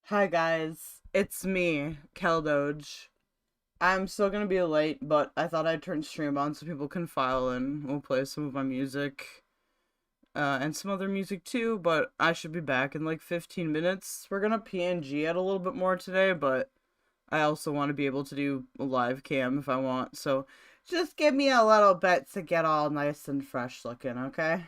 Hi guys, it's me, keldoge. I'm still gonna be late, but I thought I'd turn stream on so people can file in. We'll play some of my music, and some other music too, but I should be back in like 15 minutes. We're gonna PNG it a little bit more today, but I also want to be able to do a live cam if I want, so just give me a little bit to get all nice and fresh looking, okay?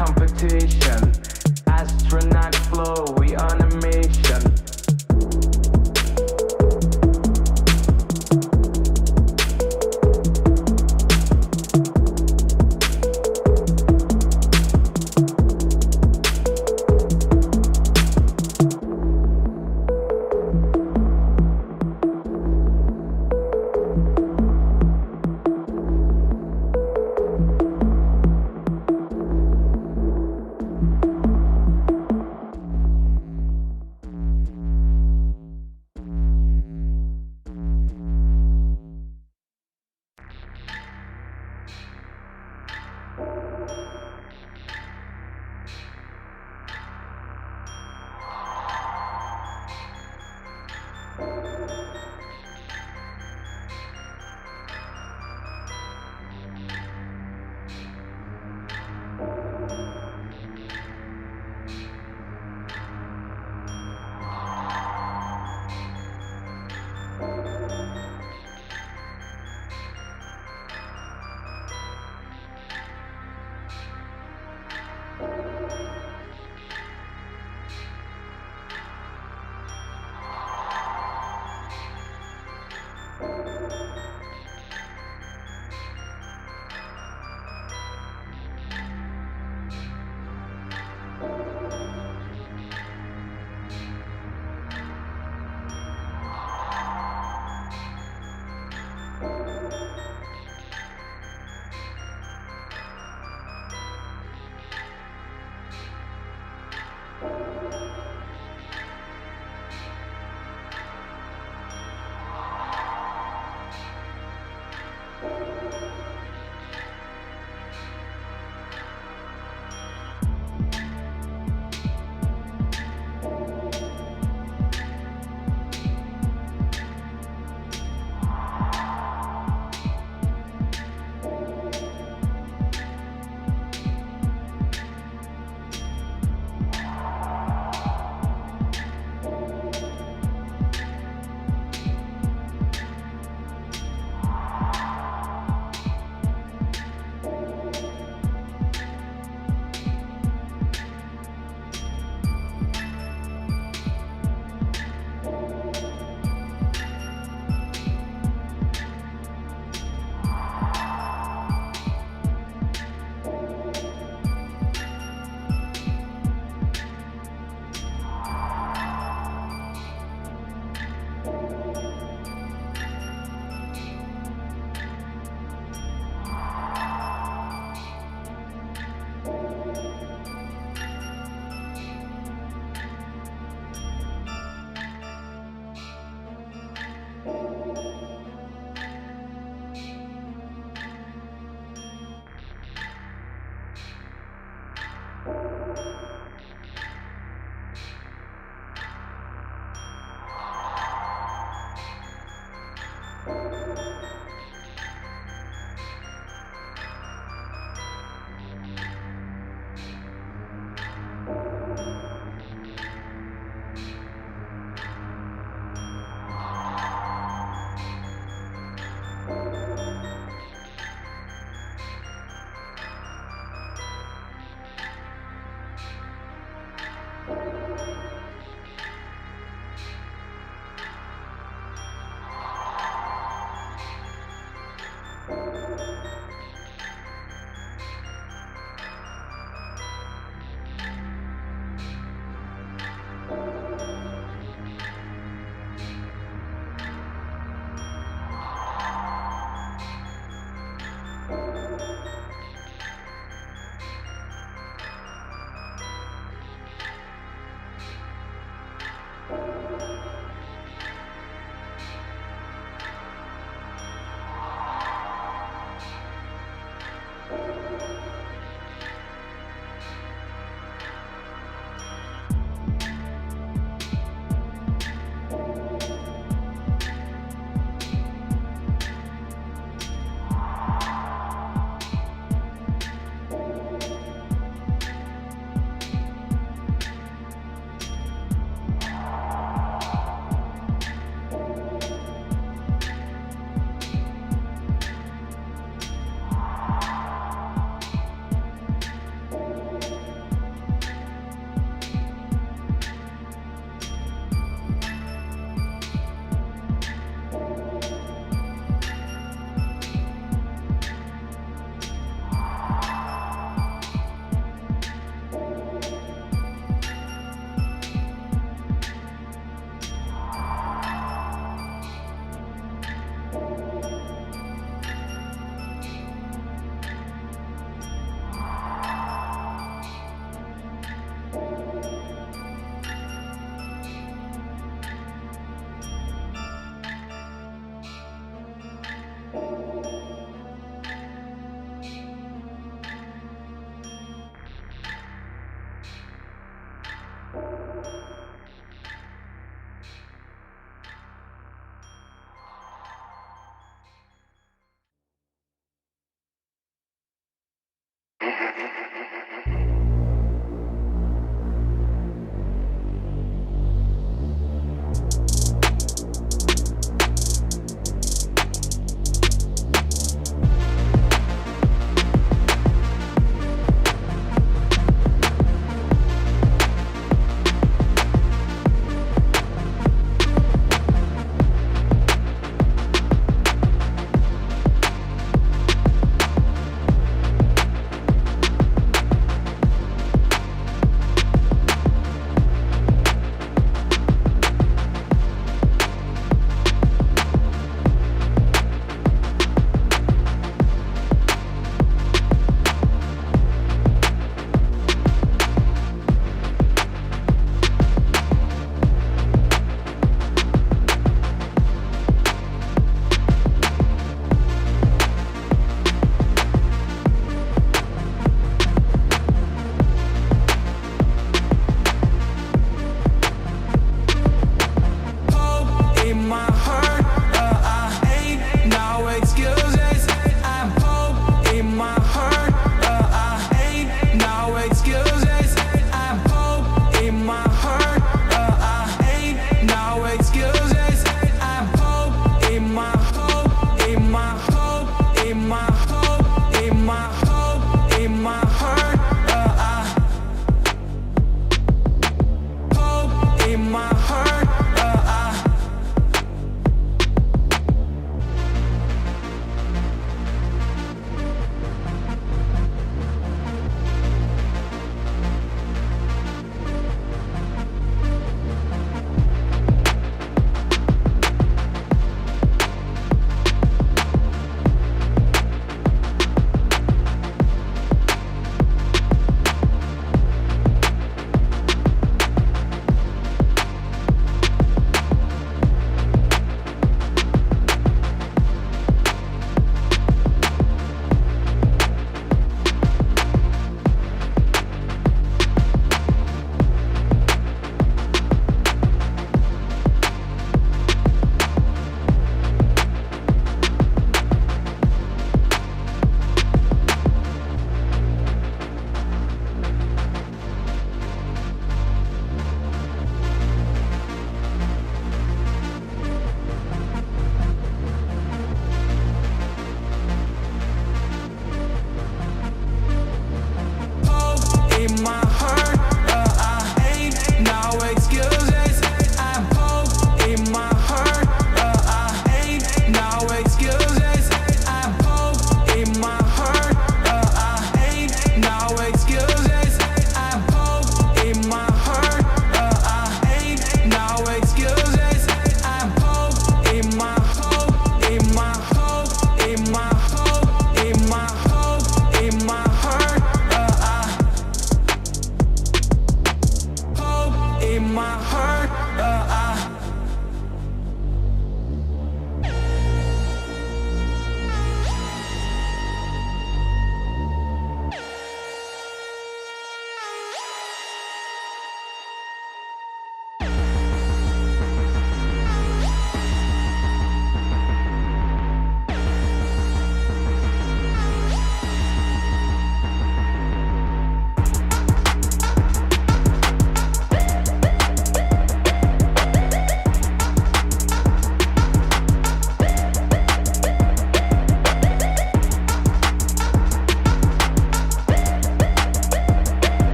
competition. Astronaut flow, we animation.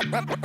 Come on.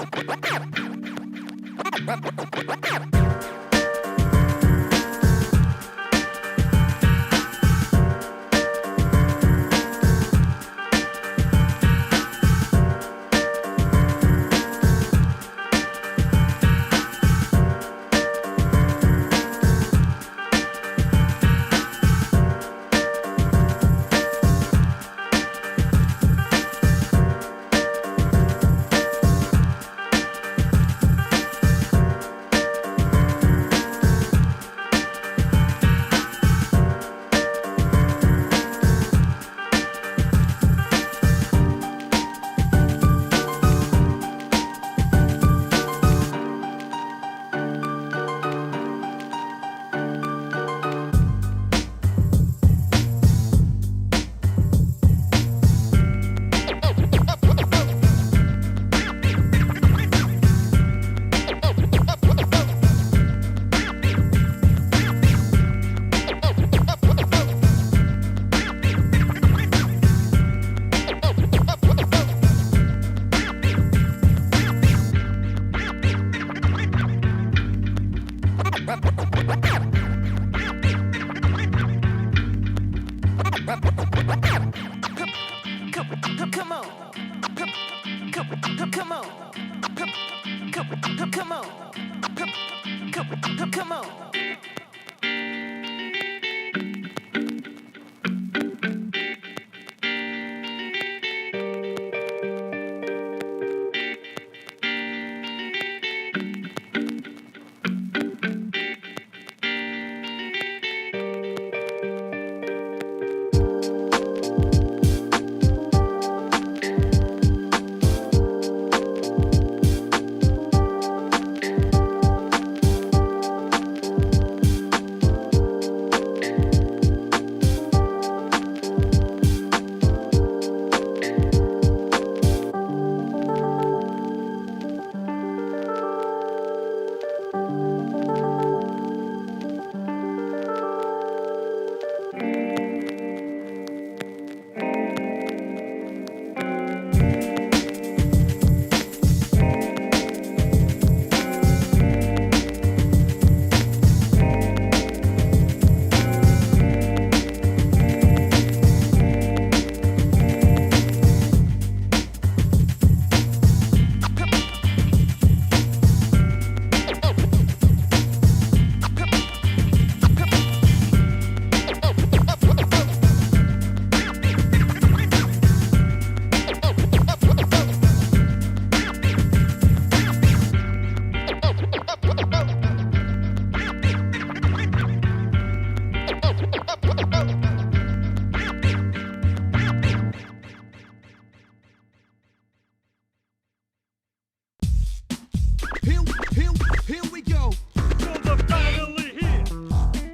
Here we go. So they're finally here,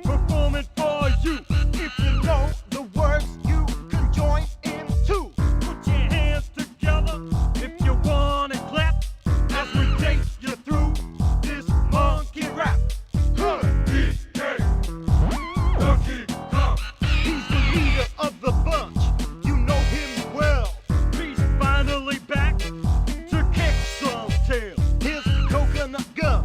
performing for you. If you know the words, you can join in too. Put your hands together if you wanna clap as we take you through this monkey rap. He's the leader of the bunch. You know him well. He's finally back to kick some tail. His coconut gun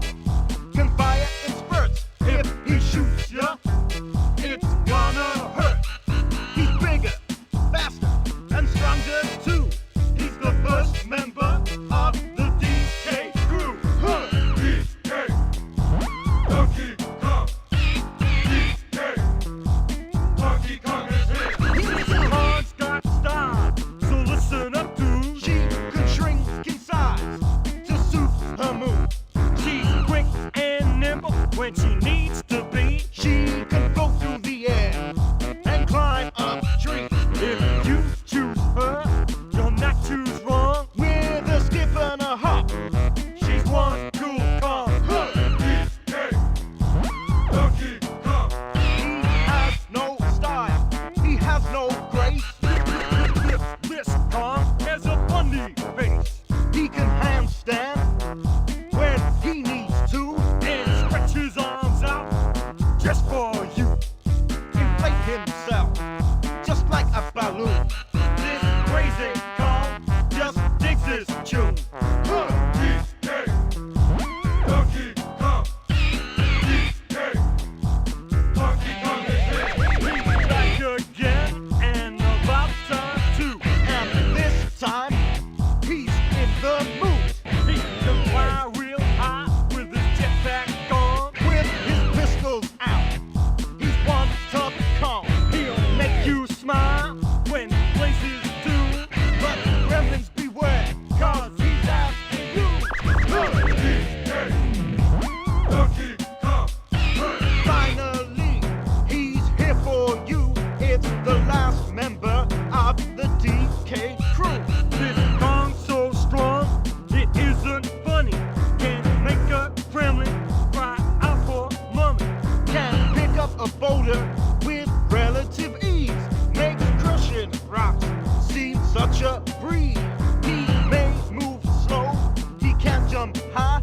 from high,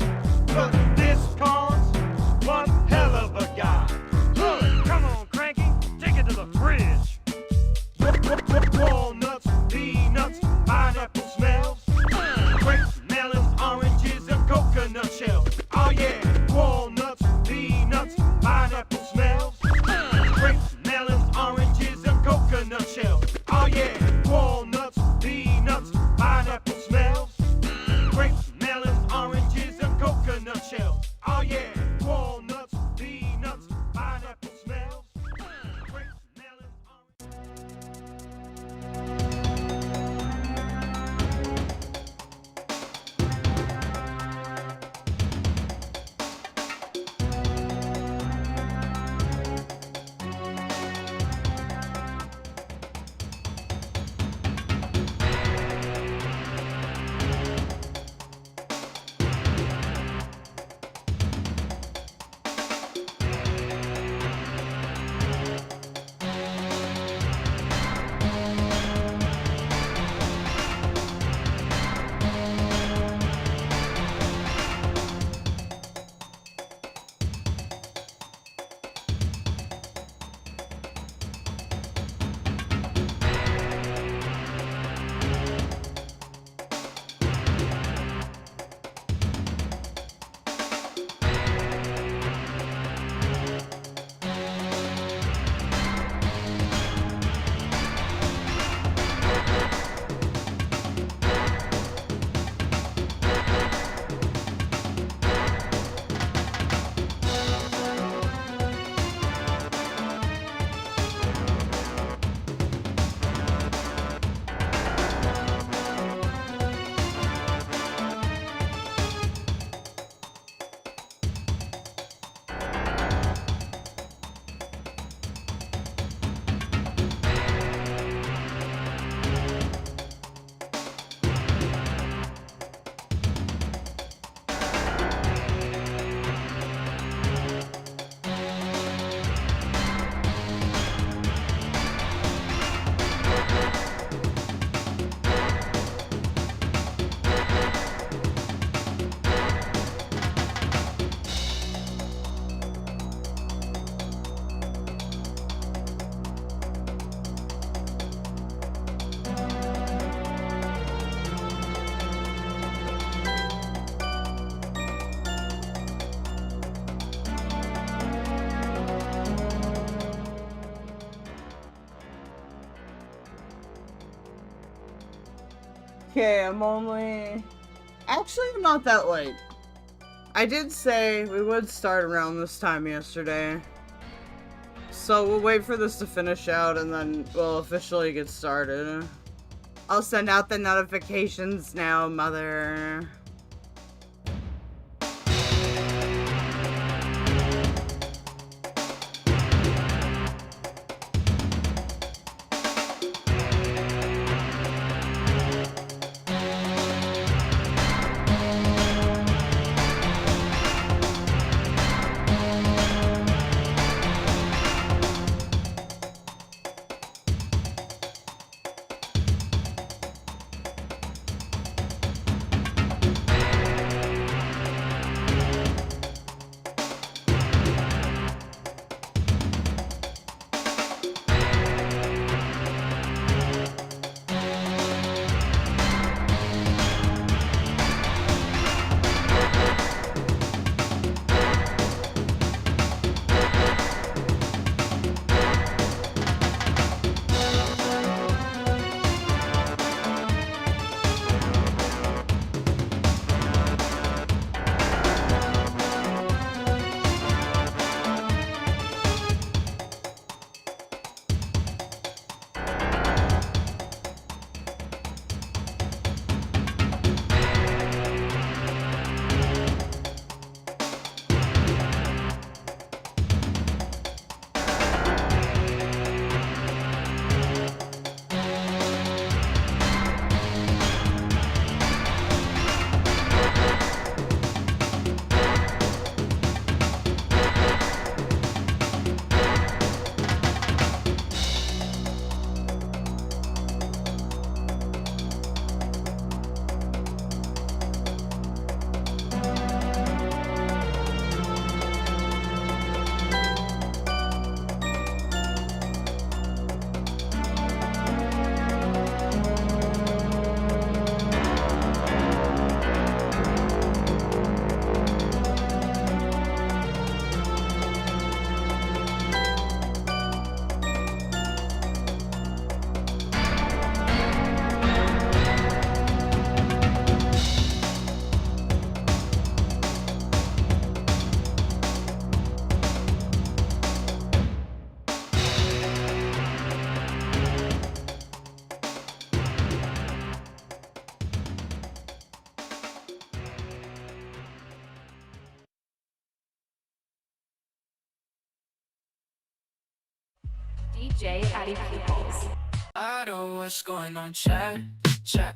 but this cause one hell of a guy. Look, come on, Cranky, take it to the fridge. Walnuts, peanuts, pineapple smells, grapes, melons, oranges, and coconut shells. Oh yeah, walnuts, peanuts, pineapple smells, grapes, melons, oranges, and coconut shells. Oh yeah, walnuts, peanuts, pineapple smells, grapes, melons, oranges, and coconut shells. Oh yeah, walnuts, peanuts, pineapple smells, grapes, melons, oranges. Okay, I'm only... Actually, I'm not that late. I did say we would start around this time yesterday. So we'll wait for this to finish out and then we'll officially get started. I'll send out the notifications now, mother. AddyPupils. I know what's going on, chat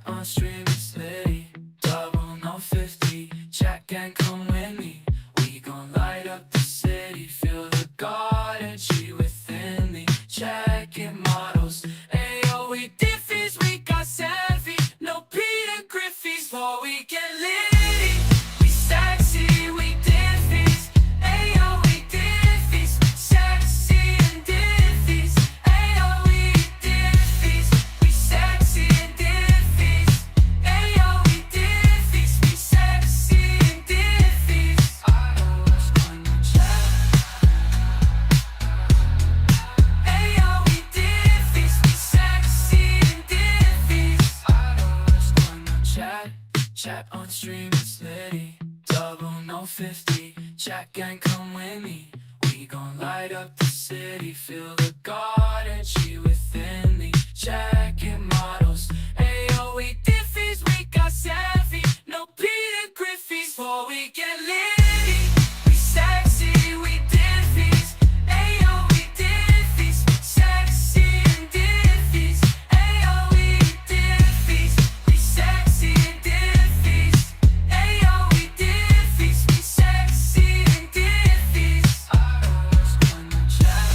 on stream, it's Litty. Double no 50, chat gang come with me. We gon' light up the city, feel the God energy within me. Checking models, ayo, we Diffys, we got savvy. No Peter Griffey's, but we get Litty. We sexy, we Diffys, ayo, we Diffys. Sexy and Diffys, ayo, we Diffys. We sexy and Diffys, ayo, we Diffys. We sexy and Diffys. I know what's going on, chat. Ayo, we Diffys. We sexy and Diffys. I know what's going on, chat on stream, it's Litty. Double no 50, chat gang come with me. We gon' light up the city, feel the God energy within me. Checking models, ayo, we Diffys, we got savvy. No Peter Griffey's, but we get Litty. We sexy, we Diffys, ayo, we Diffys. Sexy and Diffys, ayo, we Diffys. We sexy and Diffys, ayo, we Diffys. We sexy and Diffys. I know what's going on, chat.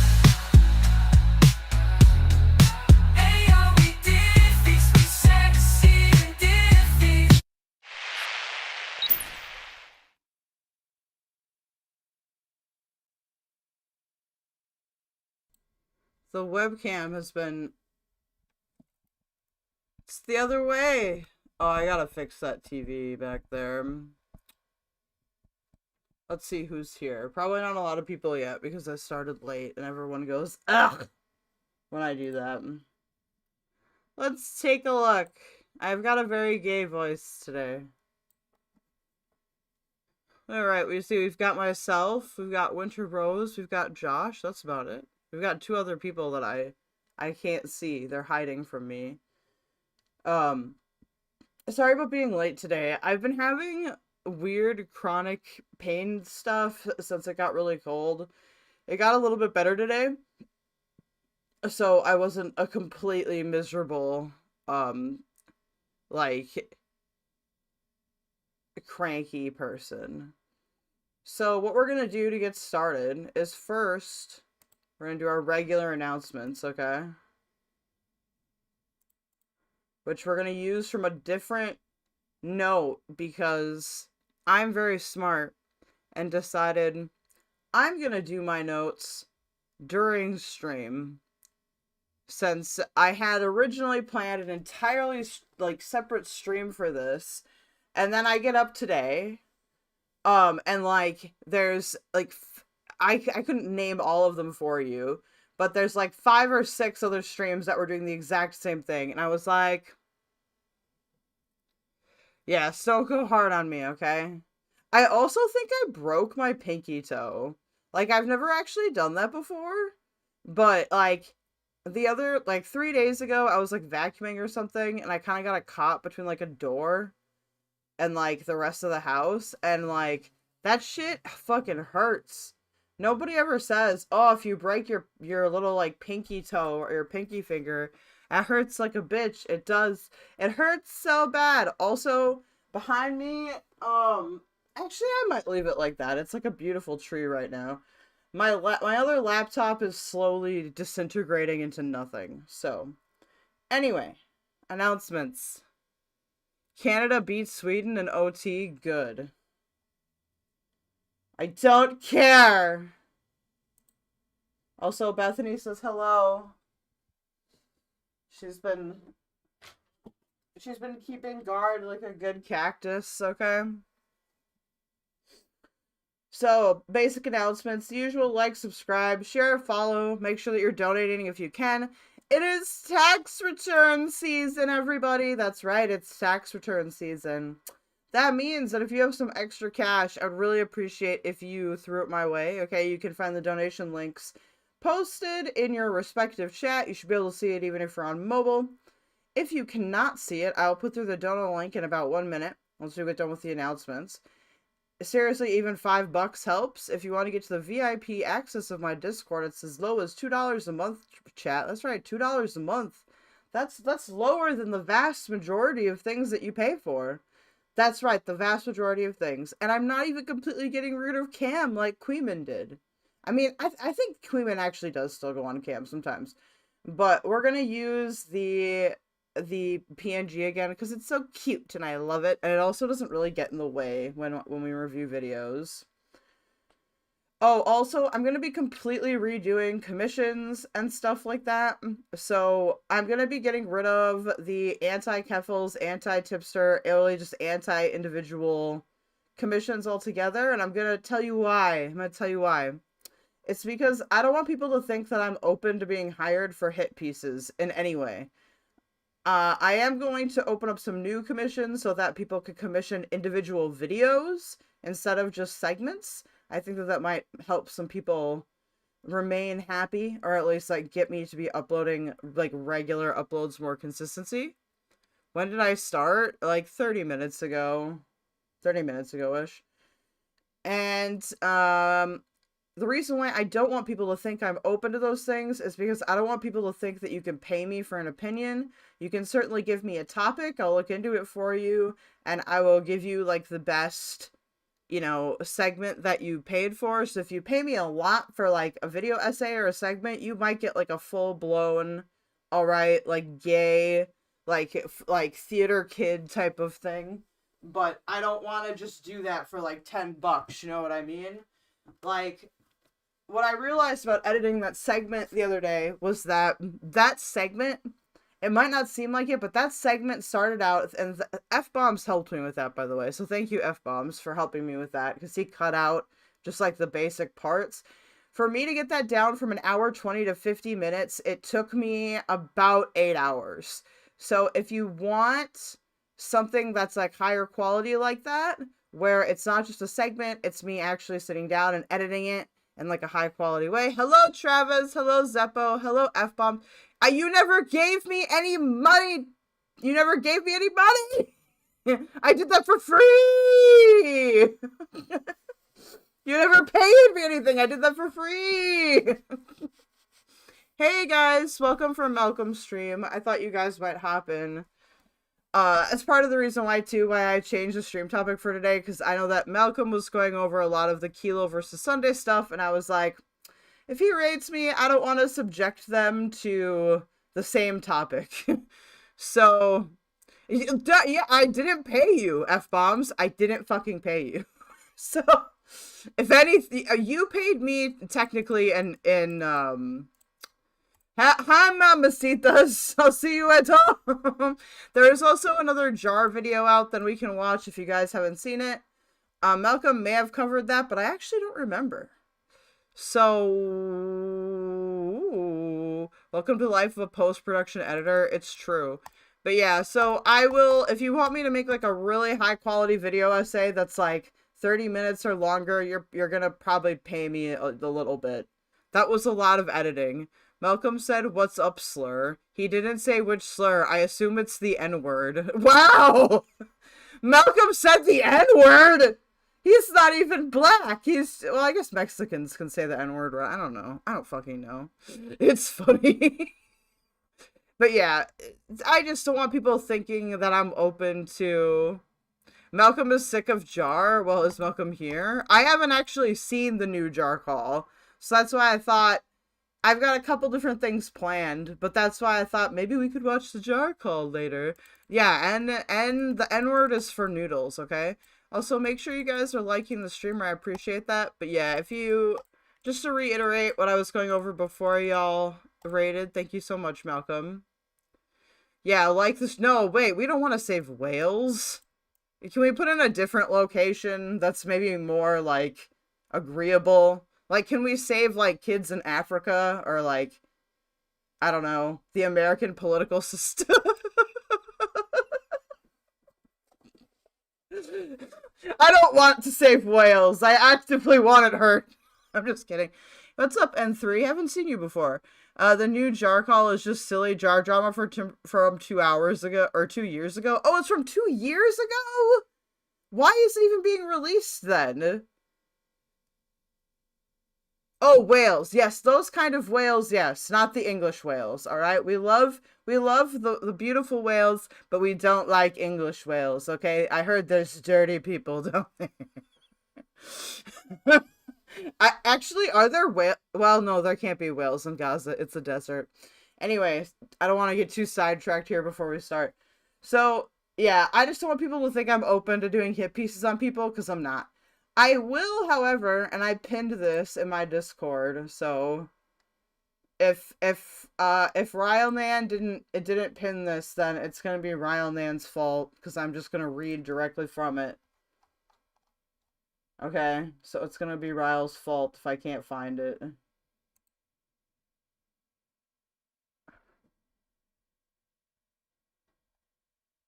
Ayo, we Diffys. We sexy and Diffys. The webcam has been... It's the other way! Oh, I gotta fix that TV back there. Let's see who's here. Probably not a lot of people yet because I started late and everyone goes, ugh! When I do that. Let's take a look. I've got a very gay voice today. Alright, we've got myself, we've got Winter Rose, we've got Josh, that's about it. We've got two other people that I can't see. They're hiding from me. Sorry about being late today. I've been having weird chronic pain stuff since it got really cold. It got a little bit better today. So I wasn't a completely miserable, like, cranky person. So what we're gonna do to get started is first... We're going to do our regular announcements, okay? Which we're going to use from a different note because I'm very smart and decided I'm going to do my notes during stream since I had originally planned an entirely, like, separate stream for this. And then I get up today, and, like, there's, like... I couldn't name all of them for you, but there's like 5 or 6 other streams that were doing the exact same thing, and I was like, yeah, so go hard on me, okay? I also think I broke my pinky toe. Like, I've never actually done that before, but, like, the other, like, 3 days ago, I was, like, vacuuming or something, and I kind of got caught between, like, a door and, like, the rest of the house, and, like, that shit fucking hurts. Nobody ever says, oh, if you break your little, like, pinky toe or your pinky finger, it hurts like a bitch. It does. It hurts so bad. Also, behind me, actually, I might leave it like that. It's like a beautiful tree right now. My other laptop is slowly disintegrating into nothing. So, anyway, announcements. Canada beats Sweden in OT. Good. I don't care. Also, Bethany says hello. She's been keeping guard like a good cactus, okay? So, basic announcements. The usual: like, subscribe, share, follow. Make sure that you're donating if you can. It is tax return season, everybody. That's right, it's tax return season. That means that if you have some extra cash, I'd really appreciate if you threw it my way, okay? You can find the donation links posted in your respective chat. You should be able to see it even if you're on mobile. If you cannot see it, I'll put through the donor link in about 1 minute once we get done with the announcements. seriously, even $5 helps. If you want to get to the VIP access of my Discord, it's as low as $2 a month, chat. That's right, $2 a month. That's lower than the vast majority of things that you pay for. That's right, the vast majority of things. And I'm not even completely getting rid of cam like Kuihman did. I mean, I think Kuihman actually does still go on cam sometimes. But we're going to use the PNG again because it's so cute and I love it. And it also doesn't really get in the way when we review videos. Oh, also, I'm going to be completely redoing commissions and stuff like that. So I'm going to be getting rid of the anti-Keffels, anti-tipster, really just anti-individual commissions altogether. And I'm going to tell you why. It's because I don't want people to think that I'm open to being hired for hit pieces in any way. I am going to open up some new commissions so that people could commission individual videos instead of just segments. I think that might help some people remain happy, or at least like get me to be uploading like regular uploads more consistency. When did I start? Like 30 minutes ago. 30 minutes ago-ish. And the reason why I don't want people to think I'm open to those things is because I don't want people to think that you can pay me for an opinion. You can certainly give me a topic. I'll look into it for you, and I will give you like the best, you know, segment that you paid for. So if you pay me a lot for like a video essay or a segment, you might get like a full-blown, alright, like gay, like theater kid type of thing. But I don't want to just do that for like $10, you know what I mean? Like, what I realized about editing that segment the other day was that segment, it might not seem like it, but that segment started out, and F-Bombs helped me with that, by the way. So thank you, F-Bombs, for helping me with that, because he cut out just like the basic parts. For me to get that down from an hour 20 to 50 minutes, it took me about 8 hours. So if you want something that's like higher quality like that, where it's not just a segment, it's me actually sitting down and editing it in like a high quality way. Hello, Travis. Hello, Zeppo. Hello, F-Bomb. You never gave me any money. You never gave me any money. I did that for free. You never paid me anything. I did that for free. Hey, guys. Welcome from Malcolm's stream. I thought you guys might hop in. As part of the reason why I changed the stream topic for today, because I know that Malcolm was going over a lot of the Kilo versus Sunday stuff, and I was like, if he rates me, I don't want to subject them to the same topic. So, yeah, I didn't pay you, F-Bombs. I didn't fucking pay you. So, if anything, you paid me technically Hi, mamacitas. I'll see you at home. There is also another jar video out that we can watch if you guys haven't seen it. Malcolm may have covered that, but I actually don't remember. So, welcome to the life of a post-production editor. It's true. But yeah, so I will, if you want me to make like a really high-quality video essay that's like 30 minutes or longer, you're gonna probably pay me a little bit. That was a lot of editing. Malcolm said, "What's up, slur?" He didn't say which slur. I assume it's the N-word. Wow! Malcolm said the N-word! He's not even black. Well, I guess Mexicans can say the N-word, right? I don't know. I don't fucking know. It's funny. But yeah, I just don't want people thinking that I'm open to... Malcolm is sick of Jar. Well, is Malcolm here? I haven't actually seen the new Jar Call. So that's why I thought... I've got a couple different things planned, but that's why I thought maybe we could watch the Jar Call later. Yeah, and the N-word is for noodles, okay? Also, make sure you guys are liking the streamer. I appreciate that. But yeah, if you... Just to reiterate what I was going over before y'all rated, thank you so much, Malcolm. Yeah, like this... No, wait, we don't want to save whales. Can we put in a different location that's maybe more, like, agreeable? Like, can we save, like, kids in Africa? Or, like, I don't know, the American political system? I don't want to save whales. I actively want it hurt. I'm just kidding. What's up, N3? Haven't seen you before. The new Jar Call is just silly jar drama from 2 hours ago, or 2 years ago. Oh, it's from 2 years ago? Why is it even being released then? Oh, whales. Yes, those kind of whales, yes. Not the English whales, alright? We love the beautiful whales, but we don't like English whales, okay? I heard there's dirty people, don't they? Actually, are there whale? Well, no, there can't be whales in Gaza. It's a desert. Anyway, I don't want to get too sidetracked here before we start. So, yeah, I just don't want people to think I'm open to doing hit pieces on people, because I'm not. I will, however, and I pinned this in my Discord, so if Rilenan didn't pin this, then it's gonna be Rilenan's fault, because I'm just gonna read directly from it. Okay, so it's gonna be Ryle's fault if I can't find it.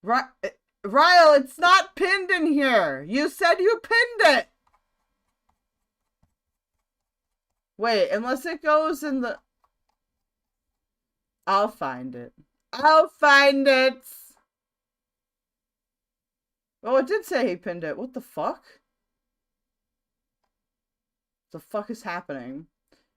Ryle, it's not pinned in here! You said you pinned it! Wait, unless it goes in the... I'll find it. I'll find it! Oh, it did say he pinned it. What the fuck? The fuck is happening?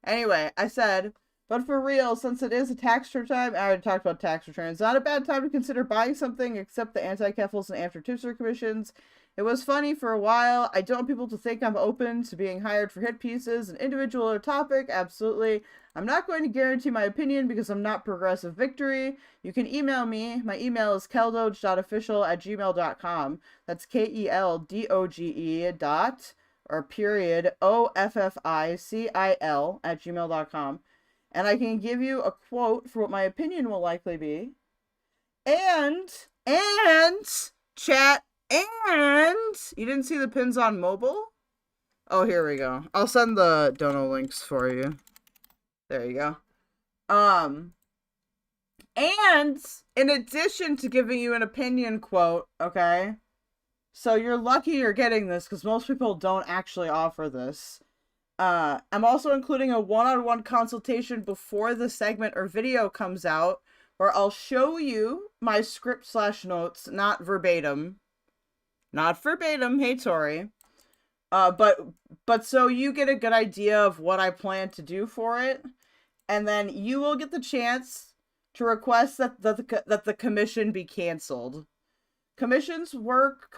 Anyway, I said, but for real, since it is a tax return time, I already talked about tax returns. Not a bad time to consider buying something except the anti-keffels and after-tipster commissions. It was funny for a while. I don't want people to think I'm open to being hired for hit pieces, an individual or topic. Absolutely. I'm not going to guarantee my opinion because I'm not progressive victory. You can email me. My email is keldoge.official@gmail.com. That's KELDOGE dot or period OFFICIL@gmail.com. And I can give you a quote for what my opinion will likely be. And chat, and you didn't see the pins on mobile? Oh, here we go. I'll send the dono links for you. There you go. And in addition to giving you an opinion quote, okay? So you're lucky you're getting this because most people don't actually offer this. I'm also including a one-on-one consultation before the segment or video comes out where I'll show you my script/notes, not verbatim. Not verbatim, hey Tori. But so you get a good idea of what I plan to do for it, and then you will get the chance to request that the commission be canceled. Commission work,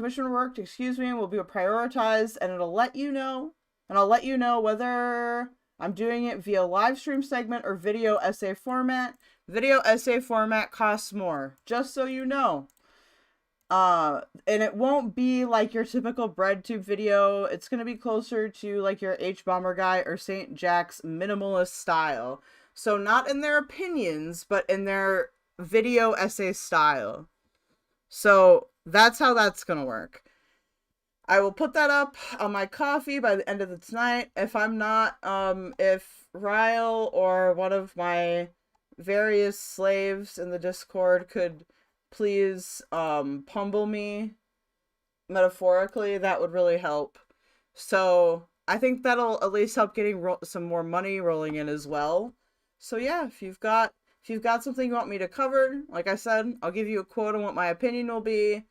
excuse me, will be prioritized, and it'll let you know, and I'll let you know whether I'm doing it via live stream segment or video essay format. Video essay format costs more, just so you know. And it won't be like your typical breadtube video. It's gonna be closer to like your H-Bomber Guy or St. Jack's minimalist style. So not in their opinions, but in their video essay style. So that's how that's gonna work. I will put that up on my coffee by the end of the tonight. If I'm not, if Ryle or one of my various slaves in the Discord could please pummel me metaphorically, that would really help. So I think that'll at least help getting some more money rolling in as well. So yeah, if you've got something you want me to cover, like I said, I'll give you a quote on what my opinion will be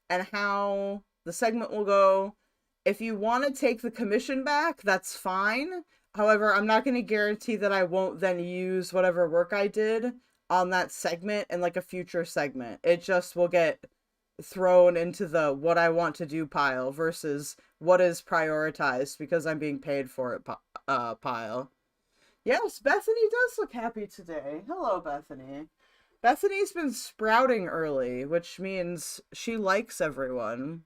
and how the segment will go. If you want to take the commission back, that's fine. However, I'm not going to guarantee that I won't then use whatever work I did on that segment in like a future segment. It just will get thrown into the what I want to do pile versus what is prioritized because I'm being paid for it pile. Yes, Bethany does look happy today. Hello, Bethany. Bethany's been sprouting early, which means she likes everyone.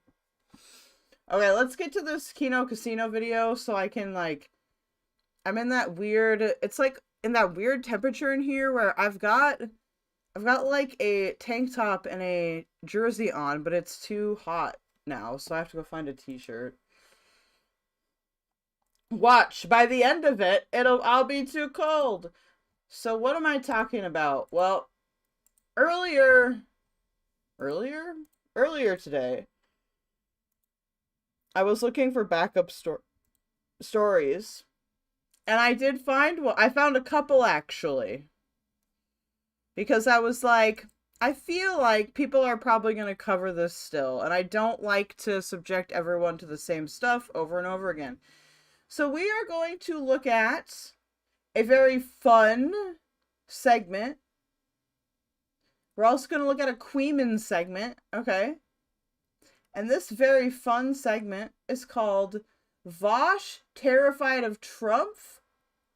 Okay, let's get to this Kino Casino video so I can, like... I'm in that weird... It's, like, in that weird temperature in here where I've got, like, a tank top and a jersey on, but it's too hot now, so I have to go find a t-shirt. Watch, by the end of it, I'll be too cold. So what am I talking about? Well, earlier today, I was looking for backup stories, and I did find one. I found a couple, actually, because I was like, I feel like people are probably going to cover this still, and I don't like to subject everyone to the same stuff over and over again. So we are going to look at a very fun segment. We're also going to look at a Kuihman segment, okay? And this very fun segment is called Vaush Terrified of Trump,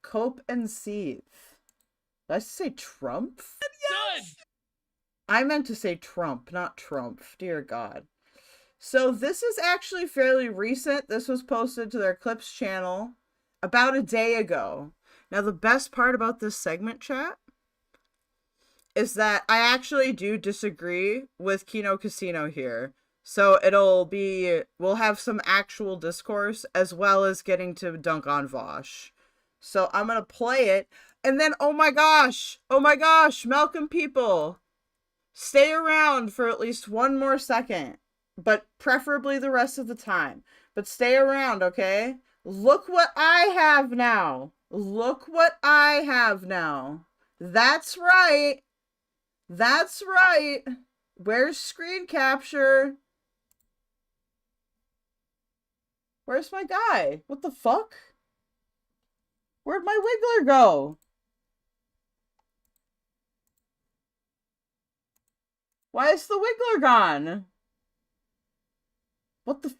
Cope and Seethe. Did I say Trump? Good. I meant to say Trump, not Trump. Dear God. So this is actually fairly recent. This was posted to their Clips channel about a day ago. Now, the best part about this segment, chat, is that I actually do disagree with Kino Casino here. So we'll have some actual discourse as well as getting to dunk on Vaush. So I'm going to play it. And then, oh my gosh, Malcolm people, stay around for at least one more second, but preferably the rest of the time. But stay around, okay? Look what I have now. Look what I have now. That's right. That's right. Where's screen capture? Where's my guy? What the fuck? Where'd my Wiggler go? Why is the Wiggler gone? What the...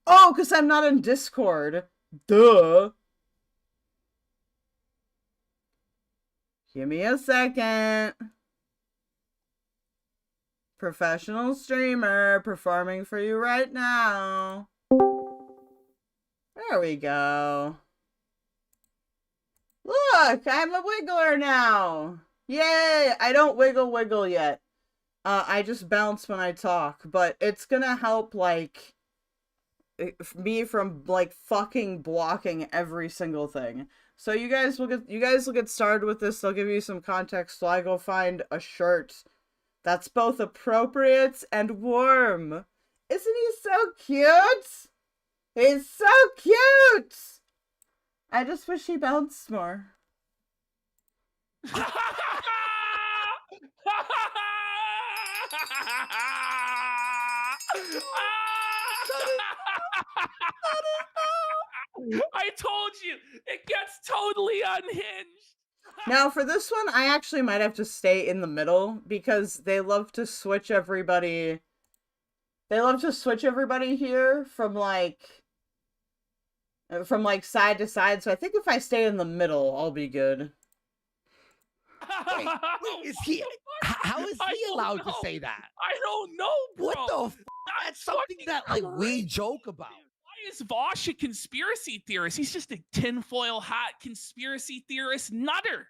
Oh, because I'm not in Discord. Duh. Give me a second. Professional streamer performing for you right now. There we go. Look, I'm a Wiggler now. Yay! I don't wiggle yet. I just bounce when I talk, but it's gonna help, like, me from, like, fucking blocking every single thing. So you guys will get started with this. I'll give you some context while I go find a shirt that's both appropriate and warm. Isn't he so cute? He's so cute! I just wish he bounced more. I told you, it gets totally unhinged. Now, for this one, I actually might have to stay in the middle because they love to switch everybody. They love to switch everybody here from like side to side. So I think if I stay in the middle, I'll be good. Wait, is he? How is he allowed to say that? I don't know, bro. What the? That's something that like we joke about. Why is Vaush a conspiracy theorist? He's just a tinfoil hat conspiracy theorist nutter.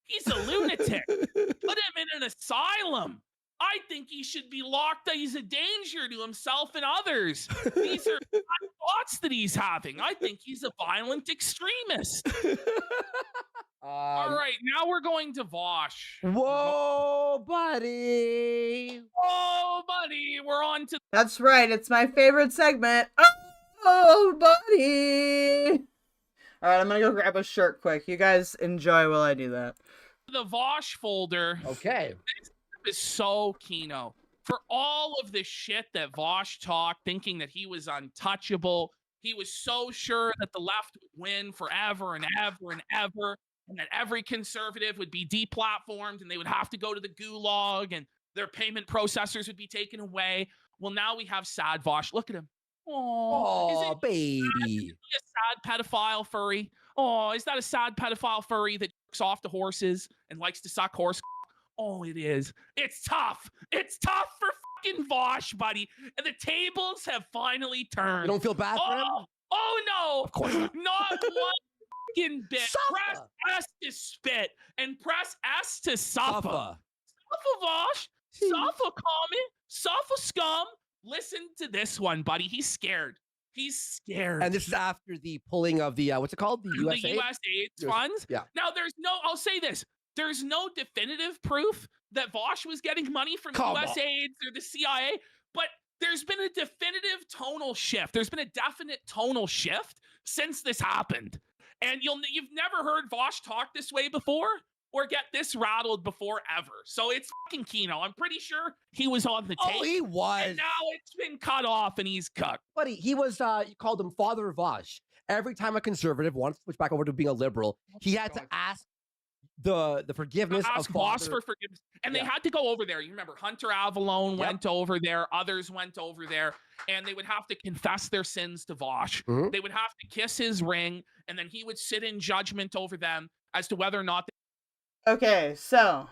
He's a lunatic. Put him in an asylum. I think he should be locked up. He's a danger to himself and others. These are thoughts that he's having. I think he's a violent extremist. All right, now we're going to Vaush. Whoa, buddy. Oh, buddy, we're on to... That's right, it's my favorite segment. Oh, buddy. All right, I'm gonna go grab a shirt quick. You guys enjoy while I do that. the Vaush folder. Okay. This is so Kino. For all of the shit that Vaush talked, thinking that he was untouchable, he was so sure that the left would win forever and ever and ever, and that every conservative would be deplatformed and they would have to go to the gulag and their payment processors would be taken away. Well, now we have sad Vaush. Look at him. Oh, baby. Is he a sad pedophile furry? Oh, is that a sad pedophile furry that jerks off to horses and likes to suck horse? Oh, it is. It's tough. It's tough for fucking Vaush, buddy. And the tables have finally turned. You don't feel bad for him? Oh no. Of course not. Not one fucking bit. Suffer. Press S to spit and press S to suffer. Suffer. Suffer, Vaush. Suffer, comment. Suffer, scum. Listen to this one, buddy. He's scared. He's scared. And this is after the pulling of the, what's it called? The The USA? US AIDS funds. Yeah. Now, I'll say this. There's no definitive proof that Vaush was getting money from US AIDS or the CIA, but there's been a definitive tonal shift. There's been a definite tonal shift since this happened. And you've never heard Vaush talk this way before. or get this rattled before ever. So it's fucking Kino. I'm pretty sure he was on the tape. Oh, he was. And now it's been cut off and he's cut. Buddy, he was, you called him Father Vaush. Every time a conservative wants to switch back over to being a liberal, he had to ask the forgiveness ask of Voss Father. for forgiveness. And they had to go over there. You remember Hunter Avalone went over there, others went over there, and they would have to confess their sins to Vaush. They would have to kiss his ring, and then he would sit in judgment over them as to whether or not Okay, so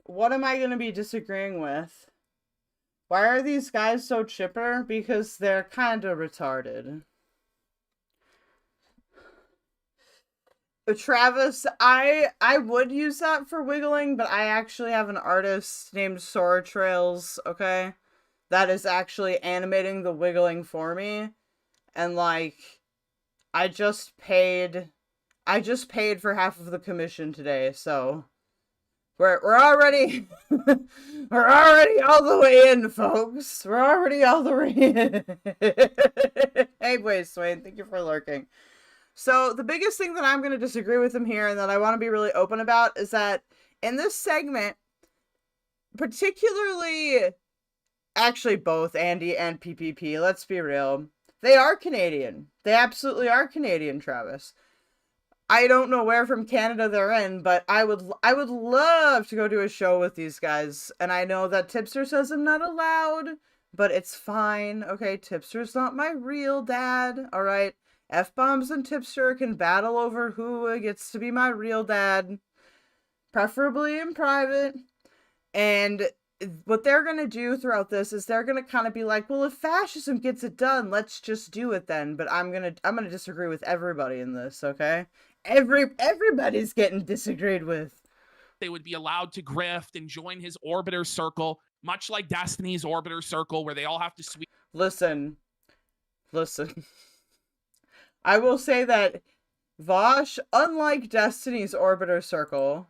what am I going to be disagreeing with? Why are these guys so chipper? Because they're kind of retarded. Travis, I would use that for wiggling, but I actually have an artist named Sora Trails, okay? That is actually animating the wiggling for me. And like, I just paid for half of the commission today, so we're already we're already all the way in, folks. We're already all the way in. Hey, wait, Swain, thank you for lurking. So the biggest thing that I'm going to disagree with him here and that I want to be really open about is that in this segment, particularly, actually both Andy and PPP, let's be real, they are Canadian. They absolutely are Canadian, Travis. I don't know where from Canada they're in, but I would love to go do a show with these guys. And I know that Tipster says I'm not allowed, but it's fine. Okay, Tipster's not my real dad, all right? F-Bombs and Tipster can battle over who gets to be my real dad, preferably in private. And what they're going to do throughout this is they're going to kind of be like, well, if fascism gets it done, let's just do it then. But I'm going to disagree with everybody in this, okay? Everybody's getting disagreed with. they would be allowed to grift and join his orbiter circle, much like Destiny's orbiter circle, where they all have to sweep. Listen. I will say that Vaush, unlike Destiny's orbiter circle,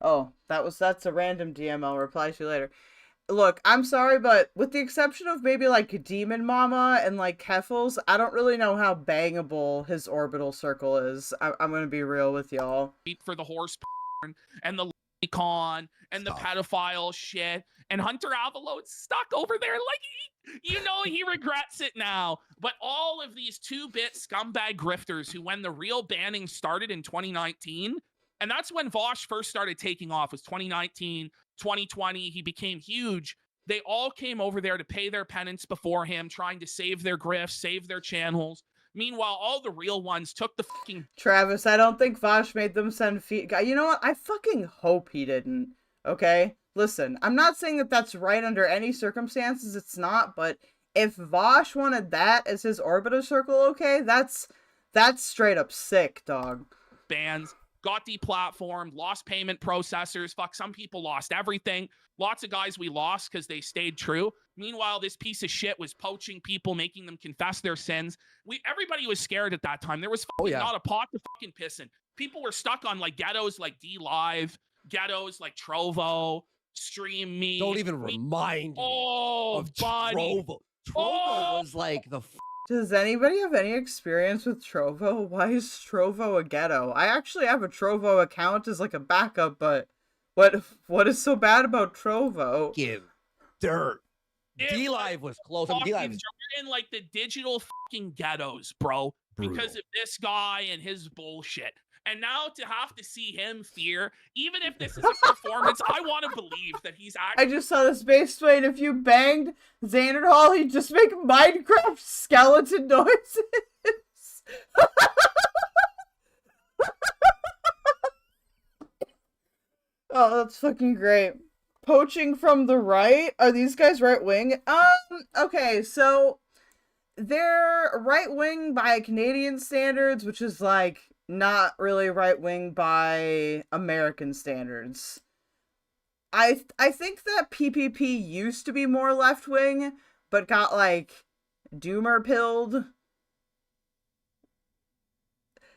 oh, that's a random DM I'll reply to later. Look, I'm sorry, but with the exception of maybe like Demon Mama and like Keffels, I don't really know how bangable his orbital circle is. I'm gonna be real with y'all. For the horse porn and the Lolicon and the pedophile shit, and Hunter Avalone's stuck over there like he regrets it now. But all of these 2-bit scumbag grifters who, when the real banning started in 2019, and that's when Vaush first started taking off, was 2019, 2020, he became huge. They all came over there to pay their penance before him, trying to save their grifts, save their channels. Meanwhile, all the real ones took the fucking... Travis, I don't think Vaush made them send feet. You know what? I fucking hope he didn't. Okay? Listen, I'm not saying that that's right under any circumstances. It's not, but if Vaush wanted that as his orbiter circle, okay, that's straight up sick, dog. Bans got deplatformed, lost payment processors. Fuck, some people lost everything. Lots of guys we lost because they stayed true. Meanwhile, this piece of shit was poaching people, making them confess their sins. Everybody was scared at that time. There was not a pot to fucking piss in. People were stuck on like ghettos like D Live, ghettos like Trovo, Stream Me. Don't even remind me of buddy. Trovo. Trovo was like the... Does anybody have any experience with Trovo? Why is Trovo a ghetto? I actually have a Trovo account as like a backup, but what is so bad about Trovo? Give dirt. D-Live was close. D-Live is in like the digital fucking ghettos, bro. brutal. Because of this guy and his bullshit. And now to have to see him fear, even if this is a performance, I want to believe that he's actually... I just saw the Space Twain. If you banged Xanderhall, he'd just make Minecraft skeleton noises. Oh, that's fucking great. Poaching from the right? Are these guys right-wing? Okay, so they're right-wing by Canadian standards, which is like not really right-wing by American standards. I think that PPP used to be more left-wing, but got like doomer-pilled.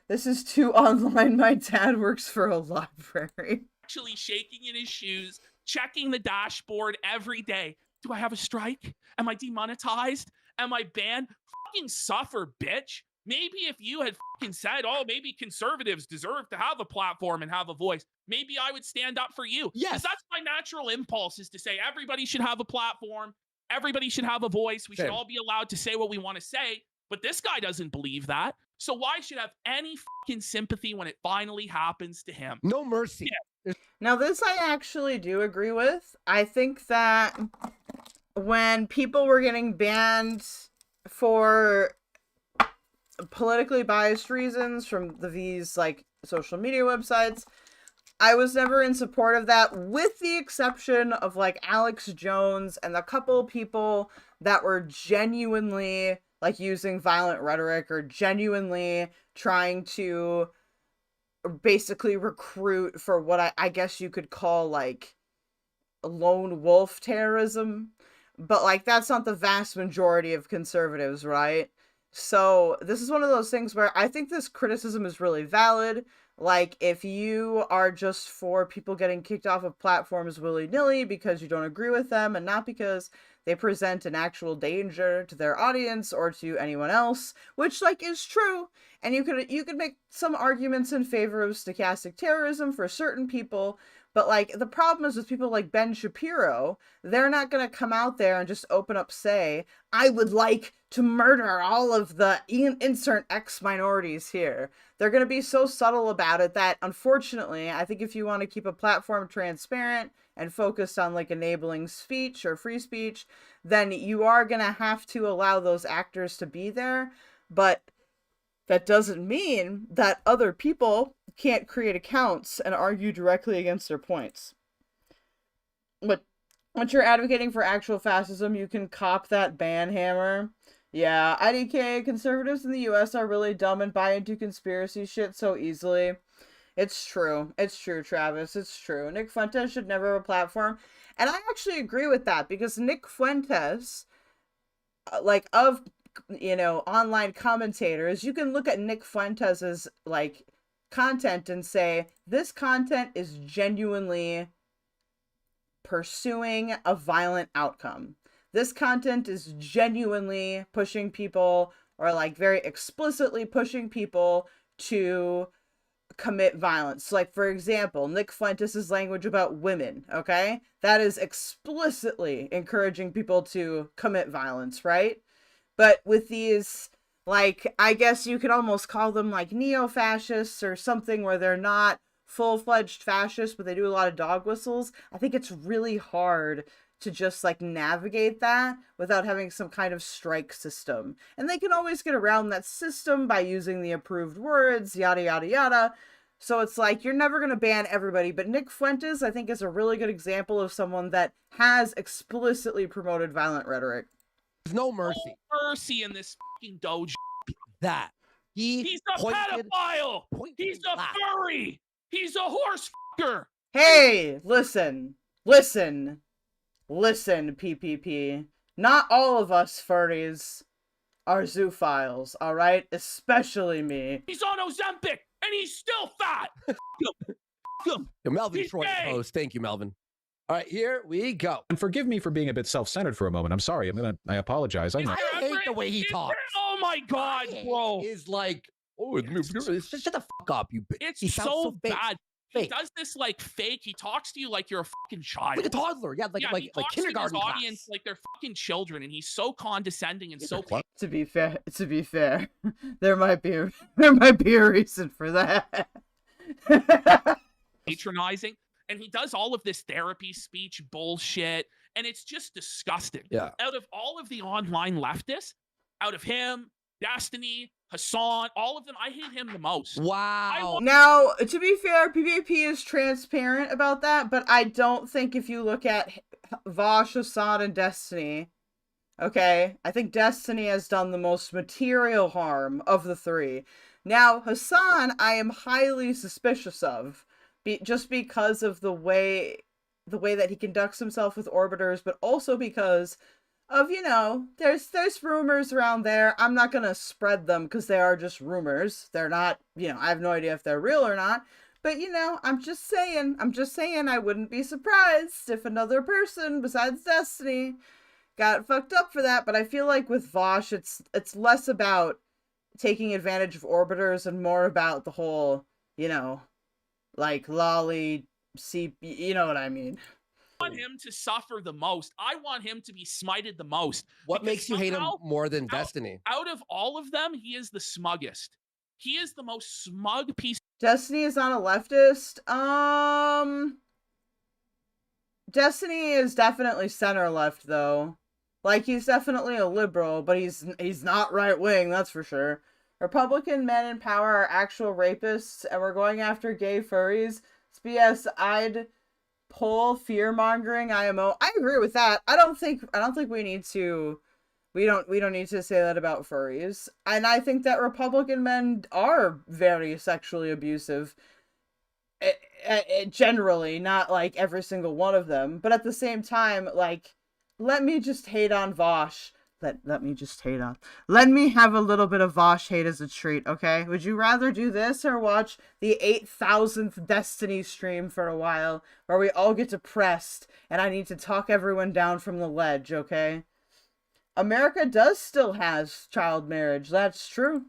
This is too online. My dad works for a library. Actually shaking in his shoes, checking the dashboard every day. Do I have a strike? Am I demonetized? Am I banned? Fucking suffer, bitch. Maybe if you had fucking said, oh, maybe conservatives deserve to have a platform and have a voice, maybe I would stand up for you. Yes. Because that's my natural impulse, is to say everybody should have a platform. Everybody should have a voice. We should Same. all be allowed to say what we want to say. But this guy doesn't believe that. So why should I have any fucking sympathy when it finally happens to him? No mercy. Now, this I actually do agree with. I think that when people were getting banned for politically biased reasons from these like social media websites, I was never in support of that, with the exception of like Alex Jones and the couple people that were genuinely like using violent rhetoric or genuinely trying to basically recruit for what I guess you could call like lone wolf terrorism. But like that's not the vast majority of conservatives, right? So this is one of those things where I think this criticism is really valid. Like, if you are just for people getting kicked off of platforms willy-nilly because you don't agree with them and not because they present an actual danger to their audience or to anyone else, which like is true, and you could make some arguments in favor of stochastic terrorism for certain people, but like the problem is with people like Ben Shapiro, they're not going to come out there and just open up say, I would like to murder all of the insert X minorities here. They're going to be so subtle about it that, unfortunately, I think if you want to keep a platform transparent and focused on like enabling speech or free speech, then you are going to have to allow those actors to be there. But that doesn't mean that other people can't create accounts and argue directly against their points. But once you're advocating for actual fascism, you can cop that ban hammer. Yeah, IDK conservatives in the US are really dumb and buy into conspiracy shit so easily. It's true. It's true, Travis. It's true. Nick Fuentes should never have a platform. And I actually agree with that, because Nick Fuentes, like, of, you know, online commentators, you can look at Nick Fuentes's, like, content and say, this content is genuinely pursuing a violent outcome. This content is genuinely pushing people, or like very explicitly pushing people to commit violence. Like, for example, Nick Fuentes' language about women, okay? That is explicitly encouraging people to commit violence, right? But with these, like, I guess you could almost call them like neo-fascists or something, where they're not full-fledged fascists, but they do a lot of dog whistles. I think it's really hard to just like navigate that without having some kind of strike system. And they can always get around that system by using the approved words, yada, yada, yada. So it's like, you're never going to ban everybody. But Nick Fuentes, I think, is a really good example of someone that has explicitly promoted violent rhetoric. There's no mercy. No mercy in this fucking Doge. That. He's a pedophile. He's a furry. He's a horse fucker. Hey, listen, PPP. Not all of us furries are zoophiles, alright? Especially me. He's on Ozempic, and he's still fat. Yo, Melvin He's Troy gay. post. Thank you, Melvin. All right, here we go. And forgive me for being a bit self-centered for a moment. I'm sorry. I apologize. I know. I hate the way he talks. Oh my god, bro. Is like, oh, shut the fuck up, you bitch. It's He sounds so fake. bad. He Fake. does this like fake. He talks to you like you're a fucking child. Like a toddler. Yeah, he like talks kindergarten to his class. audience like they're fucking children, and he's so condescending and so To be fair, there might be a reason for that. patronizing. And he does all of this therapy speech bullshit, and it's just disgusting. Yeah. Out of all of the online leftists, out of him, Destiny, Hasan, all of them, I hate him the most. Wow. Now, to be fair, PvP is transparent about that, but I don't think if you look at Vaush, Hasan, and Destiny, okay, I think Destiny has done the most material harm of the three. Now, Hasan, I am highly suspicious of, just because of the way that he conducts himself with orbiters, but also because of, you know, there's rumors around there. I'm not gonna spread them because they are just rumors. They're not, you know, I have no idea if they're real or not. But, you know, I'm just saying I wouldn't be surprised if another person besides Destiny got fucked up for that, but I feel like with Vaush, it's less about taking advantage of orbiters and more about the whole, you know, like lolly, you know what I mean. I want him to suffer the most. I want him to be smited the most. What because makes you hate him somehow, more than Destiny? Out of all of them, he is the smuggest. He is the most smug piece. Destiny is not a leftist. Destiny is definitely center left though. Like he's definitely a liberal, but he's not right wing, that's for sure. Republican men in power are actual rapists, and we're going after gay furries. It's BS. I'd pull fear mongering IMO. I agree with that. I don't think we need to. We don't need to say that about furries. And I think that Republican men are very sexually abusive. Generally, not like every single one of them, but at the same time, like, let me just hate on Vaush. Let me just hate on. Let me have a little bit of Vaush hate as a treat, okay? Would you rather do this or watch the 8,000th Destiny stream for a while, where we all get depressed and I need to talk everyone down from the ledge, okay? America does still has child marriage. That's true.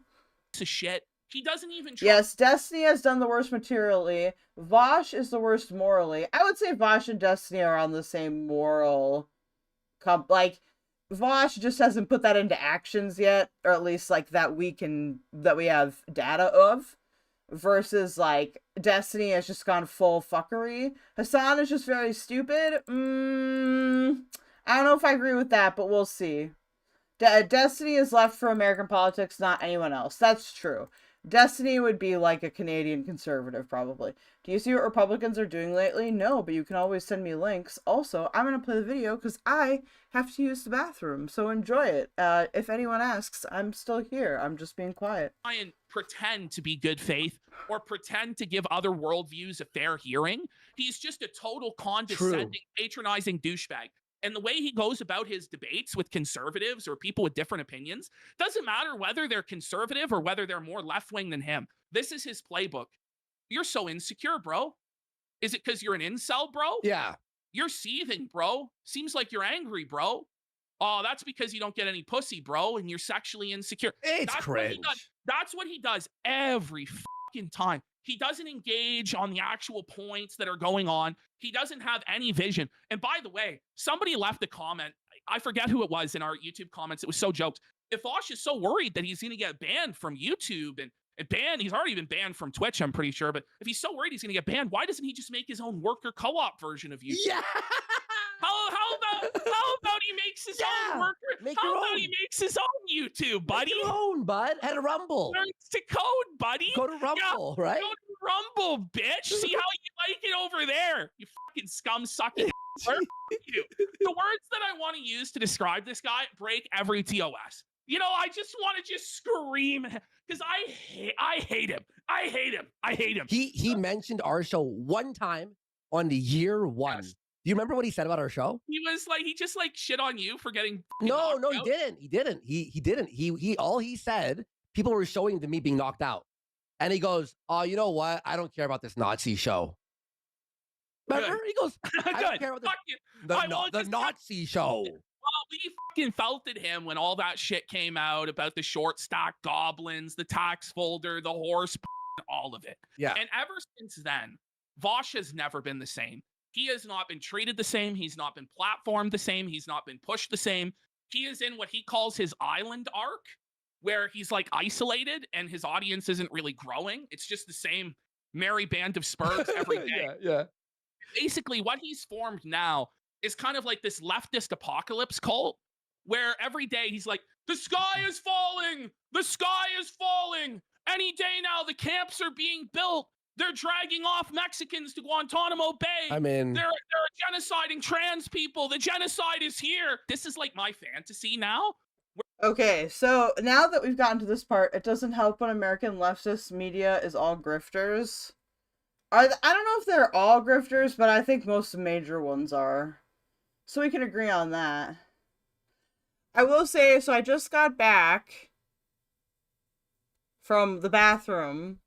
Of shit. He doesn't even try. Yes, Destiny has done the worst materially. Vaush is the worst morally. I would say Vaush and Destiny are on the same moral. Like, Vaush just hasn't put that into actions yet, or at least like that we have data of. Versus like Destiny has just gone full fuckery. Hasan is just very stupid. I don't know if I agree with that, but we'll see. Destiny is left for American politics, not anyone else. That's true. Destiny would be like a Canadian conservative, probably. Do you see what Republicans are doing lately? No, but you can always send me links. Also, I'm going to play the video because I have to use the bathroom, so enjoy it. If anyone asks, I'm still here. I'm just being quiet. Try and pretend to be good faith or pretend to give other worldviews a fair hearing. He's just a total condescending, patronizing douchebag. And the way he goes about his debates with conservatives or people with different opinions, doesn't matter whether they're conservative or whether they're more left-wing than him. This is his playbook. You're so insecure, bro. Is it because you're an incel, bro? Yeah. You're seething, bro. Seems like you're angry, bro. Oh, that's because you don't get any pussy, bro, and you're sexually insecure. It's That's cringe. That's what he does every fucking time. He doesn't engage on the actual points that are going on. He doesn't have any vision. And by the way, somebody left a comment. I forget who it was in our YouTube comments. It was so jokes. If Vaush is so worried that he's going to get banned from YouTube and banned, he's already been banned from Twitch, I'm pretty sure. But if he's so worried he's going to get banned, why doesn't he just make his own worker co-op version of YouTube? Yeah. How about he makes his own worker? How about he makes his own YouTube, buddy? Make your own, bud. Head to Rumble. Learns to code, buddy. Go to Rumble, right? Go to Rumble, bitch. See how you like it over there. You fucking scum sucking. Where are you? The words that I want to use to describe this guy break every TOS. You know, I just want to just scream because I hate him. I hate him. I hate him. He mentioned our show one time on the year one. Yes. Do you remember what he said about our show? He was like, he just like shit on you for getting. No, he out. didn't. He didn't. He didn't. He all he said, people were showing to me being knocked out. And he goes, oh, you know what? I don't care about this Nazi show. Remember? He goes, I don't care about the Nazi show. Well, we fucking felt at him when all that shit came out about the short stack goblins, the tax folder, the horse, all of it. Yeah. And ever since then, Vaush has never been the same. He has not been treated the same. He's not been platformed the same. He's not been pushed the same. He is in what he calls his island arc, where he's like isolated and his audience isn't really growing. It's just the same merry band of Spurs every day. Yeah. Basically, what he's formed now is kind of like this leftist apocalypse cult, where every day he's like, the sky is falling. The sky is falling. Any day now, the camps are being built. They're dragging off Mexicans to Guantanamo Bay. I mean, they're genociding trans people. The genocide is here. This is like my fantasy now. Okay, so now that we've gotten to this part, it doesn't help when American leftist media is all grifters. I don't know if they're all grifters, but I think most major ones are. So we can agree on that. I will say, so I just got back from the bathroom.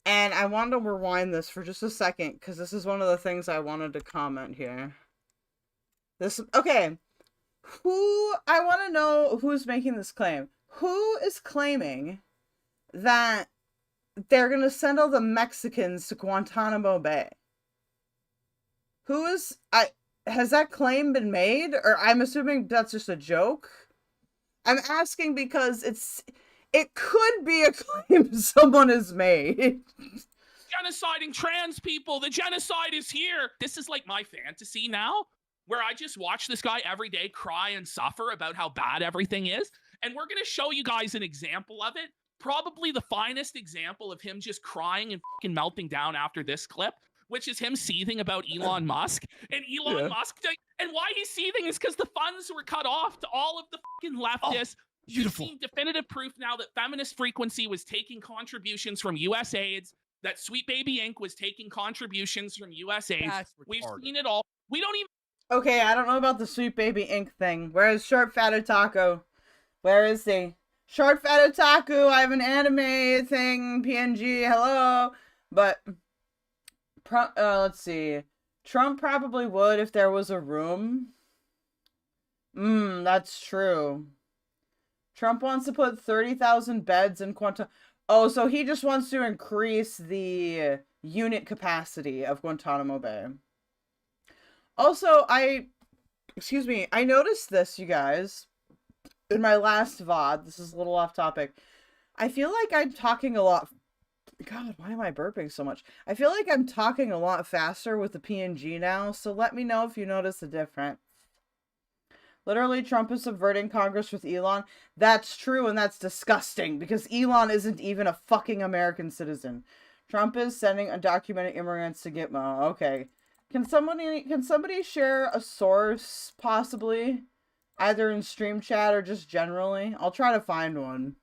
And I wanted to rewind this for just a second, because this is one of the things I wanted to comment here. This okay. Who I want to know who's making this claim. Who is claiming that they're gonna send all the Mexicans to Guantanamo Bay? Who is has that claim been made? Or I'm assuming that's just a joke. I'm asking because it could be a claim someone has made. Genociding trans people. The genocide is here. This is like my fantasy now, where I just watch this guy every day cry and suffer about how bad everything is. And we're going to show you guys an example of it. Probably the finest example of him just crying and fucking melting down after this clip, which is him seething about Elon Musk. And Elon Musk, and why he's seething is because the funds were cut off to all of the fucking leftists. Beautiful. We've seen definitive proof now that Feminist Frequency was taking contributions from USAID, that Sweet Baby Inc. was taking contributions from USAID. We've seen it all. We don't even. Okay, I don't know about the Sweet Baby Inc. thing. Where is Short Fat Otaku? Where is he? Short Fat Otaku, I have an anime thing, PNG, hello. But, let's see. Trump probably would if there was a room. That's true. Trump wants to put 30,000 beds in Guantanamo. Oh, so he just wants to increase the unit capacity of Guantanamo Bay. Also, I noticed this, you guys, in my last VOD. This is a little off topic. I feel like I'm talking a lot. God, why am I burping so much? I feel like I'm talking a lot faster with the PNG now, so let me know if you notice a difference. Literally, Trump is subverting Congress with Elon. That's true, and that's disgusting, because Elon isn't even a fucking American citizen. Trump is sending undocumented immigrants to Gitmo. Okay. Can somebody share a source, possibly? Either in stream chat or just generally? I'll try to find one.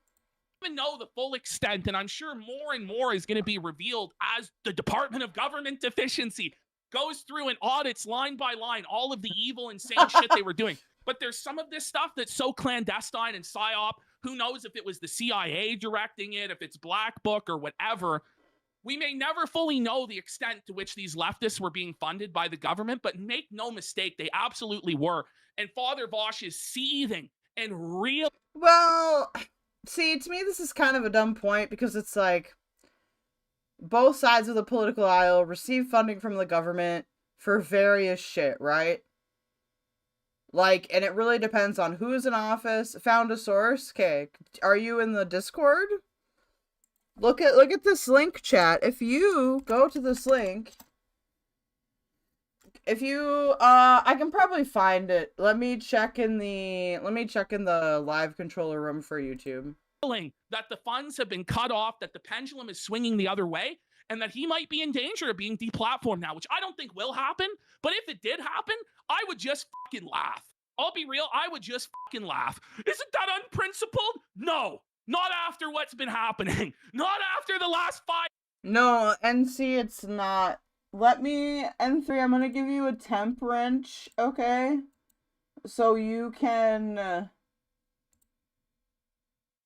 Even know the full extent, and I'm sure more and more is going to be revealed as the Department of Government Efficiency goes through and audits line by line all of the evil, insane shit they were doing. But there's some of this stuff that's so clandestine and psyop. Who knows if it was the CIA directing it, if it's Black Book or whatever. We may never fully know the extent to which these leftists were being funded by the government, but make no mistake, they absolutely were. And Father Vaush is seething and real. Well, see, to me, this is kind of a dumb point, because it's like both sides of the political aisle receive funding from the government for various shit, right? Like, and it really depends on who's in office. Found a source. Okay, are you in the Discord? Look at this link, chat. If you go to this link, if you I can probably find it. Let me check in the live controller room for YouTube. That the funds have been cut off, that the pendulum is swinging the other way, and that he might be in danger of being deplatformed now, which I don't think will happen. But if it did happen, I would just fucking laugh. I'll be real, I would just fucking laugh. Isn't that unprincipled? No, not after what's been happening. Not after the last 5. No, NC, it's not. Let me, N3, I'm gonna give you a temp wrench, okay? So you can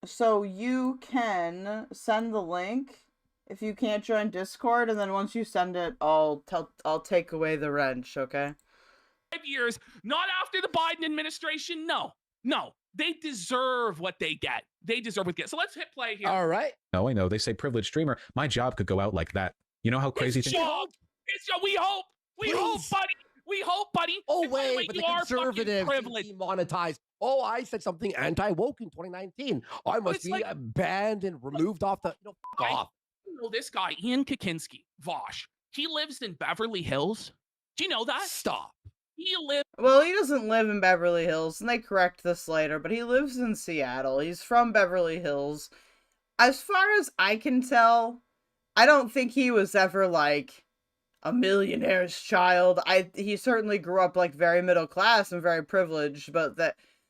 send the link if you can't join Discord, and then once you send it, I'll take away the wrench, okay? 5 years, not after the Biden administration. No, they deserve what they get. They deserve what they get. So let's hit play here. All right. No, I know. They say privileged streamer. My job could go out like that. You know how crazy It's things. job. It's job. We hope. We hope, buddy. We hope, buddy. Oh, And by the way, wait, but the you are fucking conservatives privileged. demonetized. Oh, I said something anti-woke in 2019. I must it's be like- banned and removed off the... No, fuck off. You know this guy, Ian Kaczynski, Vaush. He lives in Beverly Hills. Do you know that? Stop. He lives. Well, he doesn't live in Beverly Hills, and they correct this later, but he lives in Seattle. He's from Beverly Hills. As far as I can tell, I don't think he was ever, like, a millionaire's child. He certainly grew up, like, very middle class and very privileged, but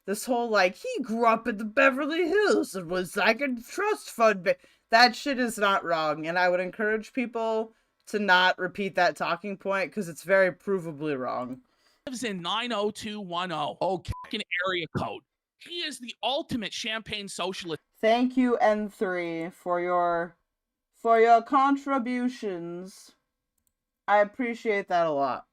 this whole, like, he grew up in the Beverly Hills and was, like, a trust fund. That shit is not wrong, and I would encourage people to not repeat that talking point, because it's very provably wrong. Lives in 90210. Okay. Fucking area code. He is the ultimate champagne socialist. Thank you, N3, for your contributions. I appreciate that a lot.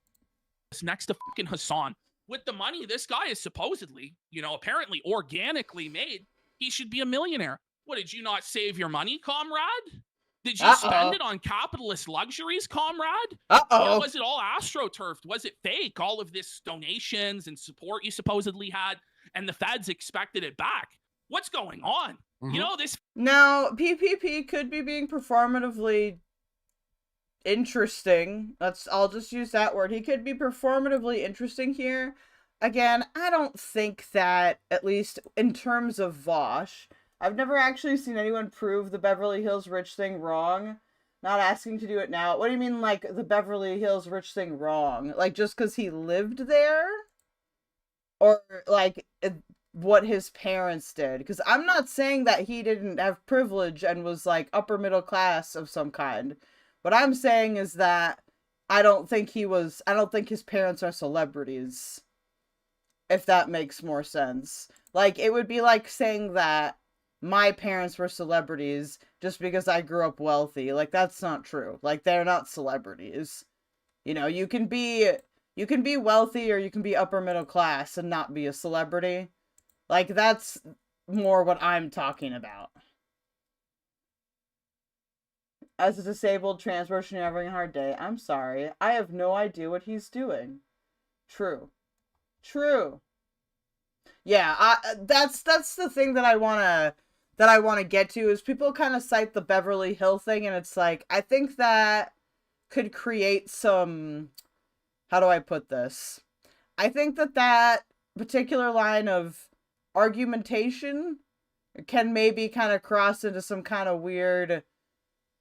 Next to fucking Hasan. with the money this guy is supposedly, you know, apparently organically made, he should be a millionaire. What, did you not save your money, comrade? Did you spend it on capitalist luxuries, comrade? Or was it all astroturfed? Was it fake? All of this donations and support you supposedly had, and the feds expected it back. What's going on? You know, this... Now, PPP could be being performatively interesting. I'll just use that word. He could be performatively interesting here. Again, I don't think that, at least in terms of Vaush, I've never actually seen anyone prove the Beverly Hills Rich thing wrong. Not asking to do it now. What do you mean, like, the Beverly Hills Rich thing wrong? Like, just because he lived there? Or, like, what his parents did? Because I'm not saying that he didn't have privilege and was, like, upper middle class of some kind. What I'm saying is that I don't think his parents are celebrities. If that makes more sense. Like, it would be like saying that my parents were celebrities just because I grew up wealthy. Like, that's not true. Like, they're not celebrities. You know, you can be wealthy or you can be upper middle class and not be a celebrity. Like, that's more what I'm talking about. As a disabled trans person having a hard day, I'm sorry. I have no idea what he's doing. True. Yeah, that's the thing that I want to get to, is people kind of cite the Beverly Hill thing, and it's like, I think that could create some, how do I put this? I think that particular line of argumentation can maybe kind of cross into some kind of weird,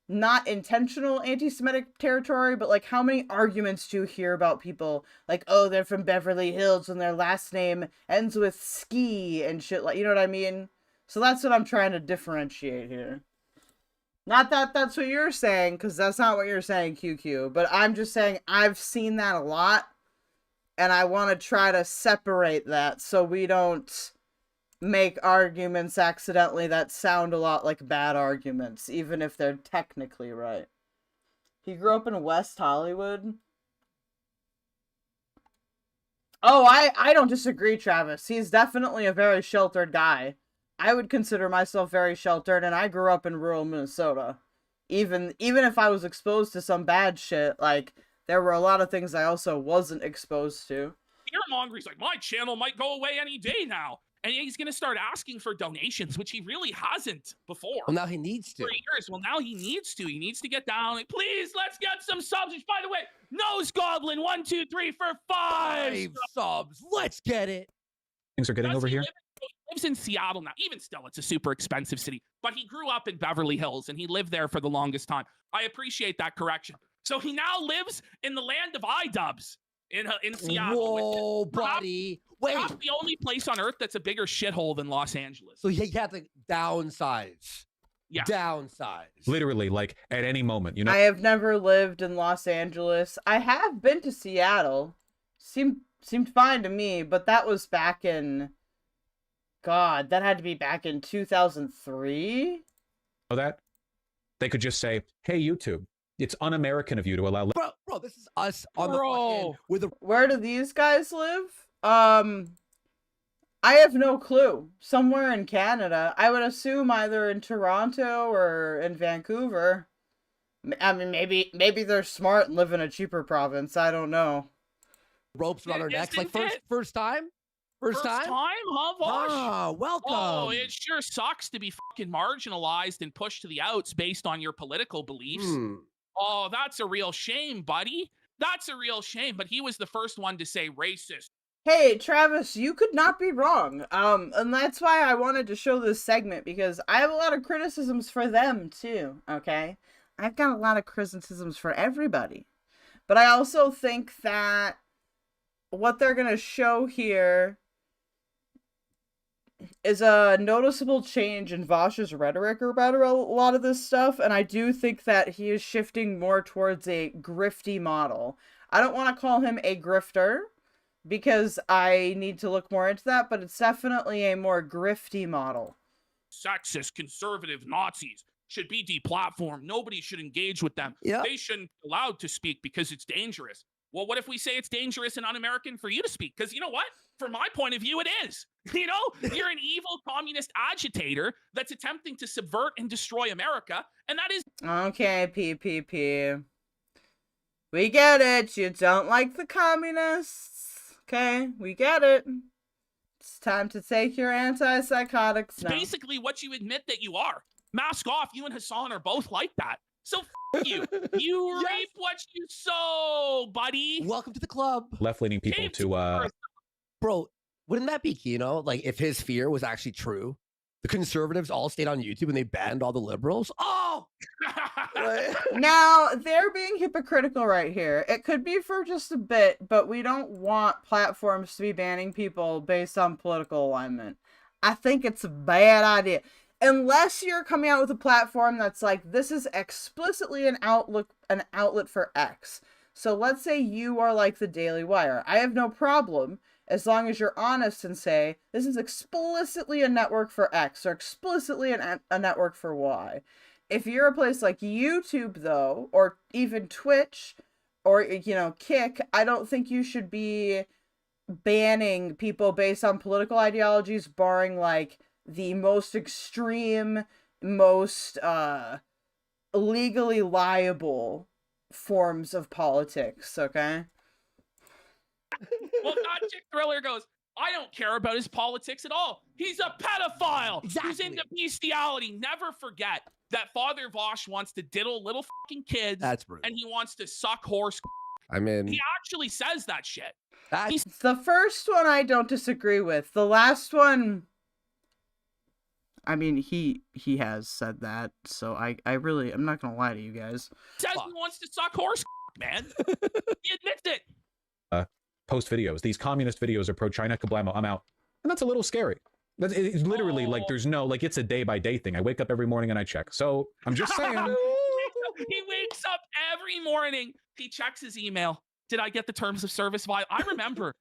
not intentional anti-Semitic territory, but like, how many arguments do you hear about people like, oh, they're from Beverly Hills and their last name ends with ski and shit, like, you know what I mean? So that's what I'm trying to differentiate here. Not that that's what you're saying, because that's not what you're saying, QQ, but I'm just saying I've seen that a lot, and I want to try to separate that so we don't make arguments accidentally that sound a lot like bad arguments, even if they're technically right. He grew up in West Hollywood. Oh, I don't disagree, Travis. He's definitely a very sheltered guy. I would consider myself very sheltered, and I grew up in rural Minnesota. Even if I was exposed to some bad shit, like, there were a lot of things I also wasn't exposed to. Fearmonger's like, my channel might go away any day now. And he's going to start asking for donations, which he really hasn't before. Well, now he needs to. For years. Well, now he needs to. He needs to get down. Like, please, let's get some subs. Which, by the way, Nose Goblin, 1, 2, 3 for 5 subs. Let's get it. Things are getting over here. He lives in Seattle now. Even still, it's a super expensive city. But he grew up in Beverly Hills, and he lived there for the longest time. I appreciate that correction. So he now lives in the land of iDubbbz in Seattle. Whoa, buddy. Wait. Perhaps the only place on earth that's a bigger shithole than Los Angeles. So you have to downsize. Yeah. Downsize. Literally, like, at any moment, you know? I have never lived in Los Angeles. I have been to Seattle. Seemed fine to me, but that was back in... God, that had to be back in 2003? Know that? They could just say, hey, YouTube, it's un-American of you to allow... Bro, this is us on the fucking... With the... Where do these guys live? I have no clue. Somewhere in Canada. I would assume either in Toronto or in Vancouver. I mean, maybe they're smart and live in a cheaper province. I don't know. Ropes around our necks. Like, first time? First time, huh, Vaush? Ah, welcome. Oh, it sure sucks to be fucking marginalized and pushed to the outs based on your political beliefs. Oh, that's a real shame, buddy. That's a real shame. But he was the first one to say racist. Hey, Travis, you could not be wrong. And that's why I wanted to show this segment, because I have a lot of criticisms for them, too, okay? I've got a lot of criticisms for everybody. But I also think that what they're going to show here is a noticeable change in Vaush's rhetoric about a lot of this stuff, and I do think that he is shifting more towards a grifty model. I don't want to call him a grifter, because I need to look more into that, but it's definitely a more grifty model. Sexist, conservative Nazis should be deplatformed. Nobody should engage with them. Yep. They shouldn't be allowed to speak because it's dangerous. Well, what if we say it's dangerous and un-American for you to speak? Because you know what? From my point of view, it is. You know, you're an evil communist agitator that's attempting to subvert and destroy America, and that is Okay, PPP. We get it. You don't like the communists. Okay, we get it. It's time to take your antipsychotics now. basically what you admit that you are. Mask off. You and Hasan are both like that. So f you. You Yes. reap what you sow, buddy. Welcome to the club. Left-leaning people Came to Earth. Bro, wouldn't that be Kino? Like, if his fear was actually true, the conservatives all stayed on YouTube and they banned all the liberals? Oh! Now, they're being hypocritical right here. It could be for just a bit, but we don't want platforms to be banning people based on political alignment. I think it's a bad idea. Unless you're coming out with a platform that's like, this is explicitly an outlet for X. So let's say you are like the Daily Wire. I have no problem as long as you're honest and say, this is explicitly a network for X or explicitly a network for Y. If you're a place like YouTube, though, or even Twitch, or, you know, Kick, I don't think you should be banning people based on political ideologies, barring, like, the most extreme, most, legally liable forms of politics, okay? Well, that chick Thriller goes, I don't care about his politics at all. He's a pedophile. He's Exactly. into bestiality. Never forget that Father Vaush wants to diddle little fucking kids. That's brutal. And he wants to suck horse. I mean, He actually says that shit. that's The first one I don't disagree with. The last one, I mean, he has said that, so I'm not gonna lie to you guys. Says Fuck. he wants to suck horse, man. He admits it. post videos. These communist videos are pro-China, kablamo, I'm out. And that's a little scary. It's literally like there's no, like it's a day-by-day thing. I wake up every morning and I check. So I'm just saying. He wakes up every morning. He checks his email. Did I get the terms of service violation? I remember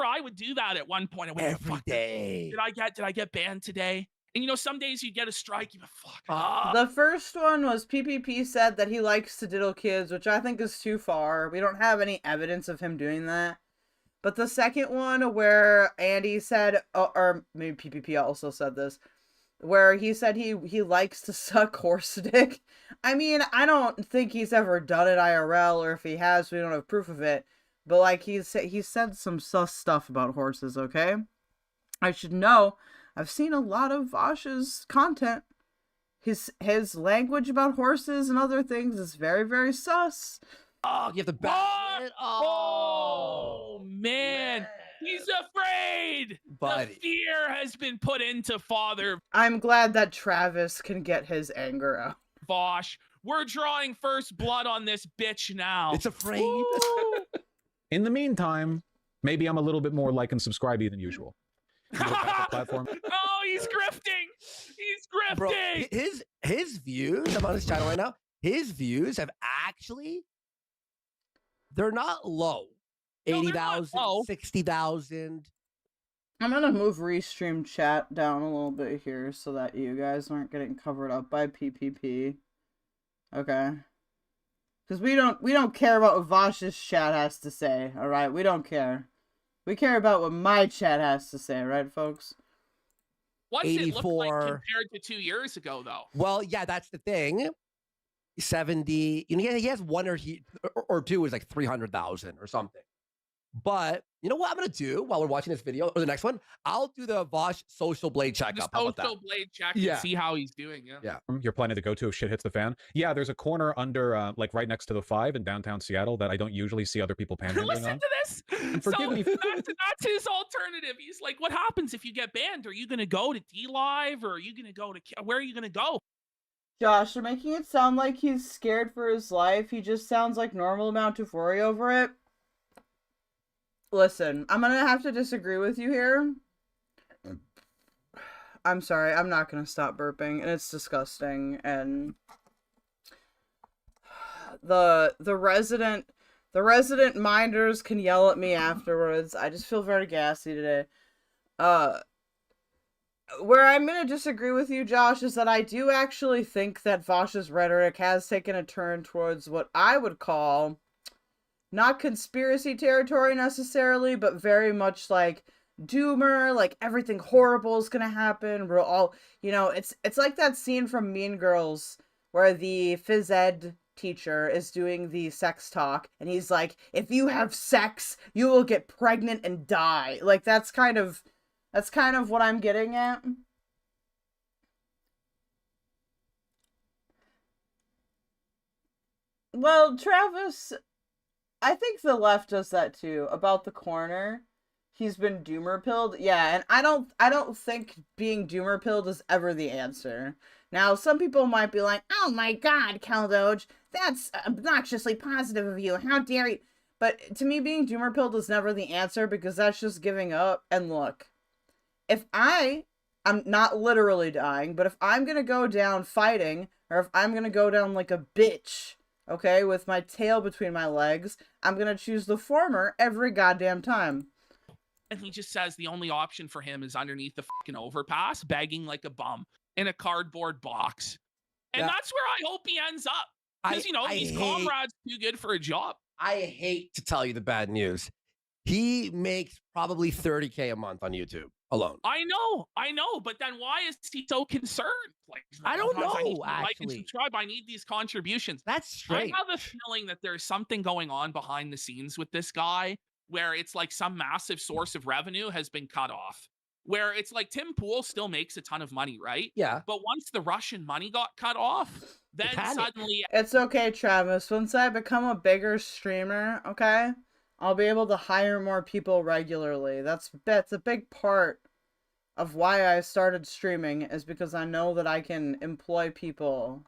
I would do that at one point. I went, every fuck, day. Did I get banned today? And you know, some days you get a strike, you go, fuck. The first one was PPP said that he likes to diddle kids, which I think is too far. We don't have any evidence of him doing that. But the second one where Andy said, or maybe PPP also said this, where he said he likes to suck horse dick. I mean, I don't think he's ever done it IRL, or if he has, we don't have proof of it. But like he said some sus stuff about horses, okay? I should know. I've seen a lot of Vaush's content. His language about horses and other things is very, very sus. Oh, you have to back it. Oh, man. He's afraid. Buddy. The fear has been put into Father I'm glad that Travis can get his anger out. Vaush. We're drawing first blood on this bitch now. It's afraid. In the meantime, maybe I'm a little bit more like and subscribe-y than usual. Platform. Oh, he's grifting. He's grifting. Bro, his views, I'm on his channel right now, his views have actually, they're not low. No, they're not 80,000, low. 60,000. I'm gonna move restream chat down a little bit here so that you guys aren't getting covered up by PPP. Okay. Because we don't care about what Vaush's chat has to say, alright? We don't care. We care about what my chat has to say, right, folks? What's it look like 84. compared to 2 years ago, though? Well, yeah, that's the thing. 70, you know, he has one or two is like 300,000 or something. But you know what I'm gonna do while we're watching this video or the next one? I'll do the Vaush social blade Just checkup. How about that? social blade check Yeah. and see how he's doing. Yeah. Yeah. You're planning to go to if shit hits the fan? Yeah, there's a corner under, like right next to the 5 in downtown Seattle that I don't usually see other people panhandling Listen on. to this. forgive So me. that's his alternative. He's like, what happens if you get banned? Are you going to go to D-Live or are you going to go to, where are you going to go? Josh, you're making it sound like he's scared for his life. He just sounds like normal amount of worry over it. Listen, I'm gonna have to disagree with you here. I'm sorry, I'm not gonna stop burping, and it's disgusting, and the resident minders can yell at me afterwards. I just feel very gassy today. Where I'm gonna disagree with you, Josh, is that I do actually think that Vaush's rhetoric has taken a turn towards what I would call not conspiracy territory necessarily, but very much like doomer, like everything horrible is gonna happen. We're all, you know, it's like that scene from Mean Girls where the phys ed teacher is doing the sex talk and he's like, if you have sex, you will get pregnant and die. Like that's kind of what I'm getting at. Well, Travis, I think the left does that too. About the corner, he's been doomer pilled. Yeah, and I don't think being doomer pilled is ever the answer. Now, some people might be like, "Oh my God, keldoge, that's obnoxiously positive of you. How dare you?" But to me, being doomer pilled is never the answer because that's just giving up. And look, if I'm not literally dying, but if I'm gonna go down fighting, or if I'm gonna go down like a bitch, okay, with my tail between my legs, I'm gonna choose the former every goddamn time. And he just says the only option for him is underneath the fucking overpass, begging like a bum in a cardboard box. And that's where I hope he ends up. Because, you know, these comrades too good for a job. I hate to tell you the bad news. He makes probably $30K a month on YouTube alone. I know, but then why is he so concerned? Like, I don't know, I need to like and actually. subscribe. I need these contributions. That's strange. I have a feeling that there's something going on behind the scenes with this guy where it's like some massive source of revenue has been cut off. Where it's like Tim Pool still makes a ton of money, right? Yeah. But once the Russian money got cut off, then suddenly... It's okay, Travis. Once I become a bigger streamer, okay, I'll be able to hire more people regularly. That's a big part of why I started streaming, is because I know that I can employ people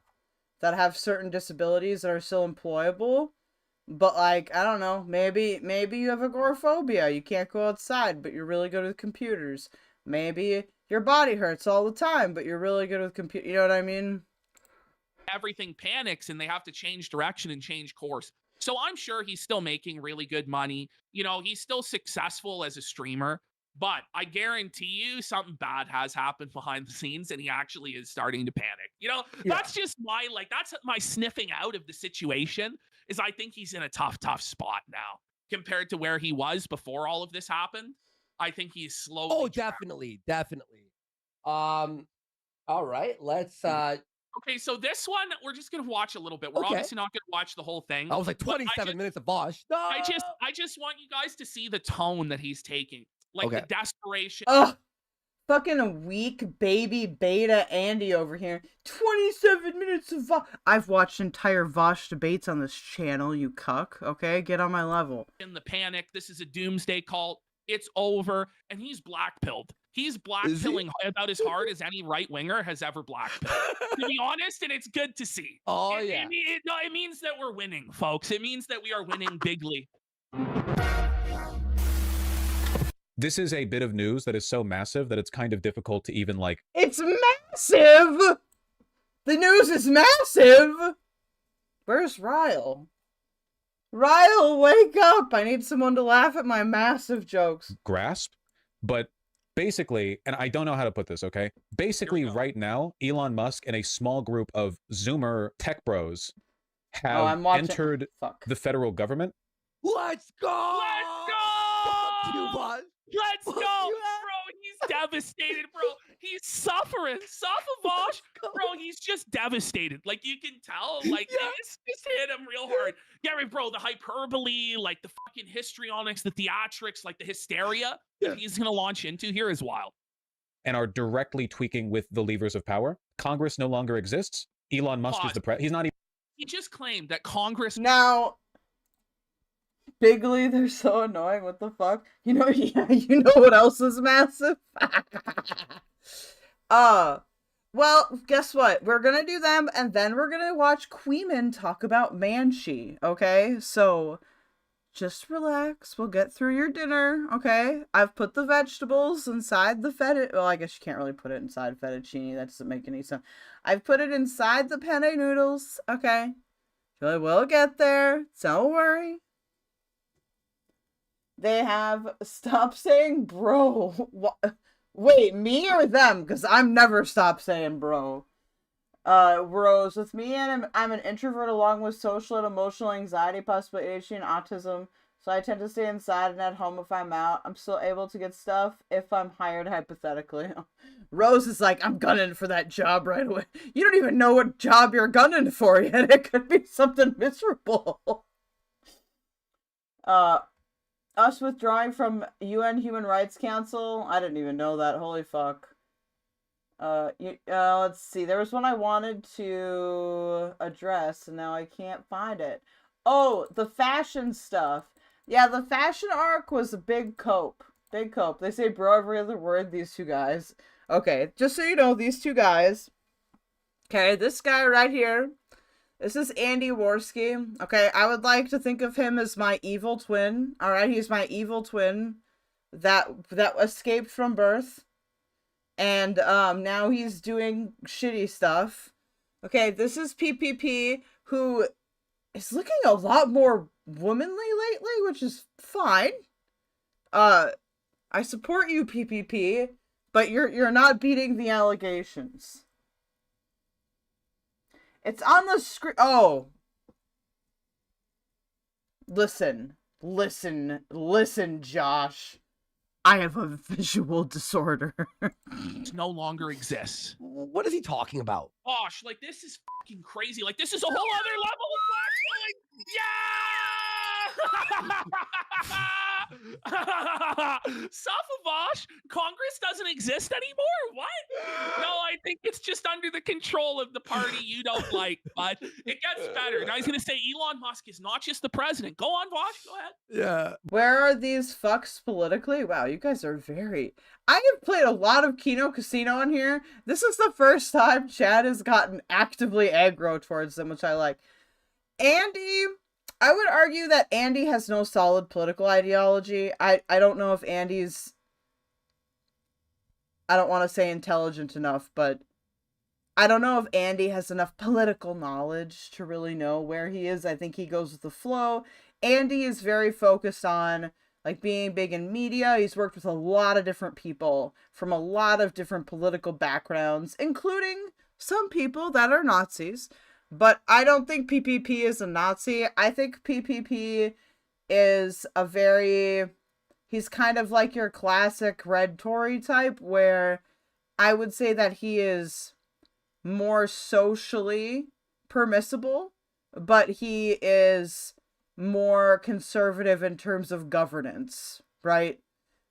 that have certain disabilities that are still employable. But like, I don't know, maybe you have agoraphobia. You can't go outside, but you're really good with computers. Maybe your body hurts all the time, but you're really good with computers. You know what I mean? Everything panics and they have to change direction and change course. So I'm sure he's still making really good money. You know, he's still successful as a streamer, but I guarantee you something bad has happened behind the scenes and he actually is starting to panic. You know, that's just my, like, that's my sniffing out of the situation, is I think he's in a tough spot now compared to where he was before all of this happened. I think he's slowly. Oh, definitely. All right, let's Okay, so this one, we're just going to watch a little bit. We're obviously not going to watch the whole thing. I was like 27 minutes of Vaush. No! I just want you guys to see the tone that he's taking. Like the desperation. Ugh! Fucking weak baby beta Andy over here. 27 minutes of Vaush. I've watched entire Vaush debates on this channel, you cuck. Okay, get on my level. In the panic, this is a doomsday cult. It's over, and he's black-pilled. He's black-pilling about as hard as any right-winger has ever black-pilled. To be honest, and it's good to see. Oh, It means that we're winning, folks. It means that we are winning bigly. This is a bit of news that is so massive that it's kind of difficult to even like... It's massive! The news is massive! Where's Ryle? Ryle, wake up! I need someone to laugh at my massive jokes. Grasp, but basically, and I don't know how to put this, okay? Basically, right now, Elon Musk and a small group of Zoomer tech bros have entered the federal government. Let's go! Let's go! Fuck you, bud. Let's go! Bro, he's devastated, bro. He's suffering. Vaush. Bro, he's just devastated. Like, you can tell. Like, it's just hit him real hard. Yeah, right, bro, the hyperbole, like the fucking histrionics, the theatrics, like the hysteria that he's going to launch into here is wild. And are directly tweaking with the levers of power. Congress no longer exists. Elon Musk is the president. He's not even... He just claimed that Congress... Now... Bigly, they're so annoying. What the fuck? You know, you know what else is massive? Well, guess what? We're gonna do them, and then we're gonna watch Kuihman talk about Manchi, okay? So, just relax. We'll get through your dinner, okay? I've put the vegetables inside the well, I guess you can't really put it inside fettuccine. That doesn't make any sense. I've put it inside the penne noodles, okay? So we'll get there. Don't worry. They have stop saying bro. Wait, me or them? Because I'm never stop saying bro. Rose, with me and I'm an introvert along with social and emotional anxiety, possibly ADHD and autism. So I tend to stay inside and at home if I'm out. I'm still able to get stuff if I'm hired, hypothetically. Rose is like, I'm gunning for that job right away. You don't even know what job you're gunning for yet. It could be something miserable. Us withdrawing from UN Human Rights Council. I didn't even know that. Holy fuck. Let's see. There was one I wanted to address, and now I can't find it. Oh, the fashion stuff. Yeah, the fashion arc was a big cope. Big cope. They say bro every other word, these two guys. Okay, just so you know, these two guys. Okay, this guy right here. This is Andy Warski. Okay, I would like to think of him as my evil twin. Alright, he's my evil twin that escaped from birth. And now he's doing shitty stuff. Okay, this is PPP, who is looking a lot more womanly lately, which is fine. I support you, PPP, but you're not beating the allegations. It's on the screen. Oh. Listen, Josh. I have a visual disorder. No longer exists. What is he talking about? Gosh, like this is fucking crazy. Like this is a whole other level of blackmailing. Yeah! Vaush, Congress doesn't exist anymore. What? No, I think it's just under the control of the party you don't like. But it gets better. Now he's gonna say Elon Musk is not just the president. Go on, Vaush. Go ahead. Yeah. Where are these fucks politically? Wow, you guys are very... I have played a lot of Kino Casino on here. This is the first time Chad has gotten actively aggro towards them, which I like. Andy... I would argue that Andy has no solid political ideology. I don't know if Andy's... I don't want to say intelligent enough, but I don't know if Andy has enough political knowledge to really know where he is. I think he goes with the flow. Andy is very focused on like being big in media. He's worked with a lot of different people from a lot of different political backgrounds, including some people that are Nazis. But I don't think PPP is a Nazi. I think PPP is a very... He's kind of like your classic red Tory type, where I would say that he is more socially permissible, but he is more conservative in terms of governance, right?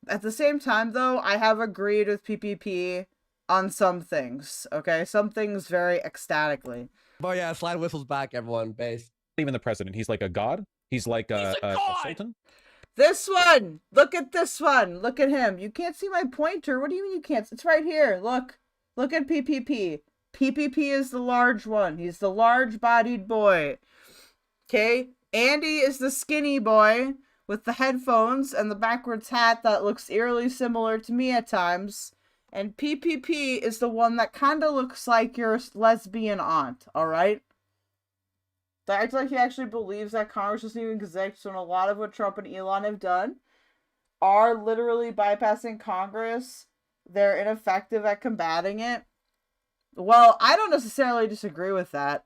At the same time, though, I have agreed with PPP on some things, okay? Some things very ecstatically. Oh yeah, slide whistles back, everyone. Base. Even the president, he's like a god. He's like a sultan. This one! Look at this one! Look at him. You can't see my pointer. What do you mean you can't? It's right here. Look. Look at PPP. PPP is the large one. He's the large-bodied boy. Okay? Andy is the skinny boy with the headphones and the backwards hat that looks eerily similar to me at times. And PPP is the one that kind of looks like your lesbian aunt, alright? That acts like he actually believes that Congress doesn't even exist, when a lot of what Trump and Elon have done are literally bypassing Congress. They're ineffective at combating it. Well, I don't necessarily disagree with that,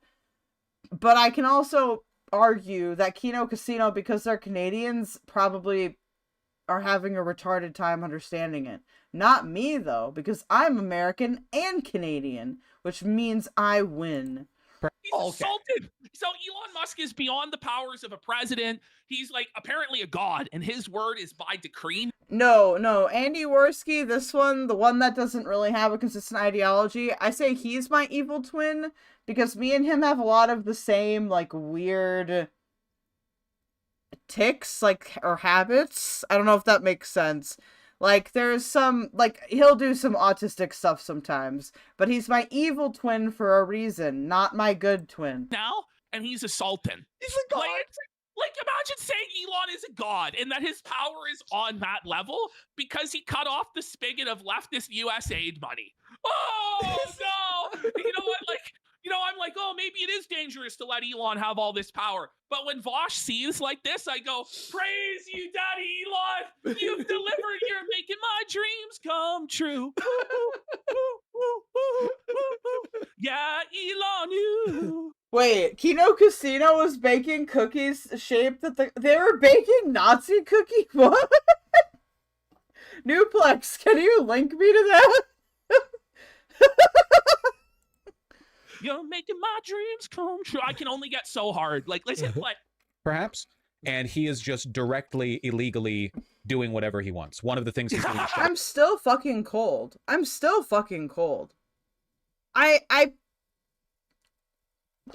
but I can also argue that Kino Casino, because they're Canadians, probably are having a retarded time understanding it. Not me, though, because I'm American and Canadian, which means I win. He's assaulted. So Elon Musk is beyond the powers of a president. He's like apparently a god, and his word is by decree. No, Andy Warski, this one, the one that doesn't really have a consistent ideology, I say he's my evil twin, because me and him have a lot of the same, like, weird tics, like, or habits. I don't know if that makes sense. Like, there's some, like, he'll do some autistic stuff sometimes, but he's my evil twin for a reason, not my good twin. Now, and he's a sultan. He's a god. Like, imagine saying Elon is a god and that his power is on that level because he cut off the spigot of leftist US aid money. Oh, no! You know what? Like, I'm like, oh, maybe it is dangerous to let Elon have all this power. But when Vaush sees like this, I go, praise you, Daddy Elon! You've delivered, you're making my dreams come true. Yeah, Wait, Kino Casino was baking cookies shaped that they were baking Nazi cookie? What? Newplex, can you link me to that? You're making my dreams come true. I can only get so hard. Like, let's hit play. Perhaps. And he is just directly, illegally doing whatever he wants. One of the things he's doing. I'm still fucking cold. I'm still fucking cold.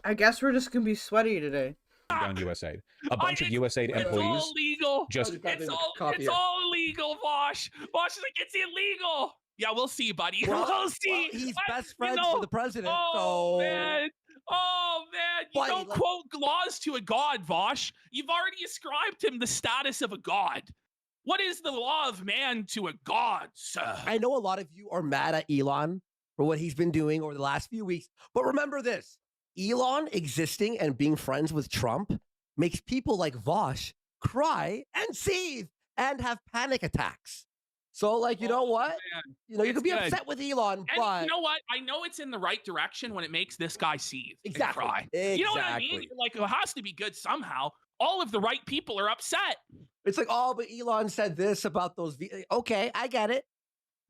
I guess we're just gonna be sweaty today. Down USAID. A bunch of USAID employees. It's all illegal. Just it's all illegal, Vaush. Vaush is like, it's illegal. Yeah, we'll see, buddy. Well, we'll see. He's best friends with the president. Oh, so... man. Oh, man. You don't quote laws to a god, Vaush. You've already ascribed him the status of a god. What is the law of man to a god, sir? I know a lot of you are mad at Elon for what he's been doing over the last few weeks, but remember this. Elon existing and being friends with Trump makes people like Vaush cry and seethe and have panic attacks. So, like, you know what? Man. You know, you could be upset with Elon, and but... you know what? I know it's in the right direction when it makes this guy seethe Exactly. and cry. Exactly. You know what I mean? Like, it has to be good somehow. All of the right people are upset. It's like, oh, but Elon said this about those... Okay, I get it.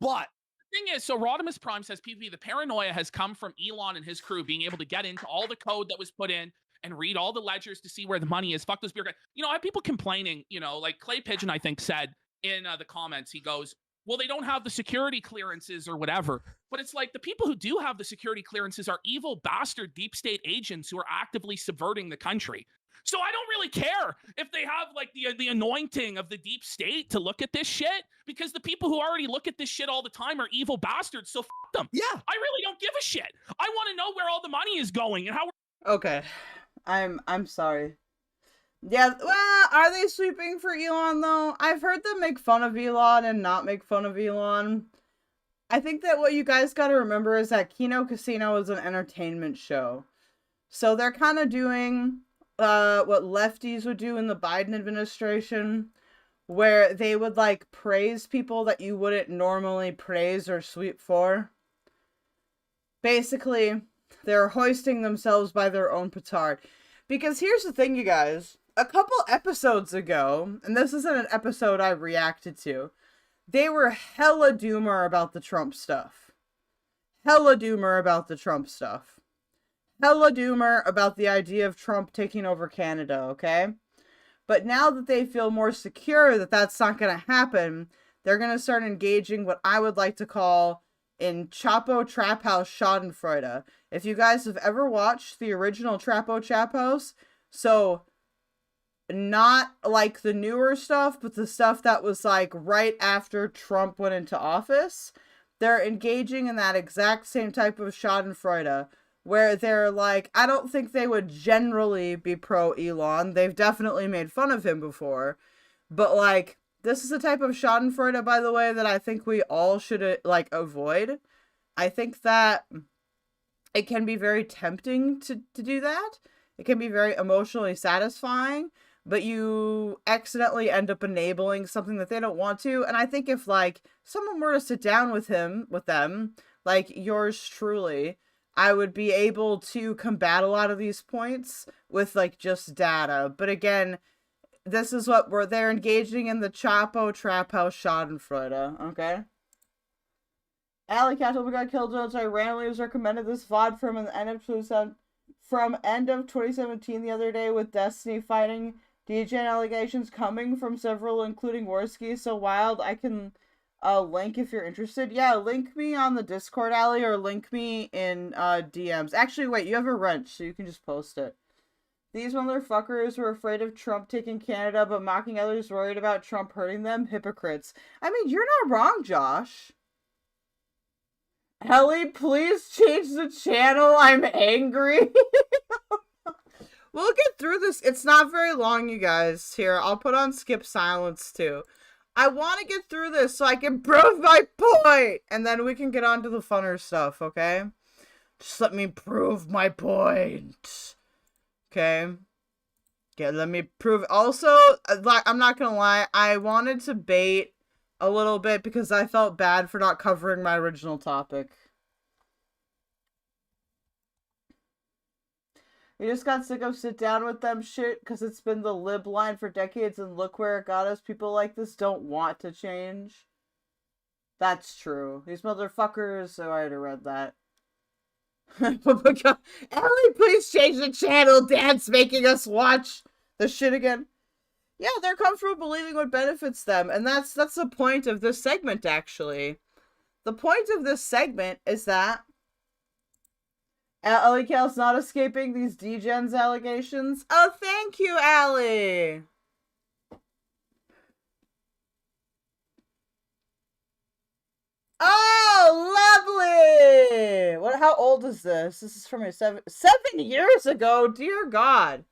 But... Thing is, so Rodimus Prime says, PvP, the paranoia has come from Elon and his crew being able to get into all the code that was put in and read all the ledgers to see where the money is. Fuck those beer guys. You know, I have people complaining, you know, like Clay Pigeon, I think, said in the comments, he goes, well, they don't have the security clearances or whatever. But it's like the people who do have the security clearances are evil bastard deep state agents who are actively subverting the country. So I don't really care if they have like the anointing of the deep state to look at this shit, because the people who already look at this shit all the time are evil bastards. So fuck them. Yeah. I really don't give a shit. I want to know where all the money is going and how we're... Okay. I'm sorry. Yeah, well, are they sweeping for Elon though? I've heard them make fun of Elon and not make fun of Elon. I think that what you guys got to remember is that Kino Casino is an entertainment show. So they're kind of doing what lefties would do in the Biden administration, where they would like praise people that you wouldn't normally praise or sweep for. Basically, they're hoisting themselves by their own petard. Because here's the thing, you guys. A couple episodes ago, and this isn't an episode I reacted to, they were hella doomer about the Trump stuff. Hella doomer about the Trump stuff. Hella doomer about the idea of Trump taking over Canada, okay? But now that they feel more secure that that's not going to happen, they're going to start engaging what I would like to call in Chapo Trap House Schadenfreude. If you guys have ever watched the original Chapo Trap House, so not like the newer stuff, but the stuff that was like right after Trump went into office, they're engaging in that exact same type of Schadenfreude, where they're like, I don't think they would generally be pro Elon. They've definitely made fun of him before, but like, this is the type of Schadenfreude, by the way, that I think we all should like avoid. I think that it can be very tempting to do that. It can be very emotionally satisfying, but you accidentally end up enabling something that they don't want to. And I think if like someone were to sit down with them, like yours truly, I would be able to combat a lot of these points with like just data. But again, this is what they're engaging in the Chapo Trap House Schadenfreude, okay? Alley Cattle got killed. I randomly was recommended this VOD from an end of 2017 the other day with Destiny fighting DJ allegations coming from several, including Warski. So wild. I can link if you're interested. Yeah, link me on the Discord, Alley, or link me in DMs. Actually, wait, you have a wrench, so you can just post it. These motherfuckers were afraid of Trump taking Canada, but mocking others worried about Trump hurting them. Hypocrites. I mean, you're not wrong, Josh. Helly, please change the channel. I'm angry. We'll get through this. It's not very long, you guys. Here, I'll put on skip silence, too. I want to get through this so I can prove my point. And then we can get on to the funner stuff, okay? Just let me prove my point. Okay. Okay, let me prove. Also, I'm not gonna lie, I wanted to bait a little bit because I felt bad for not covering my original topic. We just got sick of sit down with them shit because it's been the lib line for decades and look where it got us. People like this don't want to change. That's true. These motherfuckers, so I already read that. Ellie, please change the channel. Dad's making us watch the shit again. Yeah, they're comfortable believing what benefits them, and that's the point of this segment, actually. The point of this segment is that Ellie Cal's not escaping these degens allegations. Oh, thank you, Allie! Oh, lovely! What? How old is this? This is from your 7 years ago. Dear God.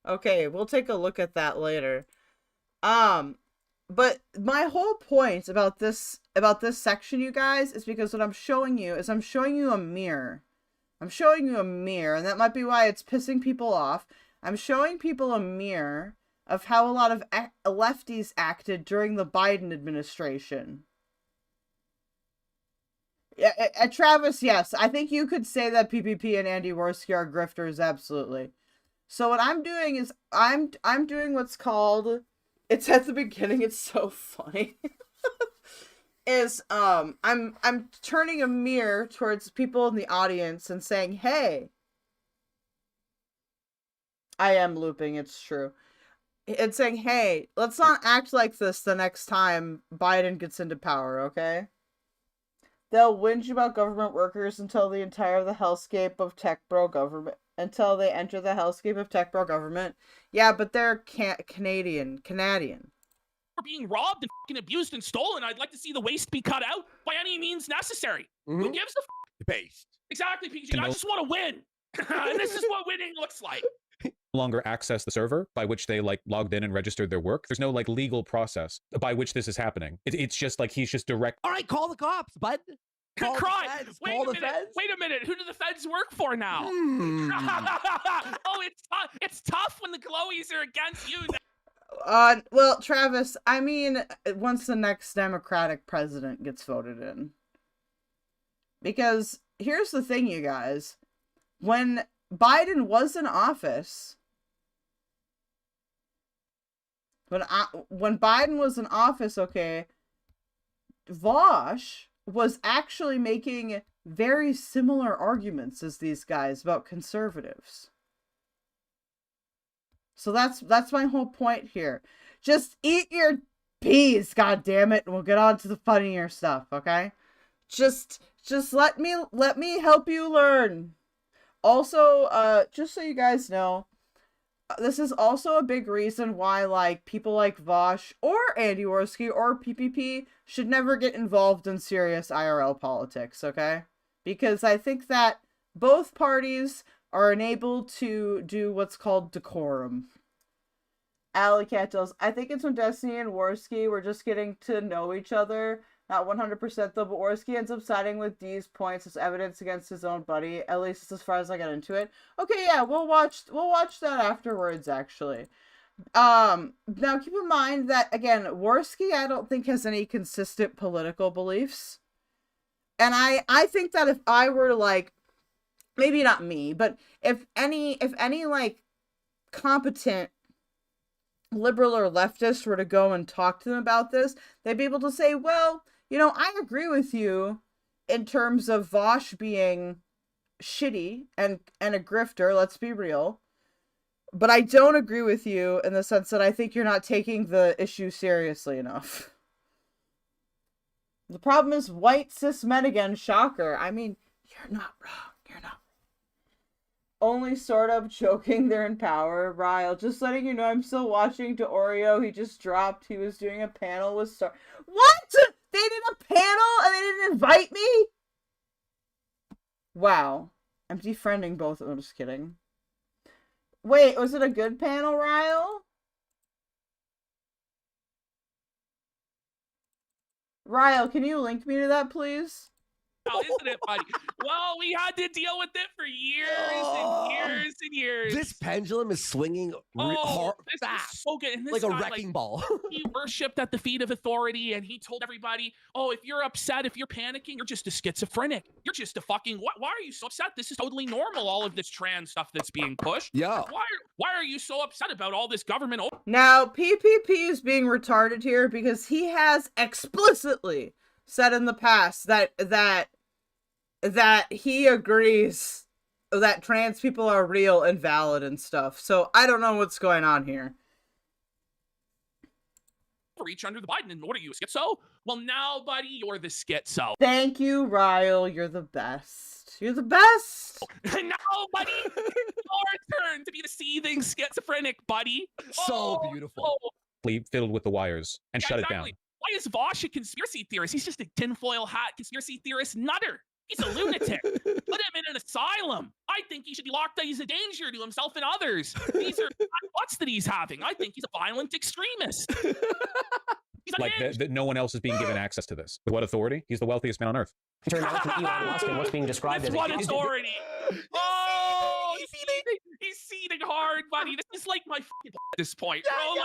Okay, we'll take a look at that later. But my whole point about this section, you guys, is because what I'm showing you is I'm showing you a mirror. I'm showing you a mirror, and that might be why it's pissing people off. I'm showing people a mirror of how a lot of lefties acted during the Biden administration. Yeah, Travis, yes. I think you could say that PPP and Andy Warski are grifters, absolutely. So what I'm doing is I'm doing what's called, it's at the beginning, it's so funny. is I'm turning a mirror towards people in the audience and saying, "Hey, I am looping, it's true." It's saying, "Hey, let's not act like this the next time Biden gets into power, okay?" They'll whinge about government workers until the entire the hellscape of tech bro government until they enter the hellscape of tech bro government. Yeah, but they're Canadian. We're being robbed and fucking abused and stolen. I'd like to see the waste be cut out by any means necessary. Who gives a Based. Exactly, PG. I just want to win. And this is what winning looks like. Longer access the server by which they like logged in and registered their work. There's no like legal process by which this is happening. It's just like he's just direct. All right, call the cops, bud. Call Cry. the feds. Wait Call a the minute. feds. Wait a minute. Who do the feds work for now? Oh, it's tough when the glowies are against you. Well, Travis, I mean, once the next Democratic president gets voted in. Because here's the thing, you guys. When Biden was in office, when Biden was in office, okay, Vaush was actually making very similar arguments as these guys about conservatives. So that's my whole point here. Just eat your peas, goddammit, and we'll get on to the funnier stuff, okay? Just let me help you learn. Also, just so you guys know, this is also a big reason why, like, people like Vaush or Andy Warski or PPP should never get involved in serious IRL politics, okay? Because I think that both parties are unable to do what's called decorum. Alley Cat tells, I think it's when Destiny and Warski were just getting to know each other. Not 100% though, but Warski ends up siding with D's points as evidence against his own buddy. At least as far as I got into it. Okay, yeah, we'll watch that afterwards, actually. Now keep in mind that, again, Warski I don't think has any consistent political beliefs. And I think that if I were to, like, maybe not me, but if any like competent liberal or leftist were to go and talk to them about this, they'd be able to say, well, you know, I agree with you in terms of Vaush being shitty and a grifter, let's be real. But I don't agree with you in the sense that I think you're not taking the issue seriously enough. The problem is white cis men again, shocker. I mean, you're not wrong. You're not. Only sort of joking, they're in power. Ryle, just letting you know I'm still watching DeOrio. He just dropped. He was doing a panel with Star. What? They did a panel and they didn't invite me? Wow. I'm defriending both of them. I'm just kidding. Wait, was it a good panel, Ryle? Ryle, can you link me to that, please? now, isn't it, buddy? Well, we had to deal with it for years and years and years. This pendulum is swinging fast, is so good. And this like a guy, wrecking ball. He worshipped at the feet of authority, and he told everybody, "Oh, if you're upset, if you're panicking, you're just a schizophrenic. You're just a fucking. Why are you so upset? This is totally normal. All of this trans stuff that's being pushed. Yeah. Why are you so upset about all this government?" Now, PPP is being retarded here because he has explicitly said in the past that he agrees that trans people are real and valid and stuff. So I don't know what's going on here. Reach under the Biden, and what are you, a schizo? Well, now, buddy, you're the schizo. Thank you, Ryle. You're the best. You're the best. And now, buddy, it's your turn to be the seething schizophrenic, buddy. So beautiful. Filled with the wires and shut it down. Why is Vaush a conspiracy theorist? He's just a tinfoil hat conspiracy theorist nutter. He's a lunatic. Put him in an asylum. I think he should be locked up. He's a danger to himself and others. These are thoughts that he's having. I think he's a violent extremist. He's like that no one else is being given access to this. With what authority? He's the wealthiest man on earth. Turn out to Elon Musk and what's being described as what authority? Oh, he's seething hard, buddy. This is like my fucking at this point, bro.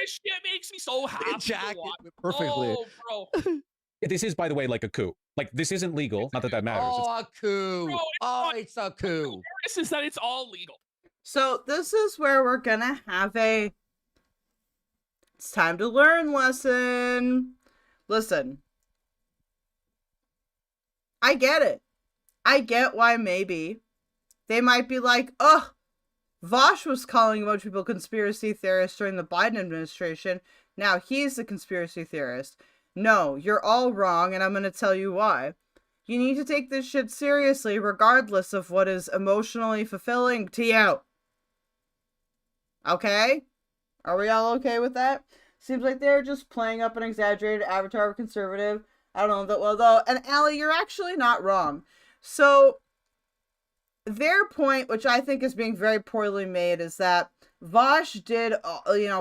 This shit makes me so happy. Jacket perfectly. Oh, bro. This is, by the way, like a coup. Like, this isn't legal. Not that that matters. Oh, a coup. Bro, it's a coup. This is that it's all legal. So this is where we're gonna have a it's time to learn lesson. Listen. I get it. I get why maybe they might be like, ugh, Vaush was calling a bunch of people conspiracy theorists during the Biden administration. Now he's the conspiracy theorist. No, you're all wrong, and I'm going to tell you why. You need to take this shit seriously, regardless of what is emotionally fulfilling to you. Okay? Are we all okay with that? Seems like they're just playing up an exaggerated avatar of conservative. I don't know that well, though. And Allie, you're actually not wrong. So, their point, which I think is being very poorly made, is that Vaush did,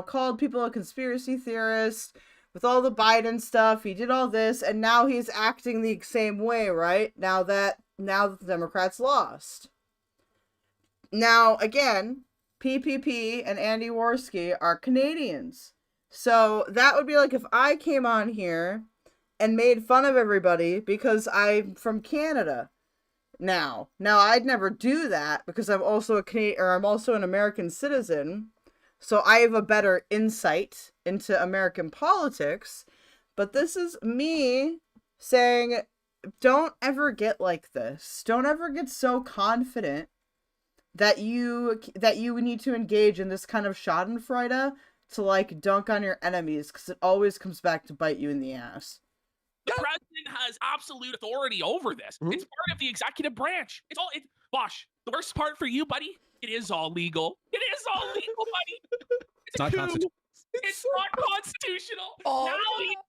called people a conspiracy theorist with all the Biden stuff. He did all this, and now he's acting the same way, right? Now that the Democrats lost. Now, again, PPP and Andy Warski are Canadians. So that would be like if I came on here and made fun of everybody because I'm from Canada. Now I'd never do that because I'm also I'm also an American citizen. So I have a better insight into American politics. But this is me saying, don't ever get like this. Don't ever get so confident that you need to engage in this kind of schadenfreude to like dunk on your enemies, because it always comes back to bite you in the ass. The president has absolute authority over this. It's part of the executive branch. Vaush, the worst part for you, buddy, it is all legal. It is all legal, buddy. It's not constitutional. It's not constitutional.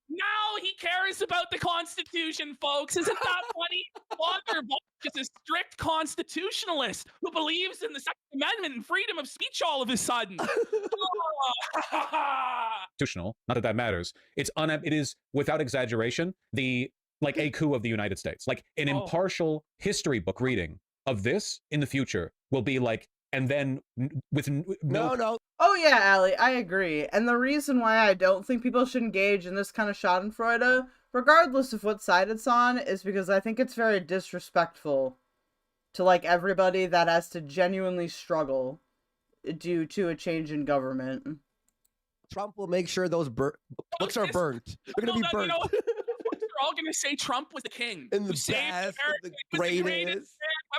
Now he cares about the Constitution, folks. Isn't that funny? Father Vaush is a strict constitutionalist who believes in the Second Amendment and freedom of speech all of a sudden. Constitutional. Not that that matters. It is, without exaggeration, a coup of the United States. Like an impartial history book reading of this in the future will be like, and then with no. Oh yeah, Allie, I agree. And the reason why I don't think people should engage in this kind of schadenfreude, regardless of what side it's on, is because I think it's very disrespectful to like everybody that has to genuinely struggle due to a change in government. Trump will make sure those books are burnt. They're going to be burnt. They're all going to say Trump was the king. And the best, the greatest man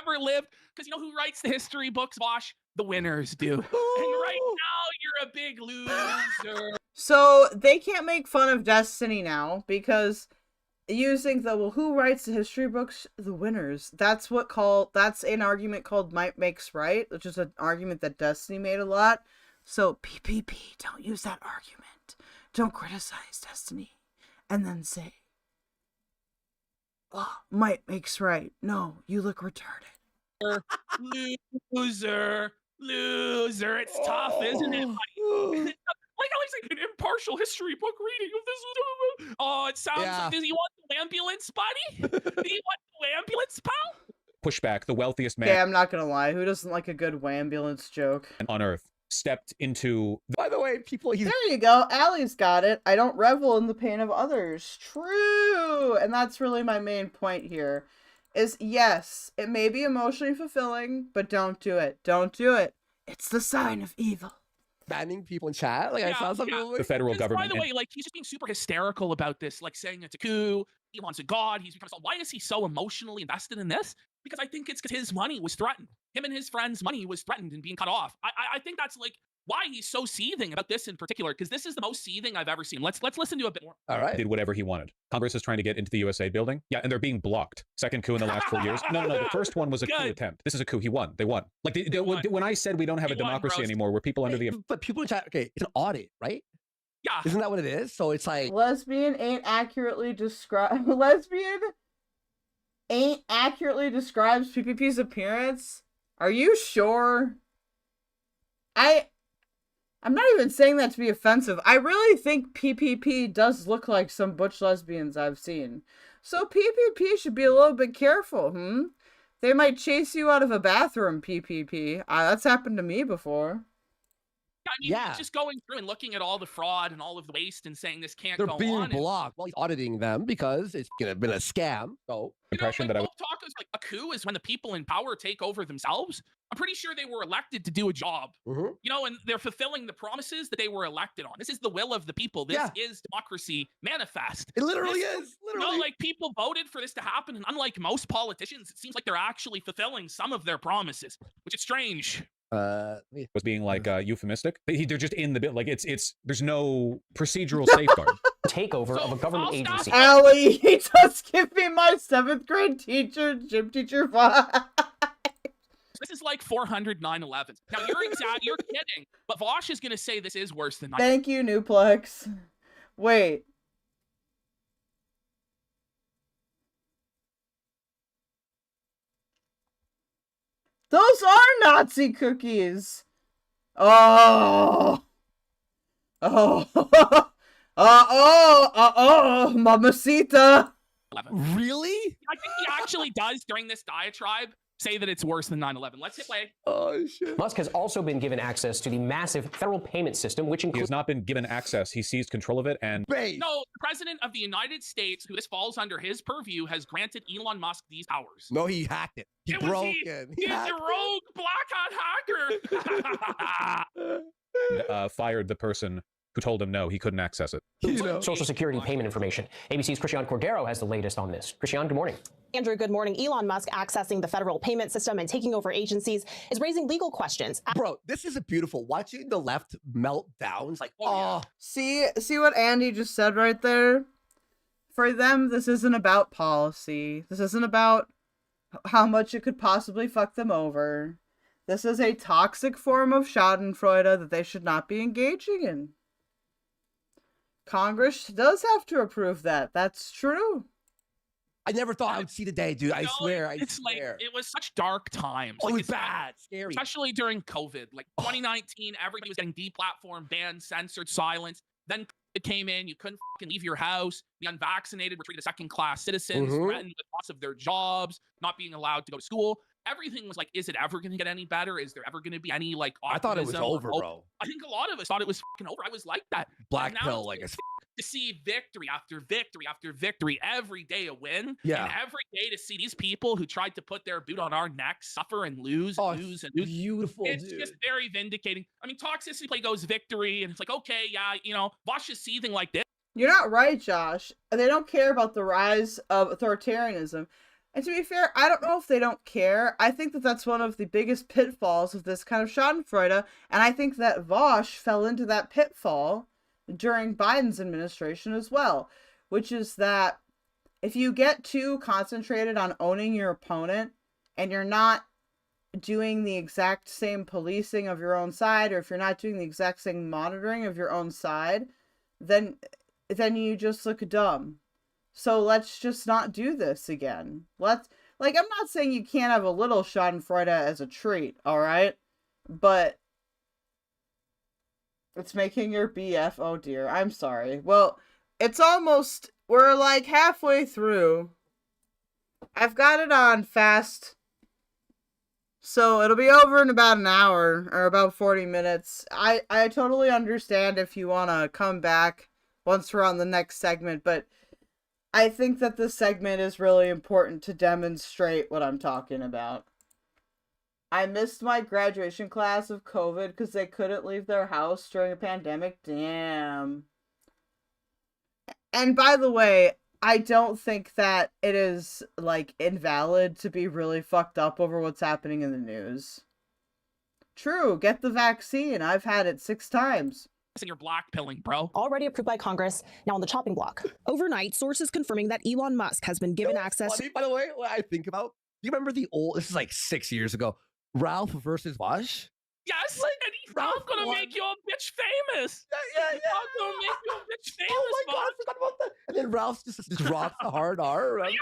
ever lived. Because you know who writes the history books, Vaush? The winners do. And right now, you're a big loser. So they can't make fun of Destiny now because using who writes the history books? The winners. That's an argument called might makes right, which is an argument that Destiny made a lot. So PPP, don't use that argument. Don't criticize Destiny and then say, oh, might makes right. No, you look retarded. Loser. It's tough, isn't it, buddy? Like I like an impartial history book reading of this. Oh, it sounds like, does he want the ambulance, buddy? Do you want ambulance, pal? Pushback, the wealthiest man Okay, I'm not gonna lie. Who doesn't like a good ambulance joke? on Earth, stepped into. By the way, people. There you go. Allie's got it. I don't revel in the pain of others. True. And that's really my main point here. Is yes, it may be emotionally fulfilling, but don't do it. Don't do it. It's the sign of evil. Banning people in chat. Like I saw something. The federal government. By the way, like he's just being super hysterical about this, like saying it's a coup. Elon's a god. He's become so. Why is he so emotionally invested in this? Because I think it's because his money was threatened. Him and his friends' money was threatened and being cut off. I think that's like why he's so seething about this in particular, because this is the most seething I've ever seen. Let's listen to a bit more. All right. Did whatever he wanted. Congress is trying to get into the USA building. Yeah, and they're being blocked. Second coup in the last 4 years. No. The first one was a coup attempt. This is a coup. He won. They won. Like when I said we don't have a democracy anymore, where people under the. But people in chat. Okay, it's an audit, right? Yeah. Isn't that what it is? So it's like lesbian ain't accurately described. Lesbian ain't accurately describes PPP's appearance. Are you sure? I'm not even saying that to be offensive. I really think PPP does look like some butch lesbians I've seen. So PPP should be a little bit careful, They might chase you out of a bathroom, PPP. That's happened to me before. I mean, just going through and looking at all the fraud and all of the waste and saying this can't go on. They're being blocked while he's auditing them because it's been a scam. So impression that I would talk is like a coup is when the people in power take over themselves. I'm pretty sure they were elected to do a job, you know, and they're fulfilling the promises that they were elected on. This is the will of the people. This is democracy manifest. It literally is. Literally. You know, like people voted for this to happen, and unlike most politicians, it seems like they're actually fulfilling some of their promises, which is strange. Was being like euphemistic. They're just in the bit. Like it's there's no procedural safeguard. Takeover of a government agency. Allie, he just give me my 7th grade gym teacher vibe. This is like 400 9/11s. Now you're kidding, but Vaush is gonna say this is worse than. Thank you, Nuplex. Wait. Those are Nazi cookies. Oh. Mamacita. Really? I think he actually does during this diatribe say that it's worse than 9/11. Let's hit play. Oh, shit. Musk has also been given access to the massive federal payment system, which includes. He has not been given access. He seized control of it and. No, the president of the United States, who this falls under his purview, has granted Elon Musk these powers. No, he hacked it. He broke it. He's a rogue black hat hacker. Fired the person who told him no, he couldn't access it. Social Security payment information. ABC's Christian Cordero has the latest on this. Christian, good morning. Andrew, good morning. Elon Musk accessing the federal payment system and taking over agencies is raising legal questions. Bro, this is beautiful. Watching the left melt down. It's like, See what Andy just said right there? For them, this isn't about policy. This isn't about how much it could possibly fuck them over. This is a toxic form of schadenfreude that they should not be engaging in. Congress does have to approve that. That's true. I never thought I would see the day, dude. I swear. It's swear. like, it was such dark times. Oh, like, it was bad. Scary. Especially during COVID. Like 2019, everybody was getting deplatformed, banned, censored, silenced. Then it came in, you couldn't fucking leave your house. The unvaccinated were treated as second-class citizens, threatened with loss of their jobs, not being allowed to go to school. Everything was like, is it ever going to get any better? Is there ever going to be any, like, optimism? I thought it was over, bro. I think a lot of us thought it was fucking over. I was like that. Black pill, like a... To see victory after victory after victory, every day a win. Yeah. And every day to see these people who tried to put their boot on our necks suffer and lose, lose and lose. Beautiful, it's just very vindicating. I mean, toxicity play goes victory, and it's like, okay, yeah, you know, Vaush is seething like this. You're not right, Josh. They don't care about the rise of authoritarianism. And to be fair, I don't know if they don't care. I think that that's one of the biggest pitfalls of this kind of schadenfreude, and I think that Vaush fell into that pitfall during Biden's administration as well, which is that if you get too concentrated on owning your opponent and you're not doing the exact same policing of your own side, or if you're not doing the exact same monitoring of your own side, then you just look dumb. So let's just not do this again. I'm not saying you can't have a little schadenfreude as a treat, all right? But it's making your BF, oh dear, I'm sorry. Well, we're like halfway through I've got it on fast. So it'll be over in about an hour or about 40 minutes. I totally understand if you want to come back once we're on the next segment, but I think that this segment is really important to demonstrate what I'm talking about. I missed my graduation class of COVID because they couldn't leave their house during a pandemic. Damn. And by the way, I don't think that it is, like, invalid to be really fucked up over what's happening in the news. True, get the vaccine. I've had it 6 times. You're blackpilling, bro. Already approved by Congress, now on the chopping block. Overnight, sources confirming that Elon Musk has been given access. Funny, by the way, what I think about, do you remember the old, this is like 6 years ago, Ralph versus Vaush? Yes, and he's not gonna make you a bitch famous. Yeah. He's not gonna make you a bitch famous. Oh my god, I forgot about that. And then Ralph just rocks the hard R, right?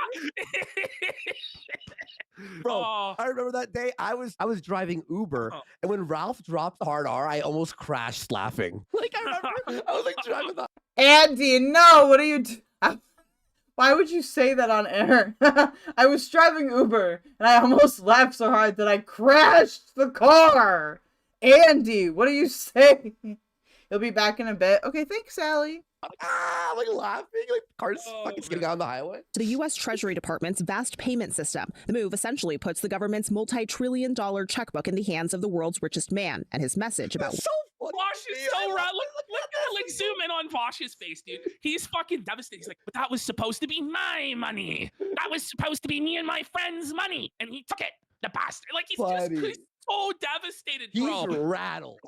Bro, I remember that day. I was driving Uber, and when Ralph dropped the hard R, I almost crashed laughing. Like I remember, I was like driving the. Andy, no! What are you? Why would you say that on air? I was driving Uber, and I almost laughed so hard that I crashed the car. Andy, what are you saying? You'll be back in a bit. Okay, thanks, Sally. Like laughing, like cars fucking skidding on the highway. To the U.S. Treasury Department's vast payment system. The move essentially puts the government's multi-trillion-dollar checkbook in the hands of the world's richest man, and his message about. So funny. Vaush is so right. Look at like zoom in on Vaush's face, dude. He's fucking devastated. He's like, but that was supposed to be my money. That was supposed to be me and my friend's money, and he took it. The bastard. Like he's so devastated, bro. He's rattled.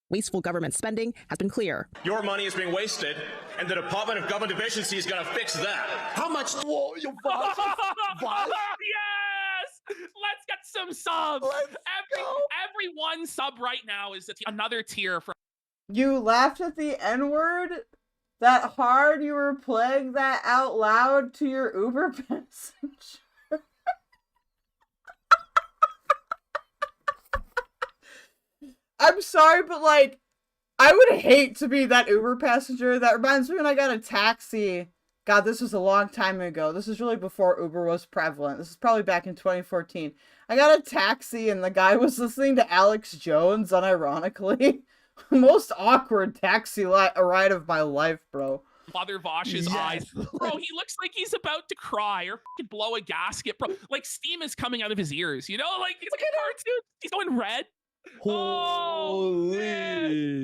Wasteful government spending has been clear. Your money is being wasted, and the Department of Government Efficiency is going to fix that. How much? Whoa, you Vaush? Yes! Let's get some subs. Every one sub right now is another tier from. You laughed at the N-word? That hard you were playing that out loud to your Uber passenger? I'm sorry, but like, I would hate to be that Uber passenger. That reminds me when I got a taxi. God, this was a long time ago. This is really before Uber was prevalent. This is probably back in 2014. I got a taxi and the guy was listening to Alex Jones, unironically. Most awkward taxi ride of my life, bro. Mother Vaush's eyes. Bro, he looks like he's about to cry or blow a gasket, bro. Like steam is coming out of his ears, you know? Like he's like a cartoon. He's going red. Holy.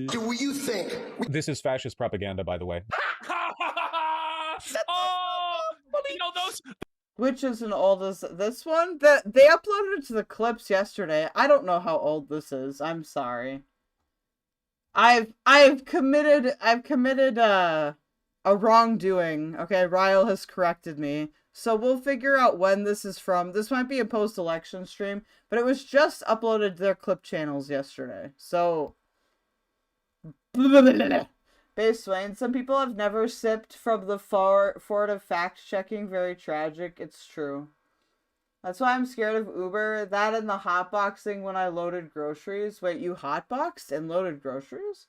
Do you think? This is fascist propaganda, by the way. You know those. Which is an old as this one? They uploaded it to the clips yesterday. I don't know how old this is. I'm sorry. I've committed a wrongdoing. Okay, Ryle has corrected me. So we'll figure out when this is from. This might be a post-election stream, but it was just uploaded to their clip channels yesterday. So, Base Wayne, some people have never sipped from the fort of fact-checking. Very tragic. It's true. That's why I'm scared of Uber. That and the hotboxing when I loaded groceries. Wait, you hotboxed and loaded groceries?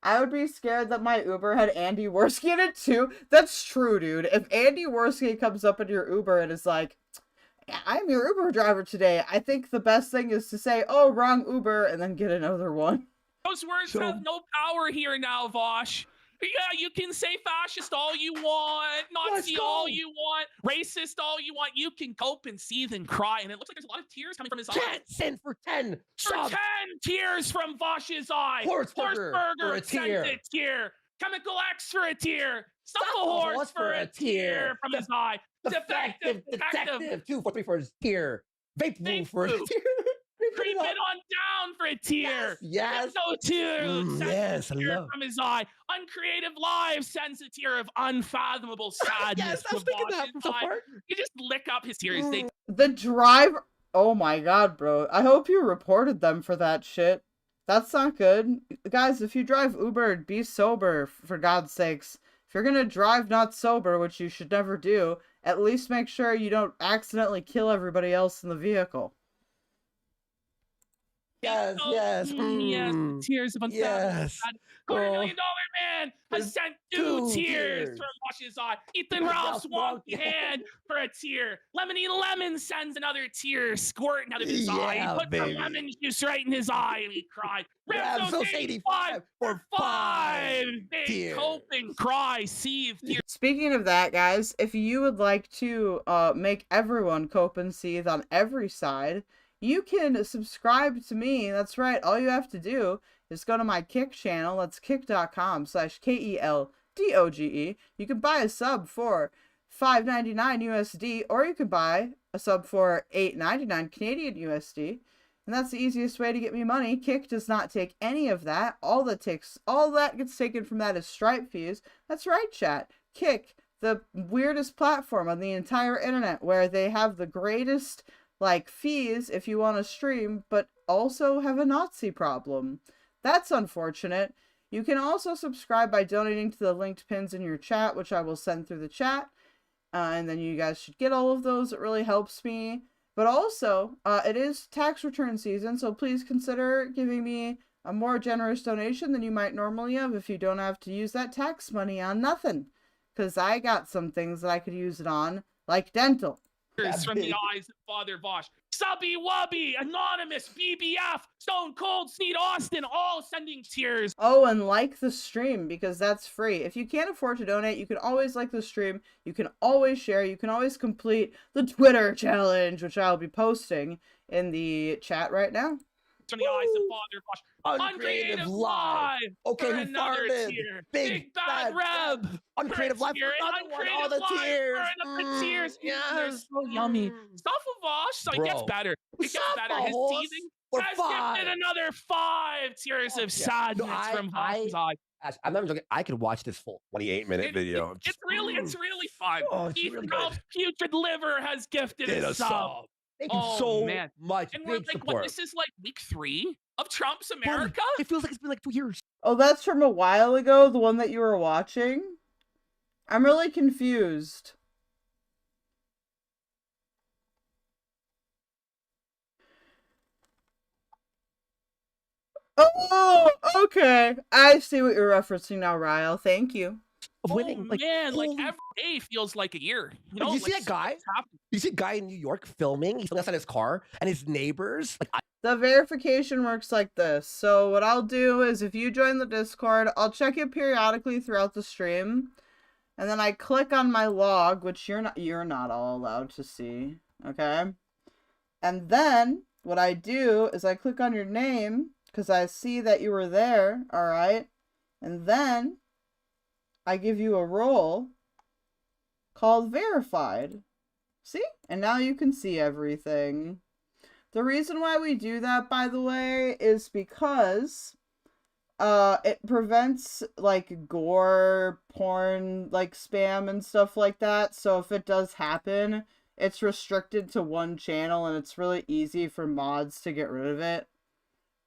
I would be scared that my Uber had Andy Warski in it too. That's true, dude. If Andy Warski comes up in your Uber and is like, I'm your Uber driver today, I think the best thing is to say, oh, wrong Uber, and then get another one. Those words have no power here now, Vaush. Yeah, you can say fascist all you want, Nazi all you want, racist all you want. You can cope and seethe and cry, and it looks like there's a lot of tears coming from his eyes. Send for 10. For 10 tears from Vaush's eye. Horseburger for a tear. Send a tear. Chemical X for a tear. Suckle horse for a tear from his eye. Defective detective. 243 for his tear. Vape move for a tear. Creep it on down for a tear. Yes. No tear. Yes, a tear from his eye. Uncreative Live sends a tear of unfathomable sadness. Yes, I was thinking that from so far. You just lick up his tears. The driver. Oh my god, bro. I hope you reported them for that shit. That's not good. Guys, if you drive Uber, be sober, for God's sakes. If you're gonna drive not sober, which you should never do, at least make sure you don't accidentally kill everybody else in the vehicle. Yes, yes. Yes, tears of unfathomable Yes. sadness. $250 million man has sent 2 tears from Vaush's eye. Ethan Ralph's wonky hand for a tear. Lemony Lemon sends another tear squirting out of his eye. He put the lemon juice right in his eye and he cried. Ramsos 85 for 5. Big hope and cry. Seethe tears. Speaking of that, guys, if you would like to make everyone cope and seethe on every side, you can subscribe to me. That's right. All you have to do is go to my Kick channel. That's kick.com/KELDOGE. You can buy a sub for $5.99 USD, or you could buy a sub for $8.99 Canadian USD. And that's the easiest way to get me money. Kick does not take any of that. All that gets taken from that is Stripe fees. That's right, chat. Kick, the weirdest platform on the entire internet, where they have the greatest fees if you want to stream, but also have a Nazi problem. That's unfortunate. You can also subscribe by donating to the linked pins in your chat, which I will send through the chat. And then you guys should get all of those. It really helps me. But also, it is tax return season, so please consider giving me a more generous donation than you might normally have if you don't have to use that tax money on nothing. Because I got some things that I could use it on, like dental. From the eyes of Father Vaush. Subby Wubby, Anonymous, BBF, Stone Cold, Sneed Austin, all sending tears. Oh, and like the stream, because that's free. If you can't afford to donate, you can always like the stream. You can always share. You can always complete the Twitter challenge, which I'll be posting in the chat right now. From the eyes of Father Vaush. Uncreative Live. Okay, who another farted? Tier. Big Bad Reb. Uncreative Live for another one. All the tears. Tears. They're so yummy. Stuff of Vaush, so it gets better. It gets better. His teething has gifted another 5 tears of sadness from Vaush's eye. I'm not even joking. I could watch this full 28-minute video. It's really fun. Oh, Ethan Ralph's Putrid Liver has gifted a sub. Thank you so much. And we're like, what, this is like week 3 of Trump's America? It feels like it's been like 2 years. Oh, that's from a while ago, the one that you were watching? I'm really confused. Oh, okay. I see what you're referencing now, Ryle. Thank you. Winning, every day feels like a year. You know, you see that guy? You see a guy in New York filming? He's outside his car, and his neighbors. The verification works like this. So what I'll do is, if you join the Discord, I'll check it periodically throughout the stream, and then I click on my log, which you're not all allowed to see. Okay, and then what I do is I click on your name because I see that you were there. All right, and then I give you a role called verified. See? And now you can see everything. The reason why we do that, by the way, is because it prevents gore, porn, spam and stuff like that. So if it does happen, it's restricted to one channel and it's really easy for mods to get rid of it.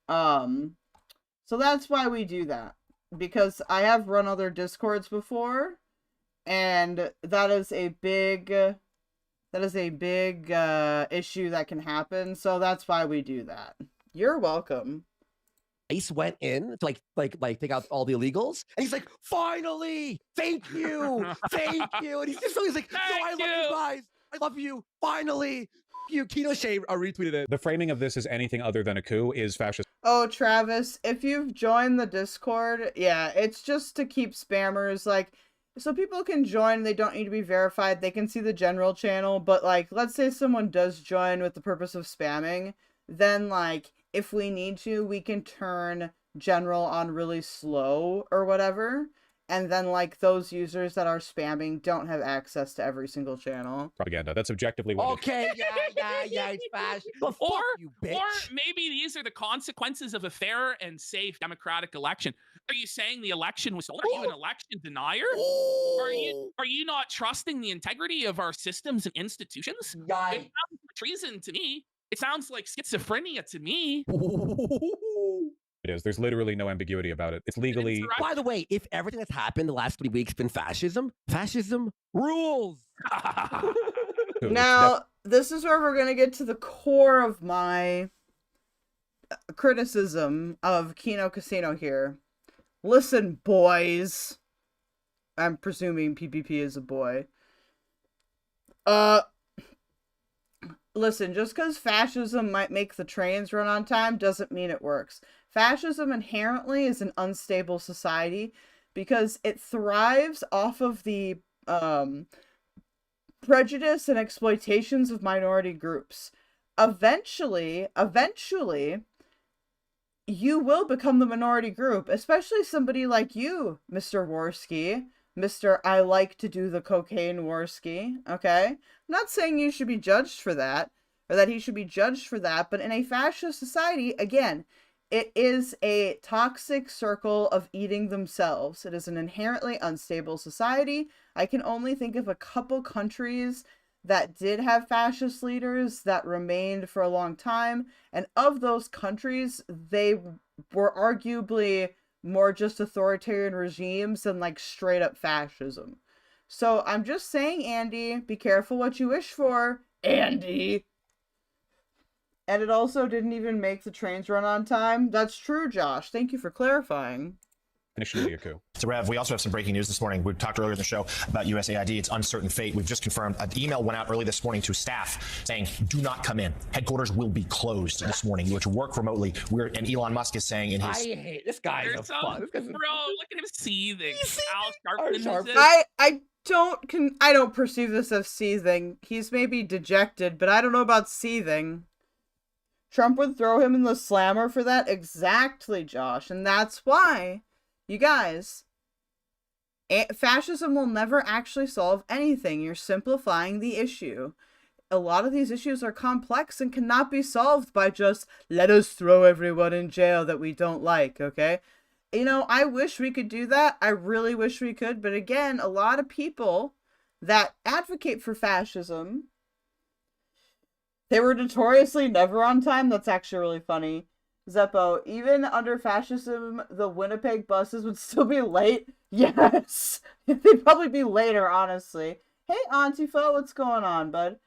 So that's why we do that. Because I have run other Discords before, and that is a big issue that can happen. So that's why we do that. You're welcome. Ace went in to take out all the illegals, and he's like, "Finally, thank you, thank you." And he's like, "No, I love you guys. I love you. Finally." Kino Shade retweeted it. The framing of this as anything other than a coup is fascist. Oh, Travis, if you've joined the Discord, yeah, it's just to keep spammers, so people can join, they don't need to be verified, they can see the general channel, but, let's say someone does join with the purpose of spamming, then, if we need to, we can turn general on really slow or whatever, and then, those users that are spamming don't have access to every single channel. Propaganda. That's objectively what Okay, yeah, it's fashion. Well, fuck you, bitch. Or maybe these are the consequences of a fair and safe democratic election. Are you saying the election was stolen? Are you an election denier? Are you not trusting the integrity of our systems and institutions? It sounds like treason to me. It sounds like schizophrenia to me. It is. There's literally no ambiguity about it. It's legally. By the way, if everything that's happened the last 3 weeks been fascism rules. Now, this is where we're going to get to the core of my criticism of Kino Casino here. Listen, boys. I'm presuming PPP is a boy. Listen, just because fascism might make the trains run on time doesn't mean it works. Fascism inherently is an unstable society because it thrives off of the prejudice and exploitations of minority groups. Eventually, you will become the minority group, especially somebody like you, Mr. Warski. Mr. I like to do the cocaine Warski, okay? I'm not saying you should be judged for that, or that he should be judged for that, but in a fascist society, again, it is a toxic circle of eating themselves. It is an inherently unstable society. I can only think of a couple countries that did have fascist leaders that remained for a long time, and of those countries, they were arguably more just authoritarian regimes than like straight up fascism. So I'm just saying, Andy, be careful what you wish for, Andy. And it also didn't even make the trains run on time. That's true, Josh. Thank you for clarifying. So, Rev, we also have some breaking news this morning. We talked earlier in the show about USAID. It's uncertain fate. We've just confirmed an email went out early this morning to staff saying, do not come in. Headquarters will be closed this morning. You are to work remotely. And Elon Musk is saying in his... I hate this guy. Bro, look at him seething. I don't perceive this as seething. He's maybe dejected, but I don't know about seething. Trump would throw him in the slammer for that. Exactly, Josh. And that's why... You guys, fascism will never actually solve anything. You're simplifying the issue. A lot of these issues are complex and cannot be solved by just, let us throw everyone in jail that we don't like, okay? You know, I wish we could do that. I really wish we could. But again, a lot of people that advocate for fascism, they were notoriously never on time. That's actually really funny. Zeppo, even under fascism, the Winnipeg buses would still be late? Yes! They'd probably be later, honestly. Hey, Antifa, what's going on, bud?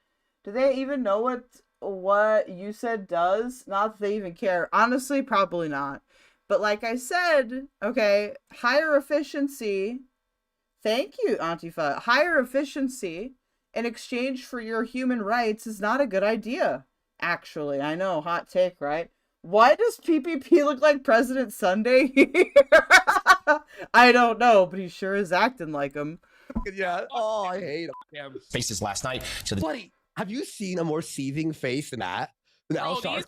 Do they even know what you said does? Not that they even care. Honestly, probably not. But like I said, okay, higher efficiency. Thank you, Antifa. Higher efficiency in exchange for your human rights is not a good idea. Actually, I know, hot take, right? Why does PPP look like President Sunday here? I don't know, but he sure is acting like him. Yeah. Oh, I hate him. Faces last night. Buddy, have you seen a more seething face than that? Al Sharpton?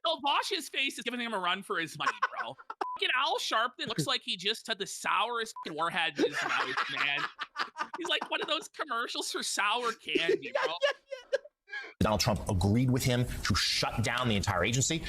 Vaush's face is giving him a run for his money, bro. Fucking Al Sharpton looks like he just had the sourest warhead in his mouth, man. He's like one of those commercials for sour candy, bro. Donald Trump agreed with him to shut down the entire agency.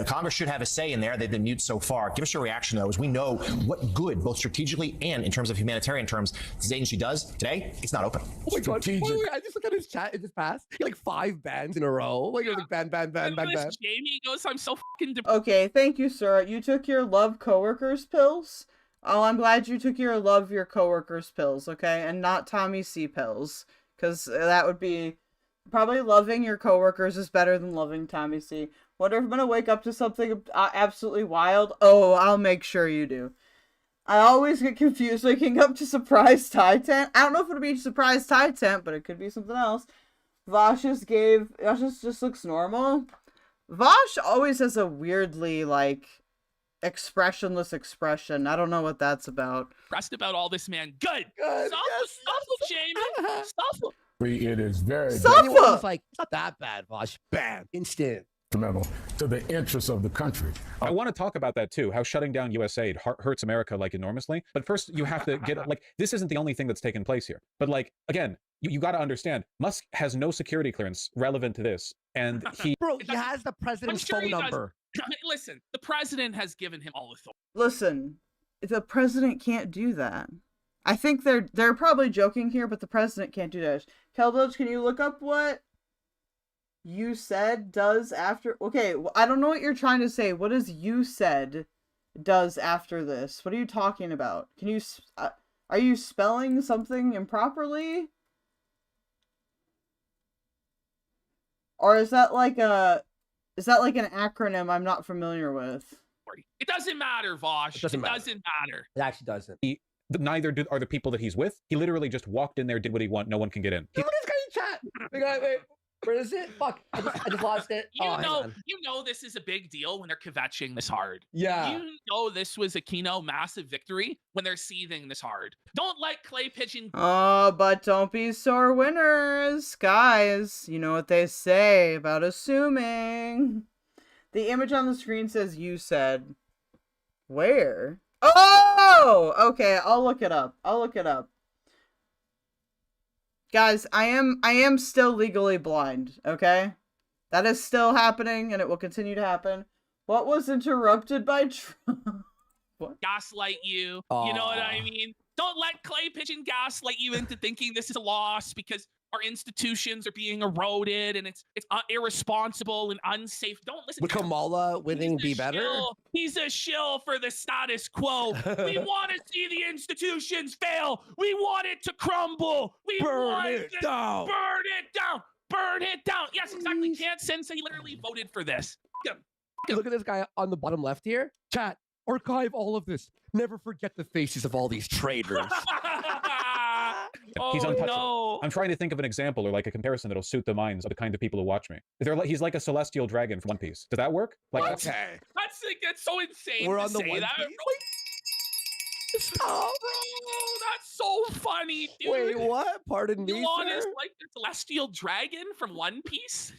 Congress should have a say in there. They've been mute so far. Give us your reaction, though, as we know what good, both strategically and in terms of humanitarian terms, this agency does. Today, it's not open. Oh my God. Wait, I just looked at his chat. It just passed. He had like 5 bans in a row. Like, it was like ban. Jamie goes, I'm so fucking... Okay, thank you, sir. You took your love coworkers pills? Oh, I'm glad you took your love your coworkers pills, okay? And not Tommy C pills. Because that would be... Probably loving your coworkers is better than loving Tommy C. Wonder if I'm gonna wake up to something absolutely wild? Oh, I'll make sure you do. I always get confused waking up to surprise tie tent. I don't know if it'll be surprise tie tent, but it could be something else. Vaush just looks normal. Vaush always has a weirdly, like, expressionless expression. I don't know what that's about. Pressed about all this, man. Good. Suffer, Jamie. Suffer. It is very It's like, it's not that bad, Vaush. Bam. Instant. detrimental to the interests of the country. I want to talk about that too, how shutting down USAID hurts America like enormously. But first you have to get, like, this isn't the only thing that's taken place here. But like, again, you got to understand, Musk has no security clearance relevant to this. And he... Bro, he has the president's phone number. Listen, the president has given him all authority. Listen, the president can't do that. I think they're probably joking here, but the president can't do that. keldoge, can you look up what you said does after... Okay, I don't know what you're trying to say. What is you said does after this? What are you talking about? Can you... are you spelling something improperly? Or is that like a... Is that like an acronym I'm not familiar with? It doesn't matter, Vaush. It doesn't matter. It actually doesn't. Neither are the people that he's with. He literally just walked in there, did what he wanted. No one can get in. Look at this guy in chat. Wait, where is it? Fuck, I just lost it. You know this is a big deal when they're kvetching this hard. Yeah. You know this was a Kino massive victory when they're seething this hard. Don't let Clay Pigeon... Oh, but don't be sore winners. Guys, you know what they say about assuming. The image on the screen says you said. Where? Oh! Okay, I'll look it up. Guys, I am still legally blind, okay? That is still happening, and it will continue to happen. What was interrupted by Trump? What? Gaslight you. You know what I mean? Don't let Clay Pigeon gaslight you into thinking this is a loss because our institutions are being eroded and it's irresponsible and unsafe. Don't listen Would to him. Kamala winning be better? He's a shill for the status quo. We want to see the institutions fail. We want it to crumble. Burn it down. Burn it down. Burn it down. Yes, exactly. Can't sense he literally voted for this. Look at this guy on the bottom left here. Chat, archive all of this. Never forget the faces of all these traitors. He's untouchable. No. I'm trying to think of an example or like a comparison that'll suit the minds of the kind of people who watch me. He's like a celestial dragon from One Piece. Does that work? Like, okay. That's so insane. We're to on the say One that. Piece? Stop. Bro, that's so funny, dude. Wait, what? Pardon me, Elon sir? is like the celestial dragon from One Piece.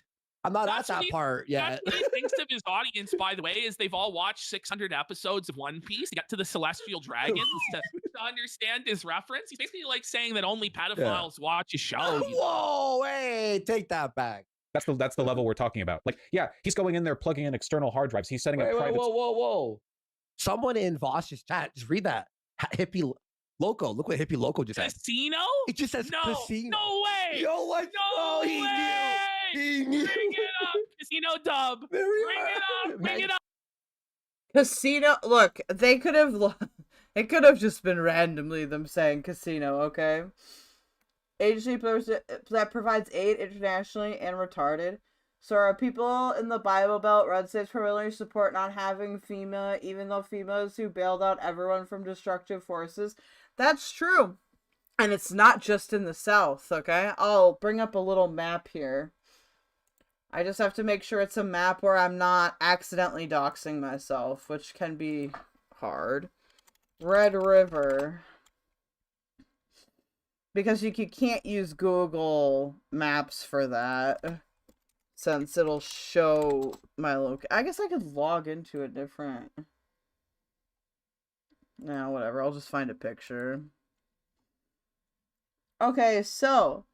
I'm not at that part yet. That's what he thinks of his audience, by the way, is they've all watched 600 episodes of One Piece. He got to the celestial dragons to understand his reference. He's basically like saying that only pedophiles watch his show. Whoa, hey, take that back. That's the level we're talking about. Like, yeah, he's going in there, plugging in external hard drives. He's setting up private... Whoa. Someone in Vaush's chat, just read that. Hippie Loco. Look what Hippie Loco just said. Casino? It just says casino. No way. Yo, what? No he way. He knew. Bring it up. Casino dub. Bring it up. Casino. Look, they could have... It could have just been randomly them saying casino, okay? Agency that provides aid internationally and retarded. So are people in the Bible Belt, red states primarily support not having FEMA, even though FEMA is who bailed out everyone from destructive forces? That's true. And it's not just in the South, okay? I'll bring up a little map here. I just have to make sure it's a map where I'm not accidentally doxing myself, which can be hard. Red River. Because you can't use Google Maps for that. Since it'll show my location. I guess I could log into a different... No, whatever. I'll just find a picture. Okay, so...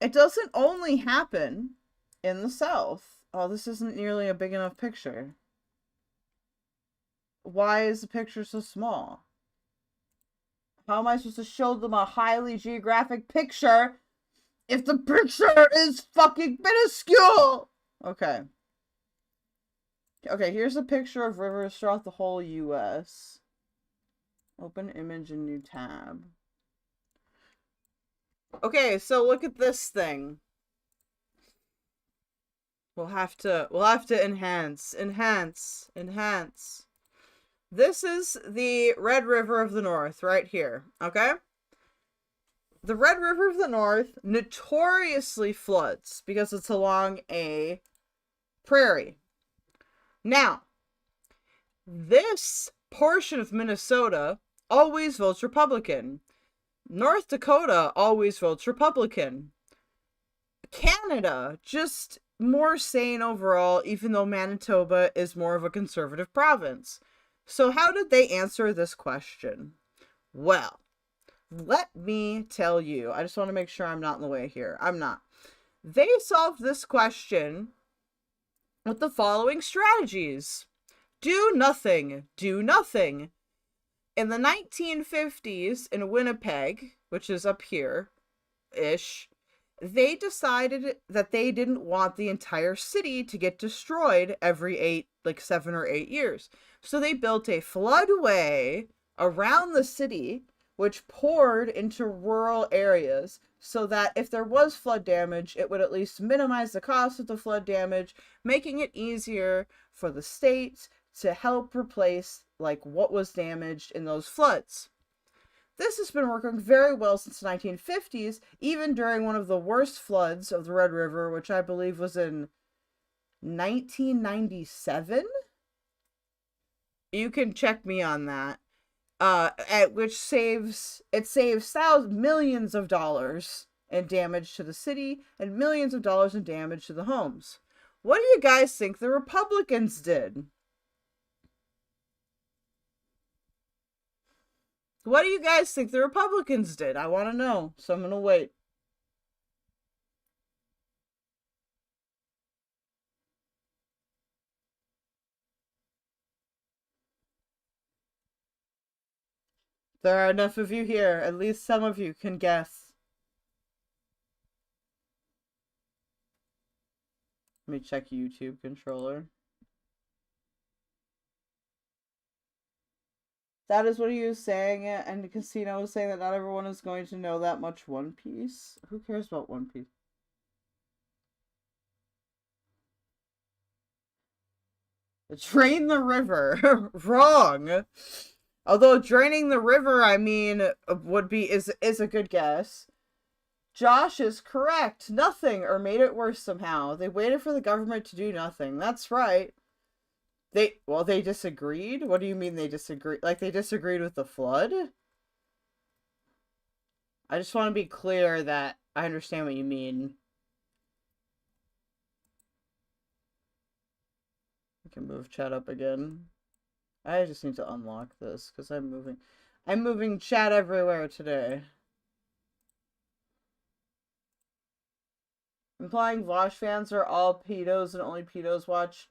It doesn't only happen in the South. Oh, this isn't nearly a big enough picture. Why is the picture so small? How am I supposed to show them a highly geographic picture if the picture is fucking minuscule? Okay. Okay, here's a picture of rivers throughout the whole U.S. Open image in new tab. Okay, so look at this thing. We'll have to enhance. This is the Red River of the North right here, okay? The Red River of the North notoriously floods because it's along a prairie. Now, this portion of Minnesota always votes Republican. North Dakota always votes Republican. Canada, just more sane overall, even though Manitoba is more of a conservative province. So how did they answer this question? Well, let me tell you. I just want to make sure I'm not in the way here. I'm not. They solved this question with the following strategies. Do nothing. Do nothing. In the 1950s in Winnipeg, which is up here-ish, they decided that they didn't want the entire city to get destroyed every 7 or 8 years. So they built a floodway around the city, which poured into rural areas so that if there was flood damage, it would at least minimize the cost of the flood damage, making it easier for the state to help replace, like, what was damaged in those floods. This has been working very well since the 1950s, even during one of the worst floods of the Red River, which I believe was in 1997? You can check me on that. Which saves millions of dollars in damage to the city and millions of dollars in damage to the homes. What do you guys think the Republicans did? What do you guys think the Republicans did? I want to know, so I'm going to wait. There are enough of you here. At least some of you can guess. Let me check YouTube controller. That is what he was saying, and the casino was saying that not everyone is going to know that much One Piece. Who cares about One Piece? Drain the river. Wrong. Although draining the river, I mean, is a good guess. Josh is correct. Nothing, or made it worse somehow. They waited for the government to do nothing. That's right. They disagreed? What do you mean they disagreed? Like, they disagreed with the flood? I just want to be clear that I understand what you mean. I can move chat up again. I just need to unlock this, because I'm moving chat everywhere today. Implying Vaush fans are all pedos and only pedos watch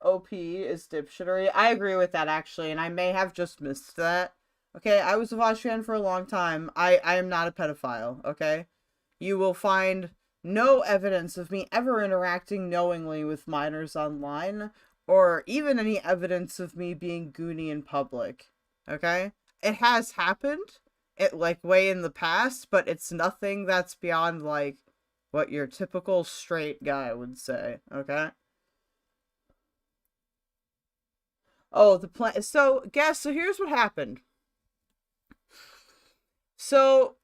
OP is dipshittery. I agree with that, actually, and I may have just missed that. Okay, I was a Vaush fan for a long time. I am not a pedophile, okay? You will find no evidence of me ever interacting knowingly with minors online, or even any evidence of me being goony in public, okay? It has happened, like, way in the past, but it's nothing that's beyond, like, what your typical straight guy would say, okay? Oh, the plan. So here's what happened. So,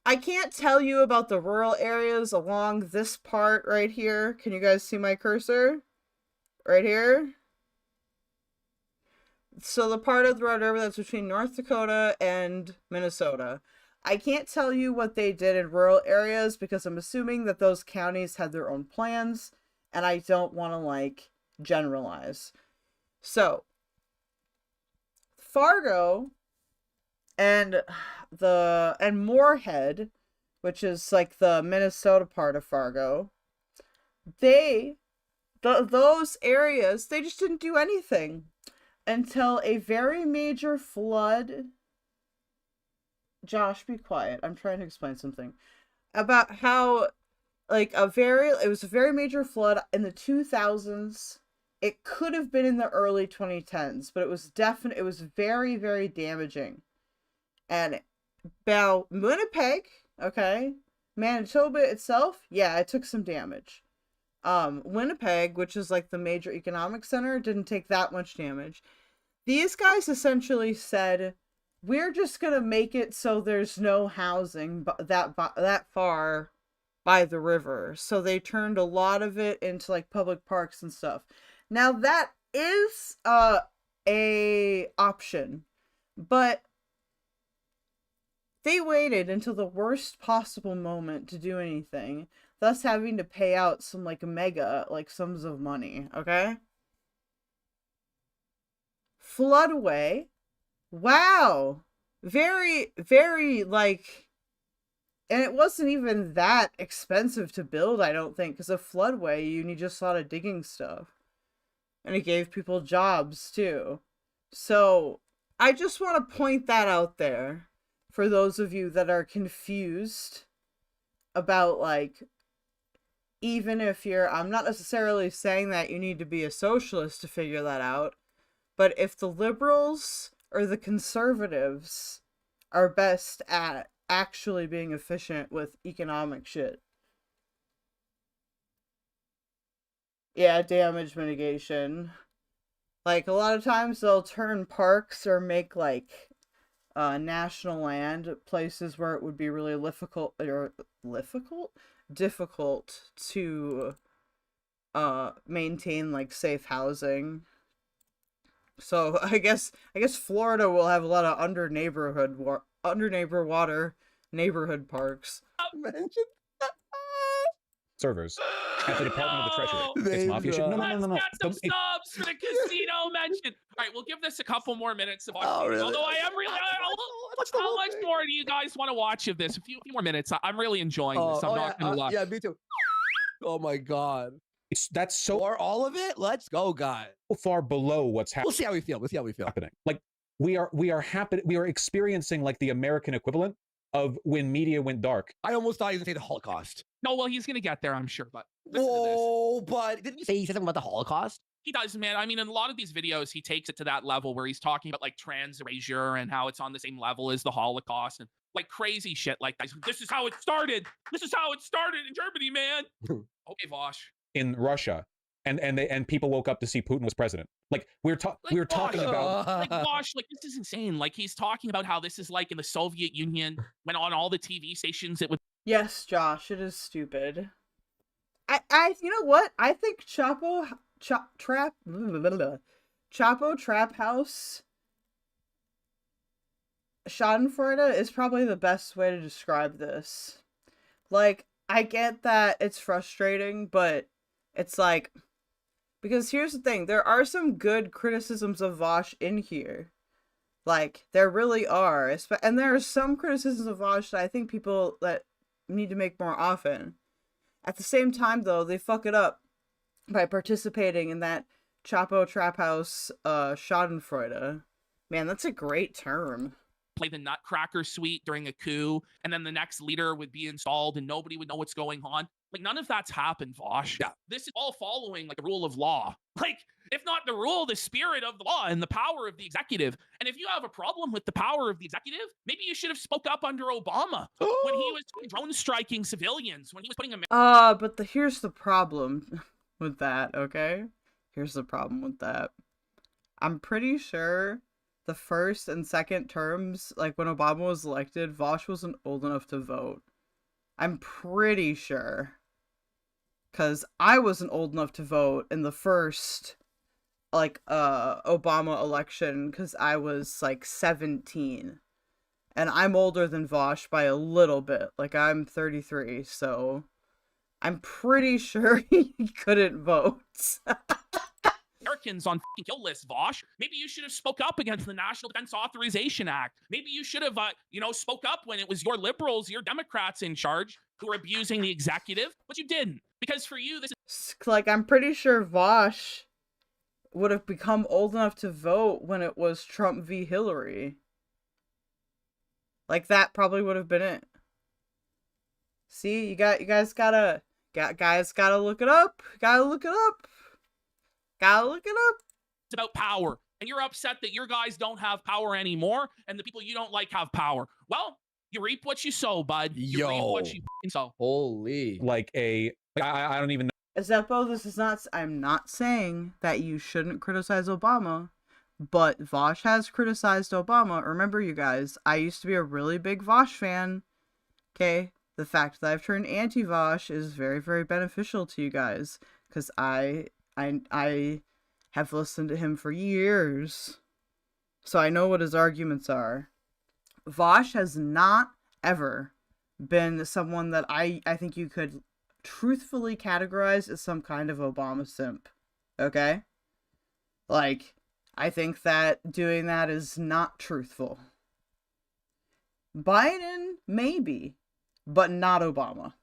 I can't tell you about the rural areas along this part right here. Can you guys see my cursor? Right here? So the part of the Red River that's between North Dakota and Minnesota. I can't tell you what they did in rural areas because I'm assuming that those counties had their own plans, and I don't want to, like, generalize. So, Fargo and Moorhead, which is like the Minnesota part of Fargo, those areas, they just didn't do anything until a very major flood. Josh, be quiet. I'm trying to explain something about how, like, it was a very major flood in the 2000s. It could have been in the early 2010s, but it was very, very damaging. And about Winnipeg, okay, Manitoba itself, yeah, it took some damage. Winnipeg, which is like the major economic center, didn't take that much damage. These guys essentially said, we're just gonna make it so there's no housing that far by the river. So they turned a lot of it into, like, public parks and stuff. Now that is a option, but they waited until the worst possible moment to do anything, thus having to pay out some, like, mega, like, sums of money, okay? Floodway. Wow. Very, very, like, and it wasn't even that expensive to build, I don't think, because a floodway, you need just a lot of digging stuff. And it gave people jobs, too. So, I just want to point that out there for those of you that are confused about, like, even if I'm not necessarily saying that you need to be a socialist to figure that out, but if the liberals or the conservatives are best at actually being efficient with economic shit. Yeah, damage mitigation. Like, a lot of times they'll turn parks or make, like, national land places where it would be really difficult to maintain, like, safe housing. So I guess Florida will have a lot of under neighbor water neighborhood parks. Mentioned servers at the Department of the Treasury. It's mafia shit. No. Let's get some subs for the casino mention. All right, we'll give this a couple more minutes of watching. Really? Although I am really, how much more do you guys want to watch of this? A few more minutes. I'm really enjoying this. I'm not gonna lie. Yeah, me too. Oh my god. That's so, or all of it. Let's go, guys. So far below what's happening. We'll see how we feel. Happening. Like we are experiencing like the American equivalent of when media went dark. I almost thought he was gonna say the Holocaust. No, well, he's gonna get there, I'm sure. But whoa, but didn't you say he said something about the Holocaust? He does, man. I mean, in a lot of these videos, he takes it to that level where he's talking about like trans erasure and how it's on the same level as the Holocaust and like crazy shit like that. This is how it started. This is how it started in Germany, man. Okay, Vaush. In Russia, and people woke up to see Putin was president. Like we were talking about like Vaush, like this is insane. Like he's talking about how this is like in the Soviet Union when on all the TV stations it would. Yes, Josh, it is stupid. I you know what? I think Chapo Trap House Schadenfreude is probably the best way to describe this. Like, I get that it's frustrating, but it's like, because here's the thing, there are some good criticisms of Vaush in here. Like, there really are. And there are some criticisms of Vaush that I think people that need to make more often. At the same time, though, they fuck it up by participating in that Chapo Trap House Schadenfreude. Man, that's a great term. Play the Nutcracker Suite during a coup, and then the next leader would be installed and nobody would know what's going on. Like, none of that's happened, Vaush. Yeah. This is all following, like, the rule of law. Like, if not the rule, the spirit of the law and the power of the executive. And if you have a problem with the power of the executive, maybe you should have spoke up under Obama when he was drone striking civilians, when he was putting but here's the problem with that, okay? Here's the problem with that. I'm pretty sure the first and second terms, like when Obama was elected, Vaush wasn't old enough to vote. I'm pretty sure. Because I wasn't old enough to vote in the first, like, Obama election, because I was, like, 17. And I'm older than Vaush by a little bit. Like, I'm 33, so I'm pretty sure he couldn't vote. Americans on kill lists, Vaush. Maybe you should have spoke up against the National Defense Authorization Act. Maybe you should have, spoke up when it was your liberals, your Democrats in charge who were abusing the executive, but you didn't. Because for you, this is... Like, I'm pretty sure Vaush would have become old enough to vote when it was Trump v. Hillary. Like, that probably would have been it. See, you guys gotta look it up. Gotta look it up. It's about power. And you're upset that your guys don't have power anymore, and the people you don't like have power. Well, you reap what you sow, bud. You reap what you sow. Holy. Like I don't even know. Zeppo, this is not... I'm not saying that you shouldn't criticize Obama, but Vaush has criticized Obama. Remember, you guys, I used to be a really big Vaush fan. Okay? The fact that I've turned anti-Vaush is very, very beneficial to you guys, because I have listened to him for years, so I know what his arguments are. Vaush has not ever been someone that I think you could truthfully categorize as some kind of Obama simp. Okay? Like, I think that doing that is not truthful. Biden, maybe, but not Obama.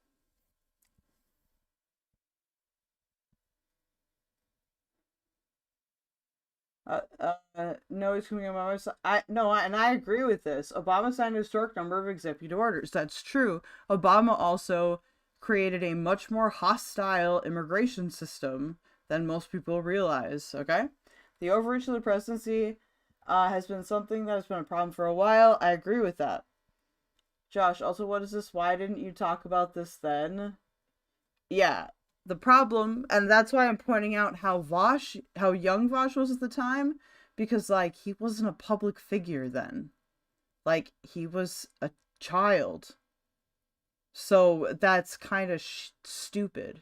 No, he's coming on my side. And I agree with this. Obama signed a historic number of executive orders. That's true. Obama also created a much more hostile immigration system than most people realize, okay? The overreach of the presidency has been something that has been a problem for a while. I agree with that. Josh, also, what is this? Why didn't you talk about this then? Yeah, the problem, and that's why I'm pointing out how young Vaush was at the time, because, like, he wasn't a public figure then. Like, he was a child. So that's kind of stupid.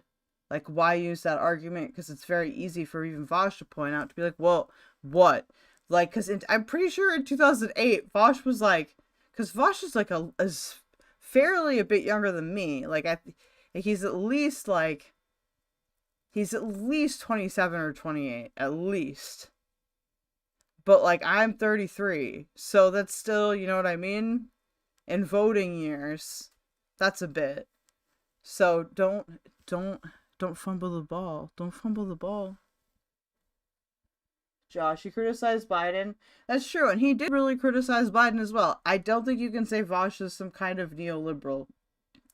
Like, why use that argument? Because it's very easy for even Vaush to point out, to be like, well, what? Like, because I'm pretty sure in 2008, Vaush was like, because Vaush is like is fairly a bit younger than me. Like, he's at least 27 or 28, at least. But, like, I'm 33, so that's still, you know what I mean? In voting years, that's a bit. So don't fumble the ball. Don't fumble the ball. Josh, you criticized Biden. That's true, and he did really criticize Biden as well. I don't think you can say Vaush is some kind of neoliberal.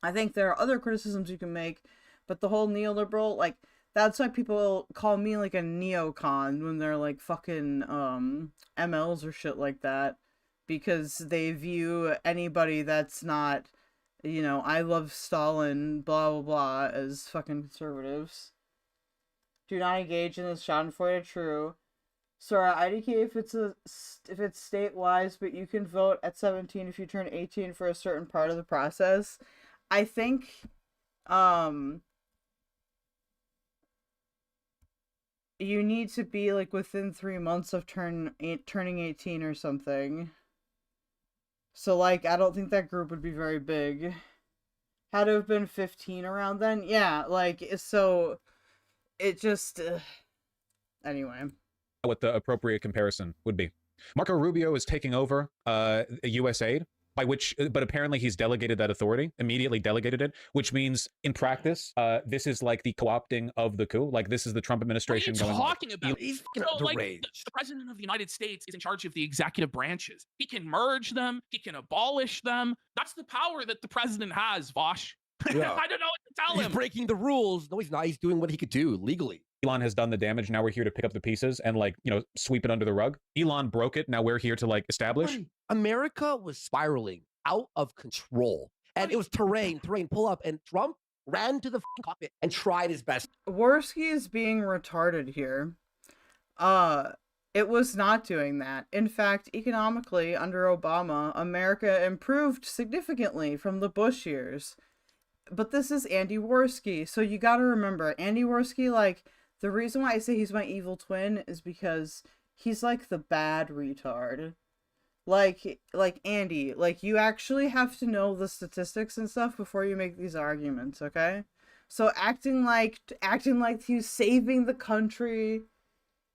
I think there are other criticisms you can make, but the whole neoliberal, like, that's why people call me, like, a neocon when they're, like, fucking, MLs or shit like that. Because they view anybody that's not, you know, I love Stalin, blah, blah, blah, as fucking conservatives. Do not engage in this schadenfreude, true. Sorry, IDK if it's state-wise, but you can vote at 17 if you turn 18 for a certain part of the process. I think, you need to be, like, within 3 months of turning 18 or something. So, like, I don't think that group would be very big. Had to have been 15 around then? Yeah, like, so, it just, anyway. What the appropriate comparison would be. Marco Rubio is taking over USAID, but apparently he's delegated that authority, immediately delegated it, which means in practice, this is like the co-opting of the coup. Like, this is the Trump administration what are you going. talking about? He's So, like, the president of the United States is in charge of the executive branches. He can merge them. He can abolish them. That's the power that the president has, Vaush. Yeah. I don't know what to tell him. He's breaking the rules. No, he's not. He's doing what he could do legally. Elon has done the damage. Now we're here to pick up the pieces and, like, you know, sweep it under the rug. Elon broke it. Now we're here to, like, establish. America was spiraling out of control, and it was terrain, pull up, and Trump ran to the cockpit and tried his best. Warski is being retarded here. It was not doing that. In fact, economically, under Obama, America improved significantly from the Bush years. But this is Andy Warski, so you gotta remember, Andy Warski, like, the reason why I say he's my evil twin is because he's, like, the bad retard. Like Andy, like, you actually have to know the statistics and stuff before you make these arguments, okay? So acting like he's saving the country,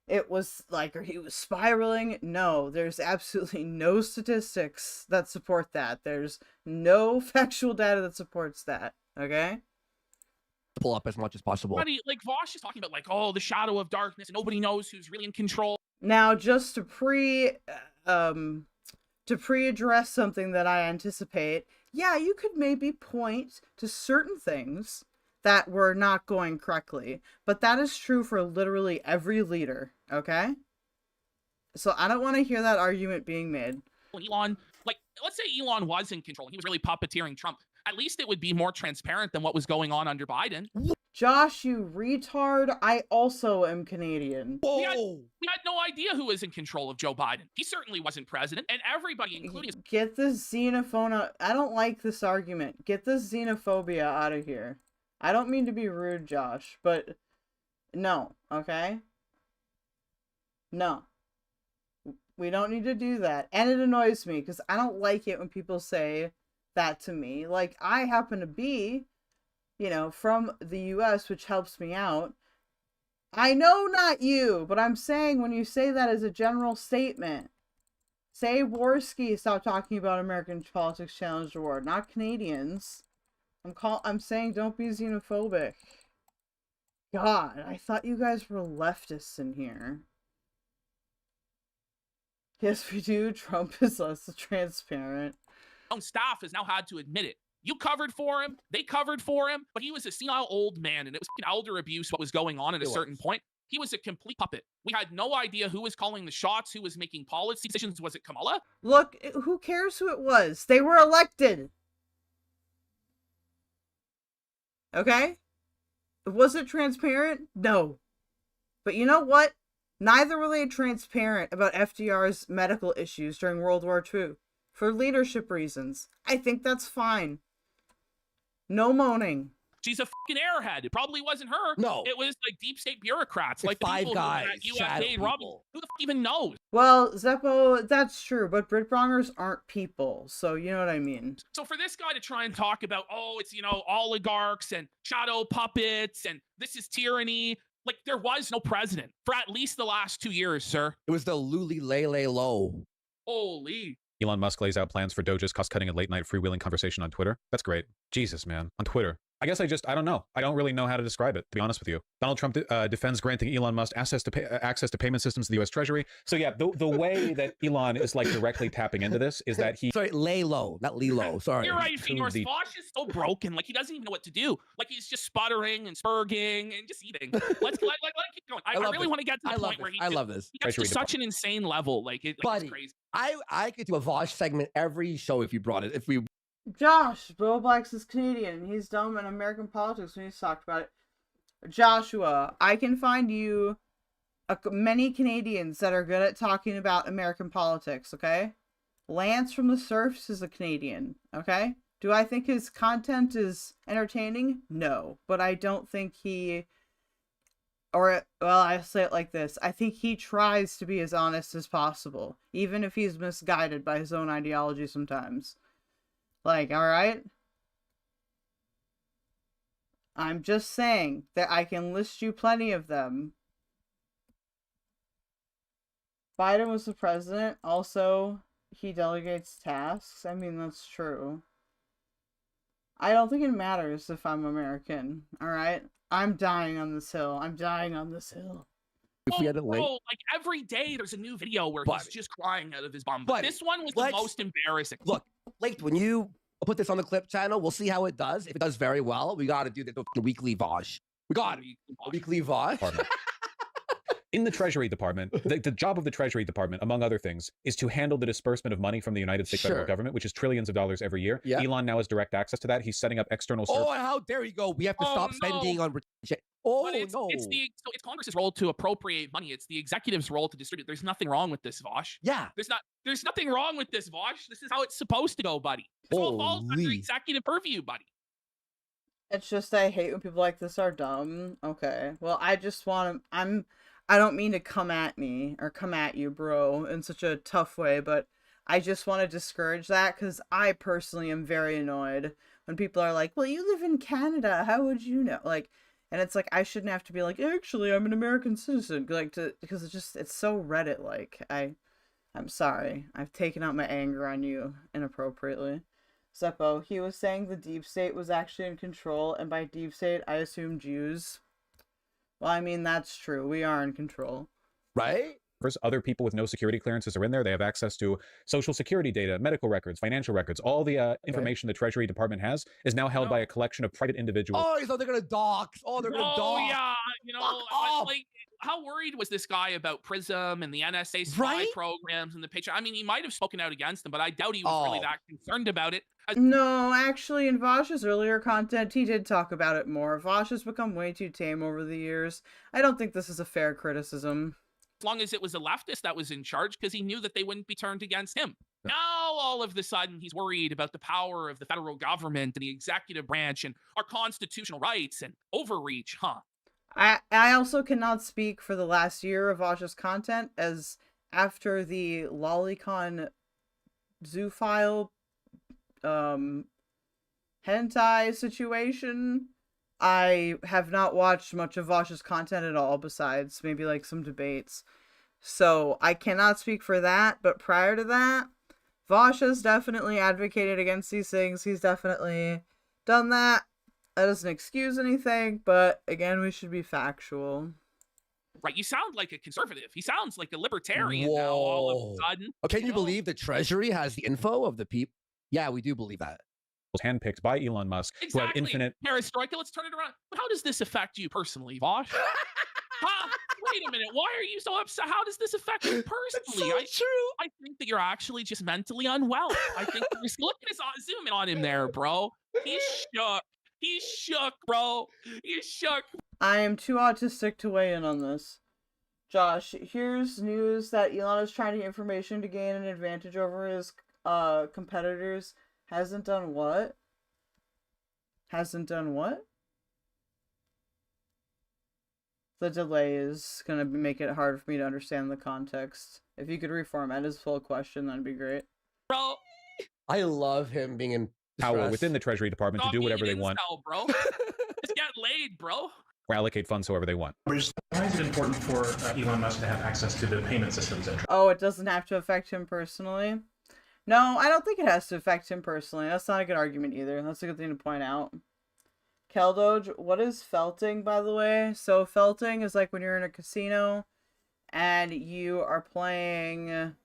it was like, or he was spiraling. No, there's absolutely no statistics that support that. There's no factual data that supports that, okay? Pull up as much as possible. Like, Vaush is talking about, like, oh, the shadow of darkness, and nobody knows who's really in control. Now, just to pre-address something that I anticipate, yeah, you could maybe point to certain things that were not going correctly, but that is true for literally every leader, okay? So I don't want to hear that argument being made. Elon, like, let's say Elon was in control. He was really puppeteering Trump. At least it would be more transparent than what was going on under Biden. Josh, you retard. I also am Canadian. Whoa! We had no idea who was in control of Joe Biden. He certainly wasn't president, and everybody, including... Get this xenophobia... I don't like this argument. Get this xenophobia out of here. I don't mean to be rude, Josh, but... No, okay? No. We don't need to do that. And it annoys me, because I don't like it when people say that to me. Like, I happen to be, you know, from the US, which helps me out. I know not you, but I'm saying when you say that as a general statement, say Warski stop talking about American Politics Challenge Award, not Canadians. I'm saying don't be xenophobic. God, I thought you guys were leftists in here. Yes, we do. Trump is less transparent. Staff has now had to admit it. You covered for him, they covered for him, but he was a senile old man, and it was elder abuse what was going on at a certain point. He was a complete puppet. We had no idea who was calling the shots, who was making policy decisions. Was it Kamala? Look, who cares who it was? They were elected. Okay? Was it transparent? No. But you know what? Neither were they transparent about FDR's medical issues during World War II. For leadership reasons. I think that's fine. No moaning. She's a fucking airhead. It probably wasn't her. No. It was like deep state bureaucrats, It's like the five people guys, at shadow USAID Robbie. people. Who the fuck even knows? Well, Zeppo, that's true, but Britbongers aren't people, so you know what I mean. So for this guy to try and talk about, oh, it's, you know, oligarchs and shadow puppets and this is tyranny, like there was no president for at least the last 2 years, sir. It was the Luli Lele Low. Holy. Elon Musk lays out plans for Doge's cost-cutting and late-night freewheeling conversation on Twitter. That's great. Jesus, man. On Twitter. I guess I don't know. I don't really know how to describe it, to be honest with you. Donald Trump defends granting Elon Musk access to payment systems of the U.S. Treasury. So yeah, the way that Elon is like directly tapping into this is that he... Sorry, lay low, not Lilo. Sorry. You're right, Phoenix. Vaush is so broken. Like, he doesn't even know what to do. Like, he's just sputtering and spurging and just eating. Let's keep going. I really want to get to the point where he gets to such an insane level. Like, it's crazy. I could do a Vaush segment every show if you brought it. If we... Josh, Bowblax is Canadian, and he's dumb in American politics when he's talked about it. Joshua, I can find you many Canadians that are good at talking about American politics, okay? Lance from the Surfs is a Canadian, okay? Do I think his content is entertaining? No, but I don't think he... Or, well, I say it like this. I think he tries to be as honest as possible, even if he's misguided by his own ideology sometimes. Like, alright? I'm just saying that I can list you plenty of them. Biden was the president. Also, he delegates tasks. I mean, that's true. I don't think it matters if I'm American, alright? I'm dying on this hill. I'm dying on this hill. If we had a link. Like every day there's a new video where he's just crying out of his bum. But this one was the most embarrassing. Look, Late, when you put this on the clip channel, we'll see how it does. If it does very well, we got to do the weekly Vaush. We got it. Weekly Vaush. In the Treasury Department, the job of the Treasury Department, among other things, is to handle the disbursement of money from the United States federal government, which is trillions of dollars every year. Yeah. Elon now has direct access to that. He's setting up external... Oh, how dare you go? We have to stop spending on... Oh, no. It's Congress's role to appropriate money. It's the executive's role to distribute. There's nothing wrong with this, Vaush. Yeah. There's nothing wrong with this, Vaush. This is how it's supposed to go, buddy. This all falls under executive purview, buddy. It's just I hate when people like this are dumb. Okay. Well, I just want to... I don't mean to come at me or come at you, bro, in such a tough way, but I just want to discourage that because I personally am very annoyed when people are like, well, you live in Canada. How would you know? Like, and it's like, I shouldn't have to be like, actually, I'm an American citizen. Like, because it's so Reddit-like. I'm sorry. I've taken out my anger on you inappropriately. Zeppo, he was saying the deep state was actually in control, and by deep state, I assume Jews. Well, I mean, that's true. We are in control. Right? Other people with no security clearances are in there. They have access to social security data, medical records, financial records. All the information the Treasury Department has is now held by a collection of private individuals. Oh, so they're going to dox. Oh, they're going to dox. Oh, yeah. You know, like, how worried was this guy about PRISM and the NSA spy programs and the picture? I mean, he might have spoken out against them, but I doubt he was really that concerned about it. No, actually, in Vaush's earlier content, he did talk about it more. Vaush has become way too tame over the years. I don't think this is a fair criticism. As long as it was a leftist that was in charge, because he knew that they wouldn't be turned against him. Now, all of a sudden, he's worried about the power of the federal government and the executive branch and our constitutional rights and overreach, huh? I also cannot speak for the last year of Vaush's content, as after the Lolicon zoophile hentai situation, I have not watched much of Vaush's content at all, besides maybe like some debates. So I cannot speak for that, but prior to that, Vaush has definitely advocated against these things. He's definitely done that. That doesn't excuse anything, but again, we should be factual. Right, you sound like a conservative. He sounds like a libertarian now all of a sudden. Oh, can you believe the Treasury has the info of the people? Yeah, we do believe that. Handpicked by Elon Musk, who have infinite... Perestroika, let's turn it around. How does this affect you personally, Vaush? Wait a minute, why are you so upset? How does this affect you personally? It's so true. I think that you're actually just mentally unwell. I think look at this, zoom in on him there, bro. He's shook. He's shook, bro. He's shook. I am too autistic to weigh in on this. Josh, here's news that Elon is trying to get information to gain an advantage over his competitors. Hasn't done what? Hasn't done what? The delay is going to make it hard for me to understand the context. If you could reformat his full question, that'd be great. Bro. I love him being in power within the Treasury Department to do whatever they want. Bro. Just get laid, bro. Or allocate funds however they want. Why is it important for Elon Musk to have access to the payment systems? Oh, it doesn't have to affect him personally? No, I don't think it has to affect him personally. That's not a good argument either. That's a good thing to point out. Keldoge, what is felting, by the way? So felting is like when you're in a casino and you are playing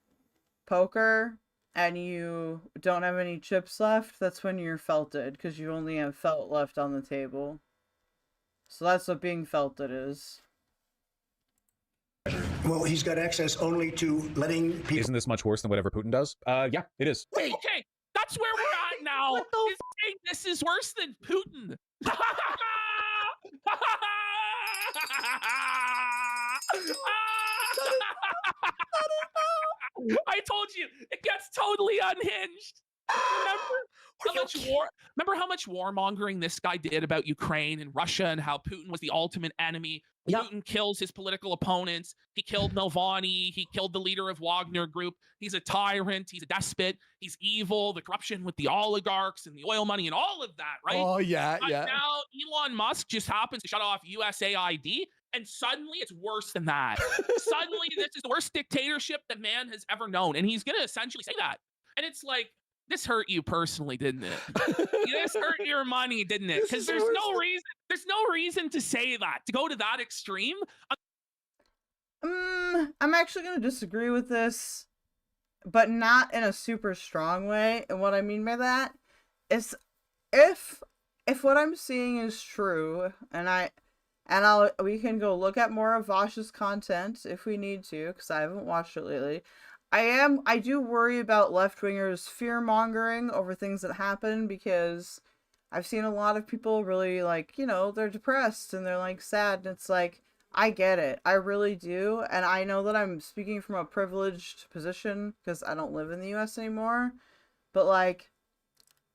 poker and you don't have any chips left. That's when you're felted, because you only have felt left on the table. So that's what being felted is. Well, he's got access only to letting people... Isn't this much worse than whatever Putin does? Yeah, it is. Wait. Okay, that's where we're at now. He's saying this is worse than Putin. I told you, it gets totally unhinged. Remember how much warmongering this guy did about Ukraine and Russia and how Putin was the ultimate enemy? Putin kills his political opponents. He killed Navalny. He killed the leader of Wagner Group. He's a tyrant. He's a despot. He's evil. The corruption with the oligarchs and the oil money and all of that, right? Oh, yeah, but yeah. now Elon Musk just happens to shut off USAID, and suddenly it's worse than that. Suddenly this is the worst dictatorship that man has ever known. And he's going to essentially say that. And it's like, this hurt you personally, didn't it? This hurt your money, didn't it? Because there's no reason to say that, to go to that extreme. I'm actually going to disagree with this, but not in a super strong way. And what I mean by that is, if what I'm seeing is true, we can go look at more of Vaush's content if we need to, because I haven't watched it lately. I do worry about left-wingers fear-mongering over things that happen, because I've seen a lot of people really, like, you know, they're depressed and they're, like, sad, and it's like, I get it. I really do, and I know that I'm speaking from a privileged position, because I don't live in the US anymore, but, like,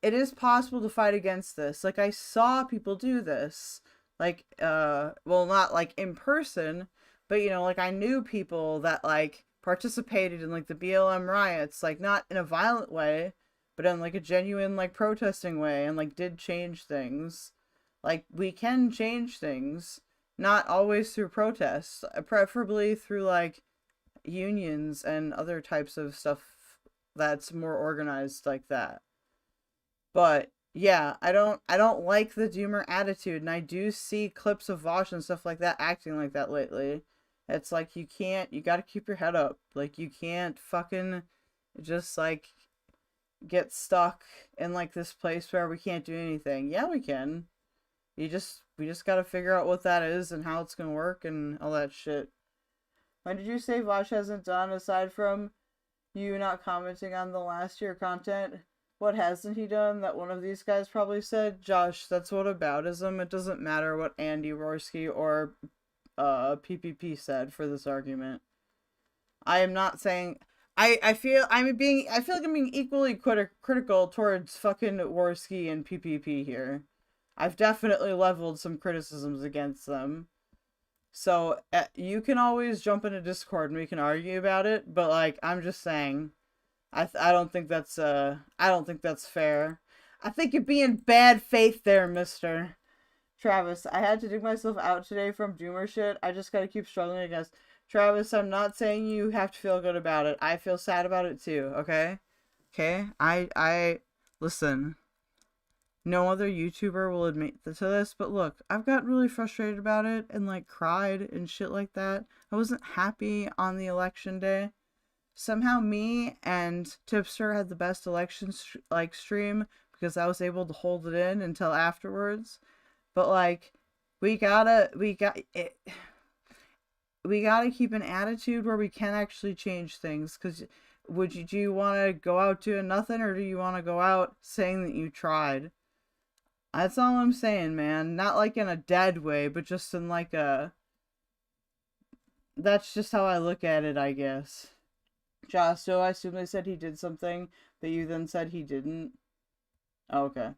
it is possible to fight against this. Like, I saw people do this, like, well, not, like, in person, but, you know, like, I knew people that, like, participated in, like, the BLM riots, like, not in a violent way, but in, like, a genuine, like, protesting way, and, like, did change things. Like, we can change things, not always through protests, preferably through, like, unions and other types of stuff that's more organized like that. But, yeah, I don't like the doomer attitude, and I do see clips of Vaush and stuff like that acting like that lately. It's like, you gotta keep your head up. Like, you can't fucking just, like, get stuck in, like, this place where we can't do anything. Yeah, we can. We just gotta figure out what that is and how it's gonna work and all that shit. When did you say Vaush hasn't done, aside from you not commenting on the last year content? What hasn't he done that one of these guys probably said? Josh, that's whataboutism. It doesn't matter what Andy Warski or PPP said for this argument. I am not saying... I feel like I'm being equally critical towards fucking Warski and PPP here. I've definitely leveled some criticisms against them. So you can always jump into Discord and we can argue about it, but, like, I'm just saying, I don't think that's fair. I think you're being bad faith there, mister. Travis, I had to dig myself out today from doomer shit. I just gotta keep struggling against. Travis, I'm not saying you have to feel good about it. I feel sad about it too, okay? Okay? I listen. No other YouTuber will admit to this, but look, I've got really frustrated about it and, like, cried and shit like that. I wasn't happy on the election day. Somehow me and Tipster had the best election stream because I was able to hold it in until afterwards. But, like, we gotta keep an attitude where we can actually change things. Because do you want to go out doing nothing, or do you want to go out saying that you tried? That's all I'm saying, man. Not like in a dead way, but just in like a... That's just how I look at it, I guess. Josh, so I assume they said he did something that you then said he didn't? Oh, okay.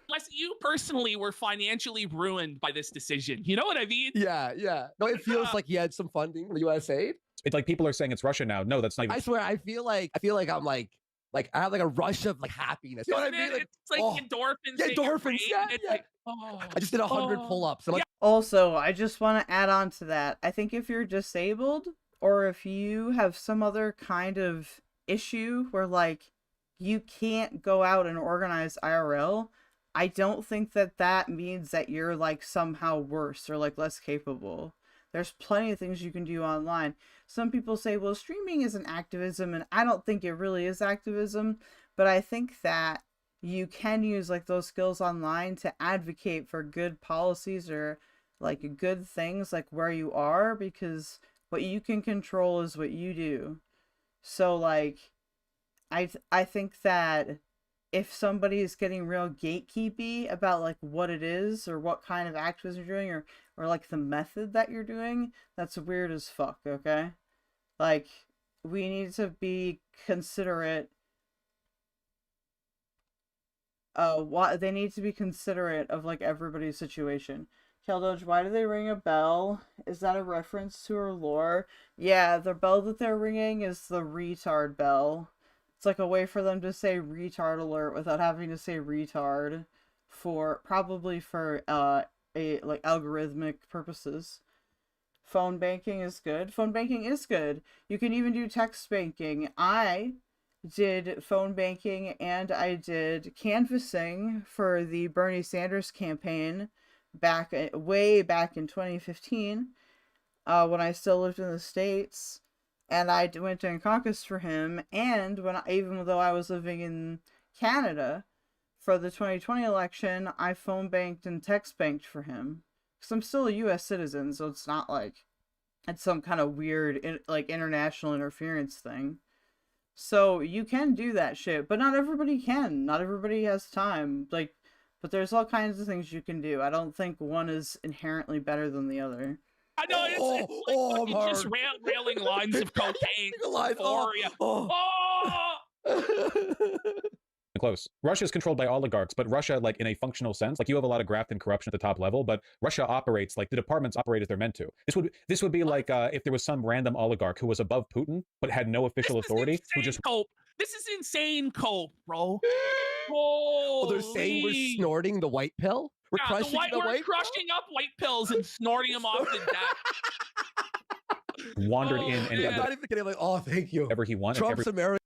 Unless you personally were financially ruined by this decision. You know what I mean? Yeah, yeah. No, it feels like he had some funding from the USA. It's like people are saying it's Russia now. No, that's not even... I swear, I feel like I'm like I have like a rush of like happiness. You know what I mean? It's like endorphins. Yeah, endorphins. Yeah, it's yeah. like, oh, I just did 100 pull-ups. I'm like, also, I just want to add on to that. I think if you're disabled, or if you have some other kind of issue where like you can't go out and organize IRL, I don't think that that means that you're like somehow worse or like less capable. There's plenty of things you can do online. Some people say, well, streaming isn't activism, and I don't think it really is activism, but I think that you can use like those skills online to advocate for good policies or like good things like where you are, because what you can control is what you do. So like I think that if somebody is getting real gatekeepy about like what it is or what kind of activism you're doing or like the method that you're doing, that's weird as fuck, okay? Like, we need to be considerate. They need to be considerate of like everybody's situation. Keldoge, why do they ring a bell? Is that a reference to her lore? Yeah, the bell that they're ringing is the retard bell. It's like a way for them to say retard alert without having to say retard, for probably for like algorithmic purposes. Phone banking is good. Phone banking is good. You can even do text banking. I did phone banking and I did canvassing for the Bernie Sanders campaign way back in 2015 when I still lived in the States. And I went and caucused for him, and even though I was living in Canada for the 2020 election, I phone banked and text banked for him. Because I'm still a U.S. citizen, so it's not like it's some kind of weird like international interference thing. So you can do that shit, but not everybody can. Not everybody has time. Like, but there's all kinds of things you can do. I don't think one is inherently better than the other. I know it's like just railing lines of cocaine. Close. Russia is controlled by oligarchs, but Russia, like in a functional sense, like you have a lot of graft and corruption at the top level, but Russia operates like the departments operate as they're meant to. This would be like if there was some random oligarch who was above Putin but had no official authority who just cope. This is insane cope, bro. Oh, they're saying we're snorting the white pill? We're crushing the white crushing up white pills and snorting them off the deck. Wandered in and I'm not even kidding. Like, oh, thank you. Whatever he wanted. Trump's American.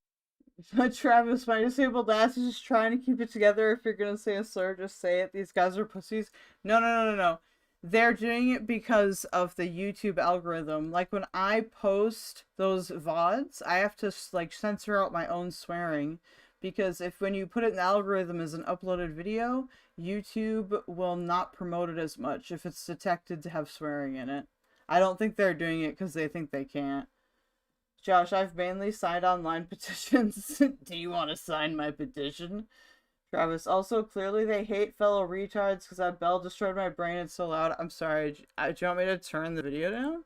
Travis, my disabled ass is just trying to keep it together. If you're gonna say a slur, just say it. These guys are pussies. No. They're doing it because of the YouTube algorithm. Like when I post those VODs, I have to like censor out my own swearing. Because when you put it in the algorithm as an uploaded video, YouTube will not promote it as much if it's detected to have swearing in it. I don't think they're doing it because they think they can't. Josh, I've mainly signed online petitions. Do you want to sign my petition? Travis, also clearly they hate fellow retards because that bell destroyed my brain. It's so loud. I'm sorry. Do you want me to turn the video down?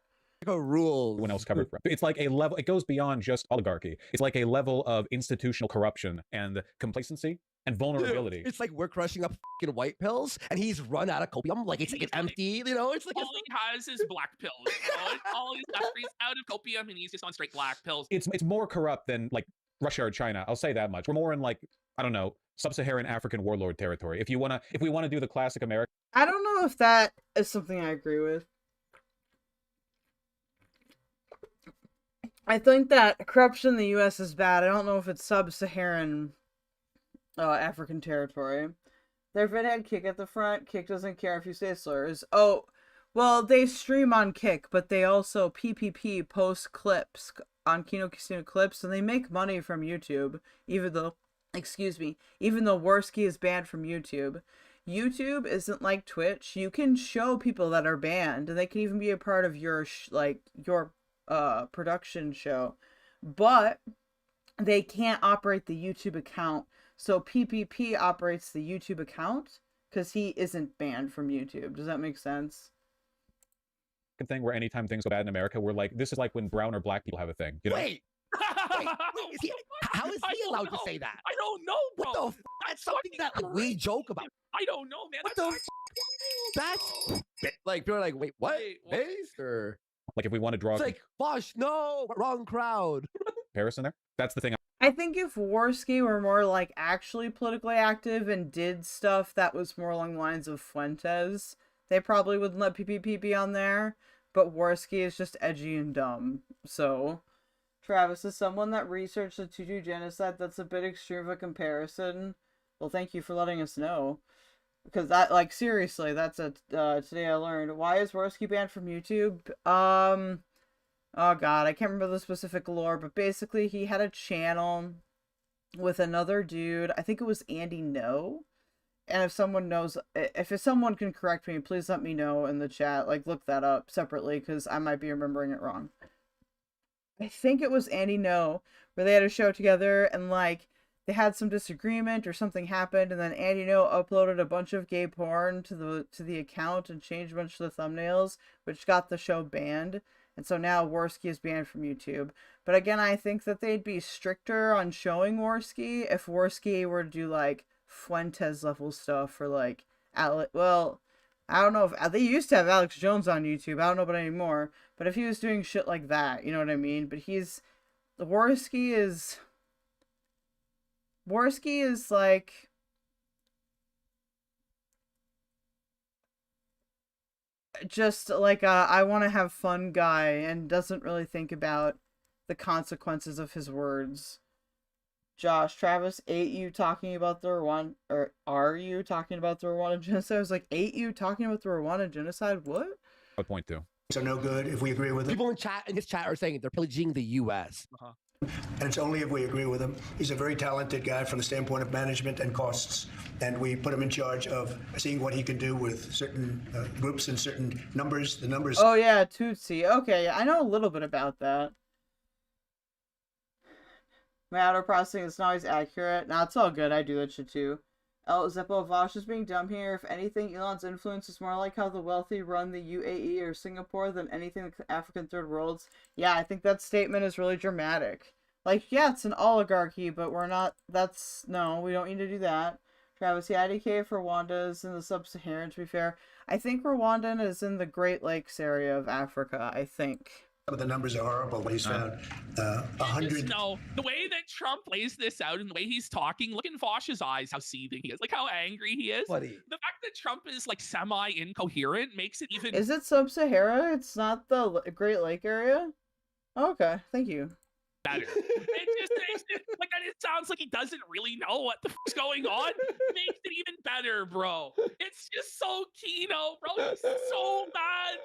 A rule. Everyone else covered from. It's like a level, it goes beyond just oligarchy. It's like a level of institutional corruption and complacency and vulnerability. Dude, it's like we're crushing up fucking white pills and he's run out of copium. Like it's empty, you know? It's like all he has is black pills. All he's left, he's out of copium and he's just on straight black pills. It's more corrupt than like Russia or China. I'll say that much. We're more in like, I don't know, sub-Saharan African warlord territory. If we want to do the classic American. I don't know if that is something I agree with. I think that corruption in the U.S. is bad. I don't know if it's sub-Saharan African territory. Their vid had Kick at the front. Kick doesn't care if you say slurs. Oh, well, they stream on Kick, but they also PPP post clips on Kino Casino clips, and they make money from YouTube, even though Warski is banned from YouTube. YouTube isn't like Twitch. You can show people that are banned, and they can even be a part of your production show, but they can't operate the YouTube account. So PPP operates the YouTube account, because he isn't banned from YouTube. Does that make sense? Thing where anytime things go bad in America, we're like, this is like when brown or black people have a thing. You know? Wait, how is he allowed to say that? I don't know, bro. What the That's something that like, we joke about. I don't know, man. What the That's like people are like, wait, what? Based or like if we want to draw it's like Vaush, no, wrong crowd. Comparison there. That's the thing. I think if Warski were more like actually politically active and did stuff that was more along the lines of Fuentes, they probably wouldn't let PPP on there. But Warski is just edgy and dumb. So, Travis, is someone that researched the Tutu genocide, that's a bit extreme of a comparison. Well, thank you for letting us know. Because that, like, seriously, that's a, today I learned. Why is Warski banned from YouTube? Oh god, I can't remember the specific lore, but basically he had a channel with another dude. I think it was Andy No. And if someone knows, if someone can correct me, please let me know in the chat. Like, look that up separately, because I might be remembering it wrong. I think it was Andy No, where they had a show together, and, like, they had some disagreement, or something happened, and then Andy No uploaded a bunch of gay porn to the account, and changed a bunch of the thumbnails, which got the show banned. And so now Warski is banned from YouTube. But again, I think that they'd be stricter on showing Warski if Warski were to do, like, Fuentes level stuff for like well, I don't know if they used to have Alex Jones on YouTube. I don't know about anymore. But if he was doing shit like that, you know what I mean? But Warski is like just like a I want to have fun guy and doesn't really think about the consequences of his words. Josh, Travis, ate you talking about the Rwanda, or are you talking about the Rwanda genocide? I was like, ate you talking about the Rwanda genocide? What? What point to? So no good if we agree with them. People in his chat are saying they're pillaging the U.S. And it's only if we agree with him. He's a very talented guy from the standpoint of management and costs. And we put him in charge of seeing what he can do with certain groups and certain numbers. The numbers. Oh, yeah, Tutsi. Okay, I know a little bit about that. My auto processing is not always accurate. Nah, it's all good. I do that shit too. El Zeppo Vaush is being dumb here. If anything, Elon's influence is more like how the wealthy run the UAE or Singapore than anything the African third worlds. Yeah, I think that statement is really dramatic. Like, yeah, it's an oligarchy, but we're not, no, we don't need to do that. Travis, the IDK for Rwanda is in the sub-Saharan, to be fair. I think Rwanda is in the Great Lakes area of Africa, I think. Some of the numbers are horrible. What he's found, 100. No, the way that Trump lays this out and the way he's talking, look in Vaush's eyes, how seething he is, like how angry he is. Buddy. The fact that Trump is like semi-incoherent makes it even. Is it sub-Sahara? It's not the Great Lake area? Okay, thank you. Better. It just makes it like it sounds like he doesn't really know what the fuck's going on. Makes it even better, bro. It's just so Kino, bro. He's so bad.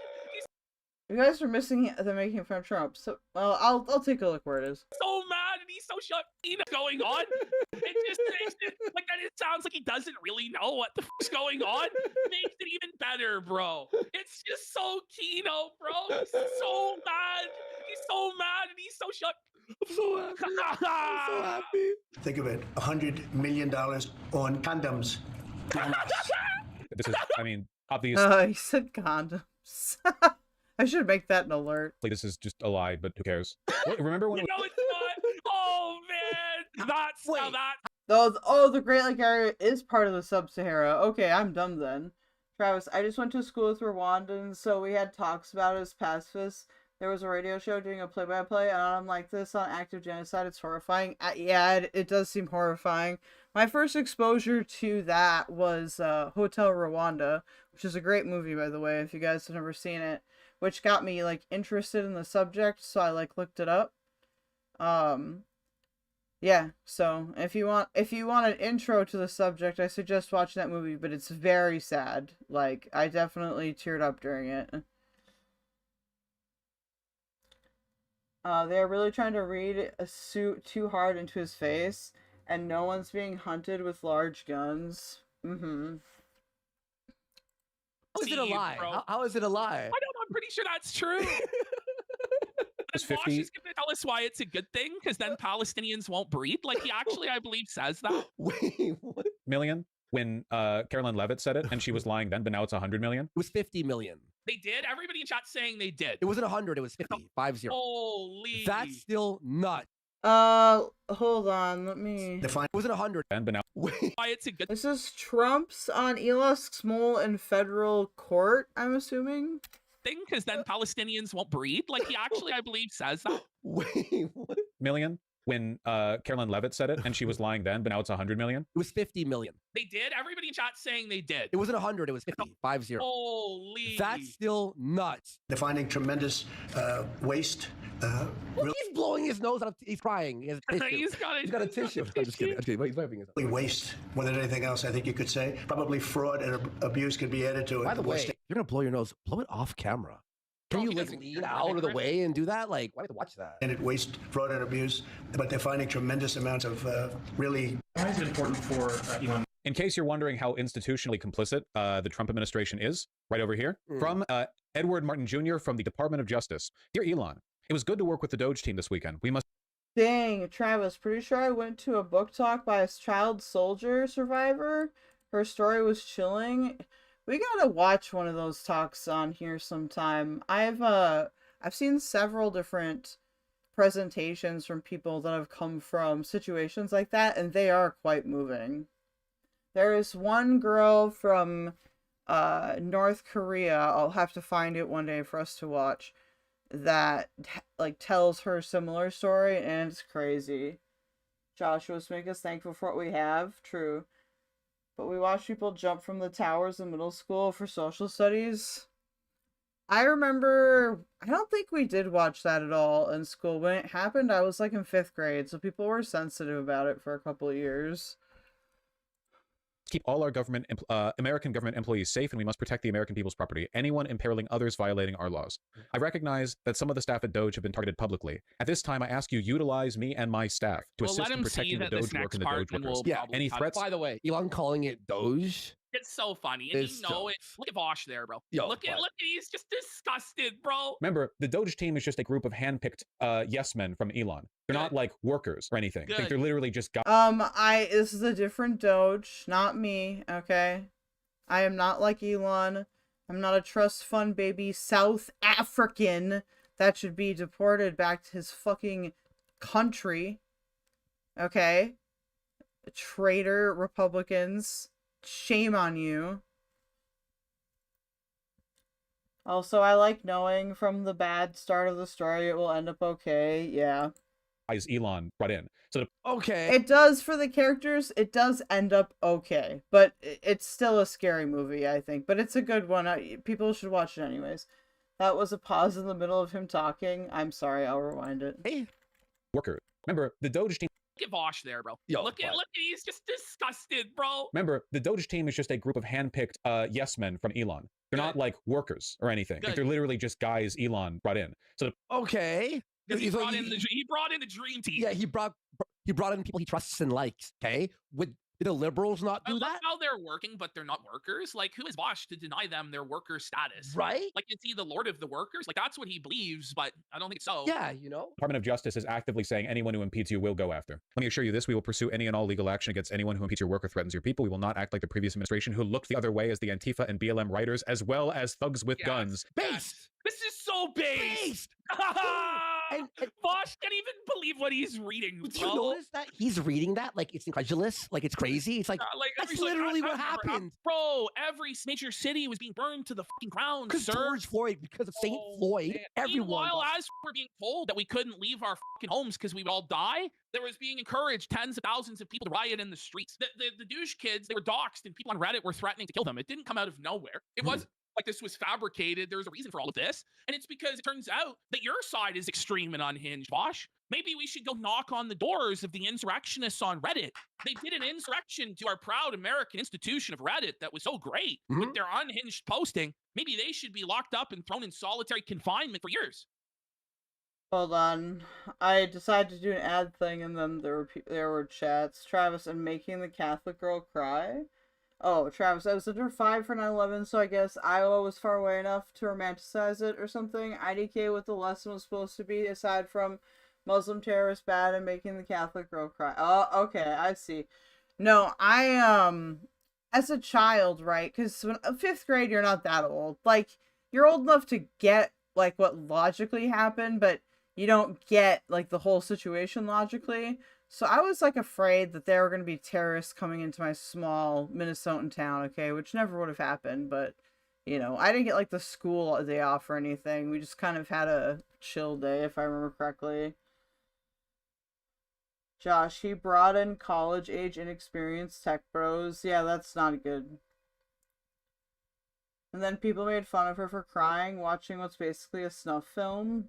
You guys are missing the making fun of Trump. So, well, I'll take a look where it is. So mad and he's so shut. What's going on? It just makes it like it sounds like he doesn't really know what the fuck's going on. Makes it even better, bro. It's just so Kino, bro. He's so mad. He's so mad and he's so shut. I'm so happy. I'm so happy. Think of it, $100 million on condoms. This is, I mean, obvious. He said condoms. I should make that an alert. Like, this is just a lie, but who cares? Remember when? No, it's not. Oh man, that's now that. Oh, the Great Lake area is part of the Sub-Sahara. Okay, I'm dumb then. Travis, I just went to school with Rwandans, so we had talks about it as pacifists. There was a radio show doing a play-by-play, and I'm like, this on active genocide, it's horrifying. Yeah, it does seem horrifying. My first exposure to that was Hotel Rwanda, which is a great movie, by the way, if you guys have never seen it, which got me, like, interested in the subject, so I, like, looked it up. Yeah, so if you want an intro to the subject, I suggest watching that movie, but it's very sad. Like, I definitely teared up during it. They're really trying to read a suit too hard into his face, and no one's being hunted with large guns. Mm-hmm. How is it a lie? How is it a lie? I don't know. I'm pretty sure that's true. Vaush is going to tell us why it's a good thing, because then Palestinians won't breed. Like, he actually, I believe, says that. Wait, what? Million? when Caroline Levitt said it, and she was lying then, but now it's 100 million? It was 50 million. They did? Everybody in chat saying they did. It wasn't 100, it was 50. 50. Holy. That's still nuts. Hold on, let me... It wasn't 100. But now... It's a good... This is Trump's on Elon Musk in federal court, I'm assuming? Thing, because then Palestinians won't breed. Like, he actually, I believe, says that. Wait, what? Million? When Caroline Levitt said it, and she was lying then, but now it's 100 million? It was 50 million. They did? Everybody in chat saying they did. It wasn't 100, it was 50. 50. Holy. That's still nuts. They're finding tremendous waste. He's blowing his nose out. He's crying. He has a tissue. He's got a tissue. I'm just kidding. He's wiping his Really waste more than anything else, I think you could say. Probably fraud and abuse could be added to it. By the way, if you're going to blow your nose, blow it off camera. Can you like lean out of the way and do that? Like, why do you have to watch that? And it waste, fraud, and abuse, but they're finding tremendous amounts of really... Why is it important for Elon? In case you're wondering how institutionally complicit the Trump administration is, right over here, from Edward Martin Jr. from the Department of Justice. Dear Elon, it was good to work with the Doge team this weekend. We must... Dang, Travis, pretty sure I went to a book talk by a child soldier survivor. Her story was chilling. We gotta watch one of those talks on here sometime. I've seen several different presentations from people that have come from situations like that, and they are quite moving. There is one girl from North Korea, I'll have to find it one day for us to watch, that like tells her similar story, and it's crazy. Joshua's make us thankful for what we have, true. But we watch people jump from the towers in middle school for social studies. I remember, I don't think we did watch that at all in school. When it happened, I was like in 5th grade, so people were sensitive about it for a couple of years. Keep all our government, American government employees safe, and we must protect the American people's property. Anyone imperiling others violating our laws. I recognize that some of the staff at Doge have been targeted publicly. At this time, I ask you utilize me and my staff to assist in protecting the Doge work and the Doge workers. Yeah. Any threats? By the way, Elon calling it Doge. It's so funny, and you know it. Look at Vaush there, bro. Yo, look at he's just disgusted, bro. Remember, the Doge team is just a group of handpicked yes men from Elon. They're not like workers or anything. I think they're literally just guys. This is a different Doge, not me, okay? I am not like Elon. I'm not a trust fund baby South African that should be deported back to his fucking country. Okay? Traitor Republicans. Shame on you. Also, I like knowing from the bad start of the story it will end up okay. Yeah. As Elon brought in. So okay. It does for the characters. It does end up okay. But it's still a scary movie, I think. But it's a good one. People should watch it anyways. That was a pause in the middle of him talking. I'm sorry. I'll rewind it. Hey. Worker. Remember, the Doge team... Look at Vaush there, bro. Yo, look at he's just disgusted, bro. Remember, the Doge team is just a group of handpicked yes men from Elon. They're not like workers or anything. Like, they're literally just guys Elon brought in. So okay. He brought in the dream team. Yeah, he brought in people he trusts and likes. Okay, did the liberals not do I that? love how they're working, but they're not workers. Like, who is Vaush to deny them their worker status? Right? Like, is he the lord of the workers? Like, that's what he believes, but I don't think so. Yeah, you know. Department of Justice is actively saying anyone who impedes you will go after. Let me assure you this, we will pursue any and all legal action against anyone who impedes your work or threatens your people. We will not act like the previous administration who looked the other way as the Antifa and BLM writers, as well as thugs with guns. Based! This is so based! and Vaush can't even believe what he's reading, bro. Do you notice that he's reading that like it's incredulous, like it's crazy? It's like that's literally what happened, bro. Every major city was being burned to the fucking ground, because George Floyd, because of Saint Floyd, man. everyone. Meanwhile, as we're being told that we couldn't leave our fucking homes because we would all die, there was being encouraged tens of thousands of people to riot in the streets. The douche kids, they were doxxed, and people on Reddit were threatening to kill them. It didn't come out of nowhere. It wasn't like this was fabricated. There's a reason for all of this. And it's because it turns out that your side is extreme and unhinged, Vaush. Maybe we should go knock on the doors of the insurrectionists on Reddit. They did an insurrection to our proud American institution of Reddit that was so great with their unhinged posting. Maybe they should be locked up and thrown in solitary confinement for years. Hold on. I decided to do an ad thing, and then there were chats. Travis, and making the Catholic girl cry. Oh, Travis, I was under 5 for 9/11, so I guess Iowa was far away enough to romanticize it or something. IDK what the lesson was supposed to be, aside from Muslim terrorists bad and making the Catholic girl cry. Oh, okay, I see. No, as a child, right? Because when 5th grade, you're not that old. Like, you're old enough to get, like, what logically happened, but you don't get, like, the whole situation logically. So I was, like, afraid that there were going to be terrorists coming into my small Minnesotan town, okay? Which never would have happened, but, you know, I didn't get, like, the school day off or anything. We just kind of had a chill day, if I remember correctly. Josh, he brought in college-age inexperienced tech bros. Yeah, that's not good. And then people made fun of her for crying, watching what's basically a snuff film.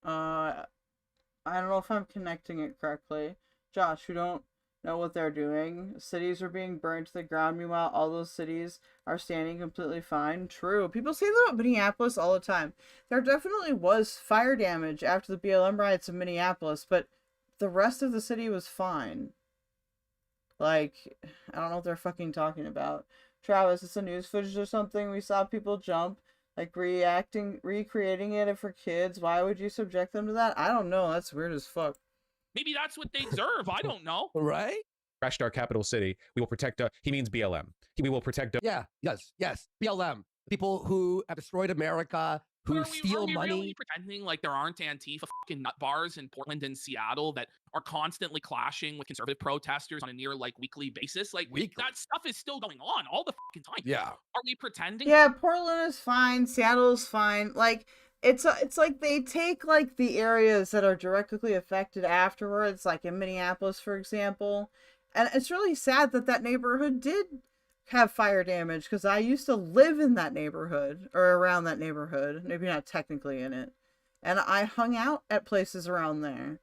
I don't know if I'm connecting it correctly. Josh, who don't know what they're doing. Cities are being burned to the ground. Meanwhile, all those cities are standing completely fine. True. People say that about Minneapolis all the time. There definitely was fire damage after the BLM riots in Minneapolis, but the rest of the city was fine. Like, I don't know what they're fucking talking about. Travis, it's a news footage or something. We saw people jump, like recreating it for kids. Why would you subject them to that? I don't know. That's weird as fuck. Maybe that's what they deserve. I don't know. Right? Crashed our capital city. We will protect. He means BLM. We will protect. Yeah. Yes. BLM. People who have destroyed America, who steal money. Really pretending like there aren't Antifa fucking nut bars in Portland and Seattle that are constantly clashing with conservative protesters on a near like weekly basis? Like that stuff is still going on all the fucking time. Yeah. Are we pretending? Yeah, Portland is fine. Seattle's fine. Like, it's like they take like the areas that are directly affected afterwards, like in Minneapolis, for example. And it's really sad that that neighborhood did have fire damage, because I used to live in that neighborhood, or around that neighborhood, maybe not technically in it, and I hung out at places around there.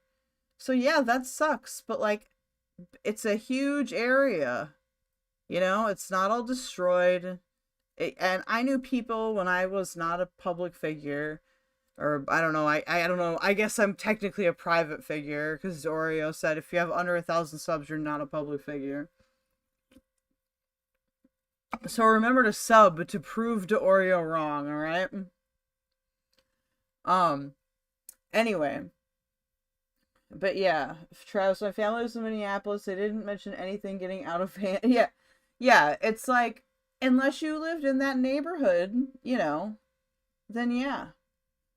So yeah, that sucks, but like, it's a huge area, you know, it's not all destroyed. And I knew people when I was not a public figure, or I don't know, I don't know, I guess I'm technically a private figure, because DeOrio said if you have under 1,000 subs, you're not a public figure. So remember to sub to prove DeOrio wrong, alright? Anyway. But yeah, Travis, my family was in Minneapolis. They didn't mention anything getting out of hand. Yeah, it's like, unless you lived in that neighborhood, you know, then yeah.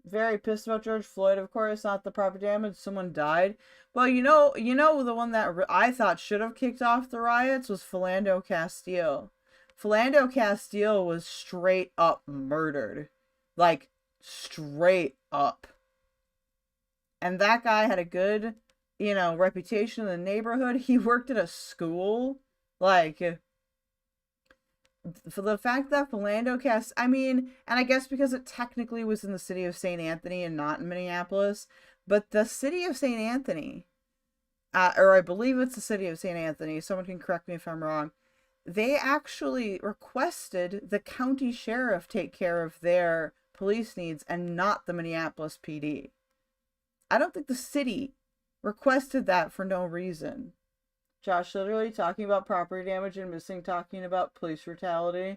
Very pissed about George Floyd, of course, not the proper damage. Someone died. Well, you know, the one that I thought should have kicked off the riots was Philando Castile. Philando Castile was straight up murdered. Like, straight up. And that guy had a good, you know, reputation in the neighborhood. He worked at a school. Like, for the fact that Philando Castile, I mean, and I guess because it technically was in the city of St. Anthony and not in Minneapolis, but the city of St. Anthony, or I believe it's the city of St. Anthony, someone can correct me if I'm wrong, they actually requested the county sheriff take care of their police needs and not the Minneapolis PD. I don't think the city requested that for no reason. Josh, literally talking about property damage and missing talking about police brutality.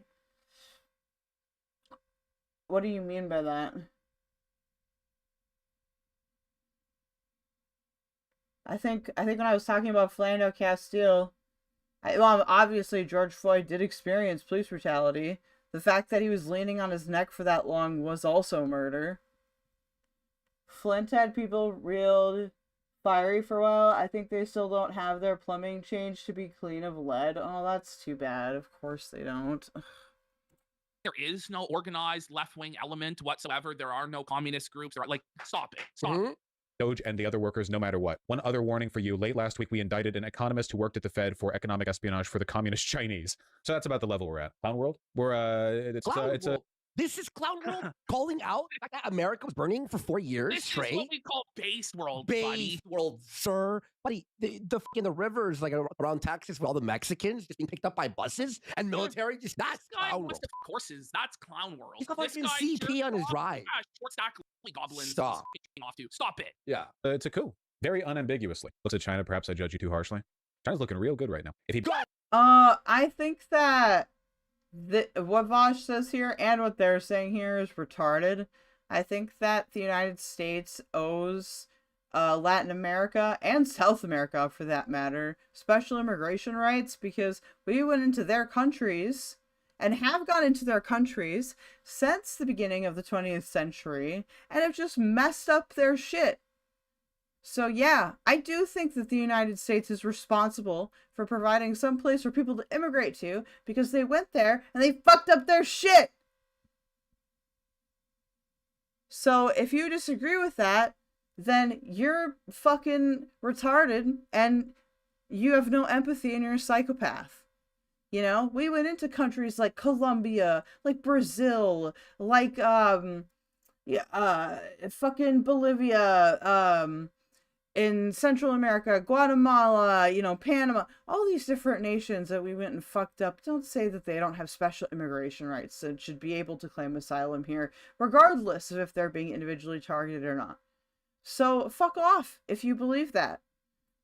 What do you mean by that? I think when I was talking about Philando Castile, well, obviously George Floyd did experience police brutality. The fact that he was leaning on his neck for that long was also murder. Flint had people reeled fiery for a while. I think they still don't have their plumbing changed to be clean of lead. Oh, that's too bad. Of course they don't. There is no organized left-wing element whatsoever. There are no communist groups. Or like, stop it. Stop it. Doge and the other workers, no matter what. One other warning for you. Late last week, we indicted an economist who worked at the Fed for economic espionage for the communist Chinese. So that's about the level we're at. Clown world? This is Clown World calling out the fact that America was burning for 4 years this straight. This is what we call base world, base world, sir. Buddy, the rivers like around Texas with all the Mexicans just being picked up by buses and military. Just that's Clown World. Of courses, that's Clown World. He's got fucking CP on his ride. Short stack goblins. Stop. Off to. Stop it. Yeah, it's a coup. Very unambiguously. Looks at China. Perhaps I judge you too harshly. China's looking real good right now. If he. I think that what Vaush says here and what they're saying here is retarded. I think that the United States owes Latin America and South America, for that matter, special immigration rights, because we went into their countries and have gone into their countries since the beginning of the 20th century and have just messed up their shit. So yeah, I do think that the United States is responsible for providing some place for people to immigrate to because they went there and they fucked up their shit. So if you disagree with that, then you're fucking retarded and you have no empathy and you're a psychopath. You know, we went into countries like Colombia, like Brazil, like fucking Bolivia, in Central America, Guatemala, you know, Panama, all these different nations that we went and fucked up. Don't say that they don't have special immigration rights and should be able to claim asylum here, regardless of if they're being individually targeted or not. So fuck off if you believe that.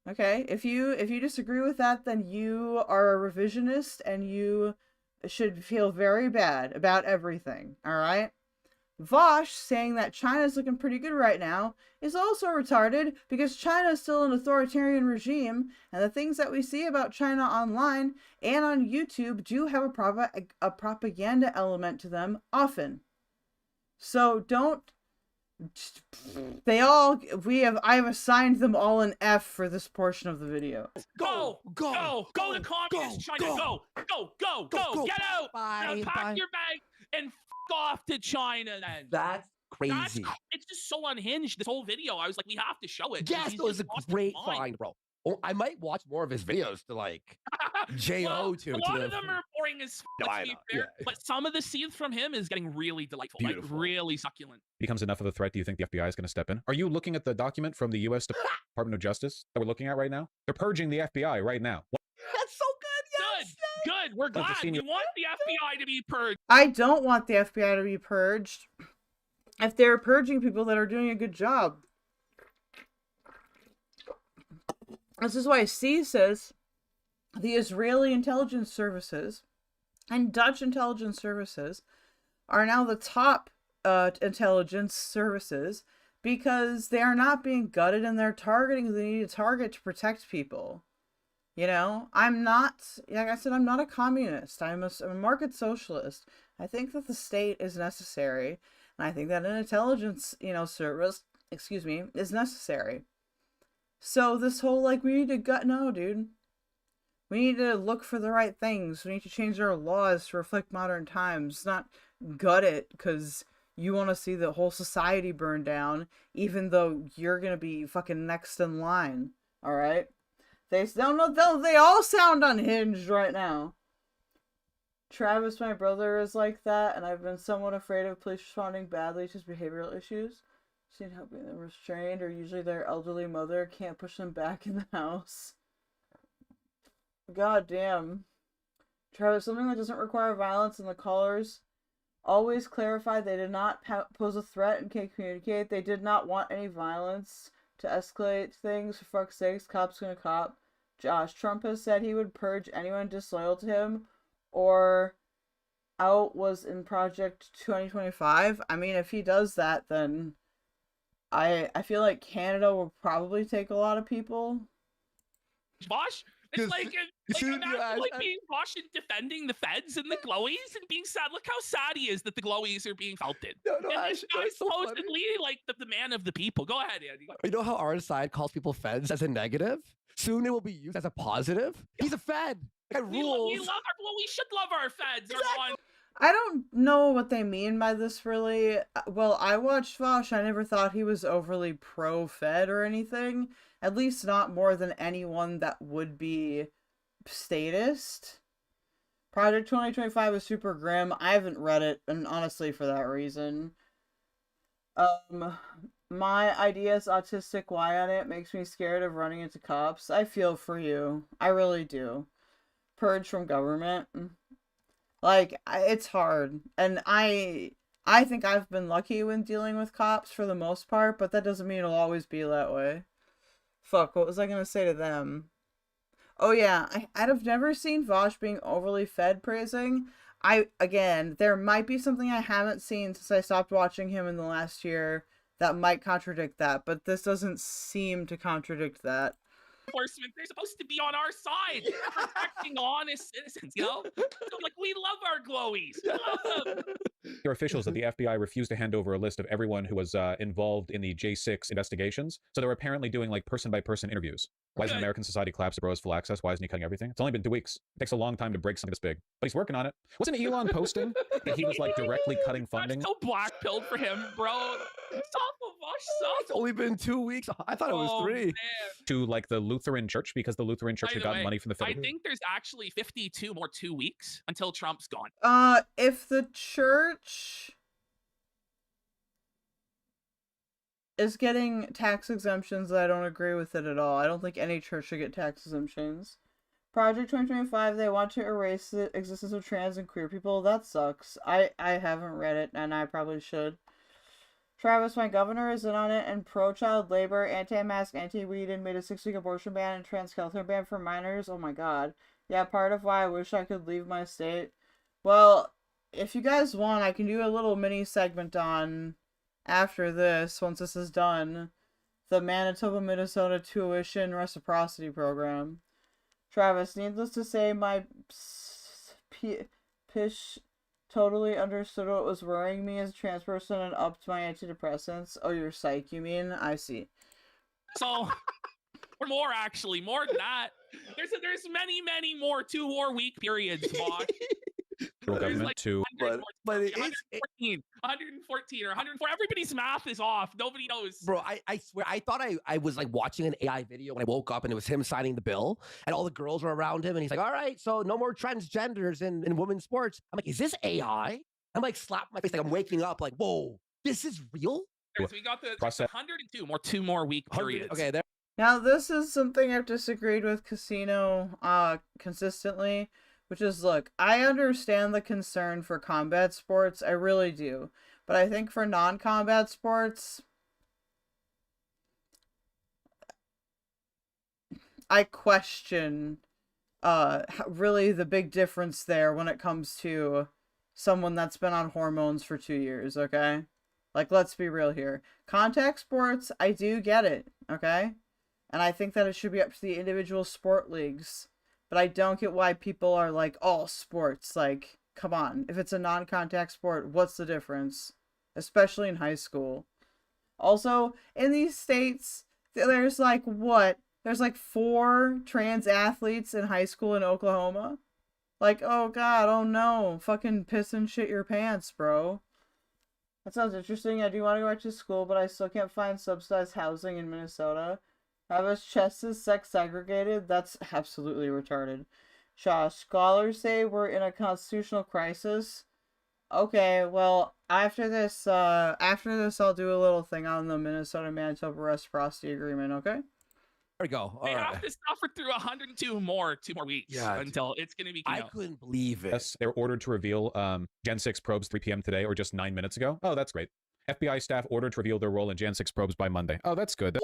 Okay? If you disagree with that, then you are a revisionist and you should feel very bad about everything. All right? Vaush saying that China's looking pretty good right now is also retarded because China is still an authoritarian regime, and the things that we see about China online and on YouTube do have a propaganda element to them often. So don't. I have assigned them all an F for this portion of the video. Go to communist China. Go. Get out. Bye. Pack your bag and off to China then. That's crazy. It's just so unhinged, this whole video. I was like, we have to show it. Yes, it was a great find, bro. Oh, I might watch more of his videos to like J.O. to. A lot of them are boring as fuck, but some of the scenes from him is getting really delightful. Beautiful. Like really succulent. Becomes enough of a threat, do you think the FBI is going to step in? Are you looking at the document from the U.S. Department of Justice that we're looking at right now? They're purging the FBI right now. That's so good. Yes. Good. We're glad. We want the FBI to be purged. I don't want the FBI to be purged if they're purging people that are doing a good job. This is why SEETHE says the Israeli intelligence services and Dutch intelligence services are now the top intelligence services because they are not being gutted and they're targeting the need to target to protect people. You know, I'm not, like I said, I'm not a communist. I'm a market socialist. I think that the state is necessary. And I think that an intelligence, service, is necessary. So this whole, we need to gut, no, dude. We need to look for the right things. We need to change our laws to reflect modern times, not gut it because you want to see the whole society burn down, even though you're going to be fucking next in line. All right? They all sound unhinged right now. Travis, my brother, is like that, and I've been somewhat afraid of police responding badly to his behavioral issues. Seen helping them restrained, or usually their elderly mother can't push them back in the house. God damn. Travis, something that doesn't require violence, and the callers always clarify they did not pose a threat and can communicate. They did not want any violence to escalate things. For fuck's sakes, cops gonna cop. Josh, Trump has said he would purge anyone disloyal to him or out was in Project 2025. I mean, if he does that, then I feel like Canada will probably take a lot of people. Vaush? It's imagine being Vaush and defending the feds and the glowies and being sad. Look how sad he is that the glowies are being felted. No, and this guy's so supposedly the man of the people. Go ahead, Andy. You know how our side calls people feds as a negative? Soon it will be used as a positive. He's a fed. Rules. We should love our feds. Exactly. I don't know what they mean by this, really. Well, I watched Vaush. I never thought he was overly pro-Fed or anything. At least not more than anyone that would be statist. Project 2025 is super grim. I haven't read it, and honestly, for that reason. My idea is autistic Y on it makes me scared of running into cops. I feel for you. I really do. Purge from government. It's hard. And I think I've been lucky when dealing with cops for the most part, but that doesn't mean it'll always be that way. Fuck, what was I gonna say to them? Oh yeah, I've never seen Vaush being overly Fed praising. Again, there might be something I haven't seen since I stopped watching him in the last year that might contradict that, but this doesn't seem to contradict that. Enforcement, they're supposed to be on our side, protecting honest citizens, you know? Like, we love our glowies. We love them. Your officials that the FBI refused to hand over a list of everyone who was involved in the J6 investigations. So they were apparently doing like person-by-person interviews. Why isn't American society collapsed? The bro has full access. Why isn't he cutting everything? It's only been 2 weeks. It takes a long time to break something this big, but he's working on it. Wasn't Elon posting that he was like directly cutting funding? So black-pilled for him, bro. Stop, Vaush, It's only been 2 weeks. I thought it was 3. Man. To like the Lutheran church, because the Lutheran church By had the gotten way, money from the federal. I think there's actually 52 more 2 weeks until Trump's gone. If the church is getting tax exemptions, I don't agree with it at all. I don't think any church should get tax exemptions. Project 2025, they want to erase the existence of trans and queer people. That sucks. I haven't read it, and I probably should. Travis, my governor, is in on it, and pro-child labor, anti-mask, anti-weed, and made a 6-week abortion ban and trans healthcare ban for minors. Oh my god. Yeah, part of why I wish I could leave my state. Well, if you guys want, I can do a little mini segment on, after this, once this is done, the Manitoba-Minnesota tuition reciprocity program. Travis, needless to say, my pish totally understood what was worrying me as a trans person and upped my antidepressants. Oh, your psych, you mean? I see. So, or more actually, more than that. There's many more 2 more week periods, Vaush. Government like to 114 or 104. Everybody's math is off. Nobody knows. Bro, I swear, I thought I was like watching an AI video when I woke up and it was him signing the bill and all the girls were around him and he's like, all right, so no more transgenders in women's sports. I'm like, is this AI? I'm like slapping my face like I'm waking up like, whoa, this is real? So we got the 102 more 2 more week periods. Okay, there. Now, this is something I've disagreed with Casino consistently, which is, look, I understand the concern for combat sports, I really do, but I think for non-combat sports, I question really the big difference there when it comes to someone that's been on hormones for 2 years, okay? Like, let's be real here. Contact sports, I do get it, okay? And I think that it should be up to the individual sport leagues. But I don't get why people are like, all sports. Like, come on. If it's a non-contact sport, what's the difference? Especially in high school. Also, in these states, there's like, what? There's like 4 trans athletes in high school in Oklahoma? Like, oh god, oh no. Fucking piss and shit your pants, bro. That sounds interesting. I do want to go back to school, but I still can't find subsidized housing in Minnesota. Travis, chess is sex segregated? That's absolutely retarded. Josh, scholars say we're in a constitutional crisis. Okay, well, after this, I'll do a little thing on the Minnesota-Manitoba Reciprocity Agreement, okay? There we go. They have to suffer through 102 more 2 more weeks until it's going to be Kino. I couldn't believe it. Yes, they were ordered to reveal Gen 6 probes 3 p.m. today, or just 9 minutes ago. Oh, that's great. FBI staff ordered to reveal their role in Gen 6 probes by Monday. Oh, that's good.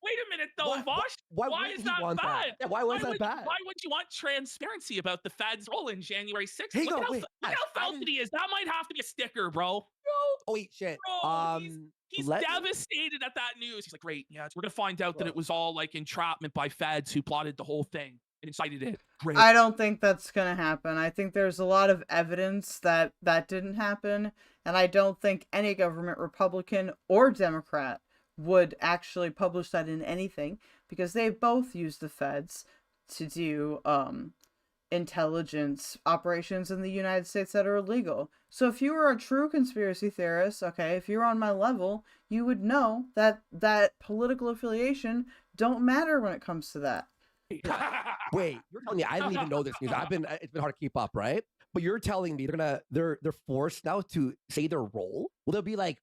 Wait a minute, though, Vaush. Why is that bad? Yeah, why was that bad? Why would you want transparency about the Fed's role in January 6th? Hey, Look how felted he is. That might have to be a sticker, bro. Oh, wait, shit. Bro, he's devastated at that news. He's like, great, yeah, we're going to find out that it was all like entrapment by Feds who plotted the whole thing and incited it. Great. I don't think that's going to happen. I think there's a lot of evidence that that didn't happen, and I don't think any government, Republican or Democrat, would actually publish that in anything, because they both use the Feds to do intelligence operations in the United States that are illegal. So if you were a true conspiracy theorist, okay, if you're on my level, you would know that political affiliation don't matter when it comes to that. Wait, you're telling me I didn't even know this news. It's been hard to keep up, right? But you're telling me they're forced now to say their role? Will there be like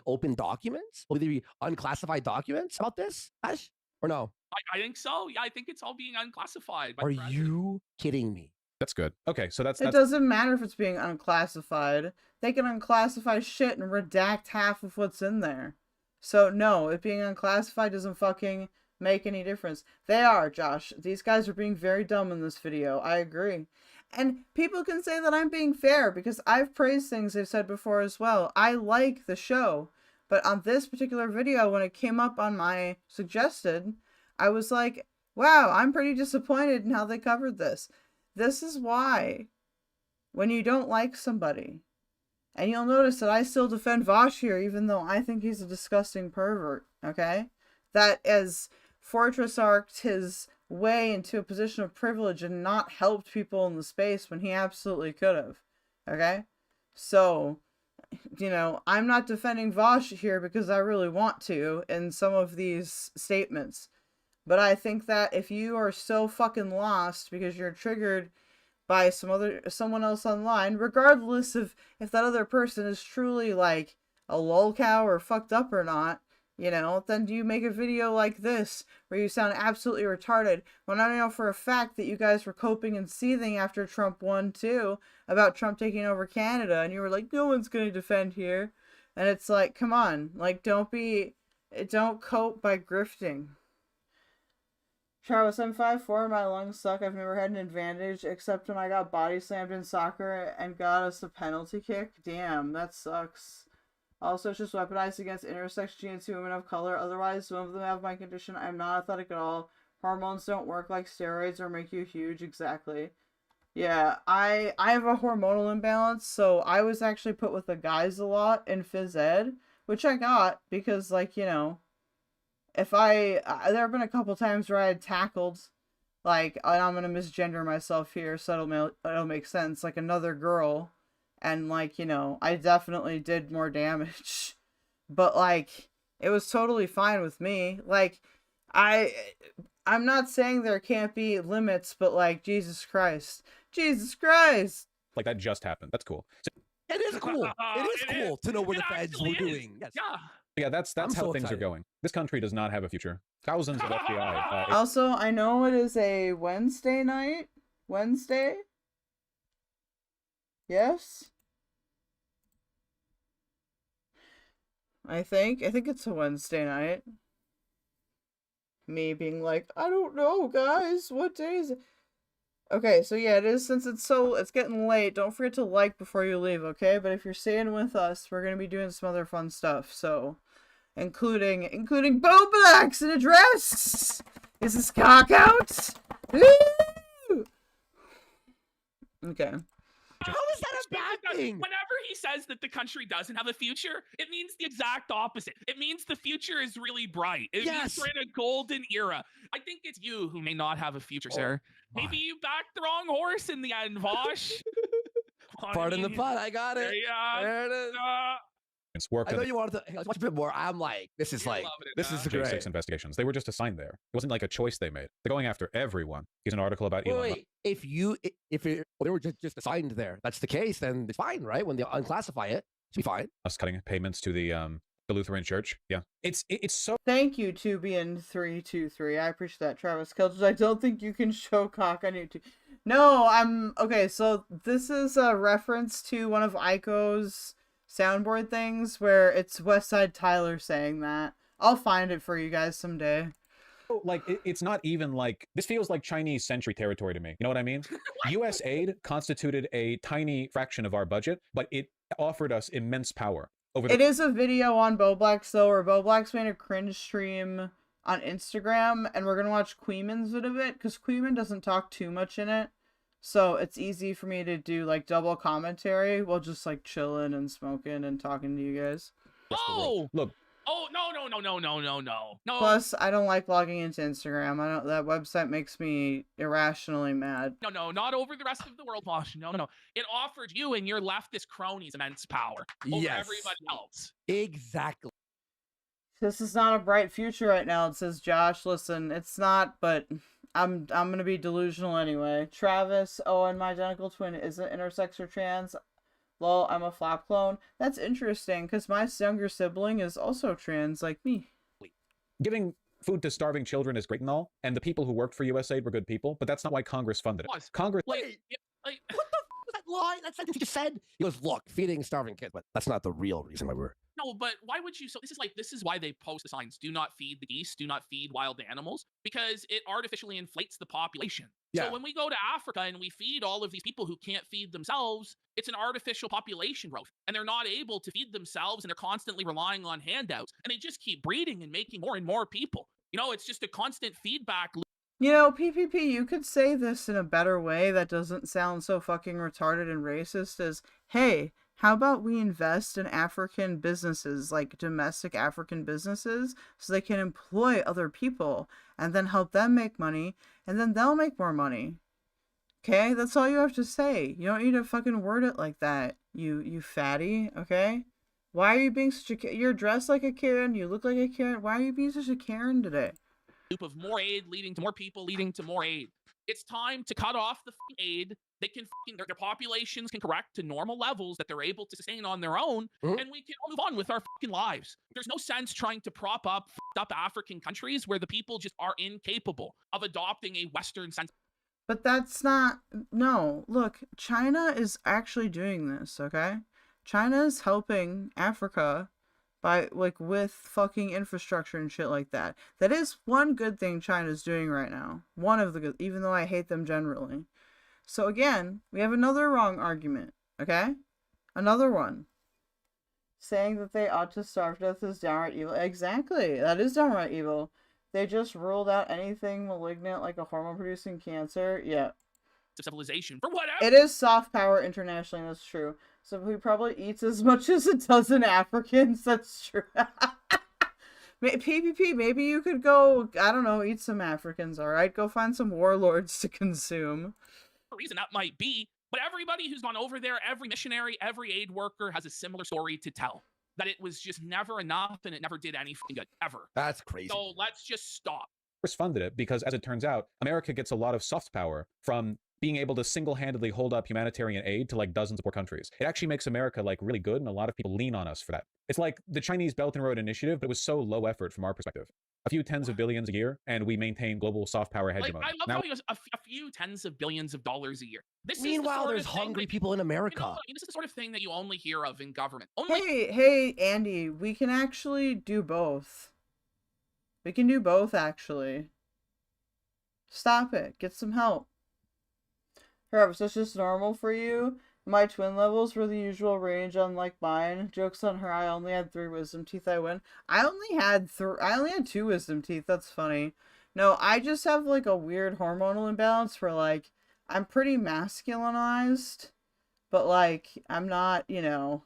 open documents? Will there be unclassified documents about this, Ash? Or no? I think so. Yeah, I think it's all being unclassified. Are you kidding me? That's good. Okay, so that's It doesn't matter if it's being unclassified. They can unclassify shit and redact half of what's in there. So no, it being unclassified doesn't fucking make any difference. They are, Josh. These guys are being very dumb in this video. I agree. And people can say that I'm being fair because I've praised things I've said before as well. I like the show. But on this particular video, when it came up on my suggested, I was like, wow, I'm pretty disappointed in how they covered this. This is why when you don't like somebody, and you'll notice that I still defend Vaush here, even though I think he's a disgusting pervert, okay? That as Fortress arced his way into a position of privilege and not helped people in the space when he absolutely could have, okay? So, you know, I'm not defending Vaush here because I really want to in some of these statements. But I think that if you are so fucking lost because you're triggered by someone else online, regardless of if that other person is truly like a lol cow or fucked up or not, you know, then you make a video like this where you sound absolutely retarded when I know for a fact that you guys were coping and seething after Trump won too about Trump taking over Canada, and you were like, no one's gonna defend here. And it's like, come on, like, don't cope by grifting. Travis, I'm 5'4", my lungs suck. I've never had an advantage except when I got body slammed in soccer and got us a penalty kick. Damn, that sucks. Also, it's just weaponized against intersex GNC women of color. Otherwise, some of them have my condition. I'm not athletic at all. Hormones don't work like steroids or make you huge. Exactly. Yeah, I have a hormonal imbalance, so I was actually put with the guys a lot in phys ed, which I got because, like, you know, if there have been a couple times where I had tackled, like, and I'm gonna misgender myself here, so it'll make sense, like another girl, and, like, you know, I definitely did more damage, but, like, it was totally fine with me. Like, I'm not saying there can't be limits, but, like, Jesus Christ, like, that just happened. That's cool. So, it is cool. It is cool to know what the feds were doing. Yes. yeah, that's how things are going. This country does not have a future. Thousands of FBI. Also, I know it is a Wednesday night. Wednesday? Yes? I think it's a Wednesday night. Me being like, I don't know, guys. What day is it? Okay, so yeah, it is, since it's getting late. Don't forget to like before you leave, okay? But if you're staying with us, we're gonna be doing some other fun stuff, so including Bowblax in a dress. Is this cock out? Woo! Okay. How is that a bad thing? Whenever he says that the country doesn't have a future, it means the exact opposite. It means the future is really bright. It means we're in a golden era. I think it's you who may not have a future, sir. Maybe you backed the wrong horse in the end, Vaush. Pardon the pun. I got it. There it is. I know you wanted to let's watch a bit more. I'm like, this is great. J6 investigations. They were just assigned there. It wasn't like a choice they made. They're going after everyone. Here's an article about Elon. Wait, if they were just assigned there, that's the case, then it's fine, right? When they unclassify it, it's be fine. Us cutting payments to the Lutheran Church. Yeah, it's so. Thank you, 2BN323. I appreciate that, Travis Kelch. I don't think you can show cock on YouTube. No, okay. So this is a reference to one of Aiko's soundboard things where it's Westside Tyler saying that. I'll find it for you guys someday. Like, it's not even like, this feels like Chinese century territory to me. You know what I mean? U.S. aid constituted a tiny fraction of our budget, but it offered us immense power. It is a video on Bowblax, though, where Bowblax made a cringe stream on Instagram, and we're going to watch Kuihman's bit of it, because Kuihman doesn't talk too much in it. So it's easy for me to do, like, double commentary while just, like, chilling and smoking and talking to you guys. Oh! Look. Oh, no. Plus, I don't like logging into Instagram. That website makes me irrationally mad. No, not over the rest of the world, Vaush. No. It offered you and your leftist cronies immense power over everybody else. Exactly. This is not a bright future right now, it says Josh. Listen, it's not, but I'm gonna be delusional anyway. Travis, and my identical twin isn't intersex or trans. Lol, I'm a flap clone. That's interesting, because my younger sibling is also trans, like me. Giving food to starving children is great and all, and the people who worked for USAID were good people, but that's not why Congress funded it. Congress... Wait, what the f was that lie? That sentence you just said? He goes, look, feeding starving kids, but that's not the real reason why we're No, but why would you? So this is why they post the signs: "Do not feed the geese. Do not feed wild animals," because it artificially inflates the population. Yeah. So when we go to Africa and we feed all of these people who can't feed themselves, it's an artificial population growth, and they're not able to feed themselves, and they're constantly relying on handouts, and they just keep breeding and making more and more people. You know, it's just a constant feedback loop. You know, PPP, you could say this in a better way that doesn't sound so fucking retarded and racist as, hey, how about we invest in African businesses, like domestic African businesses, so they can employ other people and then help them make money, and then they'll make more money. Okay? That's all you have to say. You don't need to fucking word it like that, you fatty, okay? Why are you being such a... You're dressed like a Karen, you look like a Karen. Why are you being such a Karen today? Loop of more aid leading to more people leading to more aid. It's time to cut off the aid. They can their populations can correct to normal levels that they're able to sustain on their own, and we can all move on with our fucking lives. There's no sense trying to prop up African countries where the people just are incapable of adopting a Western sense. But that's not... No, look, China is actually doing this, okay? China is helping Africa by, like, with fucking infrastructure and shit like that. That is one good thing China's doing right now. One of the good, even though I hate them generally. So again, we have another wrong argument, okay? Another one. Saying that they ought to starve to death is downright evil. Exactly, that is downright evil. They just ruled out anything malignant like a hormone-producing cancer. Yeah. Civilization for whatever. It is soft power internationally, that's true. So he probably eats as much as a dozen Africans, that's true. PPP, maybe you could go, I don't know, eat some Africans, alright? Go find some warlords to consume. Reason that might be, but everybody who's gone over there, every missionary, every aid worker has a similar story to tell. That it was just never enough and it never did anything good, ever. That's crazy. So let's just stop. Funded it because, as it turns out, America gets a lot of soft power from being able to single-handedly hold up humanitarian aid to like dozens of poor countries. It actually makes America like really good, and a lot of people lean on us for that. It's like the Chinese Belt and Road Initiative, but it was so low effort from our perspective. A few tens of billions a year, and we maintain global soft power hegemony. I love how he goes a few tens of billions of dollars a year. Meanwhile, there's hungry people in America. You know, this is the sort of thing that you only hear of in government. Hey, Andy, we can actually do both. We can do both, actually. Stop it. Get some help. However, is this just normal for you? My twin levels were the usual range, unlike mine. Joke's on her, I only had 3 wisdom teeth, I win. I only had 2 wisdom teeth, that's funny. No, I just have like a weird hormonal imbalance where like, I'm pretty masculinized, but like, I'm not, you know,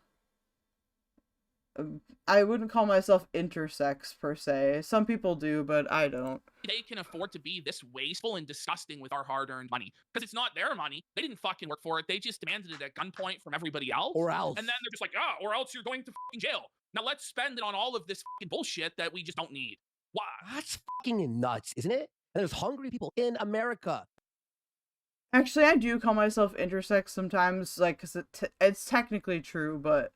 I wouldn't call myself intersex per se. Some people do, but I don't. They can afford to be this wasteful and disgusting with our hard-earned money. Because it's not their money. They didn't fucking work for it. They just demanded it at gunpoint from everybody else. Or else. And then they're just like, or else you're going to fucking jail. Now let's spend it on all of this fucking bullshit that we just don't need. Why? That's fucking nuts, isn't it? And there's hungry people in America. Actually, I do call myself intersex sometimes, like, because it's technically true, but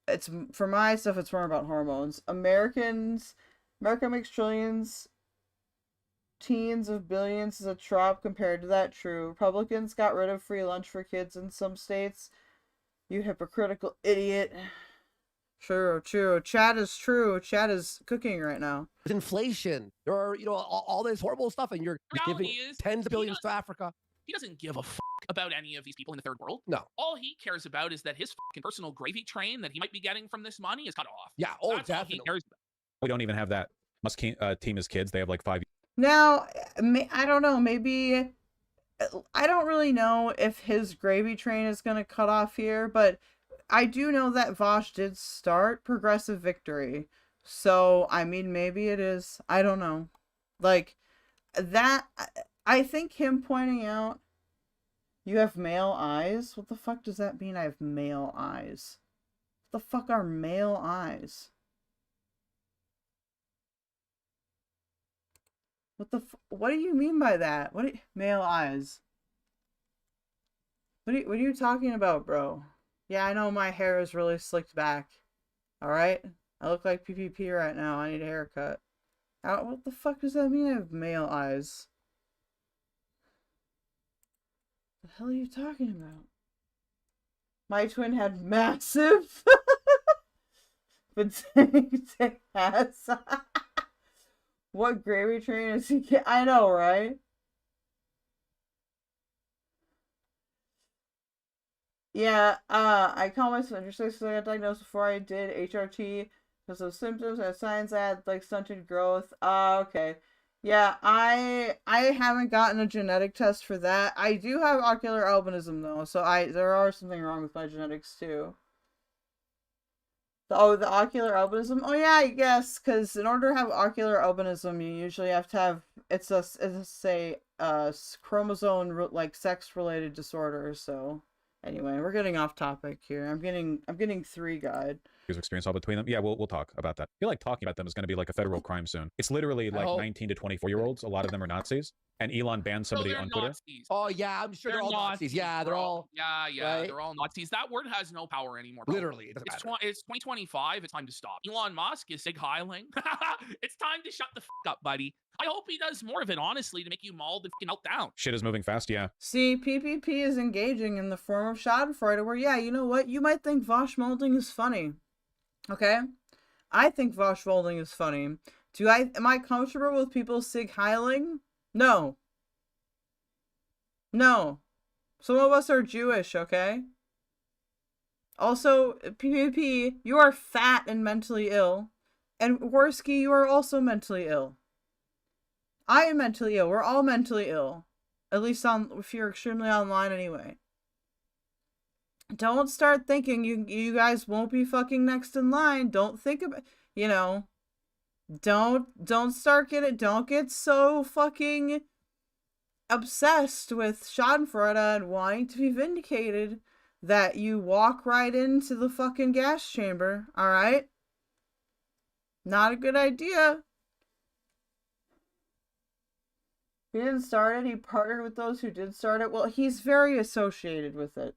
it's, for my stuff, it's more about hormones. America makes trillions, teens of billions is a trop compared to that true. Republicans got rid of free lunch for kids in some states. You hypocritical idiot. True. Chad is true. Chad is cooking right now. There's inflation. There are, you know, all this horrible stuff, and you're giving tens of billions to Africa. He doesn't give a fuck about any of these people in the third world. No. All he cares about is that his fucking personal gravy train that he might be getting from this money is cut off. Yeah, That's all he cares about. We don't even have that. Must team his kids. They have like 5. Now, I don't know, maybe, I don't really know if his gravy train is going to cut off here, but I do know that Vaush did start Progressive Victory. So, I mean, maybe it is. I don't know. Like, that, I think him pointing out, you have male eyes? What the fuck does that mean, I have male eyes? What the fuck are male eyes? What do you mean by that? Male eyes? What are you talking about, bro? Yeah, I know my hair is really slicked back. Alright? I look like PPP right now. I need a haircut. What the fuck does that mean I have male eyes? The hell are you talking about? My twin had massive... But has what gravy train is he? I know, right? Yeah, I call myself interesting because I got diagnosed before I did HRT because of symptoms. I had signs I had like stunted growth. Okay. Yeah, I haven't gotten a genetic test for that. I do have ocular albinism though, so there are something wrong with my genetics too. Oh, the ocular albinism? Oh yeah, I guess, because in order to have ocular albinism, you usually have to have, it's a chromosome, like, sex-related disorder, so, anyway, we're getting off topic here. I'm getting 3 guide. Experience all between them. Yeah, we'll talk about that. I feel like talking about them is going to be like a federal crime soon. It's literally like 19 to 24-year-olds. A lot of them are Nazis. And Elon banned somebody on Twitter. Nazis. Oh yeah, I'm sure they're all Nazis. Yeah, they're all. Yeah, right? they're all Nazis. That word has no power anymore. Bro. Literally, it doesn't matter. It's 2025. It's time to stop. Elon Musk is sig heiling. It's time to shut the up, buddy. I hope he does more of it, honestly, to make you maul the melt down. Shit is moving fast, yeah. See, PPP is engaging in the form of Schadenfreude, where, yeah, you know what? You might think Vaush molding is funny. Okay? I think Vaush molding is funny. Am I comfortable with people sig heiling? No. No. Some of us are Jewish, okay? Also, PPP, you are fat and mentally ill. And Warski, you are also mentally ill. I am mentally ill. We're all mentally ill. At least if you're extremely online anyway. Don't start thinking you guys won't be fucking next in line. Don't think about, you know, don't get so fucking obsessed with Schadenfreude and wanting to be vindicated that you walk right into the fucking gas chamber, alright? Not a good idea. He didn't start it, he partnered with those who did start it. Well, he's very associated with it.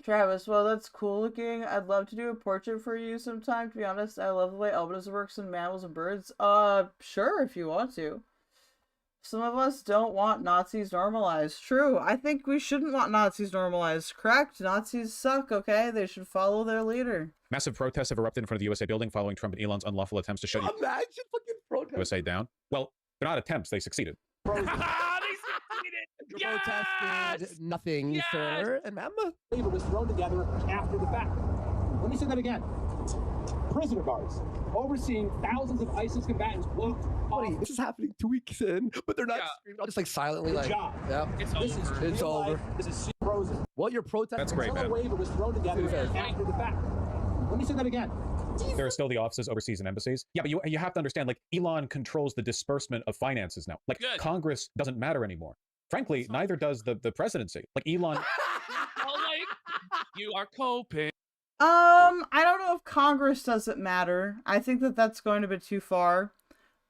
Travis, well, that's cool looking. I'd love to do a portrait for you sometime. To be honest, I love the way albinism works in mammals and birds. Sure, if you want to. Some of us don't want Nazis normalized. True. I think we shouldn't want Nazis normalized. Correct. Nazis suck, okay? They should follow their leader. Massive protests have erupted in front of the USA building following Trump and Elon's unlawful attempts to shut Imagine fucking protests. USA down. Well, they're not attempts. They succeeded. Protested nothing, sir. And ma'am? It was thrown together after the fact. Let me say that again. Prisoner guards overseeing thousands of ISIS combatants walked off. This is happening 2 weeks in, but they're not screaming, just like silently Good like, job. Yep. It's over. This is frozen. Well, your protest. That's great, man. Waiver was thrown together after the fact. Let me say that again. There are still the offices overseas and embassies. Yeah, but you have to understand, like, Elon controls the disbursement of finances now. Like, Congress doesn't matter anymore. Frankly, neither does the presidency. Like, Elon... Well, like, you are coping. I don't know if Congress doesn't matter. I think that's going a bit too far.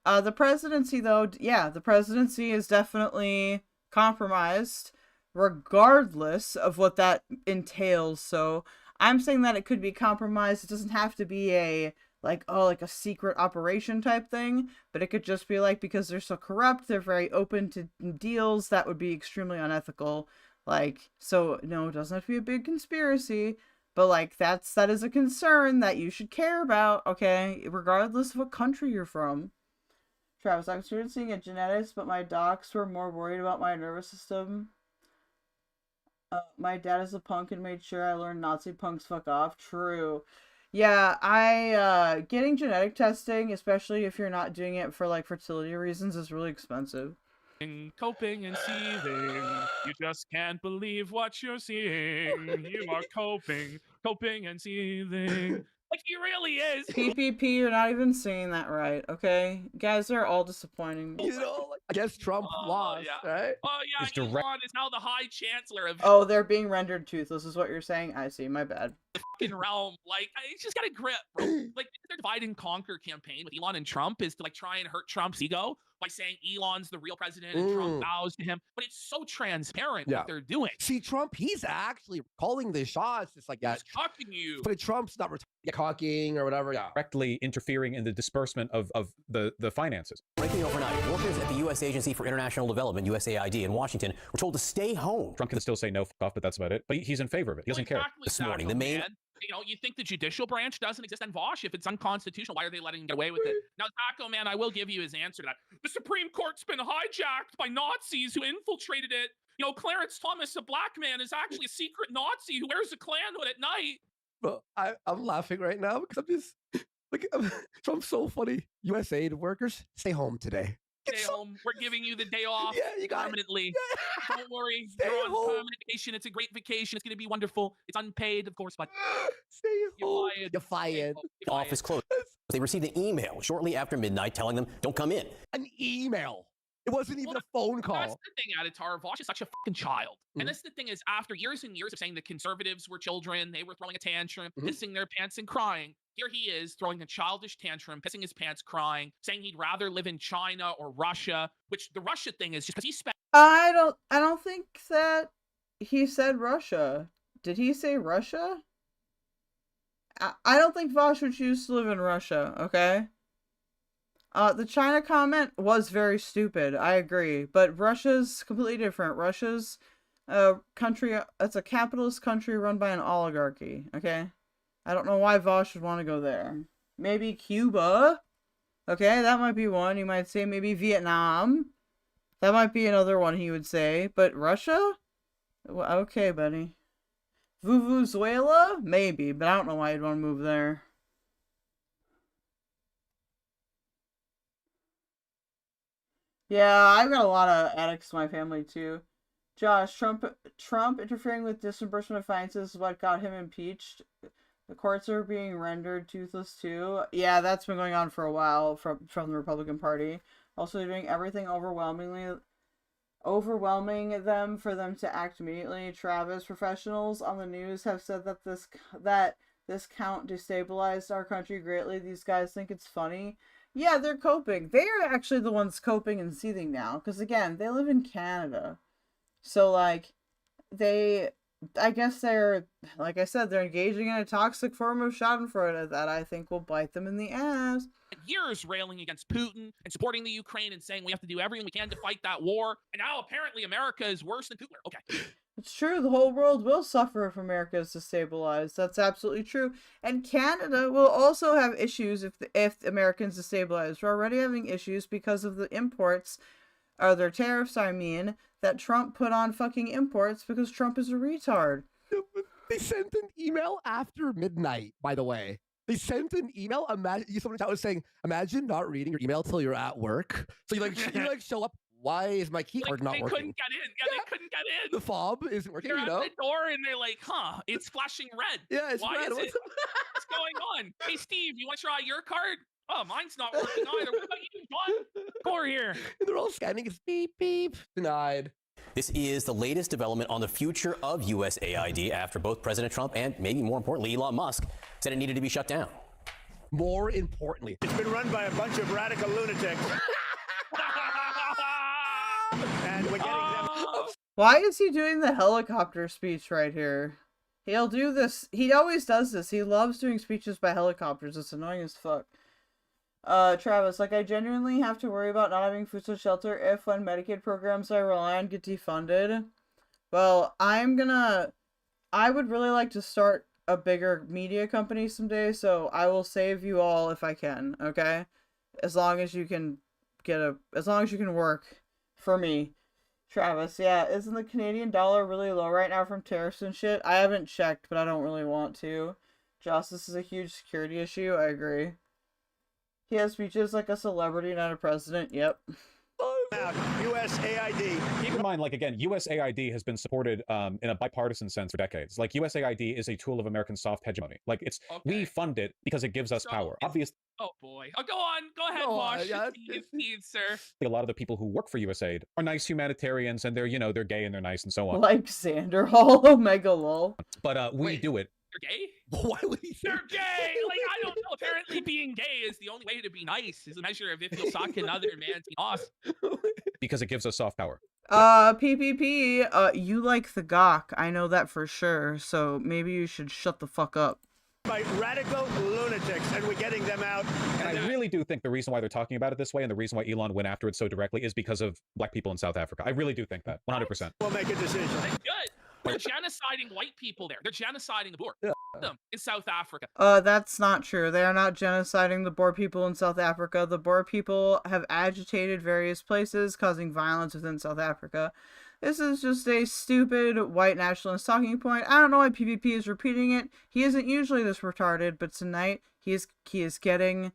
The presidency, though, yeah, the presidency is definitely compromised, regardless of what that entails. So I'm saying that it could be compromised. It doesn't have to be a like a secret operation type thing, but it could just be like, because they're so corrupt, they're very open to deals that would be extremely unethical. Like, so no, it doesn't have to be a big conspiracy, but like that is a concern that you should care about, okay, regardless of what country you're from. Travis, I started seeing a geneticist, but my docs were more worried about my nervous system. My dad is a punk and made sure I learned Nazi punks fuck off. True. Yeah, getting genetic testing, especially if you're not doing it for like fertility reasons, is really expensive. Coping and seething. You just can't believe what you're seeing. You are coping and seething. Like, he really is. PPP, you're not even saying that right, okay? Guys are all disappointing. You know, I guess Trump lost, right? Oh, yeah, Elon is now the High Chancellor of... Oh, they're being rendered toothless is what you're saying? I see, my bad. The fucking realm. Like, he's just got a grip, bro. Like, their divide and conquer campaign with Elon and Trump is to, like, try and hurt Trump's ego by saying Elon's the real president and Trump bows to him. But it's so transparent what they're doing. See, Trump, he's actually calling the shots. It's like, yeah, he's talking to you. But Trump's not talking or whatever. Yeah. Directly interfering in the disbursement of the finances. Breaking overnight, workers at the U.S. Agency for International Development, USAID, in Washington were told to stay home. Trump can still say no, f off, but that's about it. But he's in favor of it. He doesn't care. This morning, the main You know, you think the judicial branch doesn't exist in Vaush? If it's unconstitutional, why are they letting him get away with it? Now, Taco Man, I will give you his answer to that. The Supreme Court's been hijacked by Nazis who infiltrated it. You know, Clarence Thomas, a black man, is actually a secret Nazi who wears a Klan hood at night. Bro, I'm laughing right now because I'm just like, I'm so funny. USAID workers, stay home today. Stay home. We're giving you the day off permanently. Don't worry. Stay You're on home. permanent vacation. It's a great vacation. It's going to be wonderful. It's unpaid, of course, but stay home. You're fired. The office closed. They received an email shortly after midnight telling them, don't come in. An email. It wasn't even a phone call. That's the thing, Editor. Vaush is such a fucking child. And that's the thing is, after years and years of saying the conservatives were children, they were throwing a tantrum, pissing their pants and crying. Here he is throwing a childish tantrum, pissing his pants, crying, saying he'd rather live in China or Russia, which the Russia thing is just because he spent. I don't think that he said Russia. Did he say Russia? I don't think Vaush would choose to live in Russia, okay? The China comment was very stupid, I agree, but Russia's completely different. Russia's a country, it's a capitalist country run by an oligarchy, okay? I don't know why Vaush would want to go there. Maybe Cuba? Okay, that might be one. You might say maybe Vietnam. That might be another one he would say. But Russia? Well, okay, buddy. Venezuela? Maybe, but I don't know why you'd want to move there. Yeah, I've got a lot of addicts in my family, too. Josh, Trump interfering with disbursement of finances is what got him impeached. The courts are being rendered toothless too. Yeah, that's been going on for a while from the Republican Party. Also doing everything overwhelming them for them to act immediately. Travis, professionals on the news have said that this count destabilized our country greatly. These guys think it's funny. Yeah, they're coping. They are actually the ones coping and seething now. Because again, they live in Canada. So like, I guess they're, like I said, they're engaging in a toxic form of schadenfreude that I think will bite them in the ass. Years railing against Putin and supporting the Ukraine and saying we have to do everything we can to fight that war. And now apparently America is worse than Kwiggler. Okay. It's true. The whole world will suffer if America is destabilized. That's absolutely true. And Canada will also have issues if Americans destabilize. We're already having issues because of the imports, or their tariffs, I mean, that Trump put on fucking imports because Trump is a retard. They sent an email after midnight, by the way. They sent an email. Imagine someone was saying, imagine not reading your email till you're at work. So you show up. Why is my key card not working? They couldn't get in. Yeah, they couldn't get in. The fob isn't working. They're at the door and they're like, huh, it's flashing red. Yeah, it's Why red. Is it? What's going on? Hey, Steve, you want to try your card? Oh, mine's not working either. What about you, John? Come over here. And they're all scanning. It's beep, beep. Denied. This is the latest development on the future of USAID after both President Trump and maybe more importantly, Elon Musk said it needed to be shut down. More importantly, it's been run by a bunch of radical lunatics. And we're getting them. Why is he doing the helicopter speech right here? He'll do this. He always does this. He loves doing speeches by helicopters. It's annoying as fuck. Travis, like, I genuinely have to worry about not having food or shelter if when Medicaid programs I rely on get defunded. Well, I would really like to start a bigger media company someday, so I will save you all if I can, okay? As long as you can work for me. Travis, yeah, isn't the Canadian dollar really low right now from tariffs and shit? I haven't checked, but I don't really want to. Joss, this is a huge security issue, I agree. He has speeches like a celebrity, not a president. Yep. USAID. Keep in mind, like, again, USAID has been supported in a bipartisan sense for decades. Like, USAID is a tool of American soft hegemony. Like, it's we fund it because it gives us power. Obviously. Oh boy. Oh, go on. Go ahead, Vaush. Steve, sir. A lot of the people who work for USAID are nice humanitarians, and they're, they're gay and they're nice and so on. Like Xander Hall, Omega lol. But we do it. They're gay? Why would he say they're gay? Like, I don't know. Apparently being gay is the only way to be nice, is a measure of if you'll suck another man's ass. Because it gives us soft power. PPP, you like the gawk. I know that for sure, so maybe you should shut the fuck up. By radical lunatics, and we're getting them out. And I really do think the reason why they're talking about it this way and the reason why Elon went after it so directly is because of black people in South Africa. I really do think that, 100%. We'll make a decision. Good. They're genociding white people there. They're genociding the Boer. Them in South Africa. That's not true. They are not genociding the Boer people in South Africa. The Boer people have agitated various places, causing violence within South Africa. This is just a stupid white nationalist talking point. I don't know why PvP is repeating it. He isn't usually this retarded, but tonight he is getting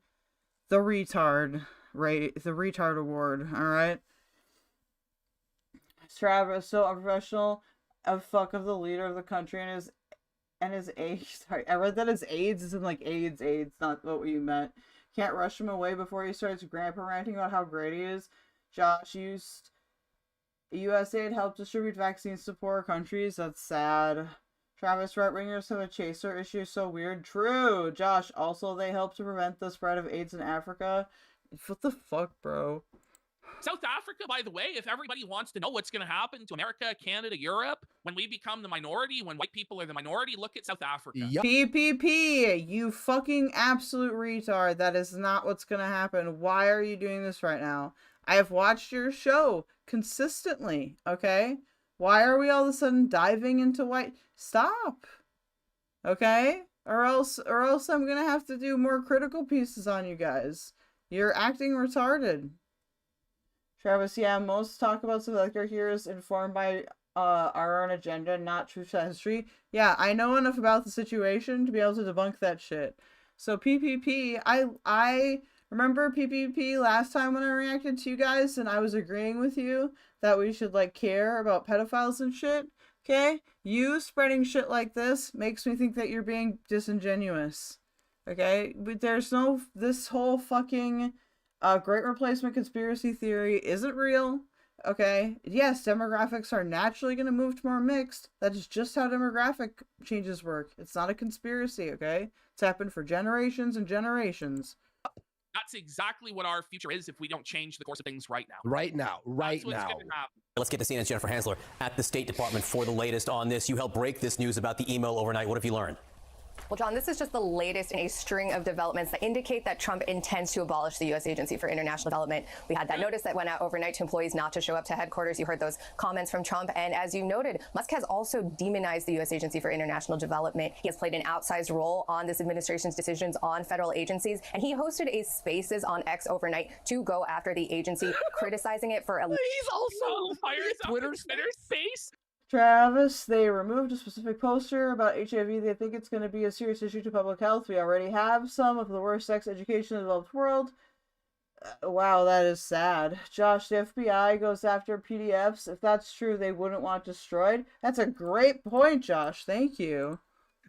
the retard award. All right. Travis, so unprofessional, a fuck of the leader of the country and his AIDS. Sorry, I read that as AIDS is in like AIDS, not what you meant. Can't rush him away before he starts grandpa ranting about how great he is. Josh used USAID to help distribute vaccines to poor countries. That's sad. Travis, right-wingers have a chaser issue, so weird. True. Josh, also they help to prevent the spread of AIDS in Africa. What the fuck, bro? South Africa, by the way, if everybody wants to know what's going to happen to America, Canada, Europe, when we become the minority, when white people are the minority, look at South Africa. Yep. PPP, you fucking absolute retard. That is not what's going to happen. Why are you doing this right now? I have watched your show consistently, okay? Why are we all of a sudden diving into white? Stop. Okay? Or else I'm going to have to do more critical pieces on you guys. You're acting retarded. Travis, yeah, most talk about Selector here is informed by our own agenda, not truth to history. Yeah, I know enough about the situation to be able to debunk that shit. So PPP, I remember PPP last time when I reacted to you guys and I was agreeing with you that we should like care about pedophiles and shit. Okay? You spreading shit like this makes me think that you're being disingenuous. Okay? But there's no, this whole fucking Great Replacement conspiracy theory isn't real. Okay? Yes, demographics are naturally going to move to more mixed. That is just how demographic changes work. It's not a conspiracy, okay? It's happened for generations and generations. That's exactly what our future is if we don't change the course of things right now. Right now. Let's get to CNN's Jennifer Hansler at the State Department for the latest on this. You helped break this news about the email overnight. What have you learned? Well, John, this is just the latest in a string of developments that indicate that Trump intends to abolish the U.S. Agency for International Development. We had that notice that went out overnight to employees not to show up to headquarters. You heard those comments from Trump. And as you noted, Musk has also demonized the U.S. Agency for International Development. He has played an outsized role on this administration's decisions on federal agencies. And he hosted a Spaces on X overnight to go after the agency, criticizing it for a... He's also Twitter space. Travis, they removed a specific poster about HIV. They think it's going to be a serious issue to public health. We already have some of the worst sex education in the developed world. Wow, that is sad. Josh, the FBI goes after PDFs. If that's true, they wouldn't want destroyed. That's a great point, Josh. Thank you.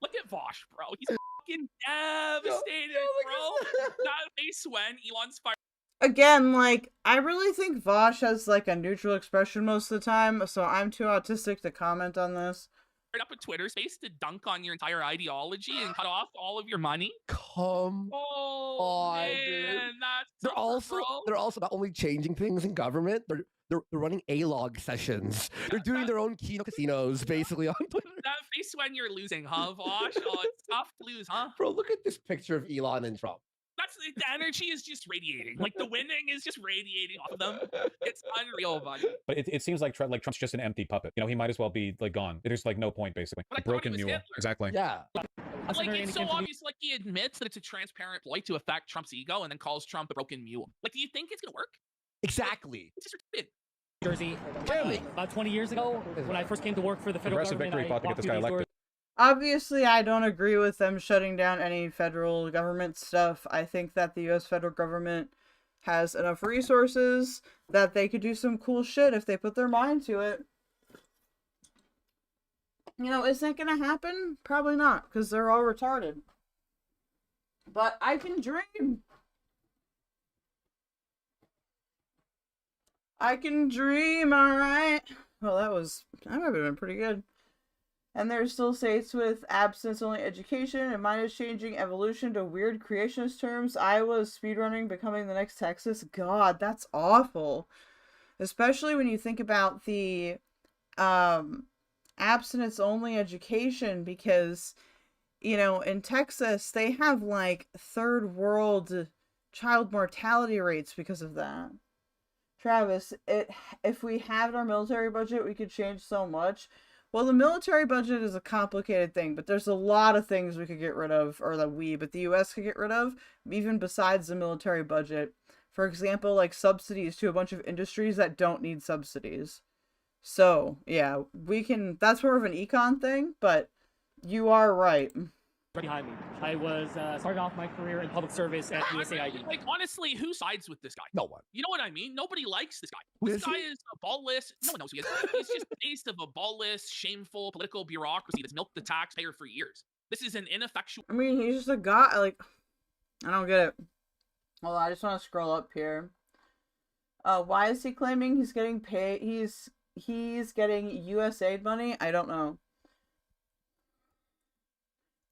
Look at Vaush, bro. He's fucking devastated, bro. That face when Elon's fired. Again, like, I really think Vaush has, like, a neutral expression most of the time, so I'm too autistic to comment on this. Up a Twitter space to dunk on your entire ideology and cut off all of your money. Come on, man, dude. They're also not only changing things in government, they're running A-log sessions. They're doing their own Kino casinos, basically, on Twitter. That face when you're losing, huh, Vaush? Oh, it's tough to lose, huh? Bro, look at this picture of Elon and Trump. That's the energy is just radiating. Like the winning is just radiating off of them. It's unreal, buddy. But it seems like Trump's just an empty puppet. You know, he might as well be like gone. There's like no point basically. But A broken mule. Hitler. Exactly. Yeah. Like it's so obvious. Like he admits that it's a transparent ploy to affect Trump's ego, and then calls Trump a broken mule. Like, do you think it's gonna work? Exactly. It's just stupid. Jersey, about 20 years ago, when I first came to work for the federal Progressive government, victory fought to get this guy elected. Obviously, I don't agree with them shutting down any federal government stuff. I think that the U.S. federal government has enough resources that they could do some cool shit if they put their mind to it. You know, is that gonna happen? Probably not, because they're all retarded. But I can dream. I can dream, alright? Well, that might have been pretty good. And there's still states with abstinence-only education, and mine is changing evolution to weird creationist terms. Iowa's speedrunning, becoming the next Texas. God, that's awful. Especially when you think about the abstinence-only education, because, you know, in Texas, they have, like, third world child mortality rates because of that. Travis, if we had our military budget, we could change so much. Well, the military budget is a complicated thing, but there's a lot of things we could get rid of, or but the US could get rid of, even besides the military budget. For example, like subsidies to a bunch of industries that don't need subsidies. So, yeah, we can, that's more of an econ thing, but you are right. Behind me. I was started off my career in public service at USAID. Like, honestly, who sides with this guy? No one. You know what I mean? Nobody likes this guy. Who This is guy he? is a ballless. No one knows who he is. He's just the face of a ballless, shameful political bureaucracy that's milked the taxpayer for years. This is an ineffectual. I mean, he's just a guy, like, I don't get it. Hold on, I just want to scroll up here. Why is he claiming he's getting paid? He's getting USAID money? I don't know.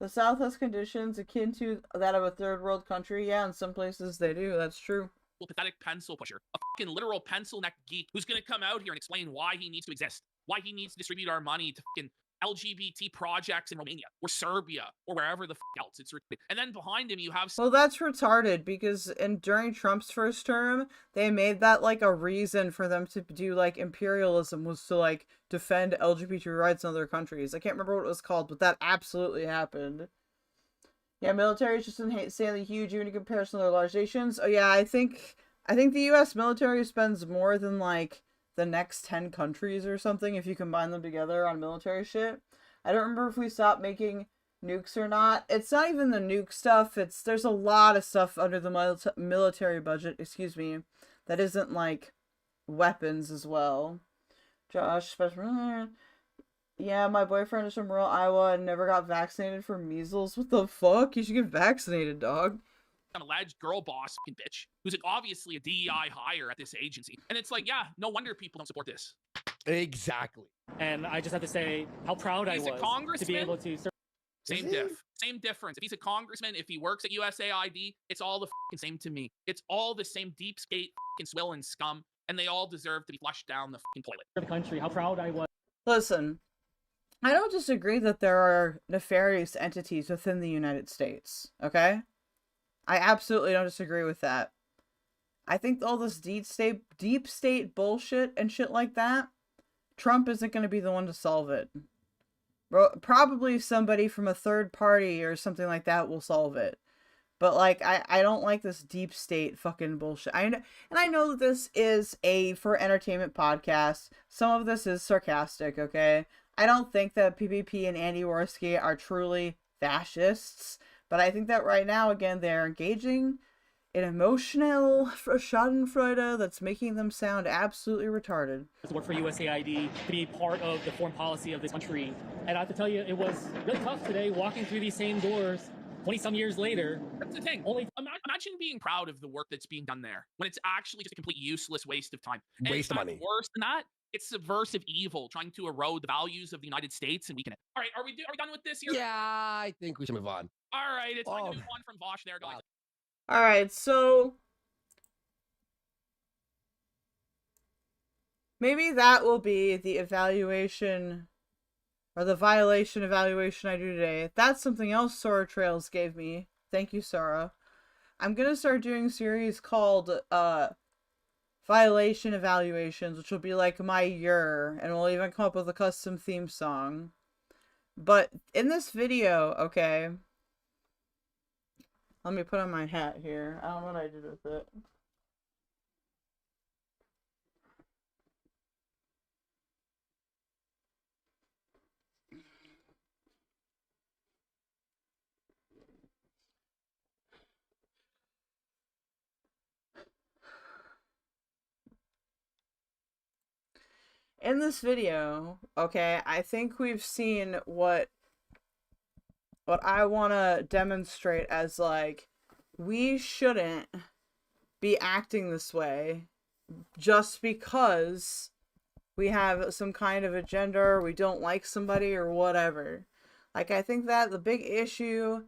The South has conditions akin to that of a third world country. Yeah, in some places they do. That's true. Pathetic pencil pusher. A fucking literal pencil neck geek who's gonna come out here and explain why he needs to exist. Why he needs to distribute our money to fucking LGBT projects in Romania or Serbia or wherever the else it's. And then behind him you have. Well, that's retarded because during Trump's first term, they made that like a reason for them to do like imperialism was to like defend LGBT rights in other countries. I can't remember what it was called, but that absolutely happened. Yeah, military is just insanely huge even in comparison to other large nations. Oh yeah, I think the U.S. military spends more than like the next 10 countries or something if you combine them together on military shit. I don't remember if we stopped making nukes or not. It's not even the nuke stuff. There's a lot of stuff under the military budget, excuse me, that isn't like weapons as well. Josh, yeah, my boyfriend is from rural Iowa and never got vaccinated for measles. What the fuck? You should get vaccinated, dog. An alleged girl boss bitch who's obviously a DEI hire at this agency. And it's like, yeah, no wonder people don't support this. Exactly. And I just have to say how proud I was to be able to serve. Same difference. If he's a congressman, if he works at USAID, it's all the fucking same to me. It's all the same deep state fucking swill and scum, and they all deserve to be flushed down the fucking toilet. The country, how proud I was. Listen, I don't disagree that there are nefarious entities within the United States, okay? I absolutely don't disagree with that. I think all this deep state bullshit and shit like that, Trump isn't going to be the one to solve it. Probably somebody from a third party or something like that will solve it. But, like, I don't like this deep state fucking bullshit. And I know that this is a for entertainment podcast. Some of this is sarcastic, okay? I don't think that PvP and Andy Warski are truly fascists. But I think that right now, again, they're engaging in emotional schadenfreude that's making them sound absolutely retarded. To work for USAID, to be part of the foreign policy of this country. And I have to tell you, it was really tough today walking through these same doors 20-some years later. That's the thing. Imagine being proud of the work that's being done there when it's actually just a complete useless waste of time. And waste of money. Worse than that, it's subversive evil trying to erode the values of the United States and weaken it. All right, are we done with this here? Yeah, I think we should move on. All right, it's time to move on from Vaush there, guys. All right, so maybe that will be the evaluation or the violation evaluation I do today. That's something else Sora Trails gave me. Thank you, Sora. I'm going to start doing a series called violation evaluations, which will be like my year, and we'll even come up with a custom theme song. But in this video, okay, let me put on my hat here. I don't know what I did with it. In this video, okay, I think we've seen what I want to demonstrate as, like, we shouldn't be acting this way just because we have some kind of agenda or we don't like somebody or whatever. Like, I think that the big issue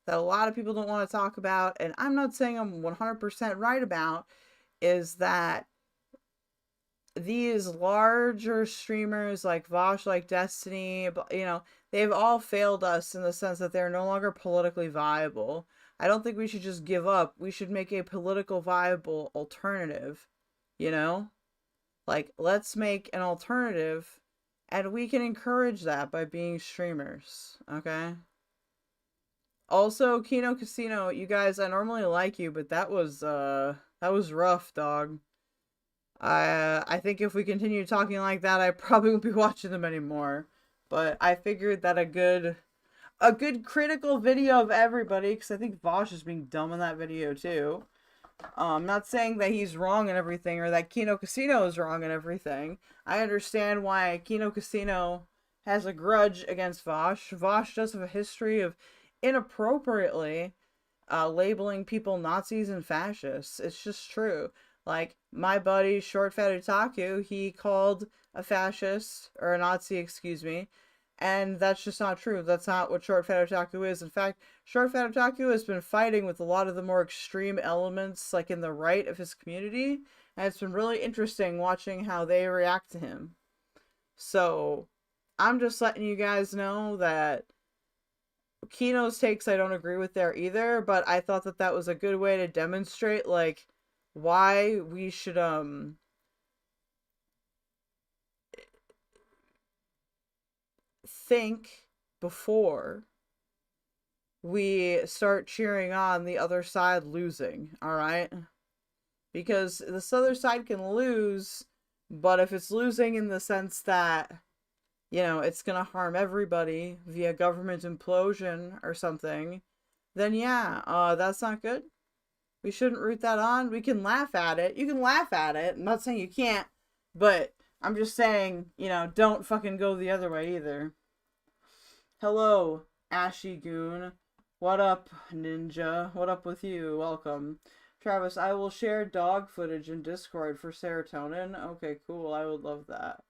that a lot of people don't want to talk about, and I'm not saying I'm 100% right about, is that these larger streamers like Vaush, like Destiny, you know, they've all failed us in the sense that they're no longer politically viable. I don't think we should just give up. We should make a political viable alternative, you know? Like, let's make an alternative And we can encourage that by being streamers, okay? Also, Kino Casino, you guys, I normally like you, but that was rough, dog. I think if we continue talking like that, I probably won't be watching them anymore. But I figured that a good critical video of everybody, because I think Vaush is being dumb in that video too. I'm not saying that he's wrong and everything, or that Kino Casino is wrong and everything. I understand why Kino Casino has a grudge against Vaush. Vaush does have a history of inappropriately labeling people Nazis and fascists. It's just true. Like, my buddy Short Fat Otaku, he called a fascist, or a Nazi, excuse me, and that's just not true. That's not what Short Fat Otaku is. In fact, Short Fat Otaku has been fighting with a lot of the more extreme elements, like in the right of his community, and it's been really interesting watching how they react to him. So, I'm just letting you guys know that Kino's takes I don't agree with there either, but I thought that that was a good way to demonstrate, like, why we should, think before we start cheering on the other side losing, alright? Because this other side can lose, but if it's losing in the sense that, you know, it's gonna harm everybody via government implosion or something, then yeah, that's not good. We shouldn't root that on. We can laugh at it. You can laugh at it. I'm not saying you can't, but I'm just saying, you know, don't fucking go the other way either. Hello, Ashy Goon. What up, Ninja? What up with you? Welcome. Travis, I will share dog footage in Discord for serotonin. Okay, cool. I would love that.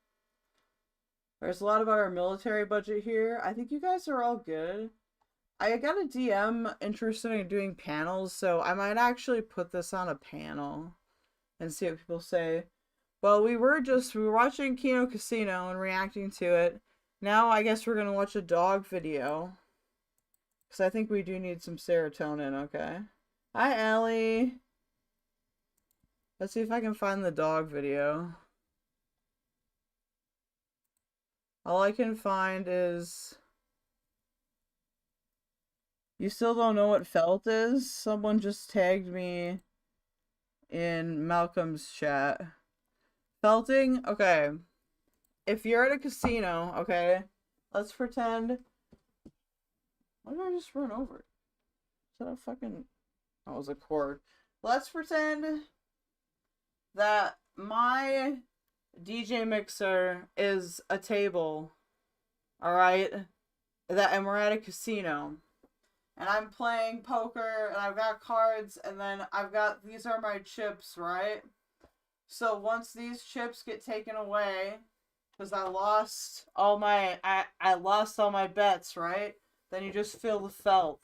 There's a lot about our military budget here. I think you guys are all good. I got a DM interested in doing panels, so I might actually put this on a panel and see what people say. Well, we were watching Kino Casino and reacting to it. Now I guess we're gonna watch a dog video. Because I think we do need some serotonin, okay? Hi, Ellie. Let's see if I can find the dog video. All I can find is... You still don't know what felt is? Someone just tagged me in Malcolm's chat. Felting? Okay. If you're at a casino, okay, let's pretend... Why did I just run over it? Is that a fucking... Oh, it was a cord. Let's pretend that my DJ mixer is a table, alright? And we're at a casino. And I'm playing poker, and I've got cards, and then I've got, these are my chips, right? So once these chips get taken away, because I lost all my, I lost all my bets, right? Then you just feel the felt.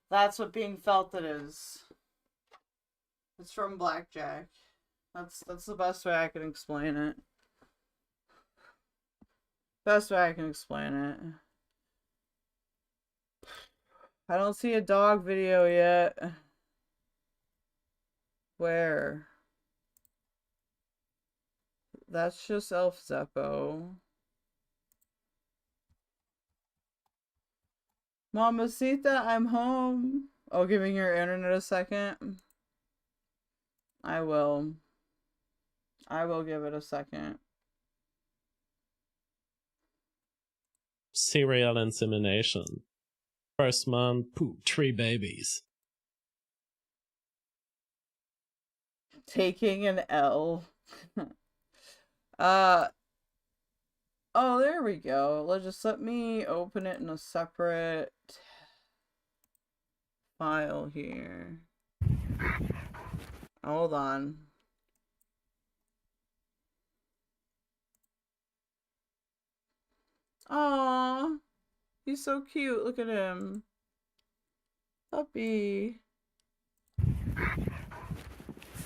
That's what being felted is. It's from Blackjack. That's the best way I can explain it. Best way I can explain it. I don't see a dog video yet. Where? That's just Elf Zeppo. Mamacita, I'm home. Oh, giving your internet a second. I will. I will give it a second. Serial insemination. First man pooped 3 babies. Taking an L. Oh, there we go. Let me open it in a separate file here. Hold on. Aww. He's so cute. Look at him. Puppy.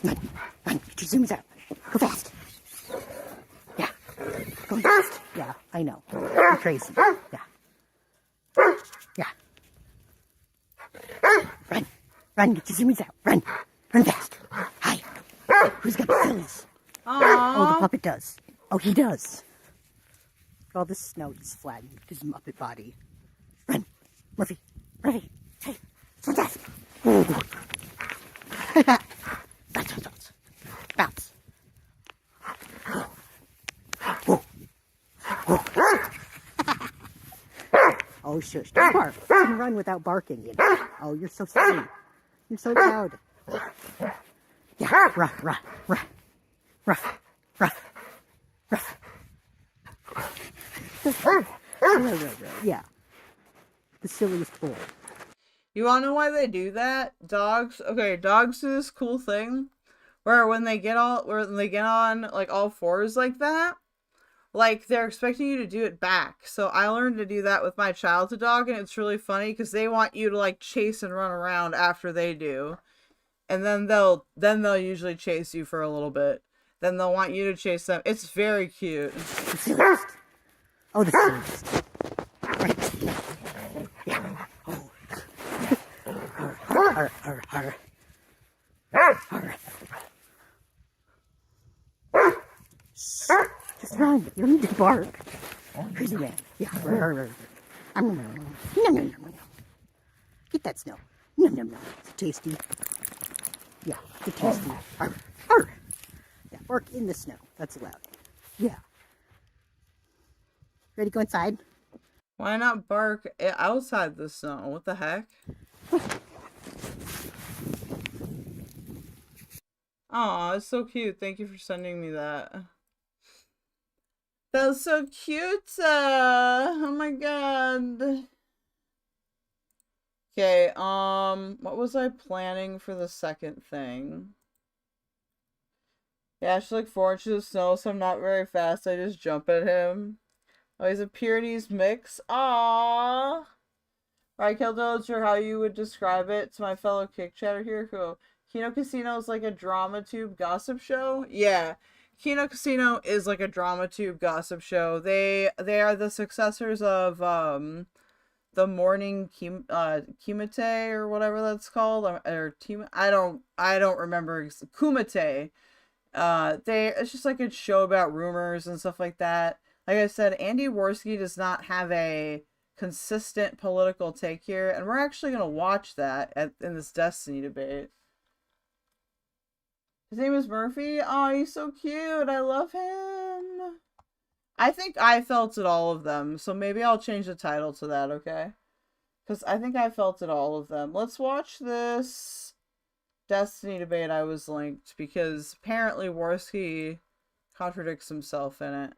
Run, get your zoomies out. Go fast. Yeah. Go fast. Yeah, I know. You're crazy. Yeah. Yeah. Run, get your zoomies out. Run fast. Hi. Who's got the sillies? Aww. Oh, the puppet does. Oh, he does. All this snow just flattened his Muppet body. Run, Murphy, Murphy, hey, from death. Bounce, bounce. Oh, shush, don't bark. You can run without barking, you know. Oh, you're so silly. You're so loud. Yeah, rough, rough, rough, rough, rough, rough. Yeah. The silliest bull. You wanna know why they do that? Dogs do this cool thing where when they get on like all fours like that, like they're expecting you to do it back. So I learned to do that with my childhood dog, and it's really funny because they want you to like chase and run around after they do. And then they'll usually chase you for a little bit. Then they'll want you to chase them. It's very cute. The silliest. Oh, the silliest. Right. Yeah. Oh. Just run. You don't need to bark. Crazy man. Yeah. Get that snow. Nom nom nom. It's tasty. Yeah, it's tasty. Yeah, bark in the snow. That's allowed. Yeah. Ready to go inside? Why not bark outside the snow? What the heck? Aw, it's so cute. Thank you for sending me that. That was so cute. Oh my god. Okay, what was I planning for the second thing? Yeah, it's like 4 inches of snow, so I'm not very fast. I just jump at him. Oh, he's a Pyrenees mix. Aww. Right, keldoge, or how you would describe it to my fellow kick chatter here. Cool. Kino Casino is like a drama tube gossip show. Yeah, Kino Casino is like a drama tube gossip show. They are the successors of the morning Kumite or whatever that's called, or team. I don't remember. Kumite. It's just like a show about rumors and stuff like that. Like I said, Andy Warski does not have a consistent political take here, and we're actually gonna watch that in this Destiny debate. His name is Murphy. Oh, he's so cute. I love him. I think I felt it all of them, so maybe I'll change the title to that, okay? Because I think I felt it all of them. Let's watch this Destiny debate I was linked, because apparently Warski contradicts himself in it.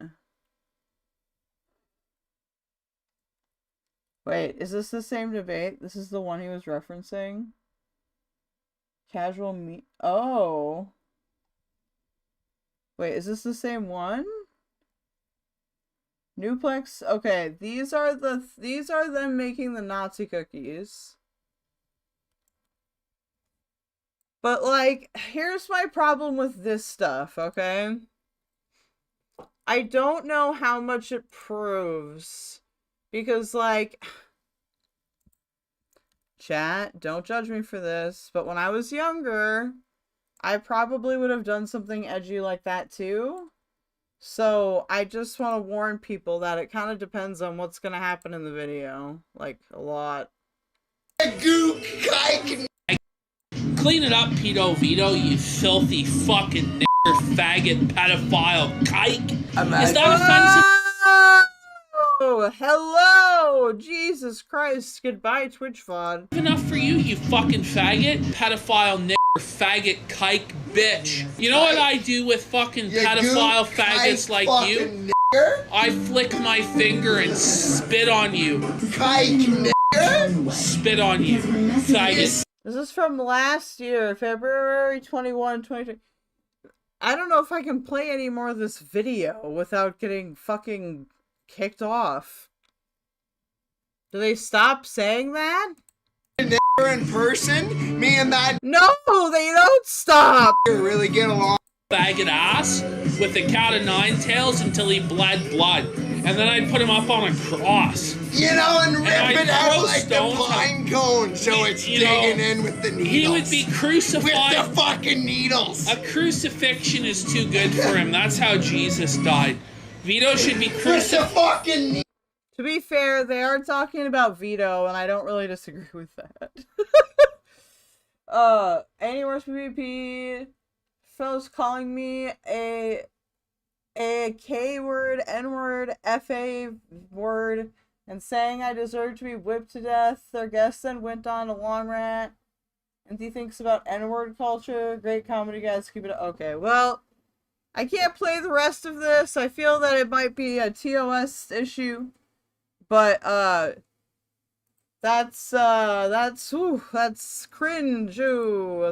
Wait, is this the same debate? This is the one he was referencing? Casual meat. Oh. Wait, is this the same one? Newplex. Okay, these are them making the Nazi cookies. But like, here's my problem with this stuff, okay? I don't know how much it proves. Because, like, chat, don't judge me for this, but when I was younger, I probably would have done something edgy like that too. So, I just want to warn people that it kind of depends on what's going to happen in the video. Like, a lot. Clean it up, Pedo Vito, you filthy fucking nigger, faggot, pedophile, kike. Is that offensive? Oh, hello! Jesus Christ. Goodbye, Twitch VOD. Enough for you, you fucking faggot, pedophile, nigger, faggot, kike, bitch. You know what I do with fucking pedophile faggots like you? Nigger? I flick my finger and spit on you. Kike, nigger? Spit on you, faggot. This is from last year, February 21, 2020. I don't know if I can play any more of this video without getting fucking kicked off. Do they stop saying that? Never in person? Me and that. No, they don't stop! You really get along. Faggot ass with a cat of 9 tails until he bled blood. and then I'd put him up on a cross. You know, and rip I'd it out throw like the stones pine cone so it's you know, digging in with the needles. He would be crucified. With the fucking needles. A crucifixion is too good for him. That's how Jesus died. Vito should be crucified. Fucking. To be fair, they are talking about Vito, and I don't really disagree with that. Any worse PvP? Fellas calling me a K word, N word, FA word, and saying I deserve to be whipped to death. Their guest then went on a long rant, and he thinks about N word culture. Great comedy, guys. Keep it up. Okay, well, I can't play the rest of this. I feel that it might be a TOS issue, but that's cringe. Ooh,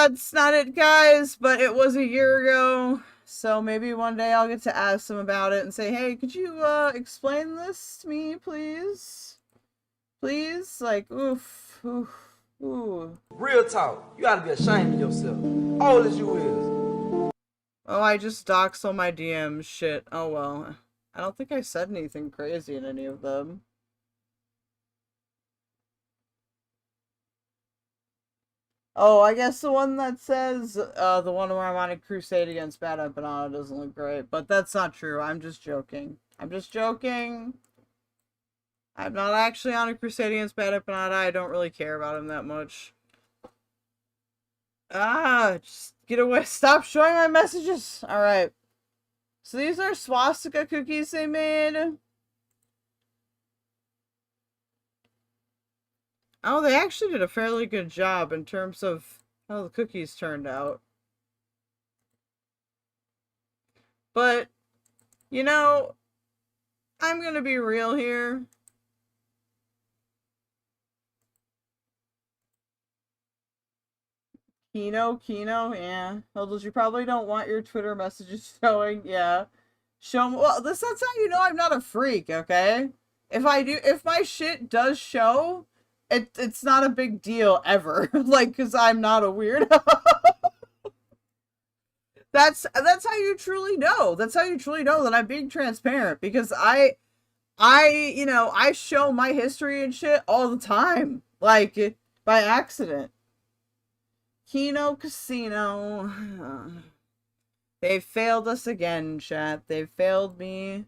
that's not it, guys, but it was a year ago, so maybe one day I'll get to ask them about it and say, hey, could you, explain this to me, please? Please? Like, oof. Real talk, you gotta be ashamed of yourself. Old as you is. Oh, I just doxed all my DMs, shit. Oh well. I don't think I said anything crazy in any of them. Oh, I guess the one that says, the one where I'm on a crusade against Bad Empanada doesn't look great, but that's not true. I'm just joking. I'm not actually on a crusade against Bad Empanada. I don't really care about him that much. Just get away. Stop showing my messages. Alright. So these are swastika cookies they made. Oh, they actually did a fairly good job in terms of how the cookies turned out. But, you know, I'm gonna be real here. Kino, yeah. Although you probably don't want your Twitter messages showing, yeah. Well, that's how you know I'm not a freak, okay? If my shit does show, it's not a big deal ever. Like, cause I'm not a weirdo. That's how you truly know. That's how you truly know that I'm being transparent, because I show my history and shit all the time. Like, by accident. Kino Casino. They failed us again, chat. They failed me.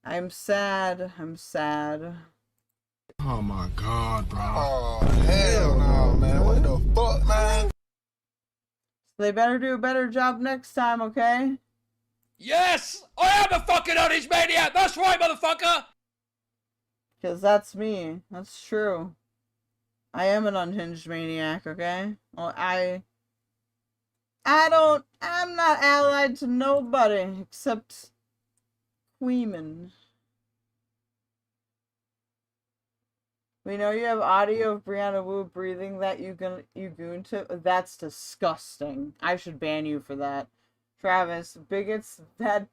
I'm sad. Oh my god, bro. Oh, hell no, man. What the fuck, man? They better do a better job next time, okay? Yes! I am a fucking unhinged maniac! That's right, motherfucker! Because that's me. That's true. I am an unhinged maniac, okay? Well, I'm not allied to nobody except Kuihman. We know you have audio of Brianna Wu breathing that you goon to. That's disgusting. I should ban you for that. Travis, bigots that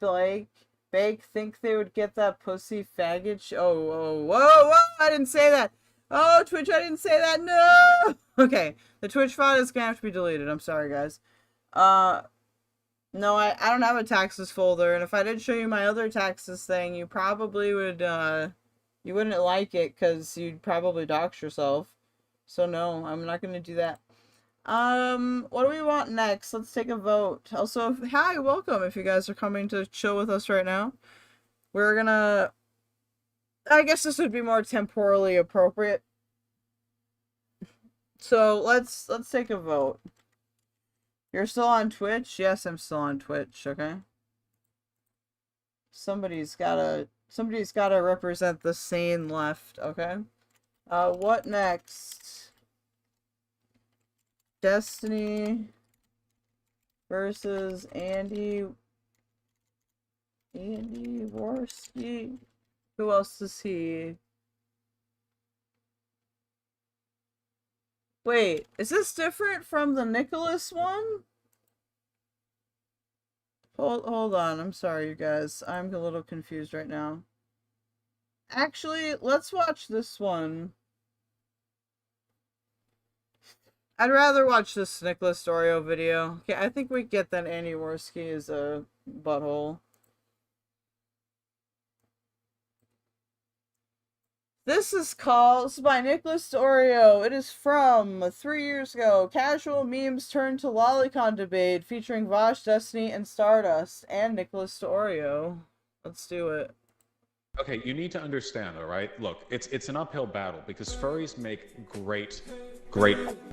Bake think they would get that pussy faggot whoa, I didn't say that. Oh, Twitch, I didn't say that. No! Okay, the Twitch file is gonna have to be deleted. I'm sorry, guys. No, I don't have a taxes folder, and if I did show you my other taxes thing, you probably would, you wouldn't like it, because you'd probably dox yourself. So no, I'm not gonna do that. What do we want next? Let's take a vote. Also, hi, welcome if you guys are coming to chill with us right now. We're gonna... I guess this would be more temporally appropriate. So, let's take a vote. You're still on Twitch? Yes, I'm still on Twitch, okay? Somebody's gotta represent the sane left, okay? What next? Destiny versus Andy Warski. Who else is he? Wait, is this different from the Nicholas one? Hold on, I'm sorry, you guys. I'm a little confused right now. Actually, let's watch this one. I'd rather watch this Nicholas DeOrio video. Okay, I think we get that Andy Warski is a butthole. This is by Nicholas DeOrio. It is from 3 years ago. Casual memes turned to Lolicon debate featuring Vaush, Destiny, and STARDST, and Nicholas DeOrio. Let's do it. Okay, you need to understand, all right? Look, it's an uphill battle because furries make great.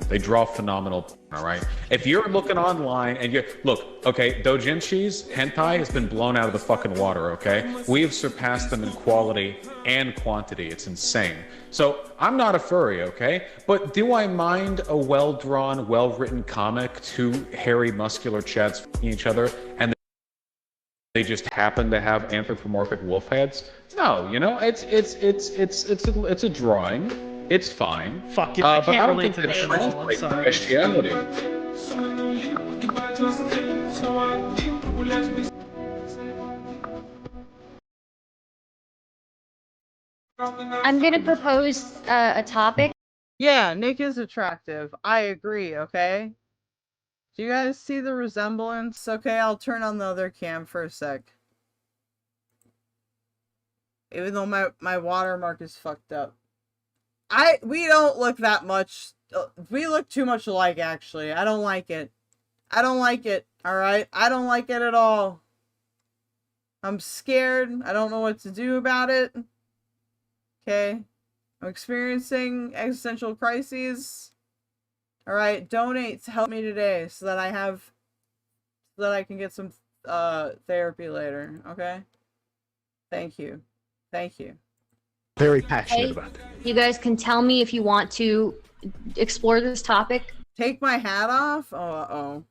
They draw phenomenal, all right? If you're looking online and look, okay, doujinshis, hentai has been blown out of the fucking water, okay? We have surpassed them in quality and quantity. It's insane. So I'm not a furry, okay? But do I mind a well-drawn, well-written comic, two hairy, muscular chads fucking each other, and they just happen to have anthropomorphic wolf heads? No, you know, it's a drawing. It's fine. Fuck it, I can't relate to this at all. I'm sorry. Bestiality. I'm gonna propose a topic. Yeah, Nick is attractive. I agree, okay? Do you guys see the resemblance? Okay, I'll turn on the other cam for a sec. Even though my watermark is fucked up. We don't look that much. We look too much alike, actually. I don't like it. I don't like it, alright? I don't like it at all. I'm scared. I don't know what to do about it. Okay? I'm experiencing existential crises. Alright, donate to help me today so that I can get some therapy later, okay? Thank you. Thank you. Very passionate about it. You guys can tell me if you want to explore this topic. Take my hat off? Oh, uh-oh.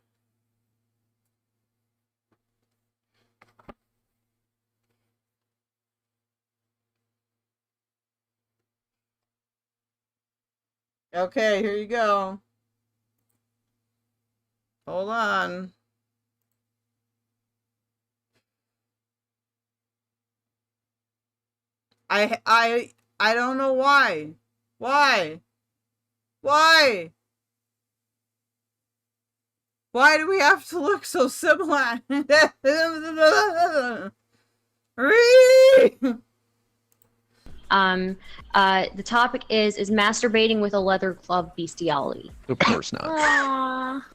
Okay, here you go. Hold on. I don't know why. Why? Why? Why do we have to look so similar? The topic is masturbating with a leather glove bestiality? Of course not.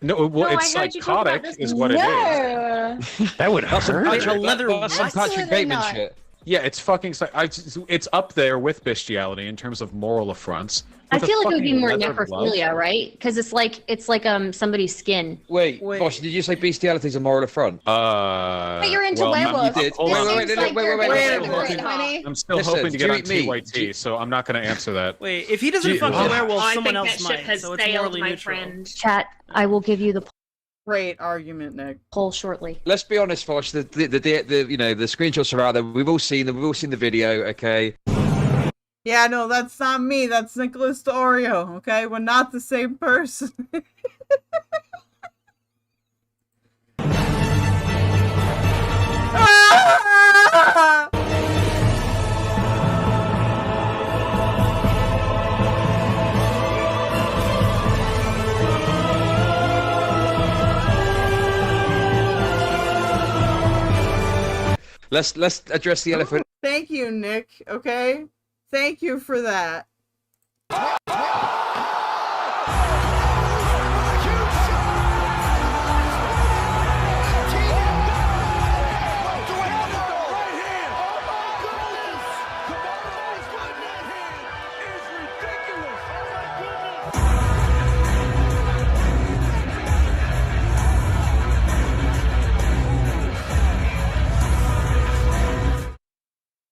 No, well, No, it's I heard you talk about psychotic, this. is what it is. That would That's hurt. a leather. That's some Patrick Bateman shit. Yeah, it's fucking. It's up there with bestiality in terms of moral affronts. I With a feel like it would be fucking more leather glove. necrophilia, right? Because it's like somebody's skin. Wait, Bosh, did you say bestiality is a moral affront? But you're into werewolves. You did. Honey. I'm still Listen, hoping to get do on you eat meat? TYT, so I'm not going to answer that. Wait, if he doesn't fuck the werewolf, someone else might. So it's morally neutral. Chat, I will give you the Great argument, Nick. poll shortly. Let's be honest, Bosh. The you know the screenshots are out there. We've all seen them. We've all seen the video. Okay. Yeah, no, that's not me. That's Nicholas DeOrio, okay? We're not the same person. Ah! Let's address the elephant. Thank you, Nick, okay? Thank you for that.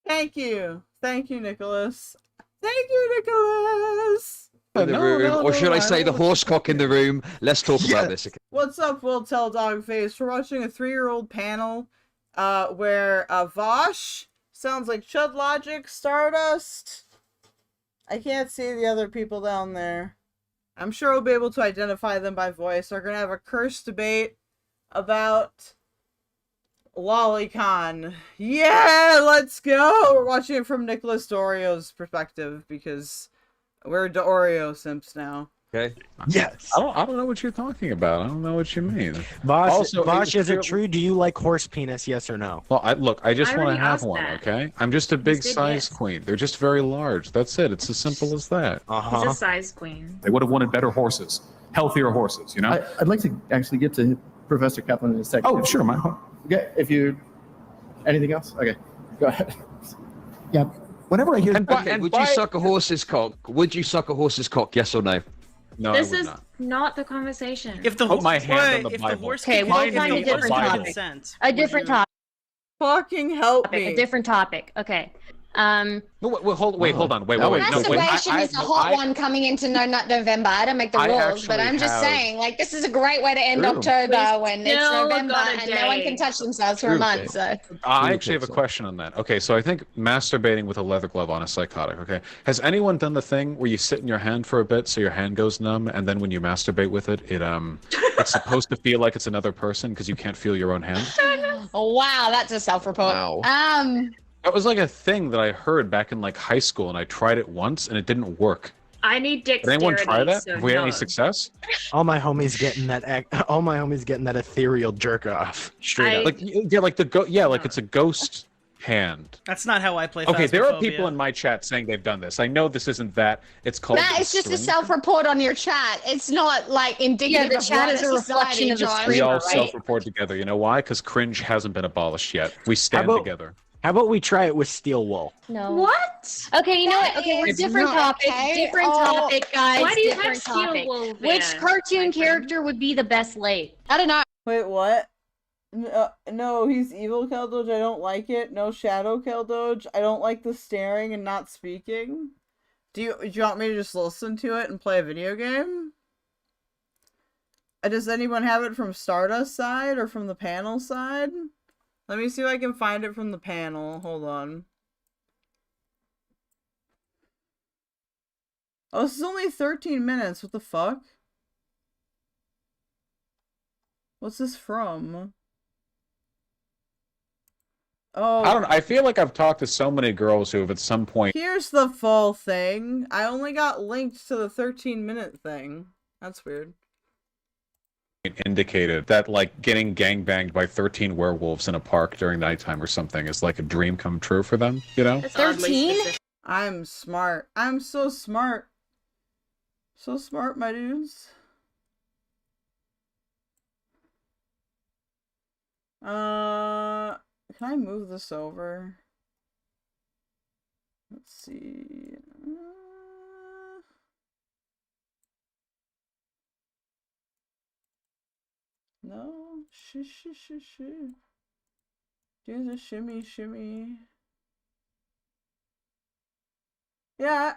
Thank you. Thank you, Nicholas. Thank you, Nicholas. In the room, or should I say the horsecock in the room? Let's talk about this. Okay? What's up, Will Tell Dogface? We're watching a 3-year-old panel where Vaush sounds like Chud Logic, STARDST. I can't see the other people down there. I'm sure we'll be able to identify them by voice. They're going to have a curse debate about Lolicon. Yeah, let's go! We're watching it from Nicholas DeOrio's perspective because we're DeOrio simps now. Okay. Yes. I don't know what you're talking about. I don't know what you mean. Vaush, is it true? Do you like horse penis? Yes or no? Well, I just I want already to have asked one. that. Okay. I'm just a big said size yes. queen. They're just very large. That's it. It's as simple as that. He's a size queen. They would have wanted better horses, healthier horses, you know? I'd like to actually get to Professor Kaplan in a second. Oh, sure, man. Okay, if you... Anything else? Okay, go ahead. Yeah. Whenever I hear... Would you suck a horse's cock? Would you suck a horse's cock? Yes or no? No, This is not the conversation. If the Put my hand on the if Bible. the horse Okay, could we'll find find a the different horse topic. consent, A different topic. Fucking help me. A different topic. Okay. No, wait, hold on. Wait. Masturbation is a hot one coming into November. I don't make the I rules, but actually I'm just have- saying, like, this is a great way to end True. October when it's still November got a and no one day. can touch themselves for a True. month. So I actually have a question on that. Okay, so I think masturbating with a leather glove on is psychotic. Okay, has anyone done the thing where you sit in your hand for a bit so your hand goes numb, and then when you masturbate with it, it's supposed to feel like it's another person because you can't feel your own hand? oh, wow, that's a self-report. Wow. That was like a thing that I heard back in like high school, and I tried it once, and it didn't work. I need Did dexterity. anyone try that? So Have we had no. any success? All my homies getting that ethereal jerk off. Straight up. Like like it's a ghost hand. That's not how I play. Okay, there are Phasmophobia. people in my chat saying they've done this. I know this isn't that. It's called. That is just a string. self-report on your chat. It's not like indicative the of chat what is a reflection of the John. We all right? self-report together. You know why? Because cringe hasn't been abolished yet. We stand together. How about we try it with steel wool? No. What? Okay, you know what? That Okay, we're is different not topic. okay. Different Oh. topic, guys. Why do you have different steel topic. wool Which then, cartoon character would be the best laid? I don't know. Wait, what? No, he's evil Keldoge. I don't like it. No shadow Keldoge. I don't like the staring and not speaking. Do you want me to just listen to it and play a video game? Does anyone have it from STARDST side or from the panel side? Let me see if I can find it from the panel. Hold on. Oh, this is only 13 minutes. What the fuck? What's this from? Oh. I don't know. I feel like I've talked to so many girls who have at some point Here's the full thing. I only got linked to the 13-minute thing. That's weird. indicated that like getting gangbanged by 13 werewolves in a park during nighttime or something is like a dream come true for them, you know? 13? I'm smart. I'm so smart. So smart, my dudes. Can I move this over? Let's see. No. Do the shimmy, shimmy. Yeah,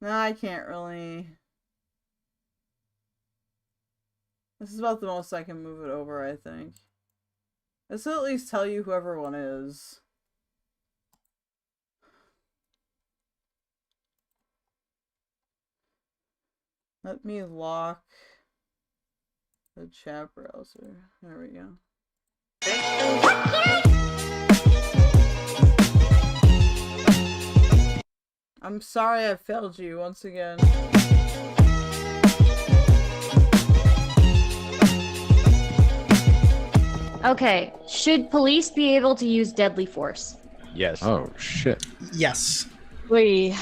no, I can't really. This is about the most I can move it over, I think. This will at least tell you who everyone is. Let me lock the chat browser. There we go. I'm sorry I failed you once again. Okay, should police be able to use deadly force? Yes. Oh, shit. Yes. We.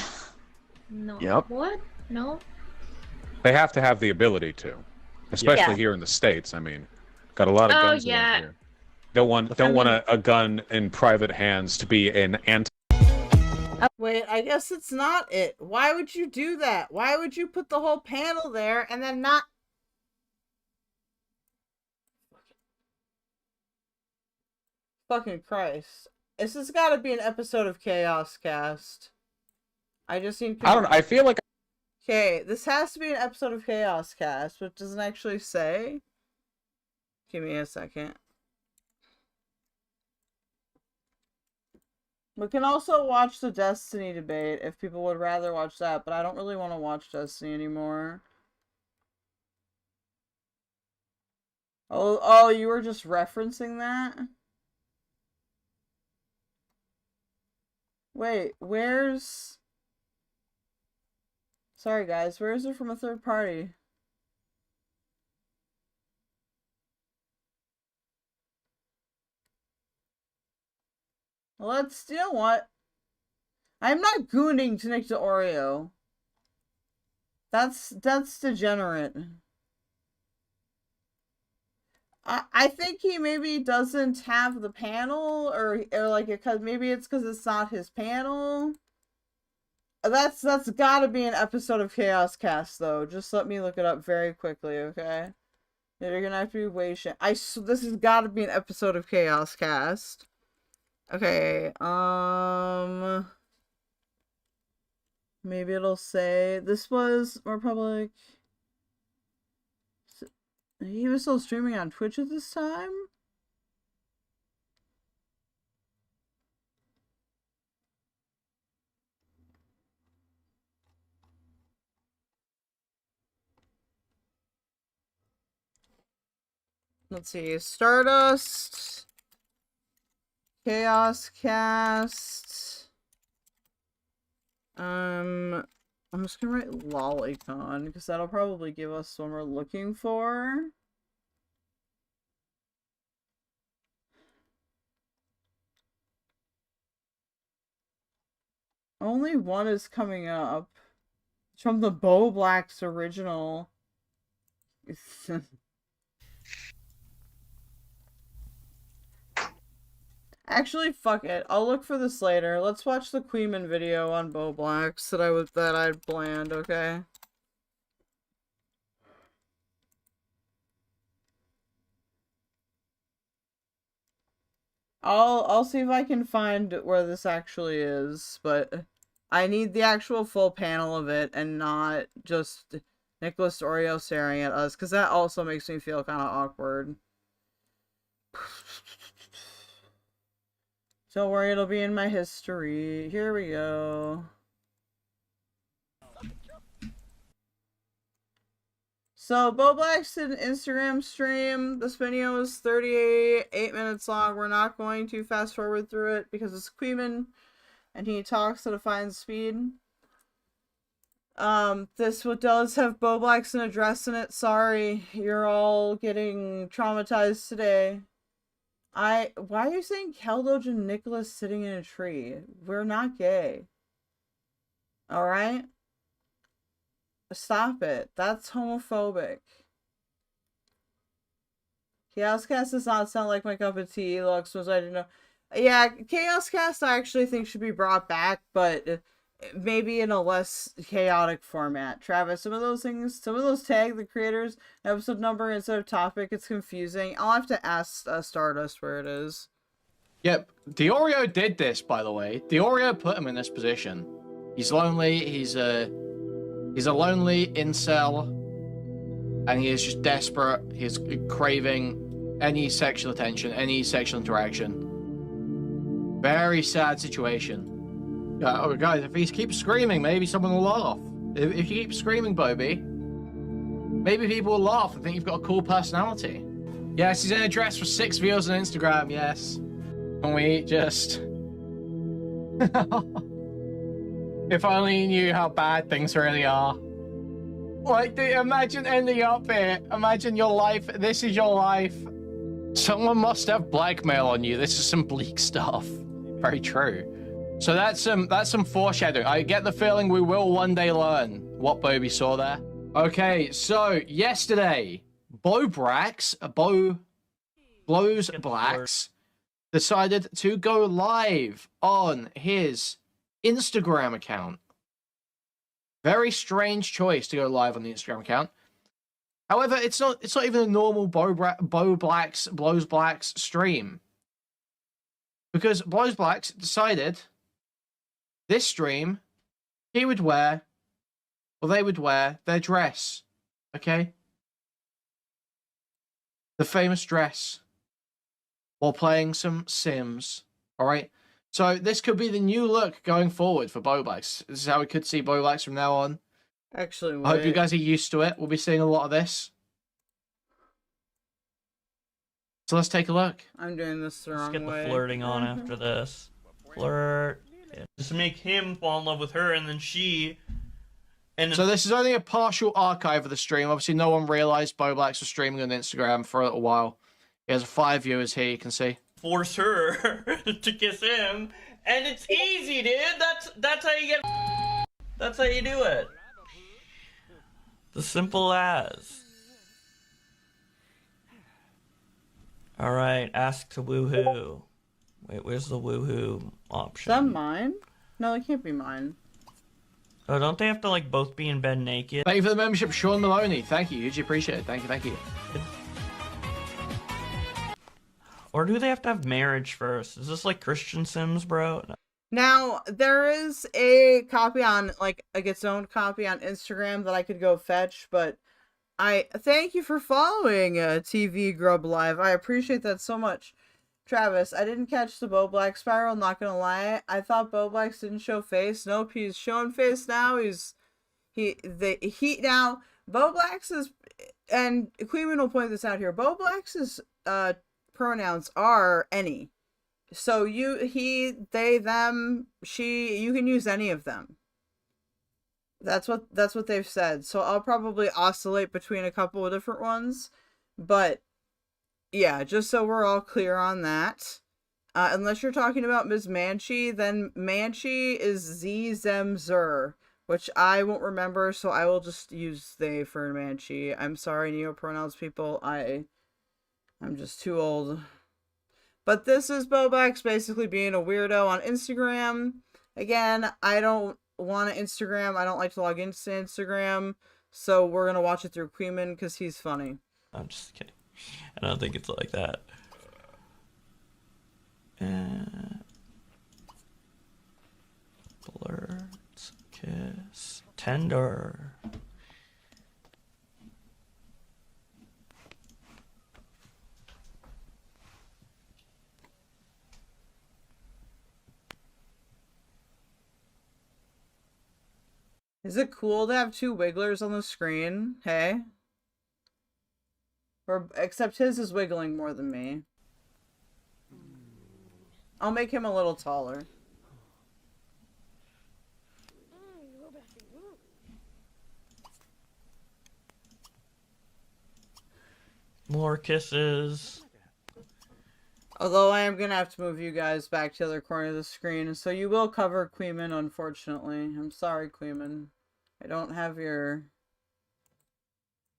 No. Yep. What? No. They have to have the ability to, especially Yeah. here in the States. I mean, got a lot of Oh, guns yeah. around here. Don't want a gun in private hands to be an anti. Wait, I guess it's not it. Why would you do that? Why would you put the whole panel there and then not... Fucking Christ. This has got to be an episode of Chaos Cast. I just need... I don't know. I feel like... Okay, this has to be an episode of Chaos Cast, but doesn't actually say. Give me a second. We can also watch the Destiny debate if people would rather watch that, but I don't really want to watch Destiny anymore. Oh, you were just referencing that? Wait, where's... Sorry guys, where is it from a third party? Let's, you know what? I'm not gooning to Nick DeOrio. That's degenerate. I think he maybe doesn't have the panel, or like, because maybe it's because it's not his panel. That's gotta be an episode of Chaos Cast, though. Just let me look it up very quickly, okay? You're gonna have to be patient. This has gotta be an episode of Chaos Cast. Okay, maybe it'll say, this was more public. He was still streaming on Twitch at this time? Let's see, Stardust, Chaos Cast. I'm just gonna write Lolicon, because that'll probably give us what we're looking for. Only one is coming up. It's from the Bowblax original. Actually, fuck it. I'll look for this later. Let's watch the Kuihman video on Bowblax that I'd planned, okay? I'll see if I can find where this actually is, but I need the actual full panel of it and not just Nicholas DeOrio staring at us, because that also makes me feel kind of awkward. Don't worry, it'll be in my history. Here we go. So, Bowblax did an Instagram stream. This video is 38 minutes long. We're not going to fast forward through it because it's Kuihman and he talks at a fine speed. This one does have Bowblax an address in it. Sorry, you're all getting traumatized today. Why are you saying keldoge and Nicholas sitting in a tree? We're not gay. Alright? Stop it. That's homophobic. Chaos Cast does not sound like my cup of tea. Lux was, I didn't know. Yeah, Chaos Cast I actually think should be brought back, but maybe in a less chaotic format. Travis, some of those tag the creators episode number instead of topic. It's confusing. I'll have to ask Stardust where it is. Yep, DeOrio did this, by the way. DeOrio put him in this position. He's lonely. He's a lonely incel, and he is just desperate. He's craving any sexual attention, any sexual interaction. Very sad situation. Oh, guys, if he keeps screaming, maybe someone will laugh. If you keep screaming, Bobby, maybe people will laugh and think you've got a cool personality. Yes, he's in a dress for 6 views on Instagram, yes. Can we just... If only you knew how bad things really are. Like, dude, imagine ending up here. Imagine your life. This is your life. Someone must have blackmail on you. This is some bleak stuff. Very true. So that's some foreshadowing. I get the feeling we will one day learn what Bobby saw there. Okay, so yesterday, Bowblax decided to go live on his Instagram account. Very strange choice to go live on the Instagram account. However, it's not even a normal Bowblax stream. Because Bowblax decided this stream, they would wear their dress. Okay? The famous dress. While playing some Sims. Alright? So this could be the new look going forward for Bowblax. This is how we could see Bowblax from now on. Actually, wait. I hope you guys are used to it. We'll be seeing a lot of this. So let's take a look. I'm doing this the wrong way. Let's get the flirting on after this. Flirt. Yeah. Just make him fall in love with her, and then she And so this is only a partial archive of the stream. Obviously, no one realized Bowblax was streaming on Instagram for a little while. He has 5 viewers here, you can see. Force her to kiss him, and it's easy, dude. That's how you get. That's how you do it. The simple as. All right, ask to woohoo. Wait, where's the woohoo option? Is that mine? No, it can't be mine. Oh, don't they have to like both be in bed naked? Thank you for the membership, Sean Maloney. Thank you, hugely appreciate it. Thank you. Or do they have to have marriage first? Is this like Christian Sims, bro? No. Now, there is a copy on, like, its own copy on Instagram that I could go fetch, but I thank you for following TV Grub Live. I appreciate that so much. Travis, I didn't catch the Bowblax spiral, not gonna lie. I thought Bowblax didn't show face. Nope, he's showing face now. Now, Bowblax is, and Kuihman will point this out here, Bowblax's pronouns are any. So he, they, them, she, you can use any of them. That's what they've said. So I'll probably oscillate between a couple of different ones, but yeah, just so we're all clear on that. Unless you're talking about Ms. Manchi, then Manchi is Z, Zem, Zer, which I won't remember, so I will just use they for Manchi. I'm sorry, neo-pronouns people. I'm just too old. But this is Bowblax basically being a weirdo on Instagram. Again, I don't want to Instagram. I don't like to log into Instagram. So we're going to watch it through Kuihman because he's funny. I'm just kidding. I don't think it's like that. Blurts, kiss, tender. Is it cool to have 2 wigglers on the screen? Hey? Or, except his is wiggling more than me. I'll make him a little taller. More kisses. Although I am going to have to move you guys back to the other corner of the screen. So you will cover Kuihman, unfortunately. I'm sorry, Kuihman. I don't have your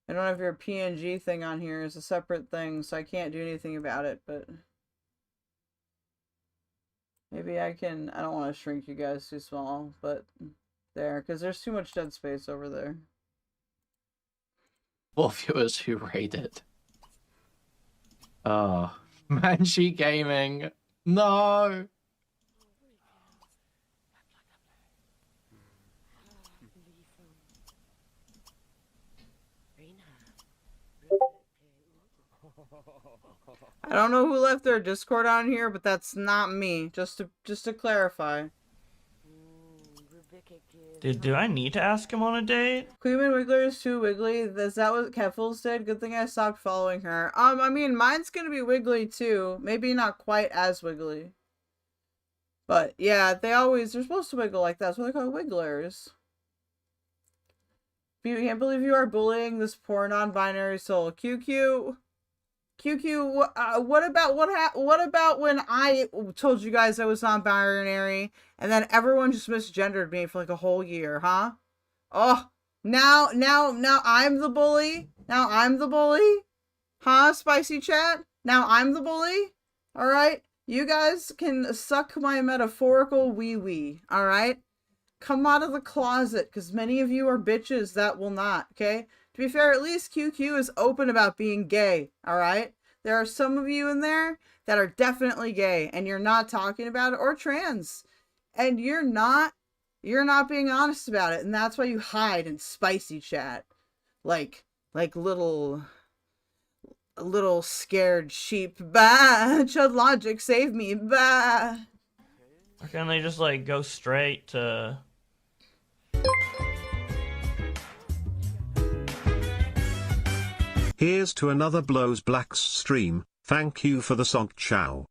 PNG thing on here. It's a separate thing, so I can't do anything about it, but maybe I can. I don't want to shrink you guys too small, but there, because there's too much dead space over there. 4 viewers who rated. Oh, Manchi Gaming. No. I don't know who left their Discord on here, but that's not me. Just to clarify. Do I need to ask him on a date? Kuihman Wiggler is too wiggly. Is that what Keffels did? Good thing I stopped following her. I mean, mine's gonna be wiggly too. Maybe not quite as wiggly. But yeah, they're supposed to wiggle like that. That's what they call wigglers. You can't believe you are bullying this poor non-binary soul. QQ, what about when I told you guys I was non-binary and then everyone just misgendered me for like a whole year, huh? Oh, now I'm the bully? Now I'm the bully? Huh, spicy chat? Now I'm the bully? Alright? You guys can suck my metaphorical wee-wee, alright? Come out of the closet, because many of you are bitches that will not, okay? To be fair, at least QQ is open about being gay, alright? There are some of you in there that are definitely gay, and you're not talking about it, or trans. And you're not being honest about it, and that's why you hide in spicy chat. Like little scared sheep. Bah! Chud Logic, save me, bah! Or can they just, like, go straight to... Here's to another Bowblax stream. Thank you for the song, ciao.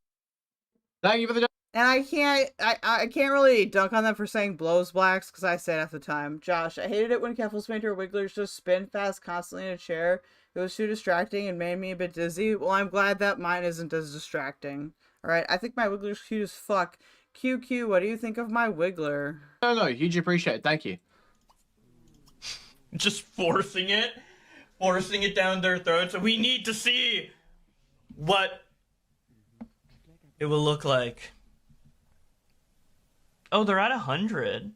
Thank you for the... And I can't really dunk on them for saying Bowblax because I said at the time. Josh, I hated it when Keffels made her Wigglers just spin fast constantly in a chair. It was too distracting and made me a bit dizzy. Well, I'm glad that mine isn't as distracting. Alright, I think my Wiggler's cute as fuck. QQ, what do you think of my Wiggler? No, huge appreciate it. Thank you. Just forcing it down their throats. We need to see what it will look like. Oh, they're at 100.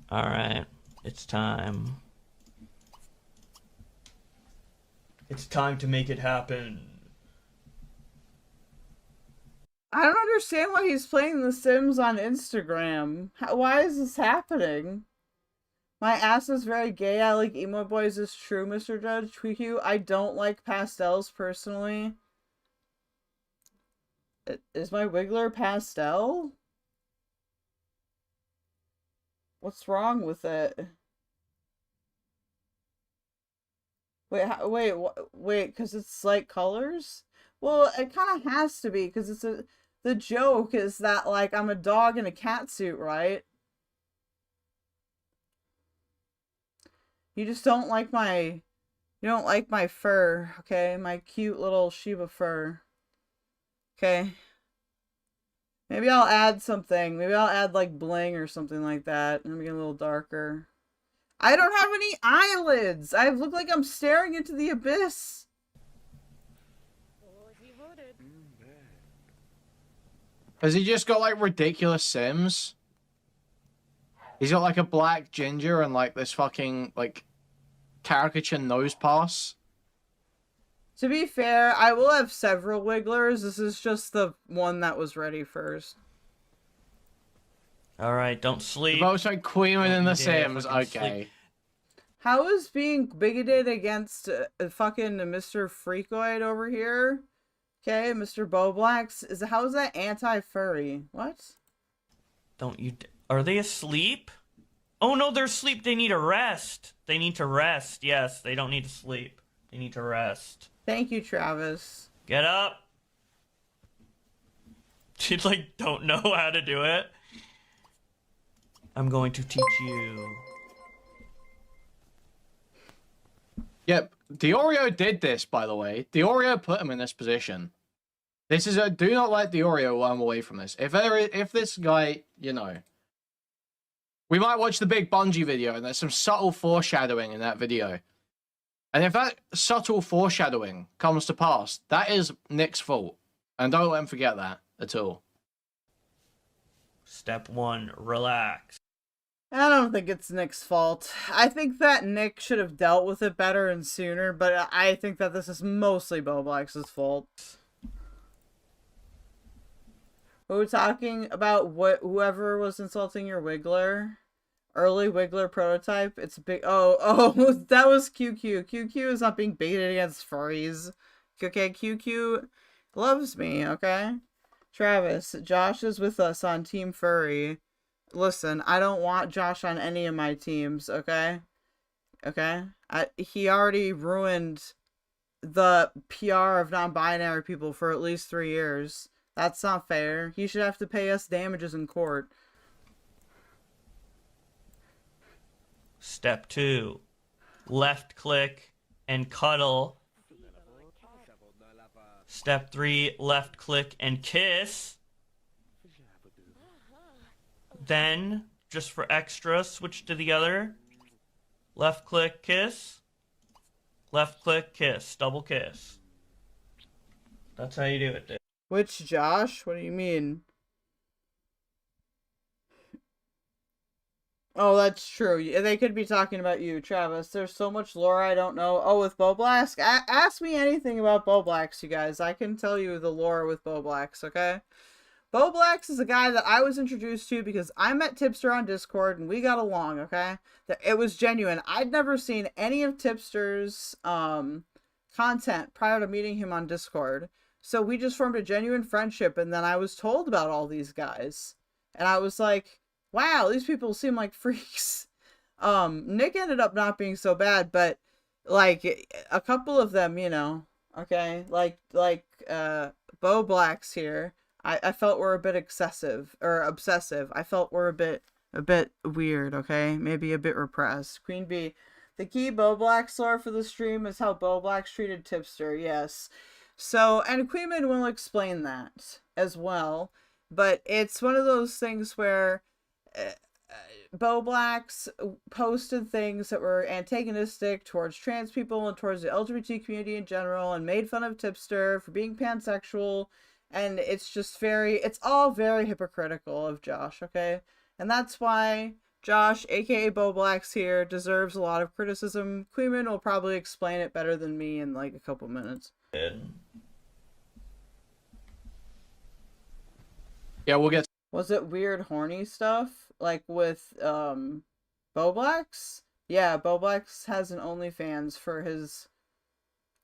All right, it's time. It's time to make it happen. I don't understand why he's playing The Sims on Instagram. Why is this happening? My ass is very gay. I like emo boys. Is true, Mr. Judge. QQ. I don't like pastels personally. Is my Wiggler pastel? What's wrong with it? Wait, because it's like colors? Well, it kind of has to be, because it's the joke is that, like, I'm a dog in a cat suit, right? You just don't like my fur, okay? My cute little Shiba fur. Okay. Maybe I'll add something. Maybe I'll add, like, bling or something like that. Let me get a little darker. I don't have any eyelids! I look like I'm staring into the abyss! Has he just got, like, ridiculous Sims? He's got, like, a black ginger and, like, this fucking, like, caricature nose pass. To be fair, I will have several Wigglers. This is just the one that was ready first. Alright, don't sleep. Both like Kuihman in the Sims, okay. Sleep. How is being bigoted against fucking Mr. Freakoid over here? Okay, Mr. Bowblax. How is that anti-furry? What? Don't you... Are they asleep? Oh no, they're asleep. They need a rest. They need to rest. Yes, they don't need to sleep. They need to rest. Thank you, Travis. Get up. She, like, don't know how to do it. I'm going to teach you. Yep, DeOrio did this, by the way. DeOrio put him in this position. This is a do not let DeOrio run away from this. If this guy, you know, we might watch the big Bungie video, and there's some subtle foreshadowing in that video. And if that subtle foreshadowing comes to pass, that is Nick's fault. And don't let him forget that at all. Step 1, relax. I don't think it's Nick's fault. I think that Nick should have dealt with it better and sooner, but I think that this is mostly Bowblax's fault. We're talking about whoever was insulting your Wiggler. Early Wiggler prototype. It's a big... Oh, that was QQ. QQ is not being baited against furries. Okay, QQ loves me, okay? Travis, Josh is with us on Team Furry. Listen, I don't want Josh on any of my teams, okay? Okay? He already ruined the PR of non-binary people for at least 3 years. That's not fair. He should have to pay us damages in court. Step 2, left click and cuddle. Step 3, left click and kiss. Then, just for extra, switch to the other. Left click, kiss. Left click, kiss. Double kiss. That's how you do it, dude. Which Josh? What do you mean? Oh, that's true. They could be talking about you, Travis. There's so much lore I don't know. Oh, with Bowblax? Ask me anything about Bowblax, you guys. I can tell you the lore with Bowblax, okay? Bowblax is a guy that I was introduced to because I met Tipster on Discord and we got along, okay? It was genuine. I'd never seen any of Tipster's content prior to meeting him on Discord. So we just formed a genuine friendship, and then I was told about all these guys. And I was like, wow, these people seem like freaks. Nick ended up not being so bad, but like a couple of them, you know, okay, like Bowblax here, I felt were a bit excessive or obsessive. I felt were a bit weird, okay? Maybe a bit repressed. QueenBee, the key Bowblax lore for the stream is how Bowblax treated Tipster, yes. So, and Kuihman will explain that as well, but it's one of those things where Bowblax posted things that were antagonistic towards trans people and towards the LGBT community in general, and made fun of Tipster for being pansexual, and it's all very hypocritical of Josh, okay? And that's why Josh, aka Bowblax here, deserves a lot of criticism. Kuihman will probably explain it better than me in like a couple minutes. Yeah, we'll get... Was it weird horny stuff? Like with, Bowblax? Yeah, Bowblax has an OnlyFans for his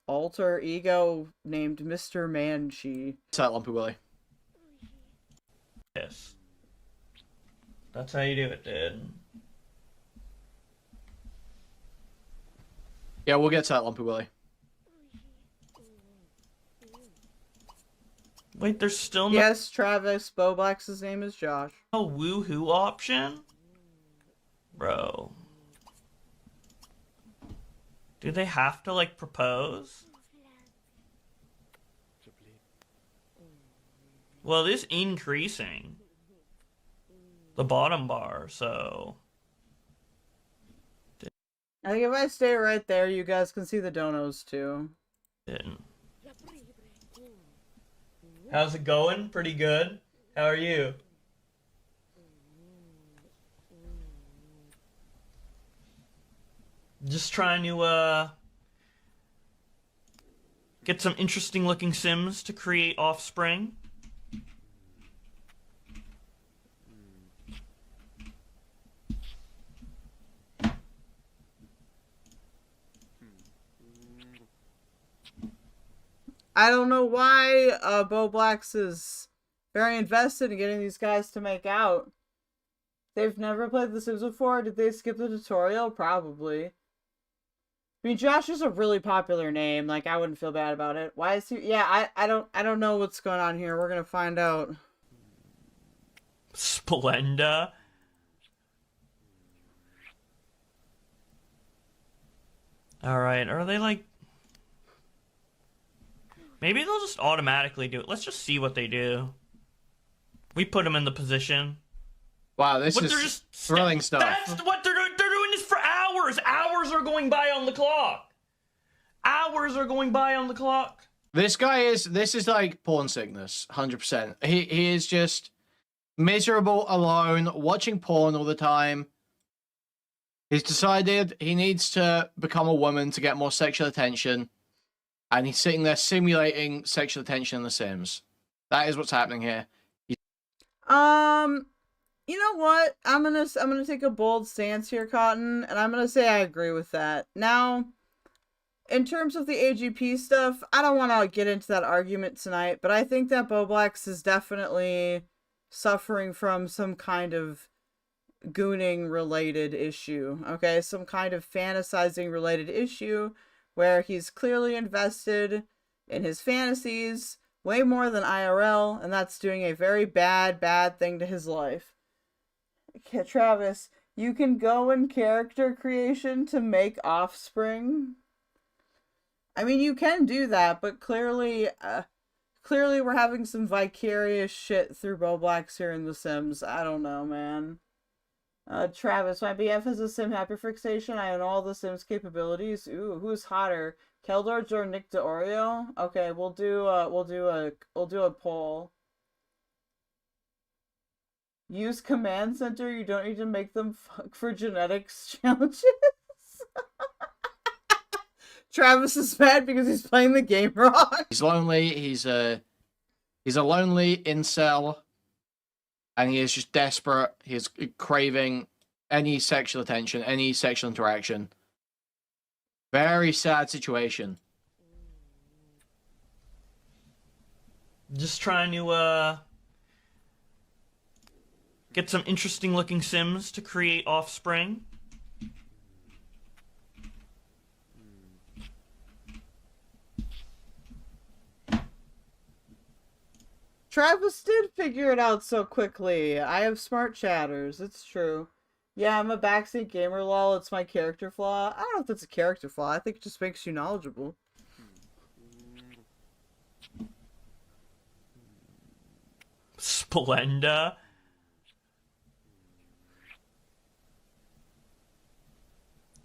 alter ego named Mr. Manchi. What's that, Lumpy Willie? Yes. That's how you do it, dude. Yeah, we'll get to that, Lumpy Willie. Wait, there's still no... Yes, Travis, Bowblax's name is Josh. A woohoo option? Bro. Do they have to, like, propose? Well, it is increasing. The bottom bar, so... I think if I stay right there, you guys can see the donos, too. Didn't. How's it going? Pretty good. How are you? Just trying to, get some interesting looking Sims to create offspring. I don't know why Bowblax is very invested in getting these guys to make out. They've never played The Sims before. Did they skip the tutorial? Probably. I mean, Josh is a really popular name. Like, I wouldn't feel bad about it. Why is he? Yeah, I don't know what's going on here. We're gonna find out. Splenda. All right. Are they like? Maybe they'll just automatically do it. Let's just see what they do. We put them in the position. Wow, this is thrilling stuff. That's what they're doing. They're doing this for hours. Hours are going by on the clock. Hours are going by on the clock. This is like porn sickness, 100%. He is just miserable, alone, watching porn all the time. He's decided he needs to become a woman to get more sexual attention. And he's sitting there simulating sexual attention in The Sims. That is what's happening here. You know what? I'm gonna take a bold stance here, Cotton, and I'm gonna say I agree with that. Now, in terms of the AGP stuff, I don't want to get into that argument tonight, but I think that Bowblax is definitely suffering from some kind of gooning related issue. Okay, some kind of fantasizing related issue where he's clearly invested in his fantasies way more than IRL, and that's doing a very bad thing to his life. Okay, Travis, you can go in character creation to make offspring. I mean, you can do that, but clearly we're having some vicarious shit through Bowblax here in The Sims. I don't know, man. Travis, my BF has a sim hyperfixation. I own all the Sims capabilities. Ooh, who's hotter, keldoge or Nick DeOrio? Okay, we'll do a poll. Use command center. You don't need to make them fuck for genetics challenges. Travis is mad because he's playing the game wrong. He's lonely. He's a lonely incel. And he is just desperate. He is craving any sexual attention, any sexual interaction. Very sad situation. Just trying to get some interesting looking Sims to create offspring. Travis did figure it out so quickly. I have smart chatters. It's true. Yeah, I'm a backseat gamer, lol. It's my character flaw. I don't know if that's a character flaw. I think it just makes you knowledgeable. Splenda.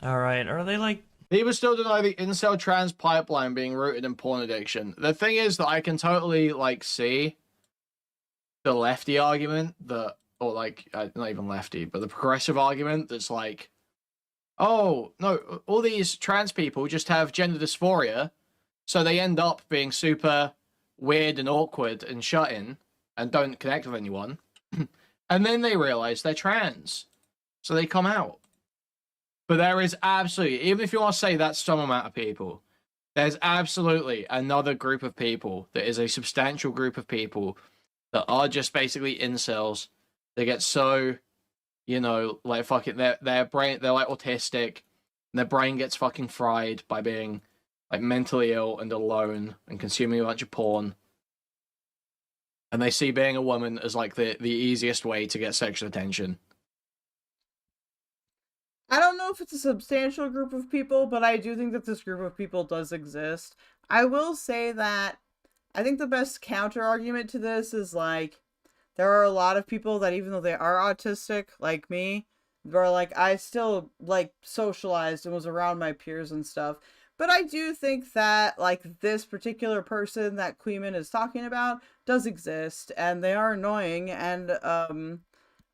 Alright, are they like... People still deny the incel trans pipeline being rooted in porn addiction. The thing is that I can totally, like, see the lefty argument that, or like, not even lefty, but the progressive argument that's like, oh, no, all these trans people just have gender dysphoria, so they end up being super weird and awkward and shut in and don't connect with anyone. And then they realize they're trans, so they come out. But there is absolutely, even if you want to say that's some amount of people, there's absolutely another group of people that is a substantial group of people that are just basically incels. They get so, you know, like fucking their brain, they're like autistic, and their brain gets fucking fried by being like mentally ill and alone and consuming a bunch of porn. And they see being a woman as like the easiest way to get sexual attention. I don't know if it's a substantial group of people, but I do think that this group of people does exist. I will say that I think the best counter argument to this is like, there are a lot of people that even though they are autistic, like me, they're like, I still like socialized and was around my peers and stuff. But I do think that like this particular person that Kuihman is talking about does exist, and they are annoying, and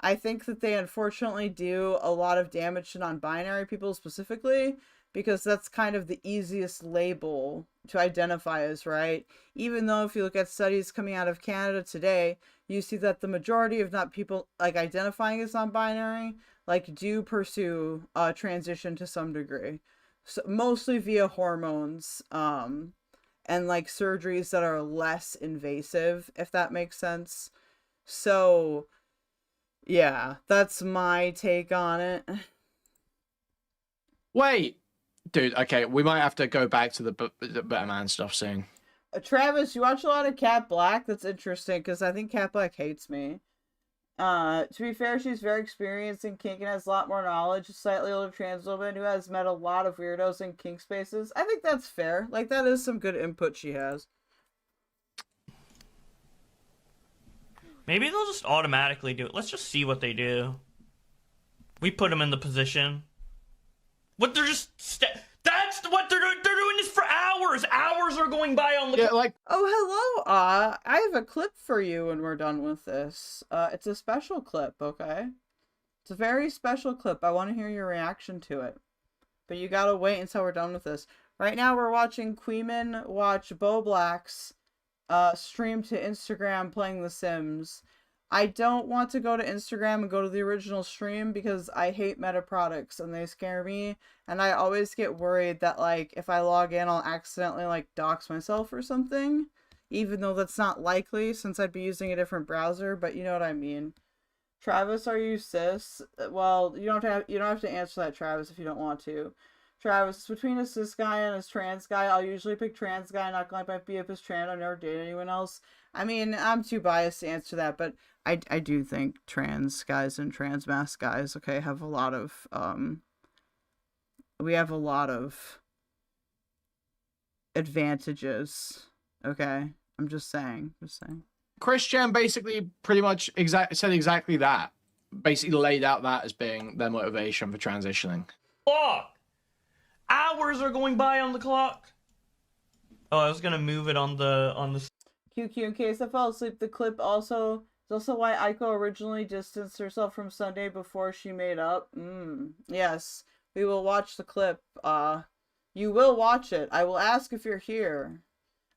I think that they unfortunately do a lot of damage to non-binary people specifically, because that's kind of the easiest label to identify as, right? Even though if you look at studies coming out of Canada today, you see that the majority of not people like identifying as non-binary like do pursue transition to some degree. So mostly via hormones and like surgeries that are less invasive, if that makes sense. So yeah, that's my take on it. Wait, dude, okay, we might have to go back to the Better Man stuff soon. Travis, you watch a lot of Cat Black? That's interesting, because I think Cat Black hates me. To be fair, she's very experienced in kink and has a lot more knowledge. A slightly older trans woman who has met a lot of weirdos in kink spaces. I think that's fair. Like, that is some good input she has. Maybe they'll just automatically do it. Let's just see what they do. We put them in the position. What they're just... That's what they're doing. They're doing this for hours. Hours are going by on the... Yeah, like... Oh, hello. I have a clip for you when we're done with this. It's a special clip, okay? It's a very special clip. I want to hear your reaction to it. But you gotta wait until we're done with this. Right now we're watching Kuihman watch Bowblax stream to Instagram playing The Sims. I don't want to go to Instagram and go to the original stream because I hate meta products and they scare me, and I always get worried that like if I log in I'll accidentally like dox myself or something, even though that's not likely since I'd be using a different browser, but you know what I mean. Travis, are you cis? Well, you don't have to answer that, Travis, if you don't want to. Travis, between a cis guy and a trans guy, I'll usually pick trans guy. Not gonna like my BF is trans. I've never dated anyone else. I mean, I'm too biased to answer that, but I do think trans guys and trans mass guys, okay, have a lot of, we have a lot of advantages, okay? I'm just saying. Christian basically pretty much said exactly that. Basically laid out that as being their motivation for transitioning. Clock! Hours are going by on the clock. Oh, I was gonna move it on the QQ, in case I fell asleep, the clip also is also why Aiko originally distanced herself from Sunday before she made up. Yes, we will watch the clip. You will watch it. I will ask if you're here.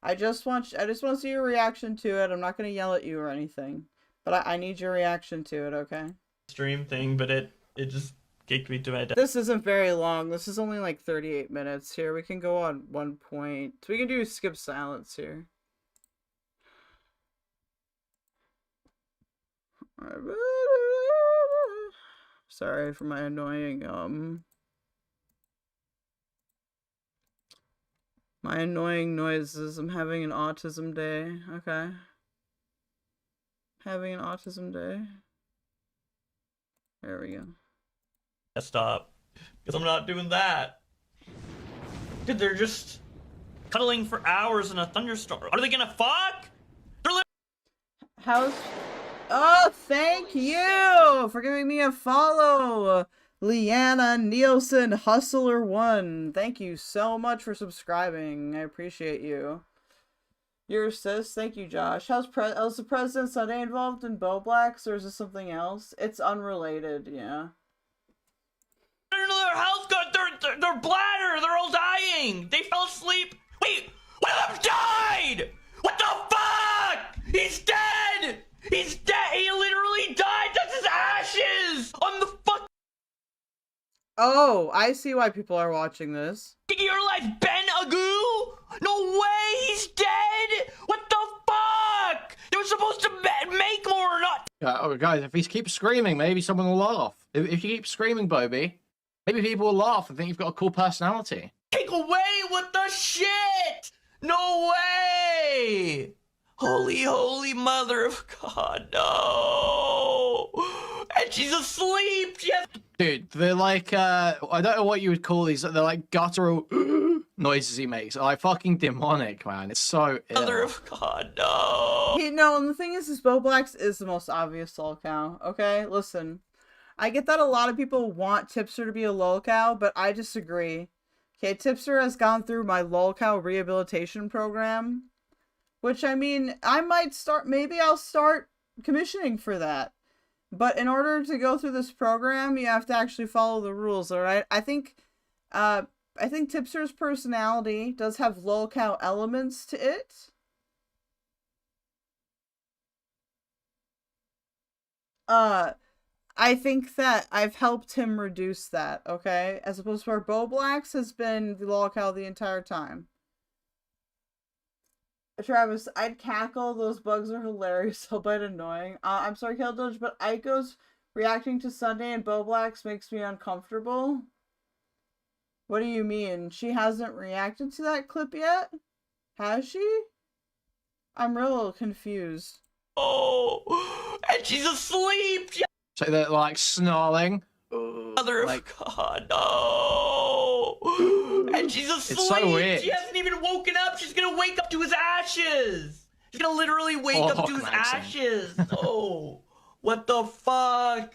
I just want to see your reaction to it. I'm not gonna yell at you or anything, but I need your reaction to it, okay? stream thing, but it just kicked me to my death. This isn't very long. This is only like 38 minutes here. We can go on 1 point. We can do skip silence here. Sorry for my annoying noises. I'm having an autism day. Okay. Having an autism day. There we go. Stop. Because I'm not doing that. Dude, they're just cuddling for hours in a thunderstorm. Are they gonna fuck? They're How's... Oh, thank you for giving me a follow. Liana Nielsen Hustler 1. Thank you so much for subscribing. I appreciate you. Your sis, thank you, Josh. How's the President Sunday involved in Bowblax, or is this something else? It's unrelated, yeah. their health got their bladder. They're all dying. They fell asleep. Wait, one of them died. What the fuck? He's dead. He's dead. He literally died. That's his ashes on the fuck. Oh, I see why people are watching this. Your life, Ben Agu? No way. He's dead. What the fuck? They were supposed to make more or not. Oh, guys, if he keeps screaming, maybe someone will laugh. If you keep screaming, Bobby, maybe people will laugh and think you've got a cool personality. Take away what the shit? No way! Holy mother of God, no! And she's asleep! Yes. Dude, they're like, I don't know what you would call these, they're like guttural noises he makes. They're like fucking demonic, man. It's so ill. Mother of God, no! No, and the thing is Bowblax is the most obvious lol cow, okay? Listen, I get that a lot of people want Tipster to be a lol cow, but I disagree. Okay, Tipster has gone through my lolcow rehabilitation program, which, I mean, I might start, maybe I'll start commissioning for that. But in order to go through this program, you have to actually follow the rules, alright? I think Tipster's personality does have lolcow elements to it. I think that I've helped him reduce that, okay? As opposed to where Bowblax has been the lolcow the entire time. Travis, I'd cackle. Those bugs are hilarious, albeit annoying. I'm sorry, keldoge, but Aiko's reacting to Sunday and Bowblax makes me uncomfortable. What do you mean? She hasn't reacted to that clip yet? Has she? I'm real confused. Oh, and she's asleep! So they're like snarling. Mother of God, no! And she's asleep! It's so weird. She hasn't even woken up! She's gonna wake up to his ashes! She's gonna literally wake up to his ashes! No! What the fuck?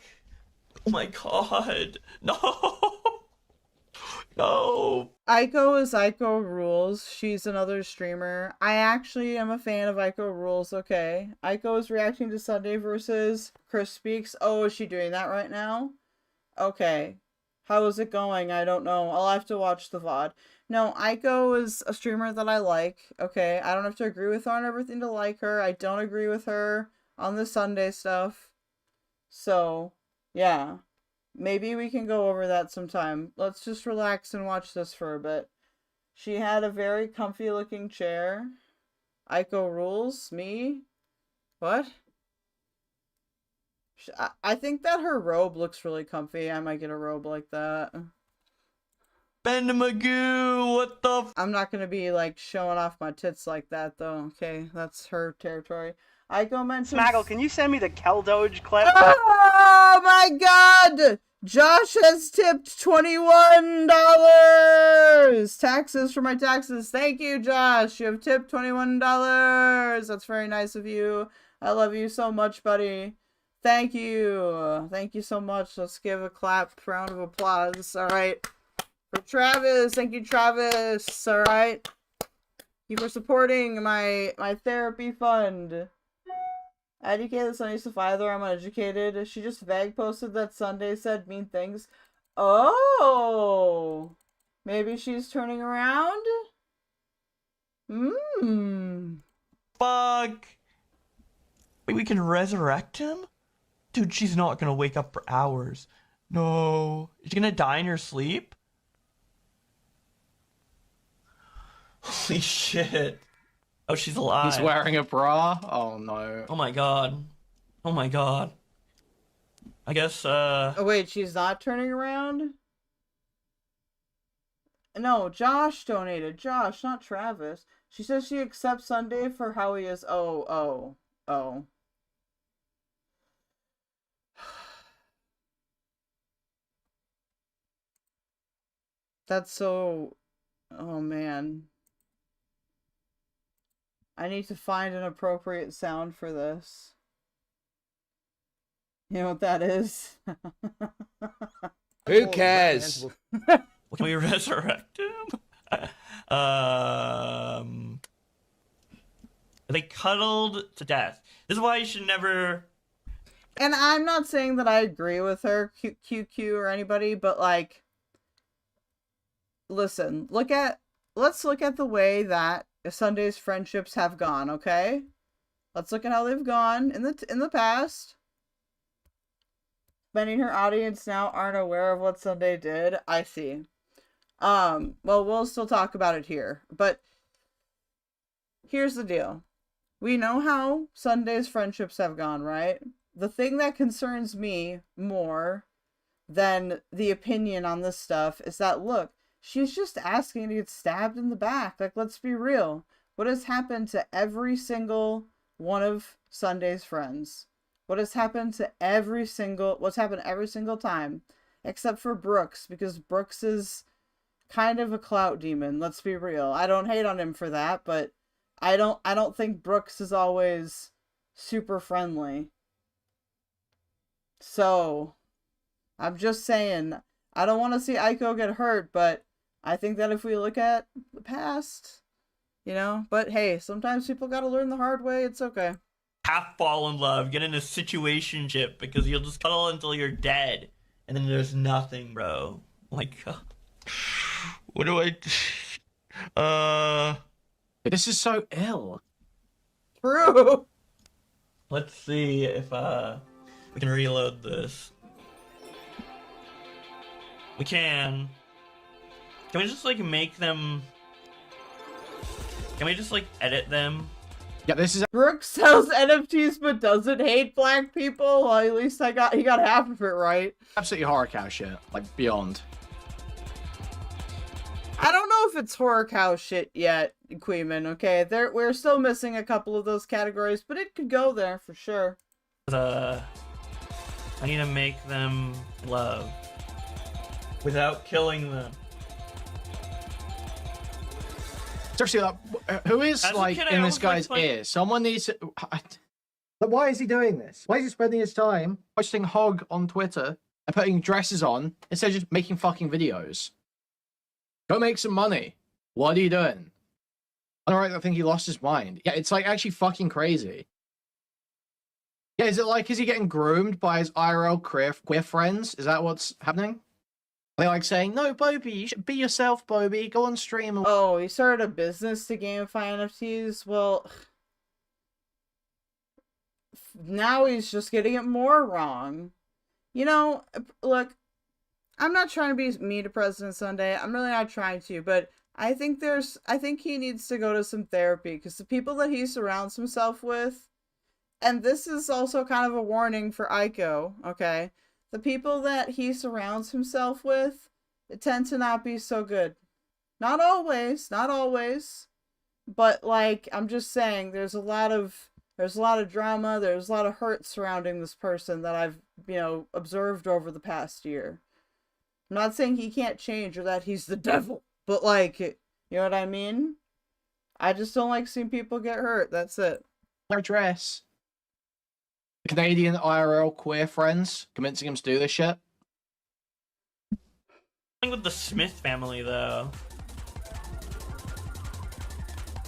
Oh my God. No! No! Aiko is Aiko Rules. She's another streamer. I actually am a fan of Aiko Rules, okay? Aiko is reacting to Sunday versus Chris Speaks. Oh, is she doing that right now? Okay. How is it going? I don't know. I'll have to watch the VOD. No, Aiko is a streamer that I like, okay? I don't have to agree with her on everything to like her. I don't agree with her on the Sunday stuff. So, yeah. Maybe we can go over that sometime. Let's just relax and watch this for a bit. She had a very comfy looking chair. Aiko Rules. Me? What? I think that her robe looks really comfy. I might get a robe like that. Ben Magoo, what the I'm not gonna be like showing off my tits like that though, okay? That's her territory. Aiko mentioned... Smaggle, can you send me the keldoge clip? Oh my God! Josh has tipped $21! Taxes for my taxes. Thank you, Josh. You have tipped $21. That's very nice of you. I love you so much, buddy. Thank you. Thank you so much. Let's give a round of applause. All right. For Travis. Thank you, Travis. All right. Thank you for supporting my therapy fund. Educated Sunday Sapphire, I'm uneducated. She just vague posted that Sunday said mean things. Oh! Maybe she's turning around? fuck? Wait, we can resurrect him? Dude, she's not gonna wake up for hours. No. Is she gonna die in her sleep? Holy shit. Oh, she's alive. He's wearing a bra? Oh no. Oh my God. Oh my God. I guess, Oh wait, she's not turning around? No, Josh donated. Josh, not Travis. She says she accepts Sunday for how he is. Oh. That's so... Oh, man. I need to find an appropriate sound for this. You know what that is? Who cares? Can we resurrect him? They cuddled to death. This is why you should never... And I'm not saying that I agree with her, QQ or anybody, but like... Listen, let's look at the way that Sunday's friendships have gone, okay? Let's look at how they've gone in the past. Many in her audience now aren't aware of what Sunday did. I see. Well, we'll still talk about it here, but here's the deal. We know how Sunday's friendships have gone, right? The thing that concerns me more than the opinion on this stuff is that, look, she's just asking to get stabbed in the back. Like, let's be real. What has happened to every single one of Sunday's friends? What's happened every single time, except for Brooks, because Brooks is kind of a clout demon. Let's be real. I don't hate on him for that, but I don't think Brooks is always super friendly. So, I'm just saying, I don't want to see Aiko get hurt, but I think that if we look at the past, you know, but hey, sometimes people gotta learn the hard way. It's okay. Half fall in love, get in a situationship because you'll just cuddle until you're dead, and then there's nothing, bro. Like, what do I? This is so ill. True. Let's see if we can reload this. We can. Can we just like make them? Can we just like edit them? Yeah, this is Brooks sells NFTs but doesn't hate black people. Well, at least he got half of it right. Absolutely horror cow shit, like beyond. I don't know if it's horror cow shit yet, Kuihman. Okay, we're still missing a couple of those categories, but it could go there for sure. I need to make them love without killing them. Seriously, who is like in this guy's ear? Someone needs to... Why is he doing this? Why is he spending his time posting hog on Twitter and putting dresses on instead of just making fucking videos? Go make some money. What are you doing? Alright, I think he lost his mind. Yeah, it's like actually fucking crazy. Yeah, is it like, is he getting groomed by his IRL queer friends? Is that what's happening? Are they like saying, no, Bobby, you should be yourself, Bobby. Go on stream. Oh, he started a business to gamify NFTs? Well, now he's just getting it more wrong. You know, look, I'm not trying to be mean to President Sunday. I'm really not trying to, but I think he needs to go to some therapy because the people that he surrounds himself with, and this is also kind of a warning for Aiko, okay? The people that he surrounds himself with tend to not be so good. Not always, but like, I'm just saying, there's a lot of drama, there's a lot of hurt surrounding this person that I've, you know, observed over the past year. I'm not saying he can't change or that he's the devil, but like, you know what I mean? I just don't like seeing people get hurt, that's it. Their dress. Canadian IRL queer friends convincing him to do this shit. With the Smith family, though.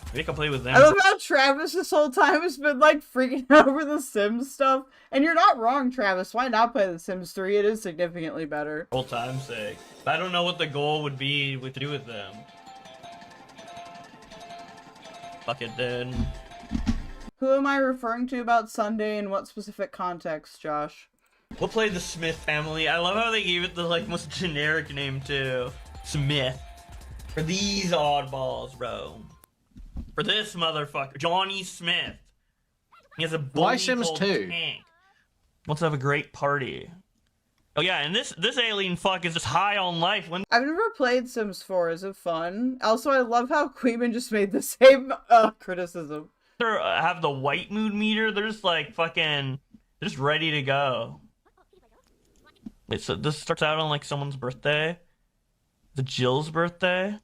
Maybe I can play with them. I love how Travis this whole time has been like freaking out over the Sims stuff. And you're not wrong, Travis. Why not play The Sims 3? It is significantly better. Old time's sake. I don't know what the goal would be to do with them. Fuck it, then. Who am I referring to about Sunday in what specific context, Josh? We'll play the Smith family. I love how they gave it the like most generic name too. Smith. For these oddballs, bro. For this motherfucker. Johnny Smith. He has a Why Sims 2? Tank. Wants to have a great party. Oh yeah, and this alien fuck is just high on life. I've never played Sims 4. Is it fun? Also, I love how Kuihman just made the same criticism. Have the white mood meter. They're just like fucking, they're just ready to go. Wait, so this starts out on like someone's birthday. The Jill's birthday?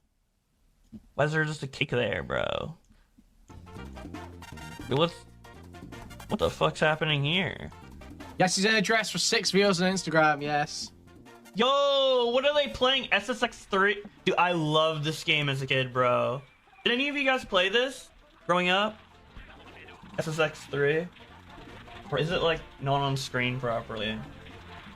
Why is there just a cake there, bro? What the fuck's happening here? Yes, he's in a dress for 6 views on Instagram, yes. Yo, what are they playing? SSX3? Dude, I loved this game as a kid, bro. Did any of you guys play this growing up? SSX3? Or is it like not on screen properly?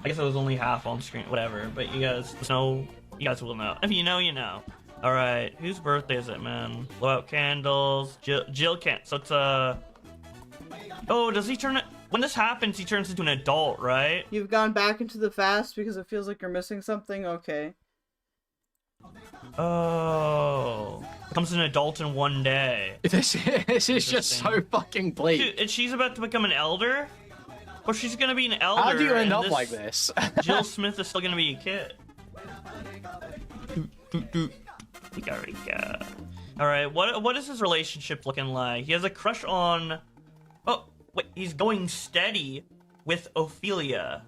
I guess it was only half on screen, whatever. But you guys know, you guys will know. If you know, you know. All right, whose birthday is it, man? Blow out candles. Jill can't. So it's Oh, does he turn it? When this happens, he turns into an adult, right? You've gone back into the fast because it feels like you're missing something. Okay. Oh, becomes an adult in one day. This is just so fucking bleak. Dude, and she's about to become an elder? Or she's gonna be an elder. How do you end up like this? Jill Smith is still gonna be a kid. Alright, what is his relationship looking like? He has a crush on... Oh, wait, he's going steady with Ophelia.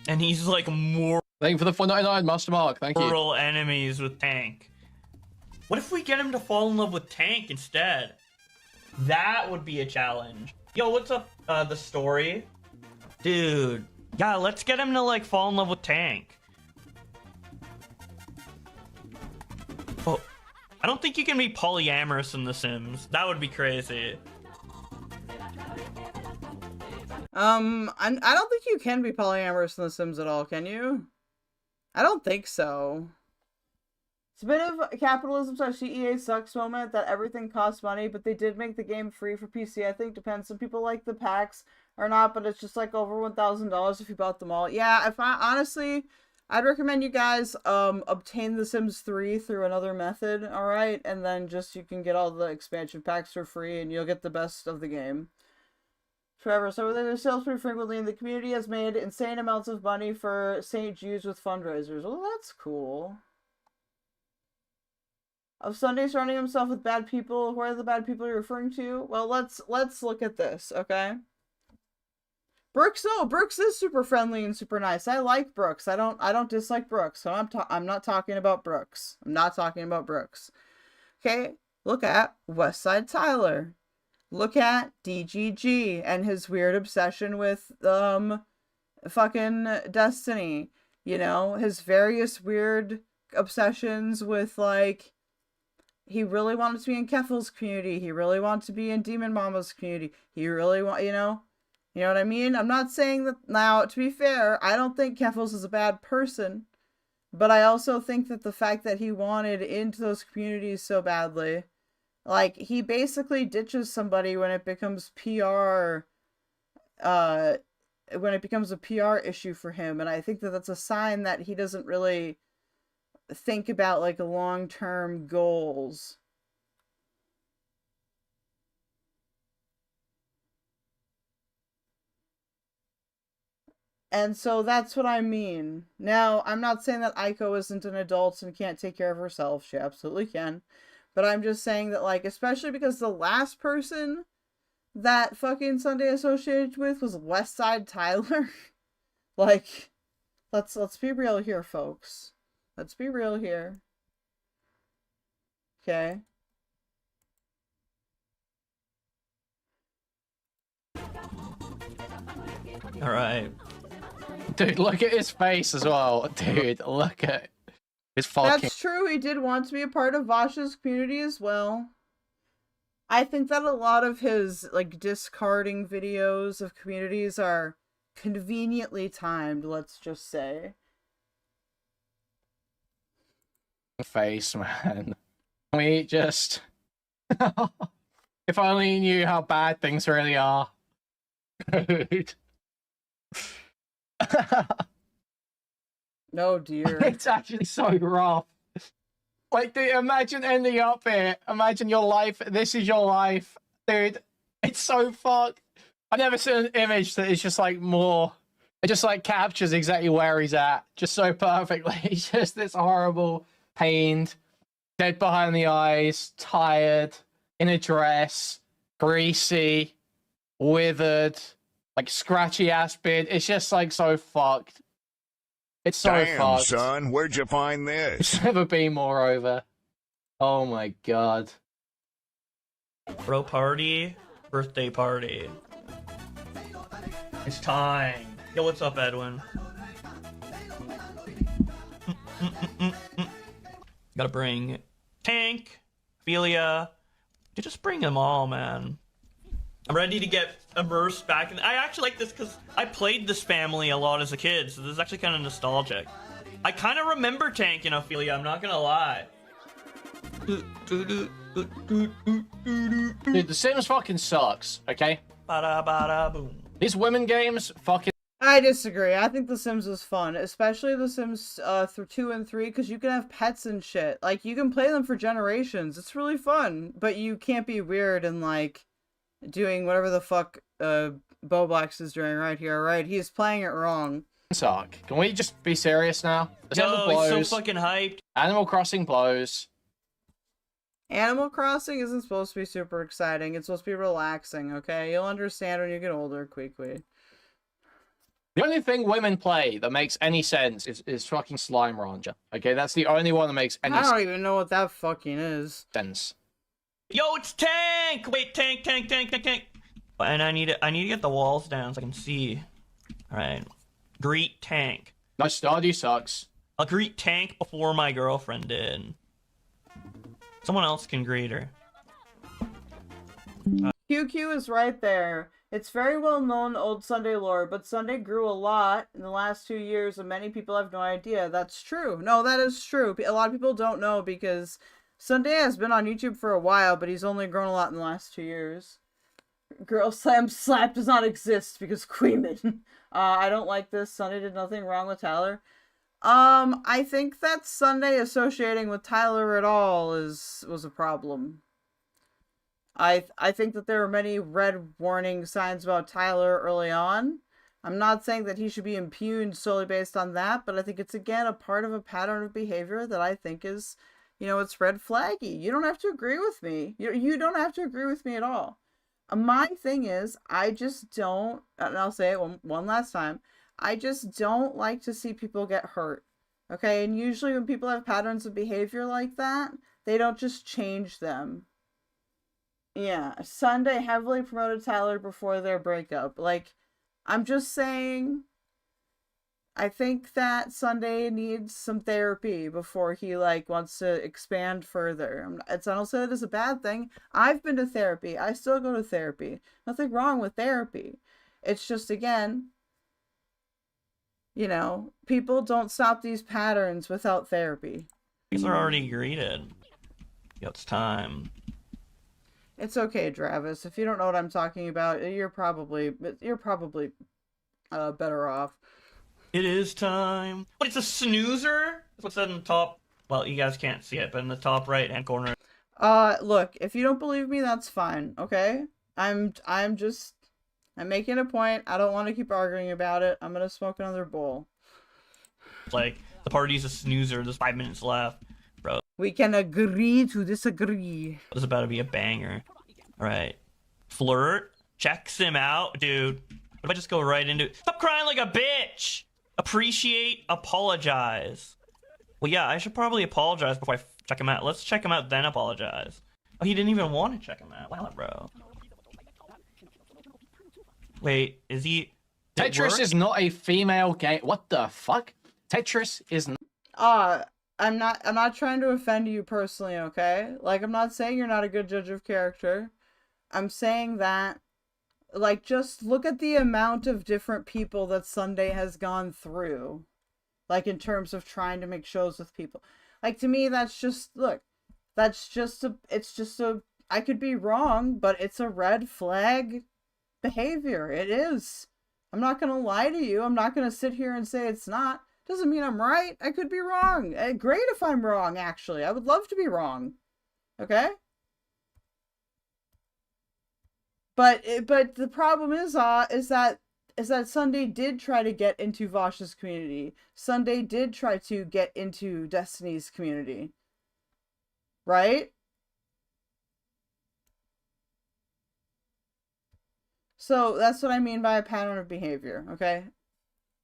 And he's like more... Thank you for the 499, Master Mark, thank you. Mortal enemies with Tank. What if we get him to fall in love with Tank instead? That would be a challenge. Yo, what's up, the story? Dude, yeah, let's get him to, like, fall in love with Tank. Oh, I don't think you can be polyamorous in The Sims. That would be crazy. I don't think you can be polyamorous in The Sims at all, can you? I don't think so. It's a bit of capitalism / EA sucks moment that everything costs money, but they did make the game free for PC. I think depends. Some people like the packs or not, but it's just like over $1,000 if you bought them all. Yeah, honestly, I'd recommend you guys obtain The Sims 3 through another method, alright? And then just you can get all the expansion packs for free and you'll get the best of the game. Trevor, so their sales pretty frequently, and the community has made insane amounts of money for St. Jude's with fundraisers. Well, that's cool. Of Sunday surrounding himself with bad people. Who are the bad people you're referring to? Well, let's look at this, okay? Brooks, no, Brooks is super friendly and super nice. I like Brooks. I don't dislike Brooks. So I'm not talking about Brooks. I'm not talking about Brooks. Okay, look at Westside Tyler. Look at DGG and his weird obsession with fucking Destiny. You know, his various weird obsessions with, like, he really wanted to be in Keffel's community. He really wanted to be in Demon Mama's community. He really you know what I mean? I'm not saying that, now, to be fair, I don't think Keffel's is a bad person, but I also think that the fact that he wanted into those communities so badly, like, he basically ditches somebody when it becomes PR, when it becomes a PR issue for him, and I think that that's a sign that he doesn't really think about, like, long-term goals. And so that's what I mean. Now, I'm not saying that Aiko isn't an adult and can't take care of herself. She absolutely can. But I'm just saying that, like, especially because the last person that fucking Sunday associated with was Westside Tyler. Like, let's be real here, folks. Let's be real here. Okay. Alright. Dude, look at his face as well. Dude, look at his fucking... That's true, he did want to be a part of Vaush's community as well. I think that a lot of his, like, discarding videos of communities are conveniently timed, let's just say. Face, man. We just... If only you knew how bad things really are. Dude. No, dear. It's actually so rough. Like, dude, imagine ending up here. Imagine your life. This is your life. Dude, it's so fucked. I've never seen an image that is just, like, more... It just, like, captures exactly where he's at. Just so perfectly. He's just this horrible, pained, dead behind the eyes, tired, in a dress, greasy, withered, like, scratchy-ass beard. It's just, like, so fucked. It's so Damn, fast. son, where'd you find this? It's never been more over. Oh my god. Bro party, birthday party. It's time. Yo, what's up, Edwin? Gotta bring Tank, Ophelia. You just bring them all, man. I'm ready to get immersed back in. I actually like this because I played this family a lot as a kid, so this is actually kind of nostalgic. I kind of remember Tank and Ophelia, I'm not gonna lie. Dude, The Sims fucking sucks, okay? Bada bada boom. These women games fucking... I disagree. I think The Sims is fun, especially The Sims 2 and 3, because you can have pets and shit. Like, you can play them for generations. It's really fun, but you can't be weird and, like, doing whatever the fuck Bowblax is doing right here, right? He's playing it wrong. Suck. Can we just be serious now? Yo, he's so fucking hyped. Animal Crossing blows. Animal Crossing isn't supposed to be super exciting. It's supposed to be relaxing, okay? You'll understand when you get older, Queequeg. The only thing women play that makes any sense is fucking Slime Rancher. Okay, that's the only one that makes any sense. I don't even know what that fucking is. Yo, it's Tank! Wait, Tank. And I need to get the walls down so I can see. Alright. Greet Tank. No, Stardew sucks. I'll greet Tank before my girlfriend did. Someone else can greet her. QQ is right there. It's very well known old Sunday lore, but Sunday grew a lot in the last 2 years and many people have no idea. That's true. No, that is true. A lot of people don't know because Sunday has been on YouTube for a while, but he's only grown a lot in the last 2 years. Girl Slam Slap does not exist because Kuihman. I don't like this. Sunday did nothing wrong with Tyler. I think that Sunday associating with Tyler at all was a problem. I think that there were many red warning signs about Tyler early on. I'm not saying that he should be impugned solely based on that, but I think it's again a part of a pattern of behavior that I think is, you know, it's red flaggy. You don't have to agree with me. You don't have to agree with me at all. My thing is, I just don't, and I'll say it one last time, I just don't like to see people get hurt. Okay, and usually when people have patterns of behavior like that, they don't just change them. Yeah, Sunday heavily promoted Tyler before their breakup. Like, I'm just saying, I think that Sunday needs some therapy before he, like, wants to expand further. I don't say that it's a bad thing. I've been to therapy. I still go to therapy. Nothing wrong with therapy. It's just, again, you know, people don't stop these patterns without therapy. These are already greeted. Yo, it's time. It's okay, Travis. If you don't know what I'm talking about, you're probably better off. It is time. But it's a snoozer? That's what's said in the top. Well, you guys can't see it, but in the top right-hand corner. Look, if you don't believe me, that's fine, okay? I'm making a point. I don't want to keep arguing about it. I'm gonna smoke another bowl. Like, the party's a snoozer. There's 5 minutes left, bro. We can agree to disagree. This is about to be a banger. Alright. Flirt. Checks him out. Dude. What if I just go right into it? Stop crying like a bitch! Appreciate, apologize. Well, yeah, I should probably apologize before I check him out. Let's check him out, then apologize. Oh, he didn't even want to check him out. Wow, bro. Wait, is he... Tetris is not a female game. What the fuck? Tetris is not... I'm not trying to offend you personally, okay? Like, I'm not saying you're not a good judge of character. I'm saying that, like, just look at the amount of different people that Sunday has gone through. Like, in terms of trying to make shows with people. Like, to me, that's just, look, that's just I could be wrong, but it's a red flag behavior. It is. I'm not gonna lie to you. I'm not gonna sit here and say it's not. Doesn't mean I'm right. I could be wrong. Great if I'm wrong, actually. I would love to be wrong. Okay? But the problem is that Sunday did try to get into Vaush's community. Sunday did try to get into Destiny's community. Right? So that's what I mean by a pattern of behavior, okay?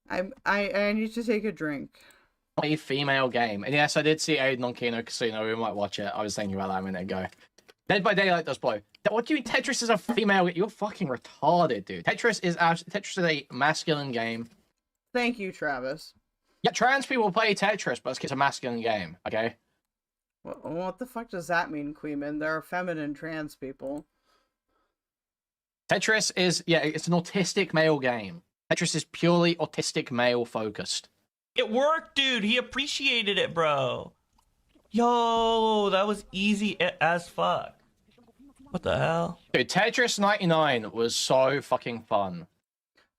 I need to take a drink. A female game. And yes, I did see Aiden on Kino Casino. We might watch it. I was thinking about that a minute ago. Dead by Daylight does blow. What do you mean Tetris is a female? You're fucking retarded, dude. Tetris is a masculine game. Thank you, Travis. Yeah, trans people play Tetris, but it's a masculine game, okay? What the fuck does that mean, Kuihman? There are feminine trans people. Tetris is, yeah, it's an autistic male game. Tetris is purely autistic male focused. It worked, dude. He appreciated it, bro. Yo, that was easy as fuck. What the hell? Dude, Tetris 99 was so fucking fun.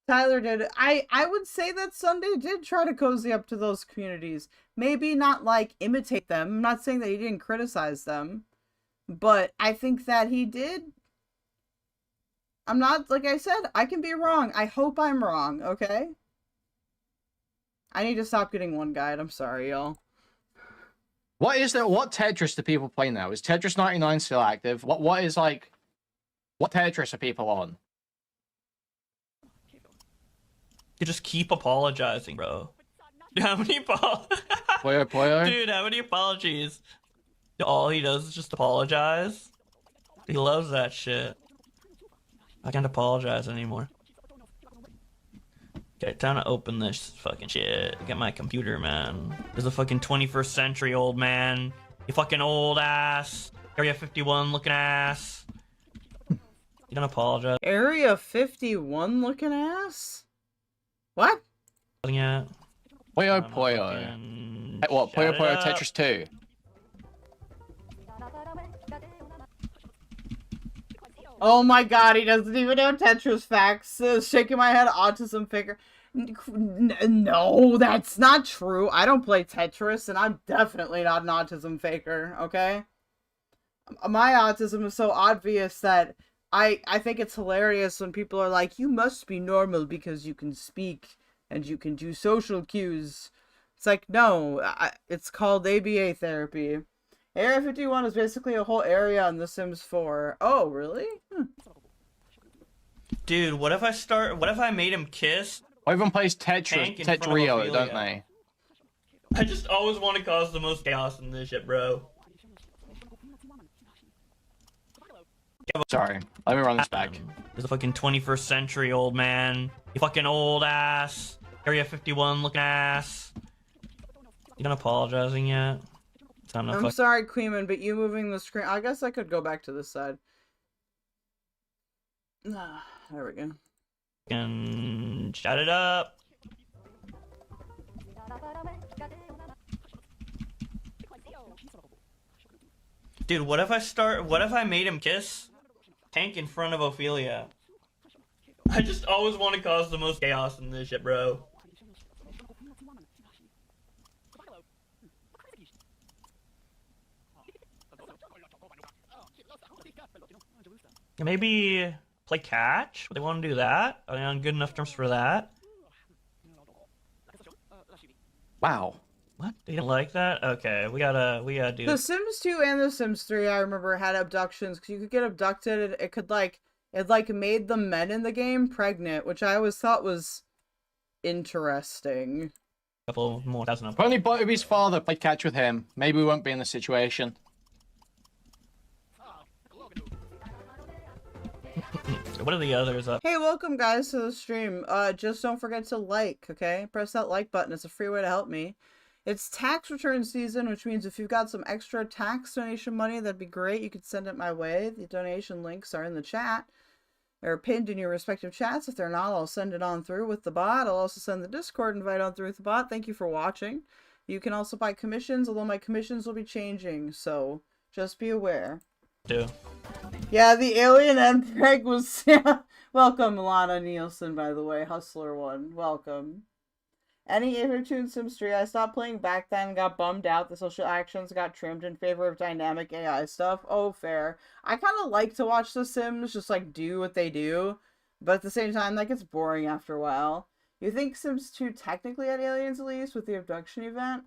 Tyler did. I would say that Sunday did try to cozy up to those communities. Maybe not, like, imitate them. I'm not saying that he didn't criticize them. But I think that he did. I'm not, like I said, I can be wrong. I hope I'm wrong, okay? I need to stop getting one guide. I'm sorry, y'all. What is there? What Tetris do people play now? Is Tetris 99 still active? What is, like... What Tetris are people on? You just keep apologizing, bro. How many Poyo? Dude, how many apologies? All he does is just apologize. He loves that shit. I can't apologize anymore. Okay, time to open this fucking shit. Get my computer, man. There's a fucking 21st century old man. You fucking old ass. Area 51 looking ass. You don't apologize. Area 51 looking ass? What? Yeah. Poyo. What? Poyo Tetris 2. Oh my god, he doesn't even know Tetris facts. Shaking my head, autism figure. No, that's not true. I don't play Tetris, and I'm definitely not an autism faker, okay? My autism is so obvious that I think it's hilarious when people are like, you must be normal because you can speak and you can do social cues. It's like, no, it's called ABA therapy. Area 51 is basically a whole area in The Sims 4. Oh, really? Dude, what if I made him kiss? Everyone plays Tetrio, don't they? I just always want to cause the most chaos in this shit, bro. Sorry, let me run this back. There's a fucking 21st century old man. You fucking old ass. Area 51 looking ass. You done apologizing yet? I'm sorry, Kuihman, but you moving the screen... I guess I could go back to this side. There we go. And shut it up. Dude, what if I made him kiss Tank in front of Ophelia? I just always want to cause the most chaos in this shit, bro. Maybe play catch? They want to do that? Are they on good enough terms for that? Wow. What? They didn't like that? Okay, we gotta do... The Sims 2 and The Sims 3, I remember, had abductions, because you could get abducted, and it could, like... It, like, made the men in the game pregnant, which I always thought was interesting. Couple more thousand. If only Bobby's father played catch with him, maybe we won't be in this situation. What are the others up? Hey, welcome guys to the stream. Just don't forget to like, okay? Press that like button. It's a free way to help me. It's tax return season, which means if you've got some extra tax donation money, that'd be great. You could send it my way. The donation links are in the chat. They're pinned in your respective chats. If they're not, I'll send it on through with the bot. I'll also send the Discord invite on through with the bot. Thank you for watching. You can also buy commissions, although my commissions will be changing, so just be aware. Yeah, the alien and Preg was... Yeah. Welcome, Lana Nielsen, by the way. Hustler1. Welcome. Any Avertune Sims 3, I stopped playing back then and got bummed out. The social actions got trimmed in favor of dynamic AI stuff. Oh, fair. I kind of like to watch The Sims just, like, do what they do. But at the same time, like, it's boring after a while. You think Sims 2 technically had aliens at least with the abduction event?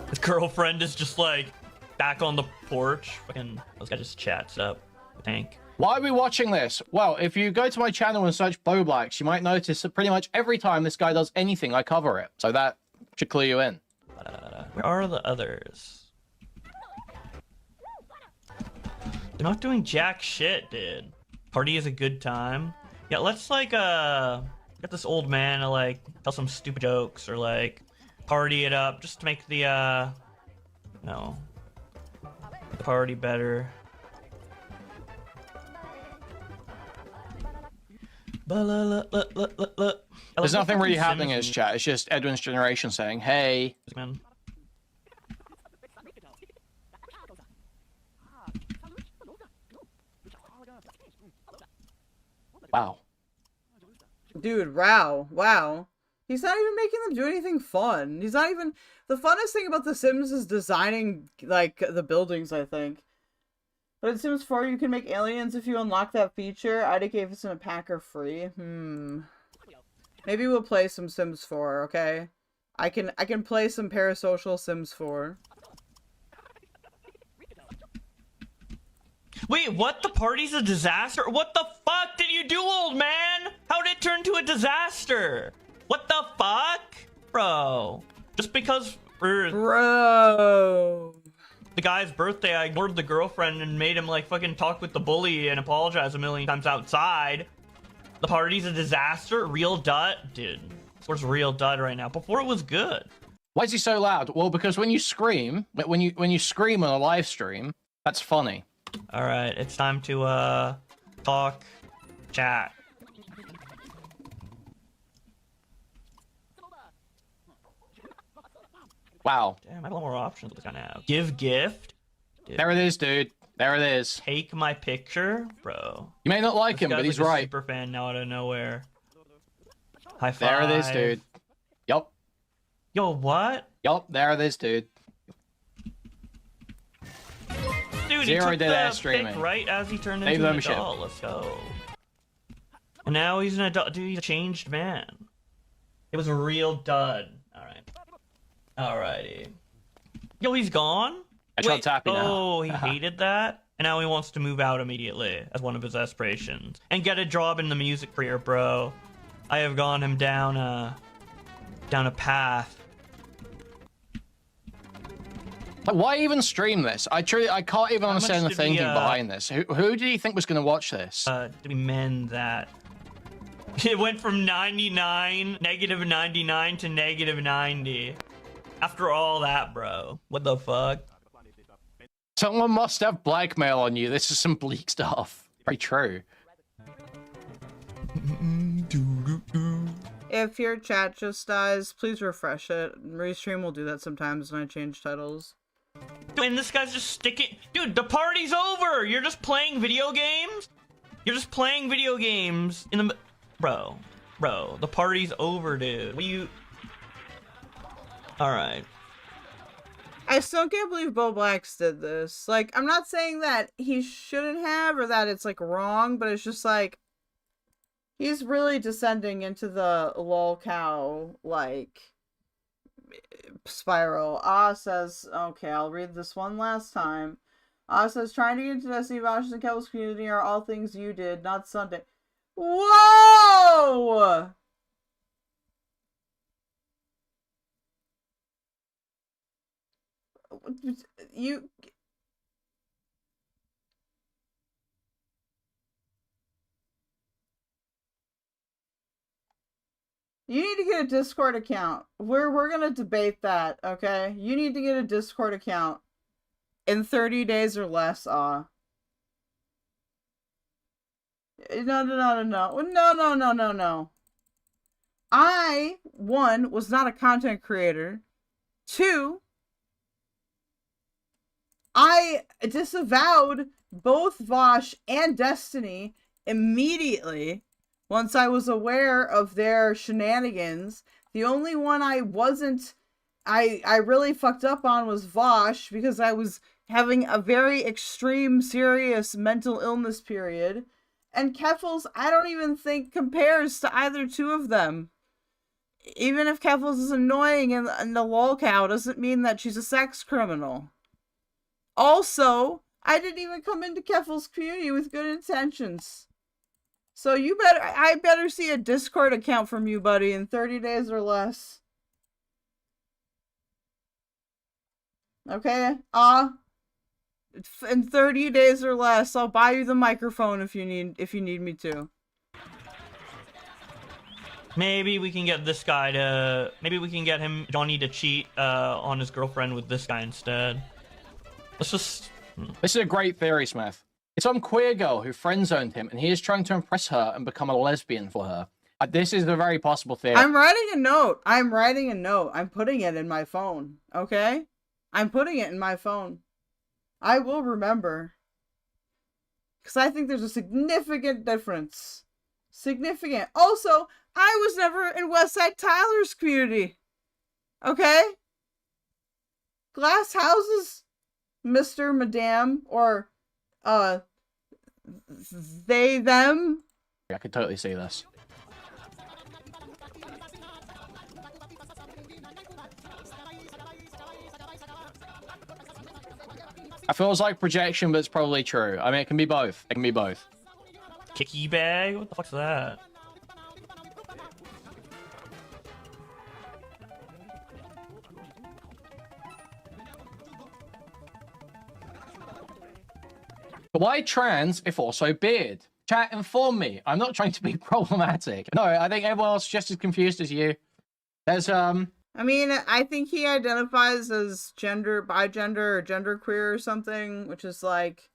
His girlfriend is just, like, back on the porch. Fucking, those guys just chats up. Tank. Why are we watching this? Well, if you go to my channel and search Bowblax, you might notice that pretty much every time this guy does anything, I cover it. So that should clue you in. Where are the others? They're not doing jack shit, dude. Party is a good time. Yeah, let's like get this old man to like tell some stupid jokes or like party it up just to make the no, the party better. There's nothing really happening in his chat. It's just Edwin's generation saying, "Hey." Wow. Dude, wow. He's not even making them do anything fun. He's not even... The funnest thing about The Sims is designing, like, the buildings, I think. But in Sims 4, you can make aliens if you unlock that feature. AddyPupils and a pack are free. Maybe we'll play some Sims 4, okay? I can play some parasocial Sims 4. Wait, what? The party's a disaster? What the fuck did you do, old man? How did it turn to a disaster? What the fuck? Bro. Just because Bro. The guy's birthday, I ignored the girlfriend and made him like fucking talk with the bully and apologize a million times outside. The party's a disaster? Real dud? Dude, where's real dud right now? Before it was good. Why is he so loud? Well, because when you scream, when you scream on a live stream, that's funny. All right, it's time to talk, chat. Wow. Damn, I have a lot more options with this guy now. Give gift. Dude. There it is, dude. There it is. Take my picture, bro. You may not like him, but he's like right. Super fan now out of nowhere. High five. There it is, dude. Yup. Yo, what? Yup, there it is, dude. Dude, Zero he took did air the streaming. pic right as he turned into an adult. Let's go. And now he's an adult. Dude, he's a changed man. It was a real dud. All right. Alrighty. Yo, he's gone? I tried tapping now. Oh, he hated that? And now he wants to move out immediately as one of his aspirations. And get a job in the music career, bro. I have gone him down a path. Why even stream this? I can't even understand the thinking behind this. Who do you think was going to watch this? Did we mend that? It went from negative 99 to negative 90. After all that, bro. What the fuck? Someone must have blackmail on you. This is some bleak stuff. Very true. If your chat just dies, please refresh it. Restream will do that sometimes when I change titles. And this guy's just sticking... Dude, the party's over! You're just playing video games? You're just playing video games in the... Bro, the party's over, dude. What you... Alright. I still can't believe Bowblax did this. Like, I'm not saying that he shouldn't have or that it's, like, wrong, but it's just, like... He's really descending into the lol cow, like... spiral. Says, okay, I'll read this one last time. Says, trying to get into Destiny, Vaush, and Kel's community are all things you did, not Sunday. Whoa! You need to get a Discord account. We're gonna debate that, okay? You need to get a Discord account in 30 days or less, No. I, 1, was not a content creator. 2, I disavowed both Vaush and Destiny immediately once I was aware of their shenanigans. The only one I really fucked up on was Vaush because I was having a very extreme, serious mental illness period. And Keffels, I don't even think compares to either two of them. Even if Keffels is annoying and the lol cow doesn't mean that she's a sex criminal. Also, I didn't even come into Keffel's community with good intentions. So I better see a Discord account from you, buddy, in 30 days or less. Okay? In 30 days or less, I'll buy you the microphone if you need me to. Maybe we can get this guy to... Maybe we can get Johnny to cheat on his girlfriend with this guy instead. Let's just... This is a great theory, Smith. It's some queer girl who friend-zoned him, and he is trying to impress her and become a lesbian for her. This is a very possible theory. I'm writing a note. I'm putting it in my phone, okay? I'm putting it in my phone. I will remember. Because I think there's a significant difference. Significant. Also, I was never in Westside Tyler's community. Okay? Glass houses, Mr. Madame, or, they, them. I could totally see this. It feels like projection, but it's probably true. I mean, it can be both. It can be both. Kicky bag? What the fuck's that? Why trans if also beard? Chat, inform me. I'm not trying to be problematic. No, I think everyone else is just as confused as you. There's, I mean, I think he identifies as bigender or genderqueer or something, which is like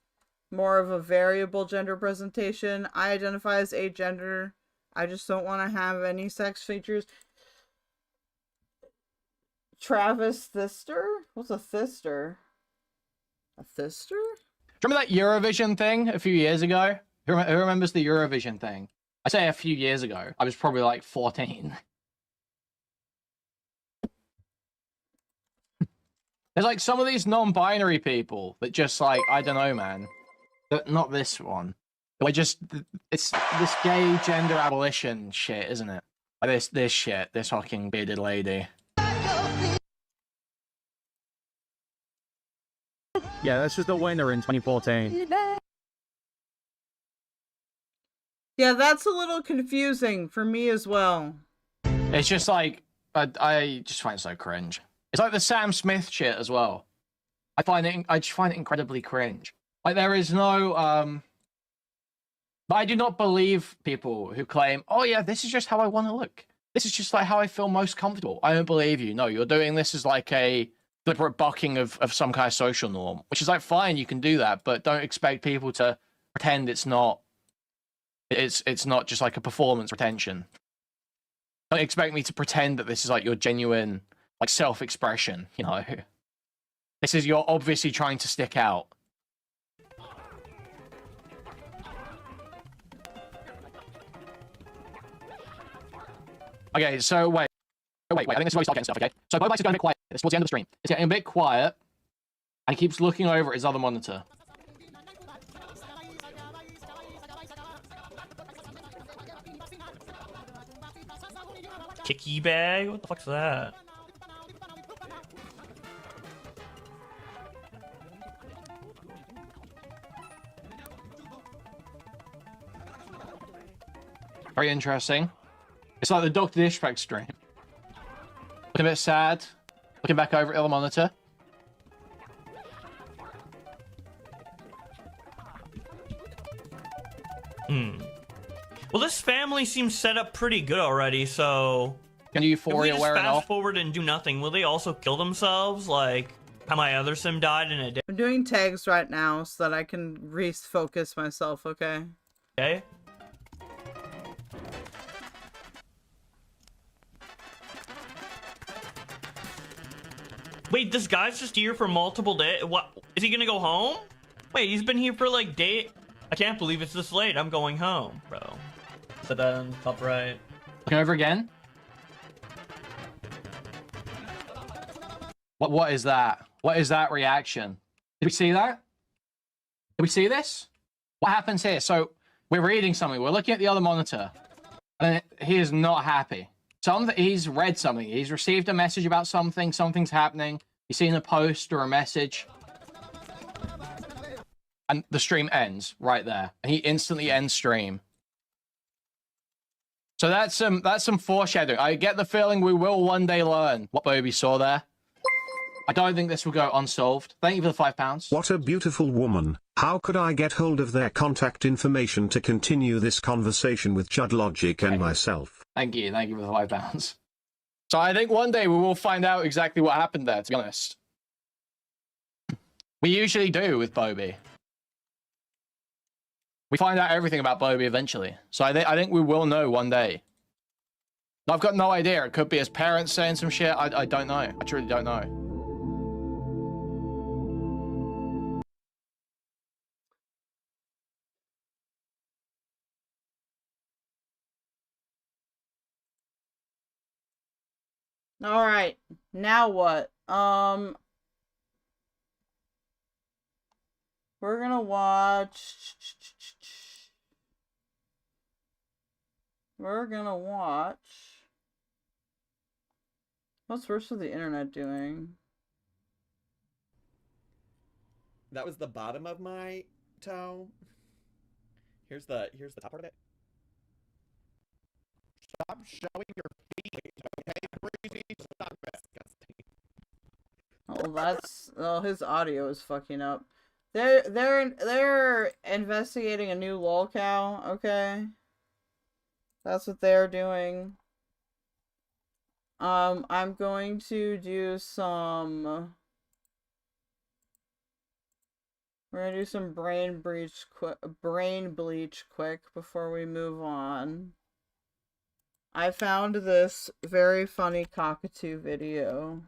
more of a variable gender presentation. I identify as agender. I just don't want to have any sex features. Travis Thister? What's a Thister? A Thister? Remember that Eurovision thing a few years ago? Who remembers the Eurovision thing? I say a few years ago. I was probably like 14. There's like some of these non-binary people that just like, I don't know, man. Not this one. Like just, it's this gay gender abolition shit, isn't it? Like this shit, this fucking bearded lady. Yeah, that's just a winner in 2014. Yeah, that's a little confusing for me as well. It's just like, I just find it so cringe. It's like the Sam Smith shit as well. I just find it incredibly cringe. Like there is no, I do not believe people who claim, oh yeah, this is just how I want to look. This is just like how I feel most comfortable. I don't believe you. No, you're doing this as like a deliberate bucking of some kind of social norm, which is like fine, you can do that, but don't expect people to pretend it's not just like a performance retention. Don't expect me to pretend that this is like your genuine like self-expression, you know. This is you're obviously trying to stick out. Okay, so wait. I think this is where we start getting stuff, okay? So Bowblax is going a bit quiet. It's towards the end of the stream. It's getting a bit quiet, and he keeps looking over at his other monitor. Kicky bag? What the fuck's that? Very interesting. It's like the Dr. Dishpack stream. Looking a bit sad. Looking back over at the monitor. Well, this family seems set up pretty good already, so... Can you Euphoria wear it off? Fast forward and do nothing, will they also kill themselves? Like, how my other sim died in a day? I'm doing tags right now so that I can refocus myself, okay? Okay. Wait, this guy's just here for multiple days? What? Is he gonna go home? Wait, he's been here for like day... I can't believe it's this late. I'm going home, bro. Sit down, top right. Looking over again. What is that? What is that reaction? Did we see that? Did we see this? What happens here? So we're reading something. We're looking at the other monitor. And he is not happy. He's read something. He's received a message about something. Something's happening. He's seen a post or a message. and the stream ends right there, and he instantly ends stream. So that's some foreshadowing. I get the feeling we will one day learn what Bobby saw there. I don't think this will go unsolved. Thank you for the £5. What a beautiful woman. How could I get hold of their contact information to continue this conversation with JudLogic and myself? Thank you for the £5. So I think one day we will find out exactly what happened there, to be honest. We usually do with Bobby. We find out everything about Bobby eventually. So I think we will know one day. I've got no idea. It could be his parents saying some shit. I don't know. I truly don't know. All right, now what? We're gonna watch. What's worse with the internet doing? That was the bottom of my toe. Here's the top part of it. Stop showing your feet, okay? Breezy, stop Oh, his audio is fucking up. They're investigating a new lolcow, okay? That's what they're doing. I'm going to do some... We're gonna do some brain bleach quick before we move on. I found this very funny cockatoo video.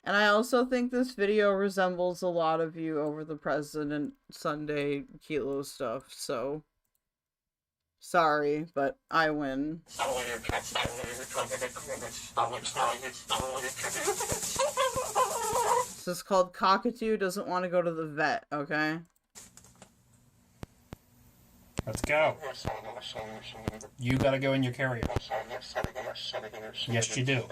And I also think this video resembles a lot of you over the President Sunday Kilo stuff, so sorry, but I win. This is called Cockatoo Doesn't Want to Go to the Vet, okay? Let's go. You gotta go in your carrier. Yes, you do.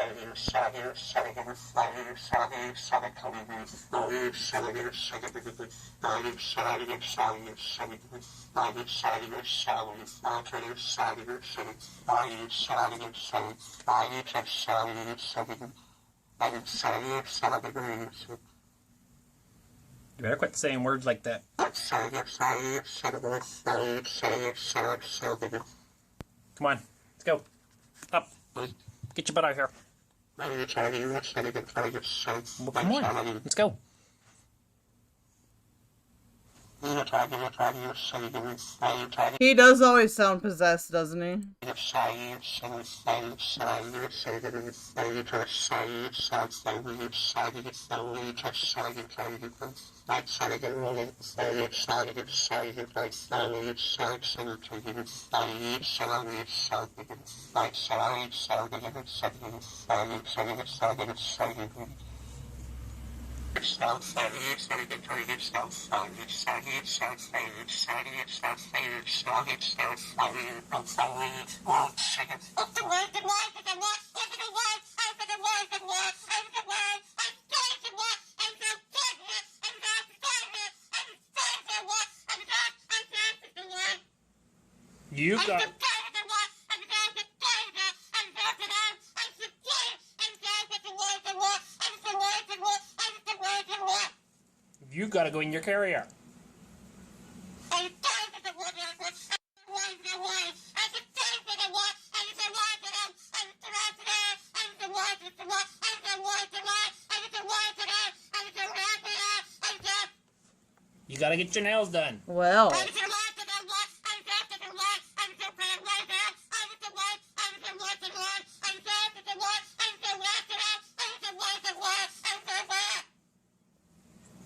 You better quit saying words like that. Come on, let's go. Up. Get your butt out here. Well, come on, let's go. He does always sound possessed, doesn't he? You got... You gotta go in your carrier. You gotta get your nails done. Well.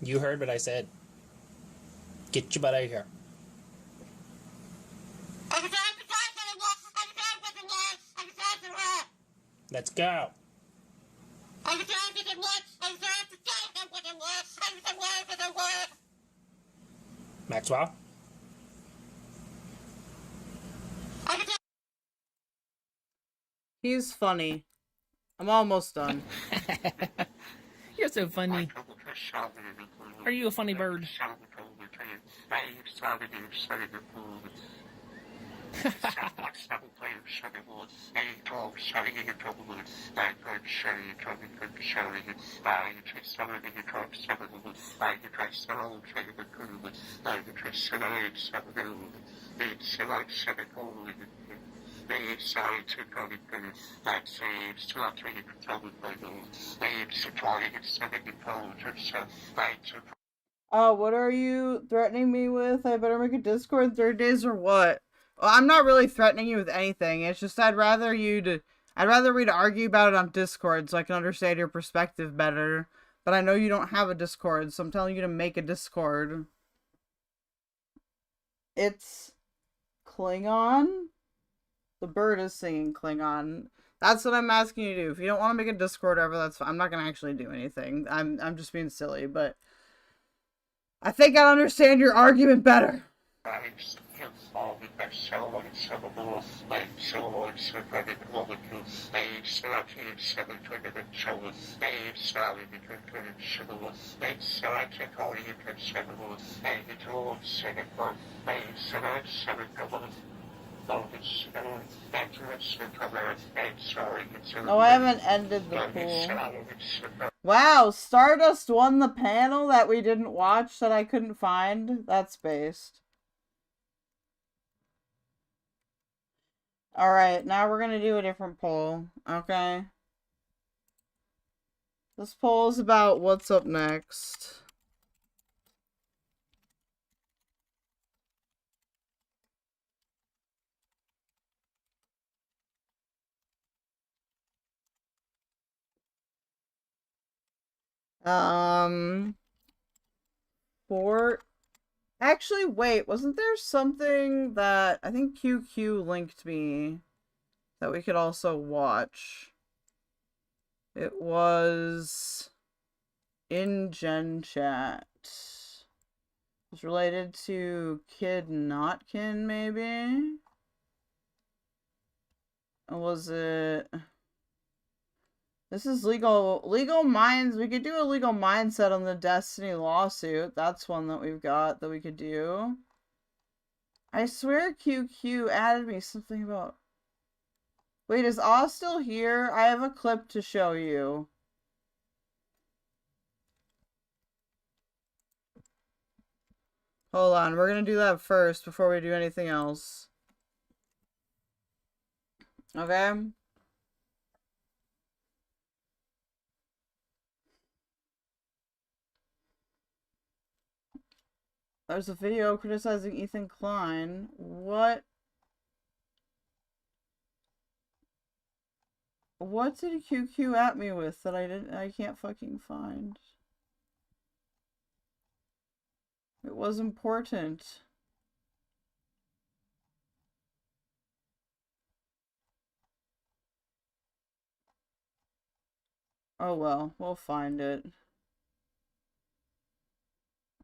You heard what I said. Get your butt out of here. Let's go. Maxwell? He's funny. I'm almost done. You're so funny. Are you a funny bird? What are you threatening me with? I better make a Discord 30 days or what? Well, I'm not really threatening you with anything. It's just I'd rather we to argue about it on Discord so I can understand your perspective better. But I know you don't have a Discord, so I'm telling you to make a Discord. It's Klingon. The bird is singing Klingon. That's what I'm asking you to do. If you don't want to make a Discord or whatever, that's fine. I'm not gonna actually do anything. I'm just being silly, but I think I understand your argument better. No, I haven't ended the pool. Wow, STARDST won the panel that we didn't watch that I couldn't find? That's based. Alright, now we're gonna do a different poll, okay? This poll is about what's up next. Actually, wait, wasn't there something that I think QQ linked me that we could also watch? It was in Gen Chat. It was related to Kid Not Kin, maybe? Or was it... This is legal minds. We could do a legal mindset on the Destiny lawsuit. That's one that we've got that we could do. I swear QQ added me something about... Wait, is Oz still here? I have a clip to show you. Hold on, we're gonna do that first before we do anything else. Okay? There's a video criticizing Ethan Klein. What? What did QQ at me with that I can't fucking find? It was important. Oh well, we'll find it.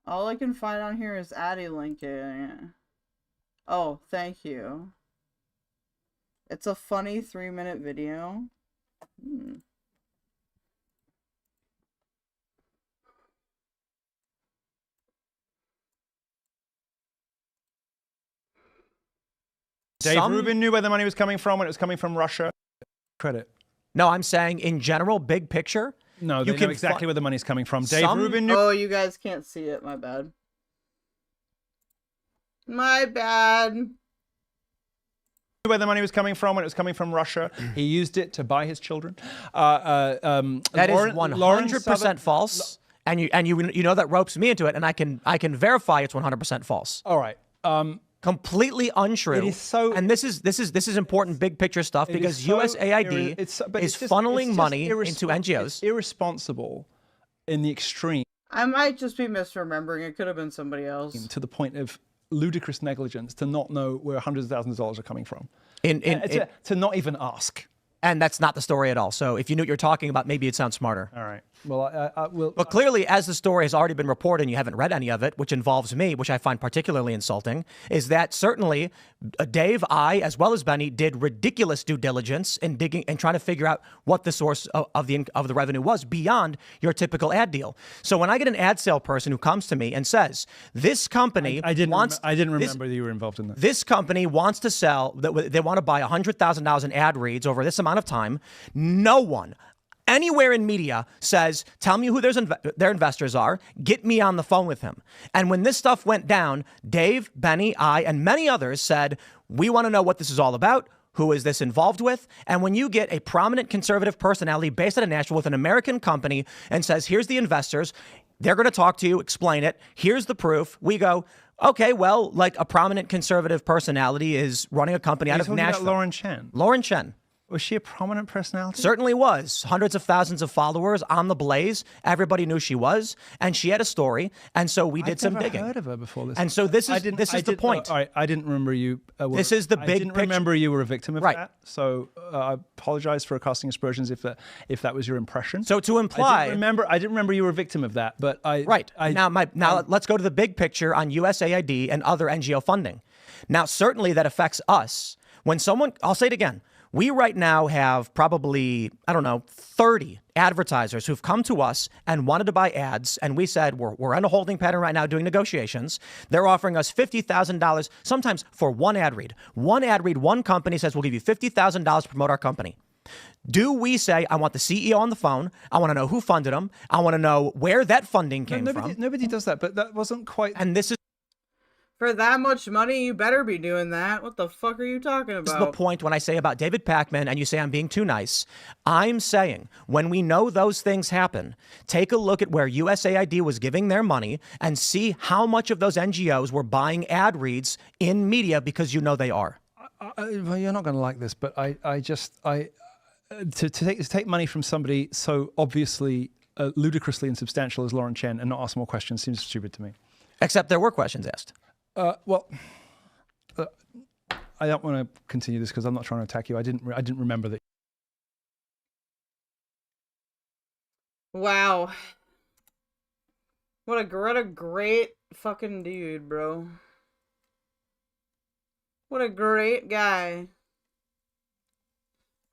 All I can find on here is Addy linking. Oh, thank you. It's a funny 3-minute video. Dave Rubin knew where the money was coming from when it was coming from Russia. Credit. No, I'm saying in general, big picture. No, they know exactly where the money's coming from. Dave Rubin knew. Oh, you guys can't see it. My bad. My bad. Where the money was coming from when it was coming from Russia. He used it to buy his children. That is 100% false. And you know that ropes me into it, and I can verify it's 100% false. All right. Completely untrue. It is so, and this is important big picture stuff because so USAID is funneling money into NGOs. It's irresponsible in the extreme. I might just be misremembering. It could have been somebody else. To the point of ludicrous negligence to not know where hundreds of thousands of dollars are coming from. To not even ask. And that's not the story at all. So if you knew what you're talking about, maybe it'd sound smarter. All right. Well, I will. But clearly, as the story has already been reported and you haven't read any of it, which involves me, which I find particularly insulting, is that certainly Dave, I, as well as Benny, did ridiculous due diligence in digging and trying to figure out what the source of the revenue was beyond your typical ad deal. So when I get an ad sale person who comes to me and says, this company I didn't remember that you were involved in that. This company wants to sell, they want to buy $100,000 in ad reads over this amount of time. No one anywhere in media says, tell me who their investors are, get me on the phone with him. And when this stuff went down, Dave, Benny, I, and many others said, we want to know what this is all about. Who is this involved with? And when you get a prominent conservative personality based out of Nashville with an American company and says, here's the investors, they're going to talk to you, explain it, here's the proof, we go, okay, well, like a prominent conservative personality is running a company out of Nashville. About Lauren Chen. Lauren Chen. Was she a prominent personality? Certainly was. Hundreds of thousands of followers on the Blaze. Everybody knew she was, and she had a story, and so we did some digging. I've never heard of her before this. And so this is the point. All right, I didn't remember you. This is the big I didn't picture. remember you were a victim of that. So I apologize for casting aspersions if that was your impression. So to imply, I didn't remember you were a victim of that. But now let's go to the big picture on USAID and other NGO funding. Now certainly that affects us. When someone, I'll say it again. We right now have probably, 30 advertisers who've come to us and wanted to buy ads. And we said, we're on a holding pattern right now doing negotiations. They're offering us $50,000, sometimes for one ad read. One ad read, one company says, we'll give you $50,000 to promote our company. Do we say, I want the CEO on the phone. I want to know who funded them. I want to know where that funding came from. Nobody does that, but that wasn't quite. And this is. For that much money, you better be doing that. What the fuck are you talking about? This is the point when I say about David Pakman and you say I'm being too nice. I'm saying when we know those things happen, take a look at where USAID was giving their money and see how much of those NGOs were buying ad reads in media because you know they are. Well, you're not going to like this, but to take money from somebody so obviously ludicrously insubstantial as Lauren Chen and not ask more questions seems stupid to me. Except there were questions asked. I don't want to continue this because I'm not trying to attack you. I didn't remember that. Wow. What a great fucking dude, bro. What a great guy.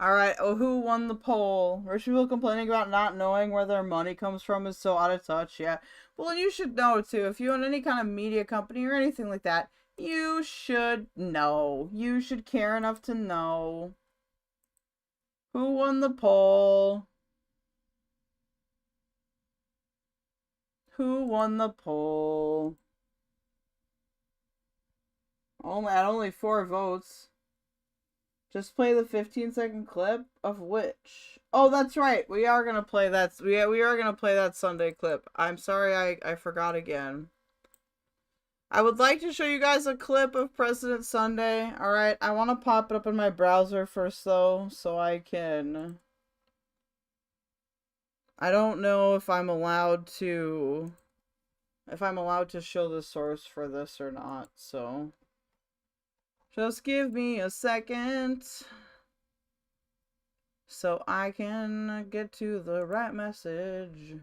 Alright, who won the poll? Rich people complaining about not knowing where their money comes from is so out of touch, yeah. Well, you should know, too. If you own any kind of media company or anything like that, you should know. You should care enough to know. Who won the poll? Who won the poll? Only 4 votes. Just play the 15-second clip of which? Oh, that's right. We are gonna play that. We are gonna play that Sunday clip. I'm sorry, I forgot again. I would like to show you guys a clip of President Sunday. All right, I want to pop it up in my browser first, though, so I can. I don't know if I'm allowed to. If I'm allowed to show the source for this or not. So. Just give me a second so I can get to the right message.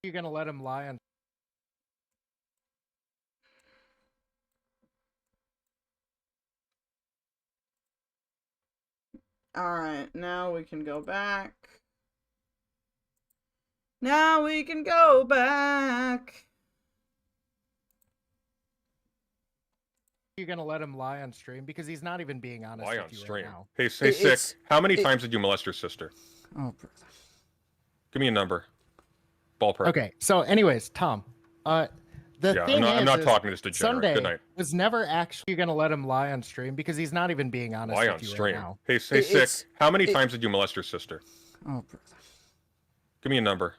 You're gonna let him lie on. Alright, now we can go back. Now we can go back. You're gonna let him lie on stream because he's not even being honest. Lie with on you stream. right now. Hey, Sick. How many times did you molest your sister? Oh, give me a number. Ballpark. Okay. So, anyways, Tom. The thing I'm not is talking to this degenerate. Sunday Good night. was never actually gonna let him lie on stream because he's not even being honest. Lie with on you stream. Right now. Hey, Sick. How many times did you molest your sister? Oh, give me a number.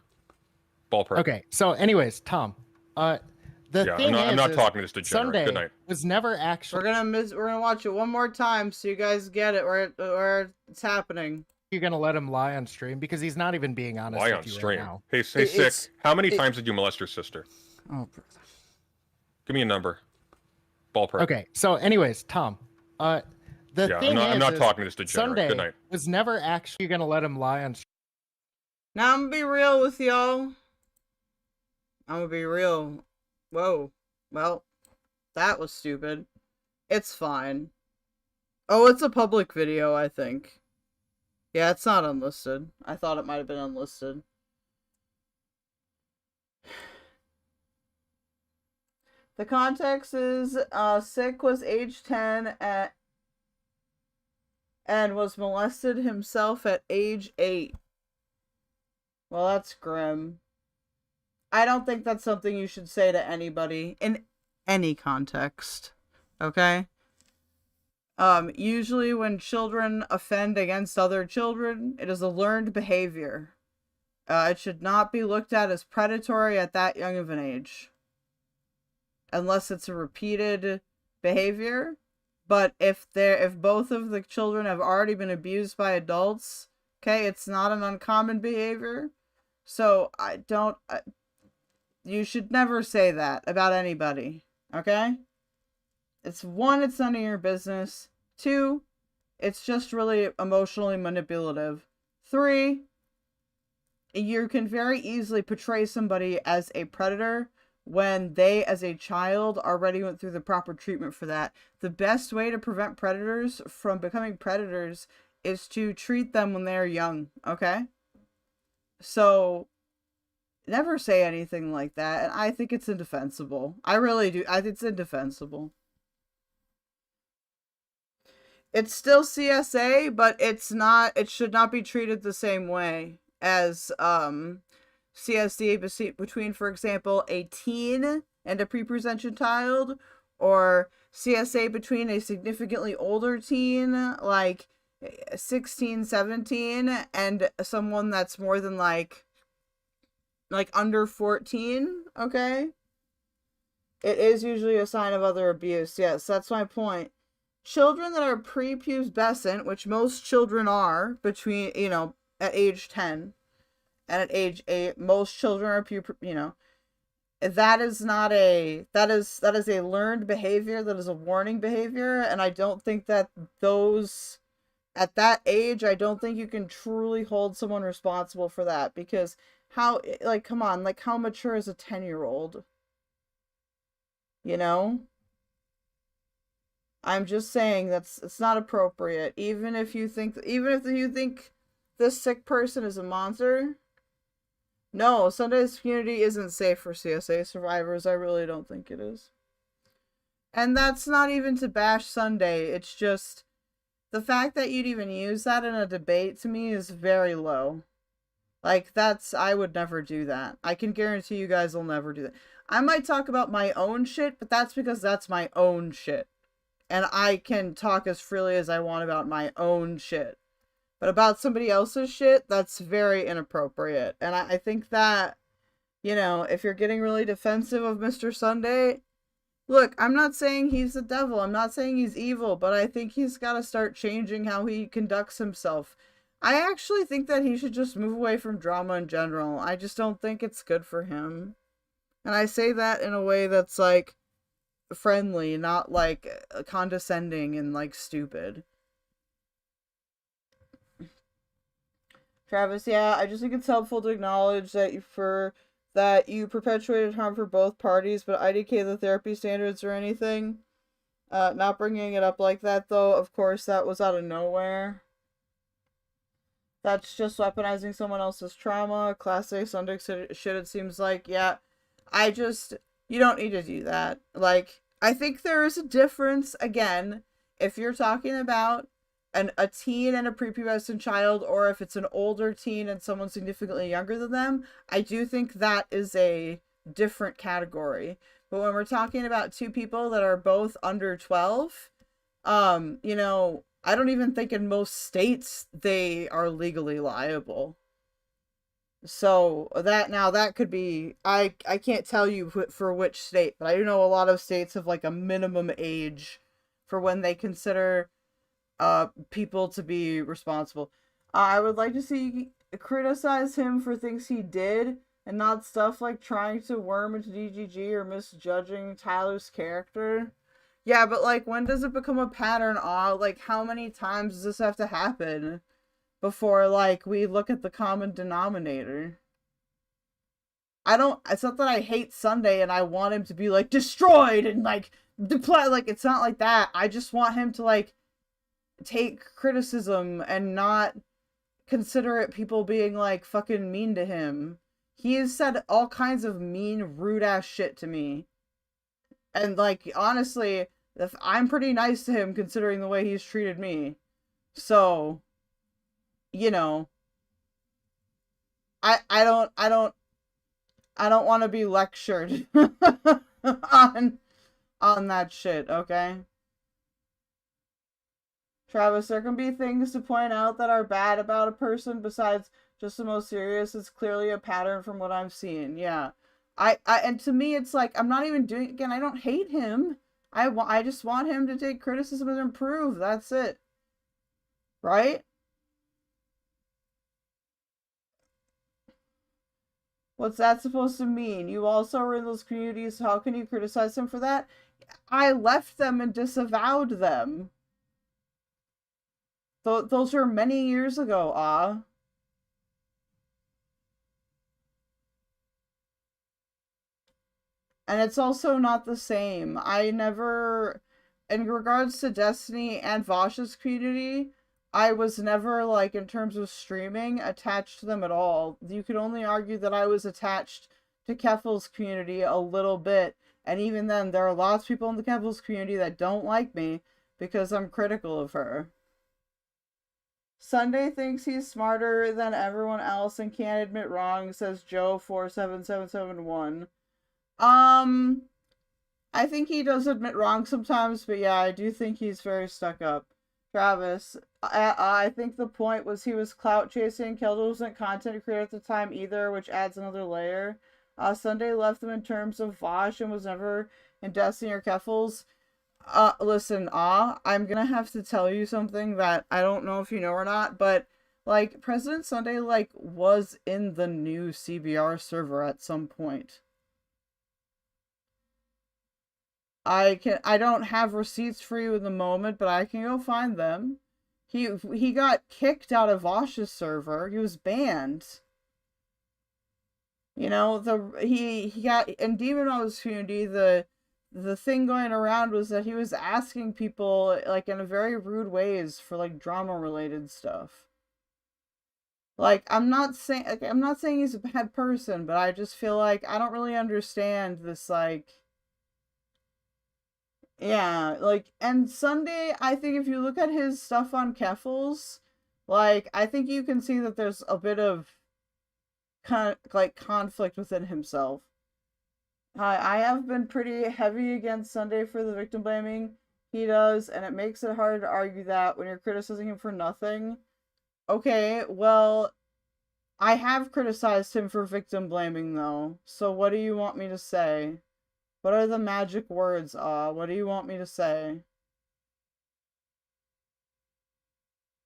Ballpark. Okay. So, anyways, Tom. The thing I'm not is talking to this degenerate. Sunday Good night. was never actually. We're gonna watch it one more time so you guys get it where it's happening. You're gonna let him lie on stream because he's not even being honest. Lie with on you stream. Right now. Hey, Sick. How many times did you molest your sister? Oh, give me a number. Ballpark. Okay. So, anyways, Tom. The The Yeah, thing I'm is, not is talking to this degenerate. Sunday Good night. was never actually gonna let him lie on. Now I'm gonna be real with y'all. I'm gonna be real. Whoa. Well, that was stupid. It's fine. Oh, it's a public video, I think. Yeah, it's not unlisted. I thought it might have been unlisted. The context is, Sick was age 10 and was molested himself at age 8. Well, that's grim. I don't think that's something you should say to anybody in any context. Okay? Usually when children offend against other children, it is a learned behavior. It should not be looked at as predatory at that young of an age. Unless it's a repeated behavior. But if both of the children have already been abused by adults, okay, it's not an uncommon behavior. So you should never say that about anybody, okay? It's one, it's none of your business. 2, it's just really emotionally manipulative. 3, you can very easily portray somebody as a predator when they, as a child, already went through the proper treatment for that. The best way to prevent predators from becoming predators is to treat them when they're young, okay? So, never say anything like that, and I think it's indefensible. I really do. I think it's indefensible. It's still CSA, but it should not be treated the same way as, CSD between, for example, a teen and a pre-presentation child, or CSA between a significantly older teen, like 16, 17, and someone that's more than like under 14, okay? It is usually a sign of other abuse. Yes, that's my point. Children that are prepubescent, which most children are between, at age 10 and at age 8, most children are that is a learned behavior, that is a warning behavior, and I don't think that those at that age, I don't think you can truly hold someone responsible for that, because come on, how mature is a 10-year-old? I'm just saying it's not appropriate. Even if you think this sick person is a monster, no, Sunday's community isn't safe for CSA survivors. I really don't think it is. And that's not even to bash Sunday. It's just the fact that you'd even use that in a debate, to me, is very low. I would never do that. I can guarantee you guys will never do that. I might talk about my own shit, but that's because that's my own shit. And I can talk as freely as I want about my own shit. But about somebody else's shit, that's very inappropriate. And I think that, if you're getting really defensive of Mr. Sunday, look, I'm not saying he's the devil. I'm not saying he's evil, but I think he's got to start changing how he conducts himself. I actually think that he should just move away from drama in general. I just don't think it's good for him. And I say that in a way that's, friendly, not, condescending and, stupid. Travis, yeah, I just think it's helpful to acknowledge that you perpetuated harm for both parties, but IDK the therapy standards or anything. Not bringing it up like that, though, of course, that was out of nowhere. That's just weaponizing someone else's trauma. Class A Sunday shit, it seems like. Yeah, you don't need to do that. I think there is a difference, again, if you're talking about a teen and a prepubescent child, or if it's an older teen and someone significantly younger than them. I do think that is a different category. But when we're talking about two people that are both under 12, I don't even think in most states they are legally liable. So that could be, I can't tell you for which state, but I do know a lot of states have a minimum age for when they consider people to be responsible. I would like to see criticize him for things he did, and not stuff like trying to worm into DGG or misjudging Tyler's character. Yeah, but like, when does it become a pattern? Like, how many times does this have to happen before, like, we look at the common denominator? It's not that I hate Sunday and I want him to be, like, destroyed and, like, like, it's not like that. I just want him to, like, take criticism and not consider it people being, like, fucking mean to him. He has said all kinds of mean, rude-ass shit to me. And, like, honestly, I'm pretty nice to him considering the way he's treated me. So, you know, I don't want to be lectured on that shit, okay? Travis, there can be things to point out that are bad about a person besides just the most serious. It's clearly a pattern from what I'm seeing. Yeah. And to me, it's like, I'm not even doing, again, I don't hate him. I just want him to take criticism and improve. That's it. Right? What's that supposed to mean? You also are in those communities, so how can you criticize him for that? I left them and disavowed them. Those were many years ago, And it's also not the same. I never, in regards to Destiny and Vaush's community, I was never, like, in terms of streaming, attached to them at all. You could only argue that I was attached to Keffel's community a little bit, and even then, there are lots of people in the Keffel's community that don't like me because I'm critical of her. Sunday thinks he's smarter than everyone else and can't admit wrong, says Joe47771. I think he does admit wrong sometimes, but yeah, I do think he's very stuck up. Travis, I think the point was he was clout chasing. Keldo wasn't content creator at the time either, which adds another layer. Sunday left them in terms of Vaush and was never in Destiny or Keffels. Listen, I'm gonna have to tell you something that I don't know if you know or not, but, like, President Sunday, like, was in the new CBR server at some point. I don't have receipts for you in the moment, but I can go find them. He got kicked out of Vaush's server. He was banned. You know, he got in Demon Mode's community, the thing going around was that he was asking people, like, in a very rude ways for, like, drama related stuff. Like, I'm not saying he's a bad person, but I just feel like I don't really understand this, like, yeah, like, and Sunday, I think if you look at his stuff on Keffels, like, I think you can see that there's a bit of conflict within himself. I have been pretty heavy against Sunday for the victim blaming he does, and it makes it hard to argue that when you're criticizing him for nothing. Okay, well, I have criticized him for victim blaming, though, so what do you want me to say? What are the magic words, what do you want me to say?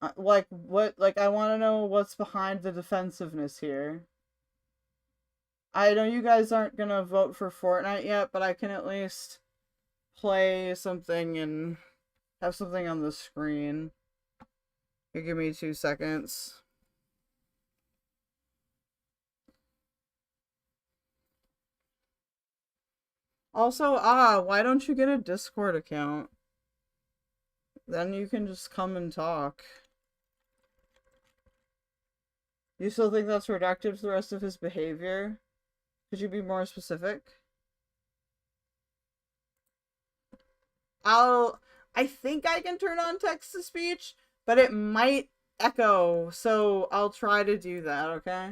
I want to know what's behind the defensiveness here. I know you guys aren't gonna vote for Fortnite yet, but I can at least play something and have something on the screen. You give me 2 seconds. Also, why don't you get a Discord account? Then you can just come and talk. You still think that's reductive to the rest of his behavior? Could you be more specific? I think I can turn on text-to-speech, but it might echo, so I'll try to do that, okay?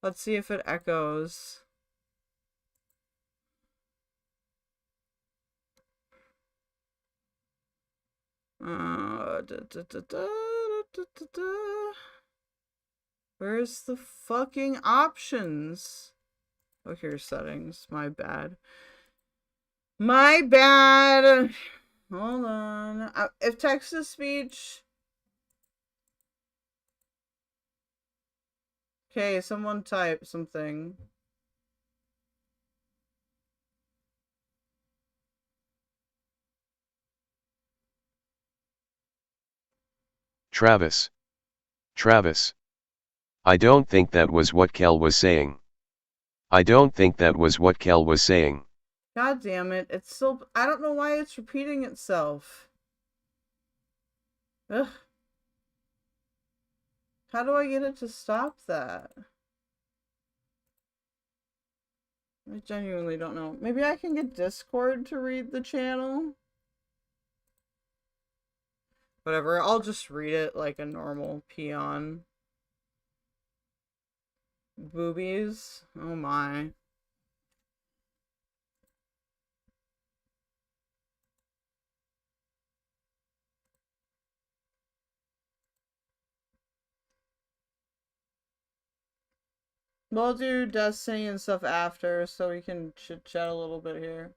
Let's see if it echoes. Where's the fucking options? Oh, here's settings. My bad. My bad. Hold on. If text-to-speech... Okay, someone type something. Travis. Travis. I don't think that was what Kel was saying. I don't think that was what Kel was saying. God damn it. It's still... I don't know why it's repeating itself. Ugh. How do I get it to stop that? I genuinely don't know. Maybe I can get Discord to read the channel? Whatever, I'll just read it like a normal peon. Boobies? Oh my. We'll do Destiny and stuff after, so we can chit-chat a little bit here.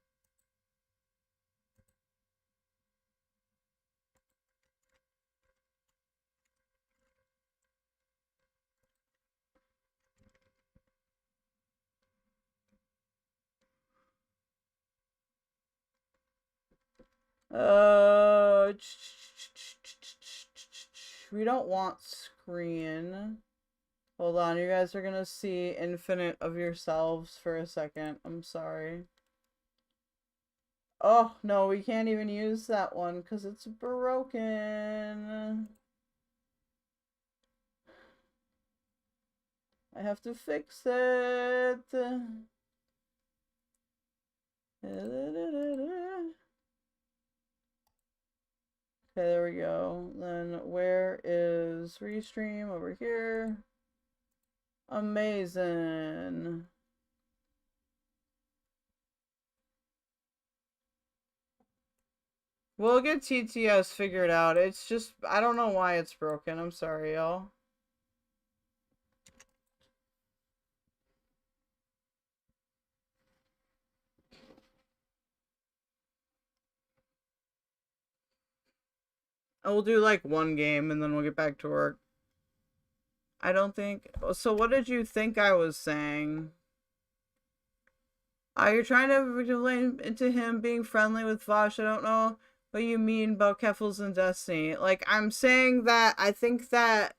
We don't want screen. Hold on, you guys are gonna see infinite of yourselves for a second. I'm sorry. Oh, no, we can't even use that one because it's broken. I have to fix it. Okay, there we go. Then where is Restream? Over here. Amazing. We'll get TTS figured out. It's just, I don't know why it's broken. I'm sorry, y'all. We'll do like one game and then we'll get back to work. I don't think... So what did you think I was saying? You're trying to relate into him being friendly with Vaush. I don't know what you mean about Keffels and Destiny. Like, I'm saying that I think that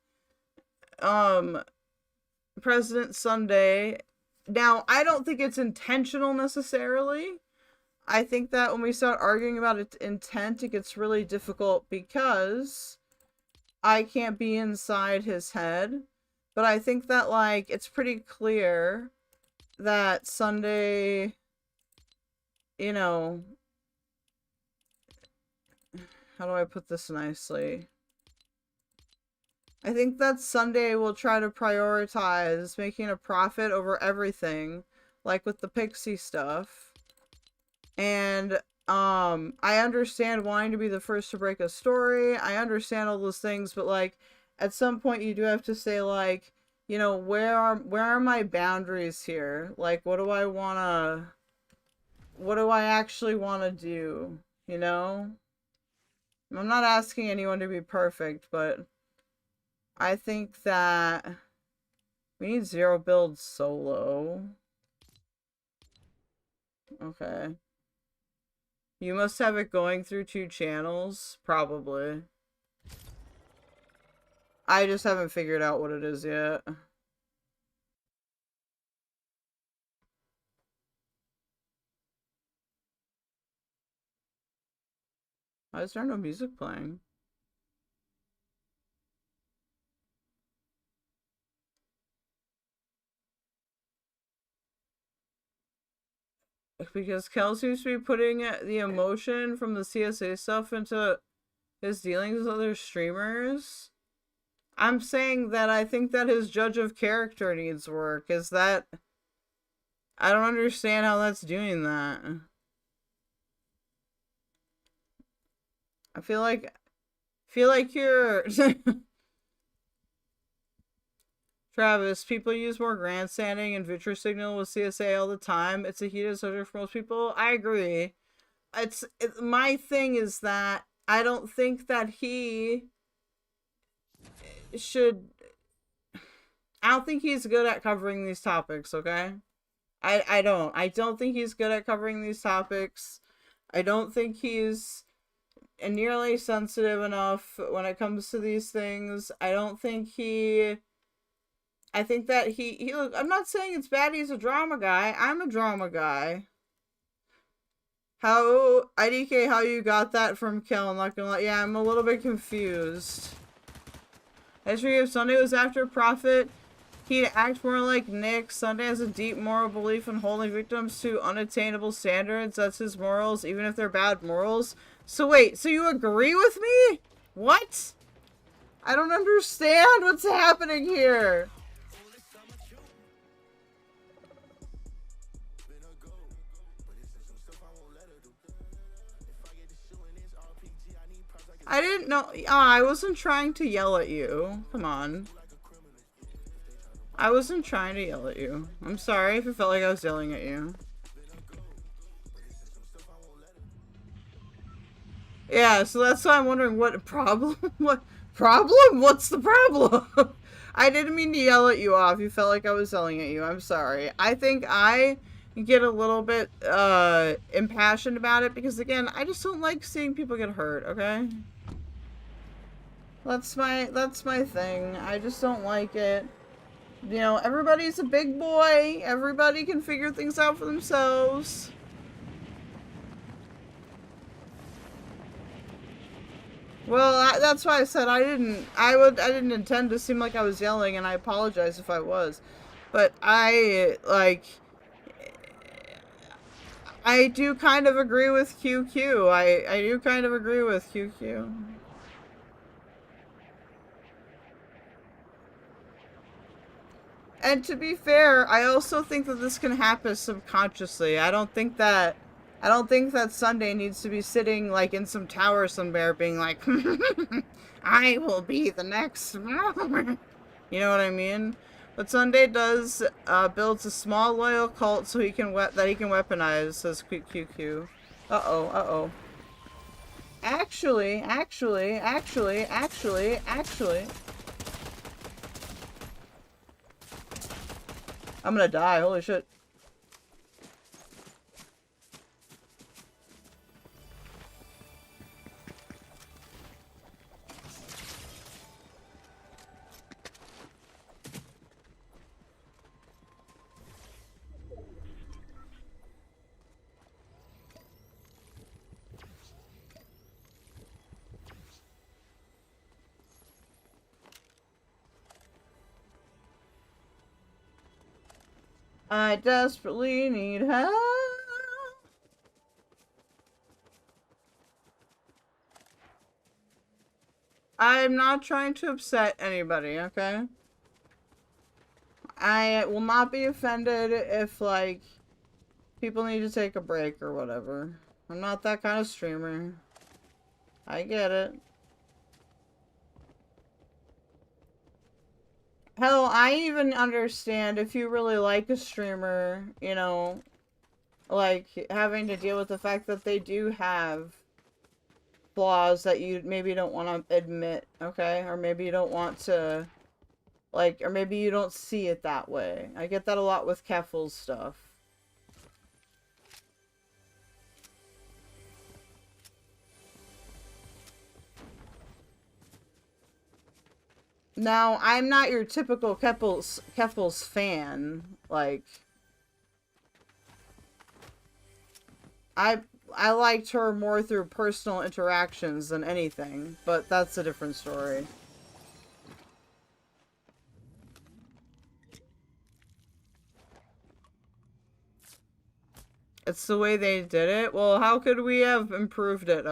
President Sunday... Now, I don't think it's intentional necessarily. I think that when we start arguing about its intent, it gets really difficult because I can't be inside his head. But I think that, like, it's pretty clear that Sunday, you know, how do I put this nicely? I think that Sunday will try to prioritize making a profit over everything, like with the Pixie stuff. And, I understand wanting to be the first to break a story. I understand all those things, but, like, at some point you do have to say, like, you know, where are my boundaries here? Like, what do I actually want to do? You know? I'm not asking anyone to be perfect, but I think that we need 0 build solo. Okay. You must have it going through 2 channels? Probably. I just haven't figured out what it is yet. Why is there no music playing? Because Kel seems to be putting the emotion from the CSA stuff into his dealings with other streamers. I'm saying that I think that his judge of character needs work. Is that... I don't understand how that's doing that. I feel like you're... Travis, people use more grandstanding and virtue signal with CSA all the time. It's a heated subject for most people. I agree. My thing is that I don't think that he should... I don't think he's good at covering these topics, okay? I don't think he's good at covering these topics. I don't think he's nearly sensitive enough when it comes to these things. I don't think he... I think that he look, I'm not saying it's bad he's a drama guy. I'm a drama guy. How, IDK, how you got that from Kill? I'm not gonna lie. Yeah, I'm a little bit confused. History of Sunday was after Prophet. He'd act more like Nick. Sunday has a deep moral belief in holding victims to unattainable standards. That's his morals, even if they're bad morals. So wait, so you agree with me? What? I don't understand what's happening here. I didn't know. I wasn't trying to yell at you. Come on. I wasn't trying to yell at you. I'm sorry if it felt like I was yelling at you. Yeah, so that's why I'm wondering what problem? What problem? What's the problem? I didn't mean to yell at you off. You felt like I was yelling at you. I'm sorry. I think I get a little bit impassioned about it because, again, I just don't like seeing people get hurt, okay? That's my thing. I just don't like it. You know, everybody's a big boy. Everybody can figure things out for themselves. Well, that's why I said I didn't intend to seem like I was yelling, and I apologize if I was. But I do kind of agree with QQ. I do kind of agree with QQ. And to be fair, I also think that this can happen subconsciously. I don't think that Sunday needs to be sitting like in some tower somewhere being like, I will be the next. You know what I mean? What Sunday does builds a small loyal cult so he can weaponize, says QQ. Uh-oh. Actually. I'm gonna die, holy shit. I desperately need help. I'm not trying to upset anybody, okay? I will not be offended if, like, people need to take a break or whatever. I'm not that kind of streamer. I get it. Hell, I even understand if you really like a streamer, you know, like, having to deal with the fact that they do have flaws that you maybe don't want to admit, okay? Or maybe you don't want to, like, or maybe you don't see it that way. I get that a lot with Keffal's stuff. Now, I'm not your typical Keffal's fan. Like, I liked her more through personal interactions than anything, but that's a different story. It's the way they did it? Well, how could we have improved it,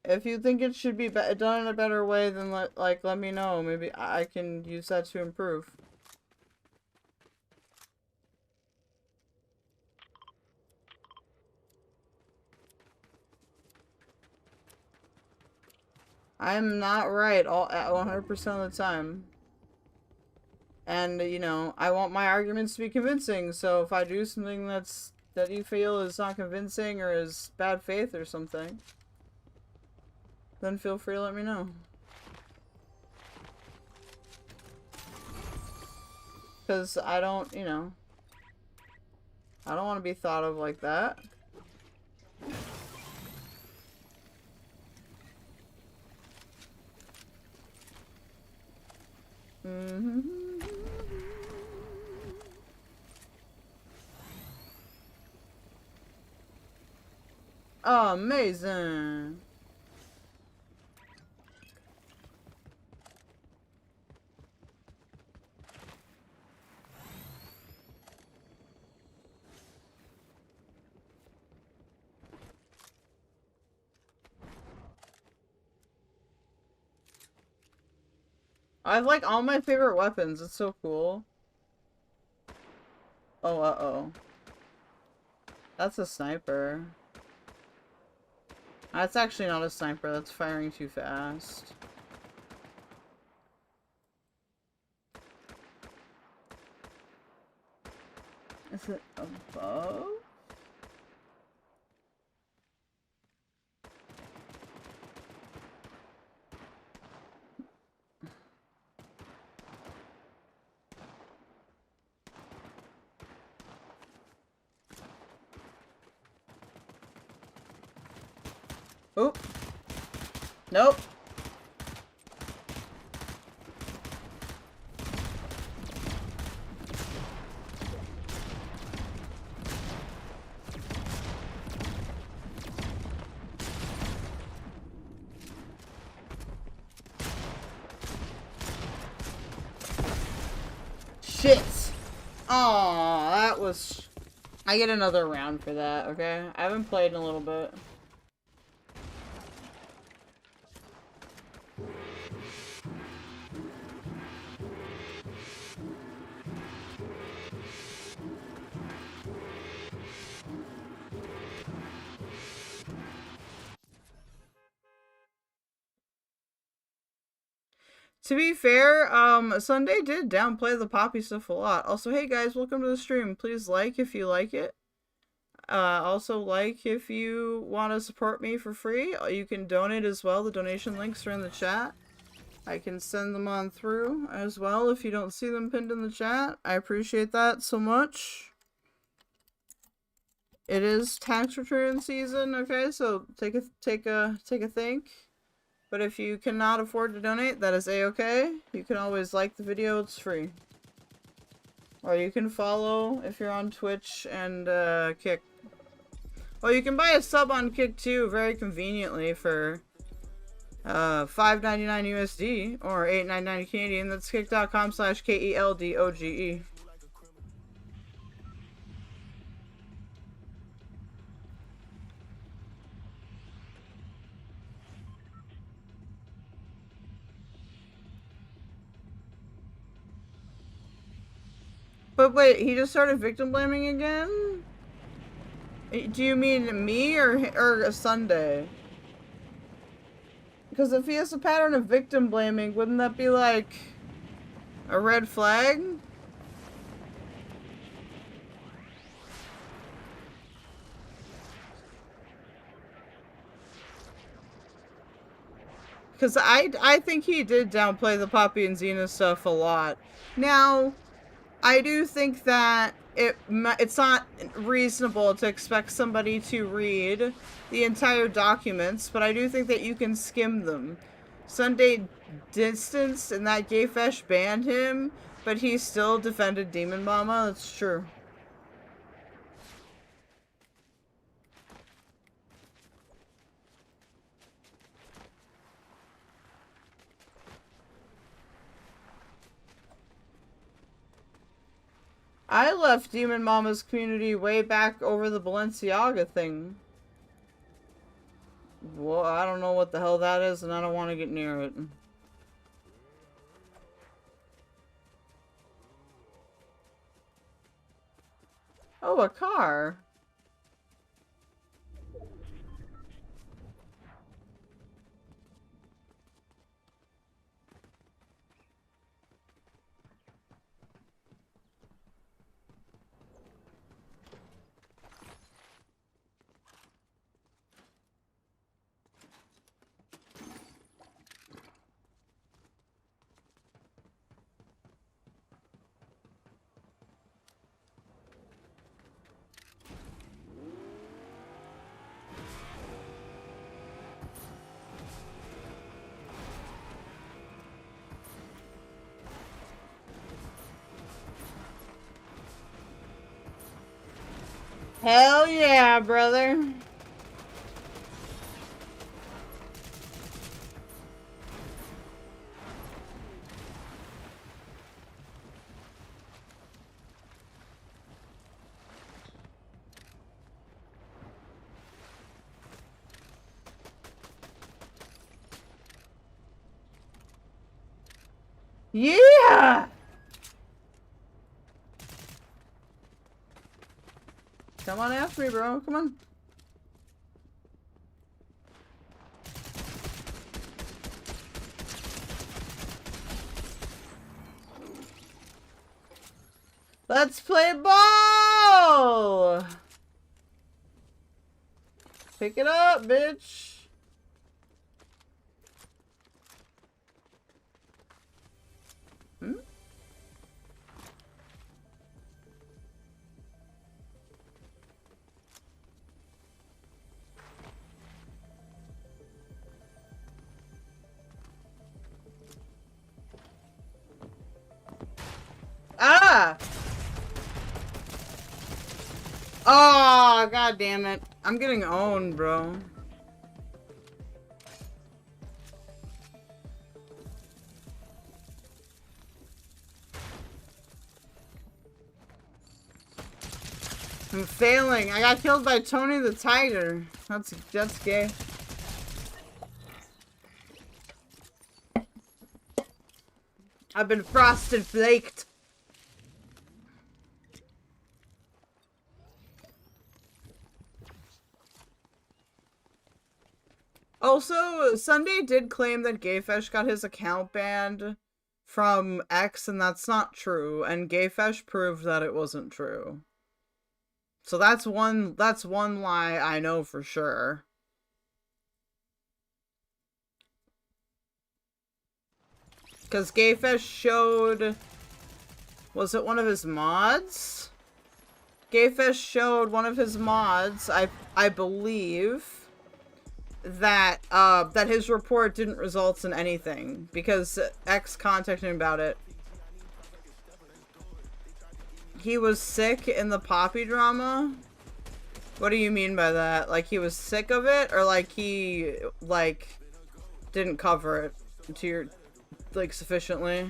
If you think it should be done in a better way, then let me know. Maybe I can use that to improve. I'm not right at 100% of the time. And, you know, I want my arguments to be convincing, so if I do something that you feel is not convincing or is bad faith or something, then feel free to let me know. Because I don't, you know, I don't want to be thought of like that. Amazing. I have like all my favorite weapons. It's so cool. Oh, uh-oh. That's a sniper. That's actually not a sniper. That's firing too fast. Is it above? Oop. Nope. Shit. Aw, that was... I get another round for that, okay? I haven't played in a little bit. To be fair, Sunday did downplay the Poppy stuff a lot. Also, hey guys, welcome to the stream. Please like if you like it. Also like if you want to support me for free. You can donate as well. The donation links are in the chat. I can send them on through as well if you don't see them pinned in the chat. I appreciate that so much. It is tax return season, okay? So take a think. But if you cannot afford to donate, that is a-okay. You can always like the video, it's free. Or you can follow if you're on Twitch and Kick. Well, you can buy a sub on Kick too, very conveniently for $5.99 USD or $8.99 Canadian. That's kick.com/KELDOGE. But wait, he just started victim blaming again? Do you mean me or Sunday? Because if he has a pattern of victim blaming, wouldn't that be like a red flag? Because I think he did downplay the Poppy and Xena stuff a lot. Now, I do think that it's not reasonable to expect somebody to read the entire documents, but I do think that you can skim them. Sunday distanced and that gay fesh banned him, but he still defended Demon Mama. That's true. I left Demon Mama's community way back over the Balenciaga thing. Well, I don't know what the hell that is, and I don't want to get near it. Oh, a car. Hell yeah, brother. Yeah! Come on after me, bro. Come on. Let's play ball! Pick it up, bitch. Hmm? Ah! Oh, god damn it. I'm getting owned, bro. I'm failing. I got killed by Tony the Tiger. That's gay. I've been frosted flaked. Also, Sunday did claim that Gayfesh got his account banned from X, and that's not true. And Gayfesh proved that it wasn't true. So that's one lie I know for sure. Because Gayfesh showed... Was it one of his mods? Gayfesh showed one of his mods, I believe, that that his report didn't result in anything. Because X contacted him about it. He was sick in the Poppy drama? What do you mean by that? Like he was sick of it? Or like he, like, didn't cover it to your, like, sufficiently?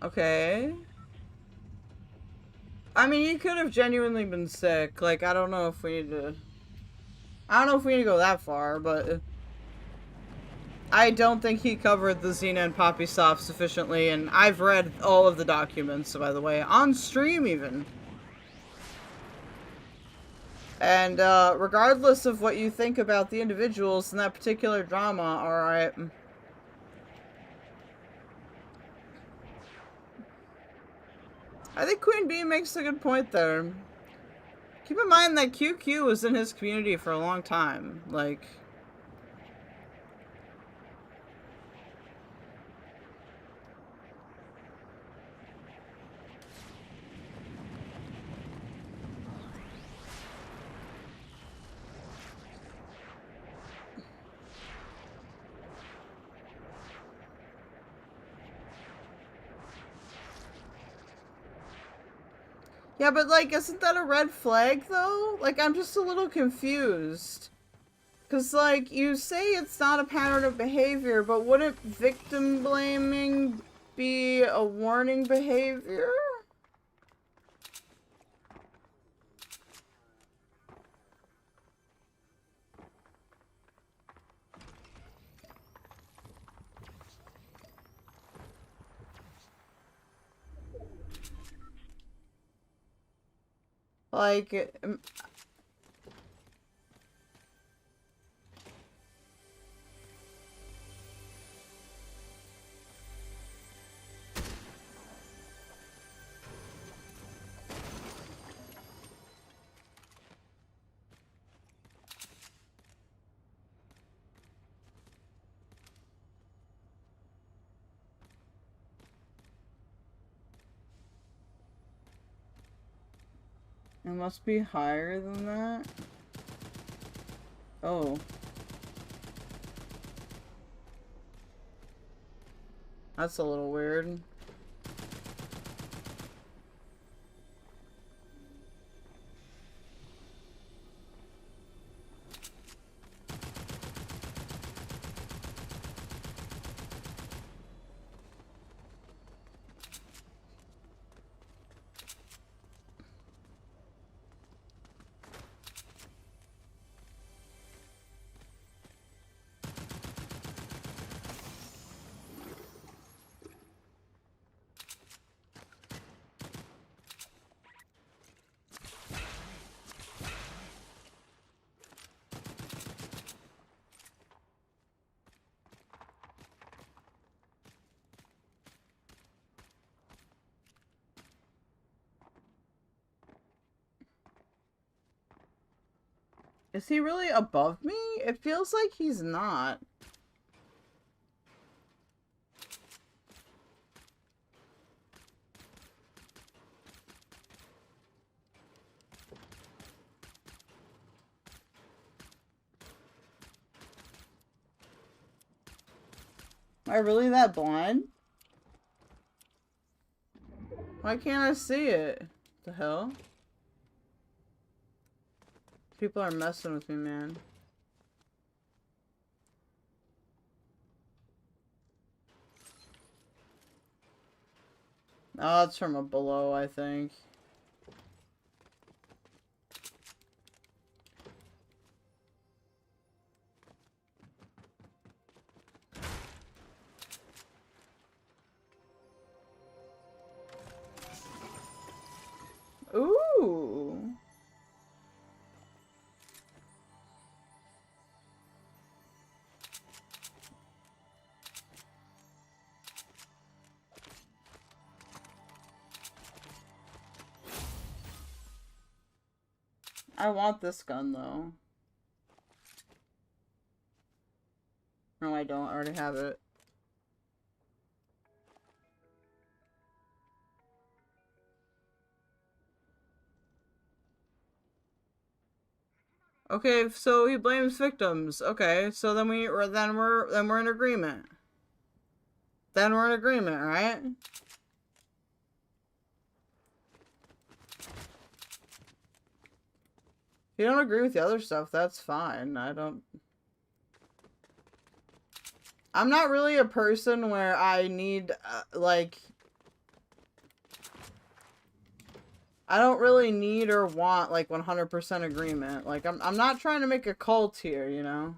Okay. I mean, he could have genuinely been sick. Like, I don't know if we need to... I don't know if we need to go that far, but... I don't think he covered the Xena and Poppy stuff sufficiently, and I've read all of the documents, by the way. On stream, even. And, regardless of what you think about the individuals in that particular drama, alright... I think QueenBee makes a good point there. Keep in mind that QQ was in his community for a long time. Like... Yeah, but, like, isn't that a red flag, though? Like, I'm just a little confused. Because, like, you say it's not a pattern of behavior, but wouldn't victim blaming be a warning behavior? Like... It must be higher than that. Oh. That's a little weird. Is he really above me? It feels like he's not. Am I really that blind? Why can't I see it? The hell? People are messing with me, man. Oh, it's from up below, I think. Ooh. I want this gun, though. No, I don't. I already have it. Okay, so he blames victims. Okay, so then we're in agreement. Then we're in agreement, right? If you don't agree with the other stuff, that's fine. I'm not really a person where I need, like... I don't really need or want, like, 100% agreement. Like, I'm not trying to make a cult here, you know?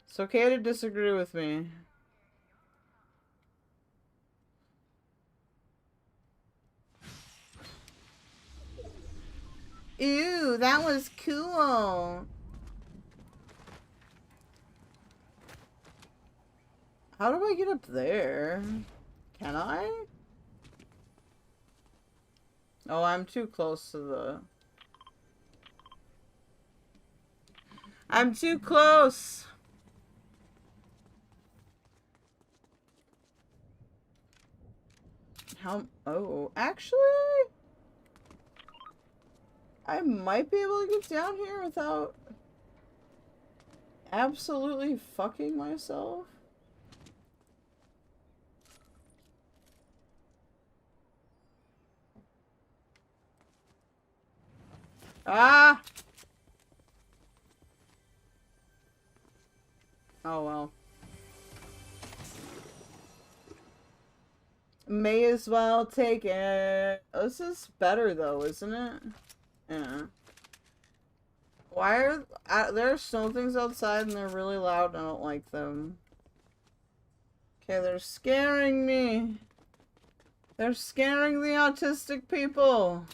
It's okay to disagree with me. Ew, that was cool. How do I get up there? Can I? Oh, I'm too close to the... I'm too close! How... Oh, actually... I might be able to get down here without... absolutely fucking myself. Ah! Oh well. May as well take it. This is better though, isn't it? Yeah. Why are there are snow things outside and they're really loud and I don't like them. Okay, they're scaring me. They're scaring the autistic people.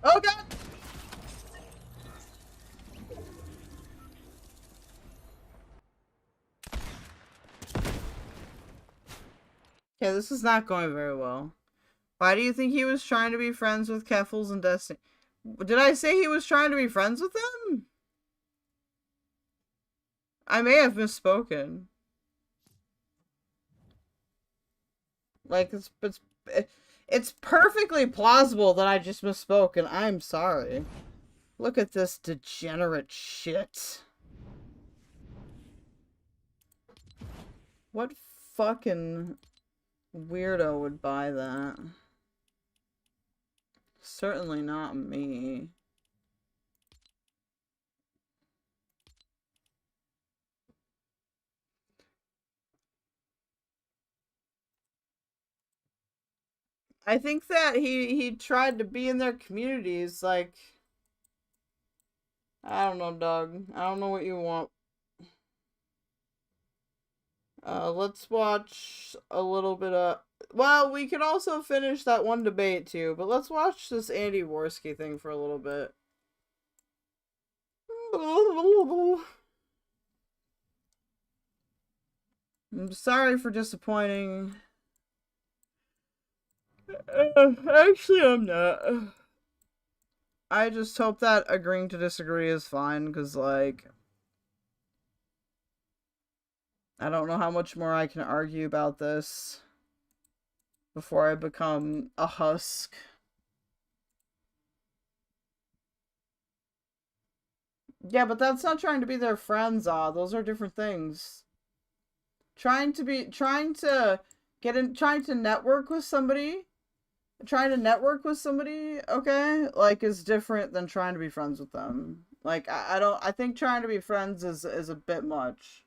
Oh god! Okay, this is not going very well. Why do you think he was trying to be friends with Keffels and Destiny? Did I say he was trying to be friends with them? I may have misspoken. Like, it's perfectly plausible that I just misspoke, and I'm sorry. Look at this degenerate shit. What fucking weirdo would buy that? Certainly not me. I think that he tried to be in their communities, like, I don't know, dog. I don't know what you want. Let's watch a little bit of... Well, we could also finish that one debate, too. But let's watch this Andy Warski thing for a little bit. I'm sorry for disappointing. Actually, I'm not. I just hope that agreeing to disagree is fine, because, like... I don't know how much more I can argue about this before I become a husk. Yeah, but that's not trying to be their friends, those are different things. Trying to network with somebody, okay, like, is different than trying to be friends with them. Like, I think trying to be friends is a bit much.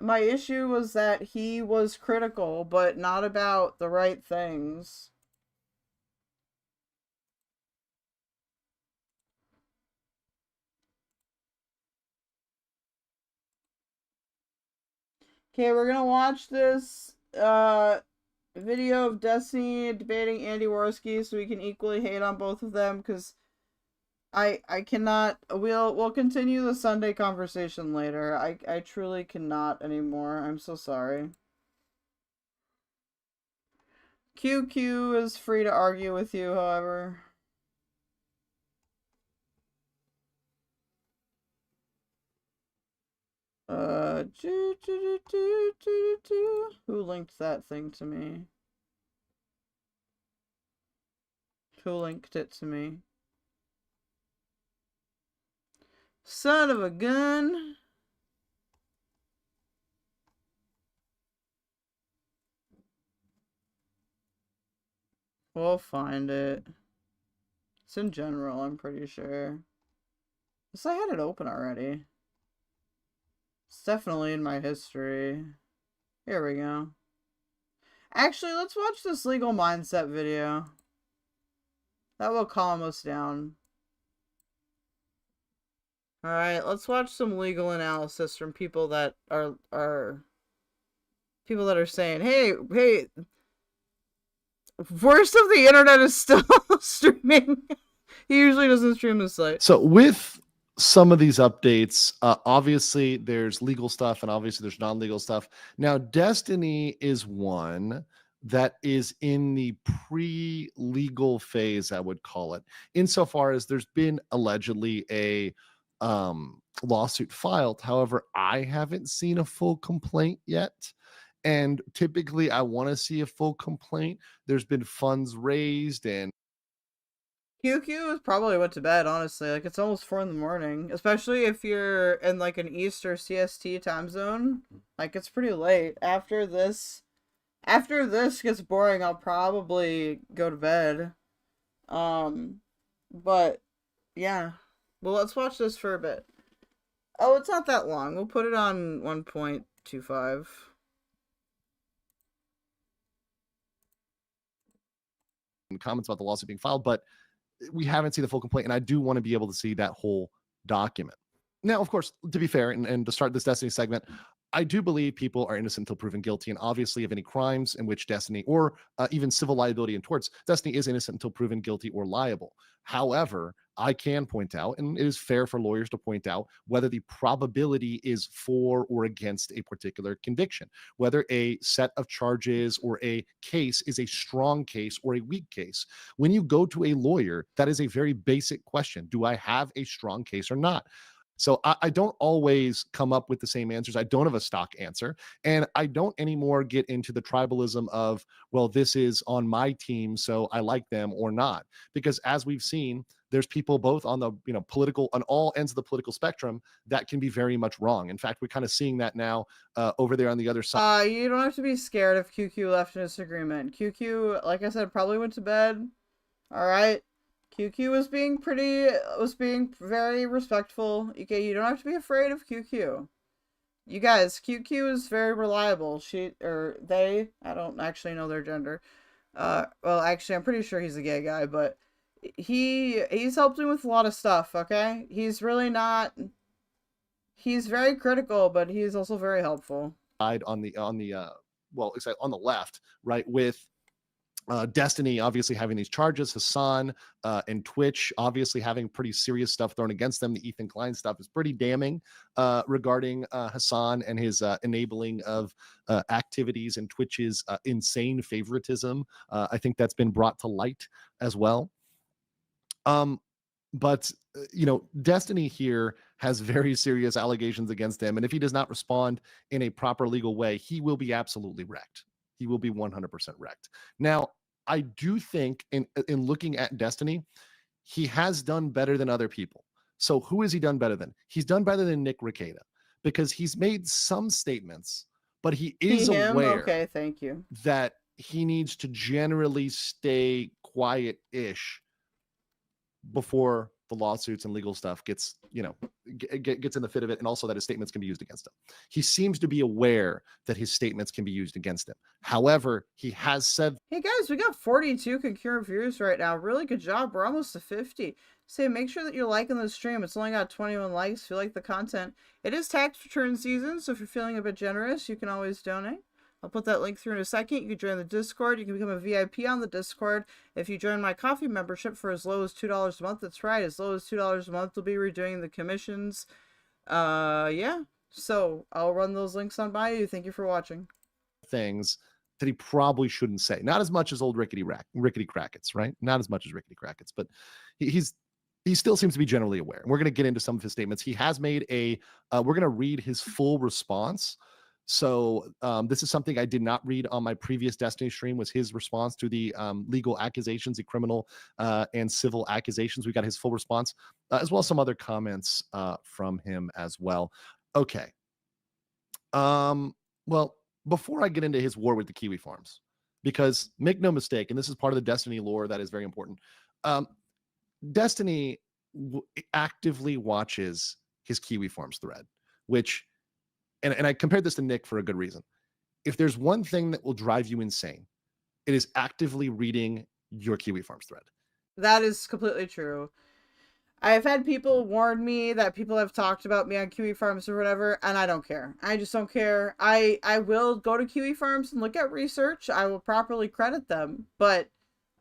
My issue was that he was critical, but not about the right things. Okay, we're gonna watch this video of Destiny debating Andy Warski so we can equally hate on both of them, because I cannot. We'll continue the Sunday conversation later. I truly cannot anymore. I'm so sorry. QQ is free to argue with you, however. Who linked that thing to me? Who linked it to me? Son of a gun. We'll find it. It's in general, I'm pretty sure. Yes, I had it open already. It's definitely in my history. Here we go. Actually, let's watch this legal mindset video. That will calm us down. Alright, let's watch some legal analysis from people that are people that are saying, hey, worst of the internet is still streaming. He usually doesn't stream the site. So with some of these updates, obviously there's legal stuff and obviously there's non-legal stuff. Now, Destiny is one that is in the pre-legal phase, I would call it, insofar as there's been allegedly a lawsuit filed. However, I haven't seen a full complaint yet. And typically I want to see a full complaint. There's been funds raised and QQ probably went to bed, honestly. Like, it's almost 4 in the morning. Especially if you're in, like, an East or CST time zone. Like, it's pretty late. After this gets boring, I'll probably go to bed. But, yeah. Well, let's watch this for a bit. Oh, it's not that long. We'll put it on 1.25. comments about the lawsuit being filed, but we haven't seen the full complaint, and I do want to be able to see that whole document. Now, of course, to be fair, and to start this Destiny segment, I do believe people are innocent until proven guilty, and obviously of any crimes in which Destiny, or even civil liability and torts, Destiny is innocent until proven guilty or liable. However, I can point out, and it is fair for lawyers to point out, whether the probability is for or against a particular conviction, whether a set of charges or a case is a strong case or a weak case. When you go to a lawyer, that is a very basic question. Do I have a strong case or not? So I don't always come up with the same answers. I don't have a stock answer. And I don't anymore get into the tribalism of, well, this is on my team, so I like them or not. Because as we've seen, there's people both on the political, on all ends of the political spectrum that can be very much wrong. In fact, we're kind of seeing that now over there on the other side. You don't have to be scared if QQ left in disagreement. QQ, like I said, probably went to bed. All right. QQ was being very respectful. Okay, you don't have to be afraid of QQ. You guys, QQ is very reliable. They, I don't actually know their gender. Well, actually, I'm pretty sure he's a gay guy, but he's helped me with a lot of stuff, okay? He's really not, he's very critical, but he's also very helpful. On the left, right, with Destiny obviously having these charges, Hasan and Twitch obviously having pretty serious stuff thrown against them. The Ethan Klein stuff is pretty damning regarding Hasan and his enabling of activities and Twitch's insane favoritism. I think that's been brought to light as well. But Destiny here has very serious allegations against him, and if he does not respond in a proper legal way, he will be absolutely wrecked. He will be 100% wrecked. Now, I do think in looking at Destiny, he has done better than other people. So who has he done better than? He's done better than Nick Rekieta, because he's made some statements, but he is aware okay, thank you. that he needs to generally stay quiet-ish before the lawsuits and legal stuff gets in the fit of it, and also that his statements can be used against him. He seems to be aware that his statements can be used against him. However, he has said, hey guys, we got 42 concurrent viewers right now. Really good job. We're almost to 50. Say, make sure that you're liking the stream. It's only got 21 likes. If you like the content, it is tax return season, so if you're feeling a bit generous, you can always donate. I'll put that link through in a second. You can join the Discord. You can become a VIP on the Discord if you join my coffee membership for as low as $2 a month. That's right, as low as $2 a month. We'll be redoing the commissions. Yeah. So I'll run those links on by you. Thank you for watching. things that he probably shouldn't say. Not as much as old Rickety Crackets, right? Not as much as Rickety Crackets, but he still seems to be generally aware. We're going to get into some of his statements. He has made we're going to read his full response. So this is something I did not read on my previous Destiny stream, was his response to the legal accusations, the criminal and civil accusations. We got his full response, as well as some other comments from him as well. Okay. Well, before I get into his war with the KiwiFarms, because make no mistake, and this is part of the Destiny lore that is very important, Destiny actively watches his KiwiFarms thread, which, and I compared this to Nick for a good reason. If there's one thing that will drive you insane, it is actively reading your KiwiFarms thread. That is completely true. I've had people warn me that people have talked about me on KiwiFarms or whatever, and I don't care. I just don't care. I will go to KiwiFarms and look at research. I will properly credit them. But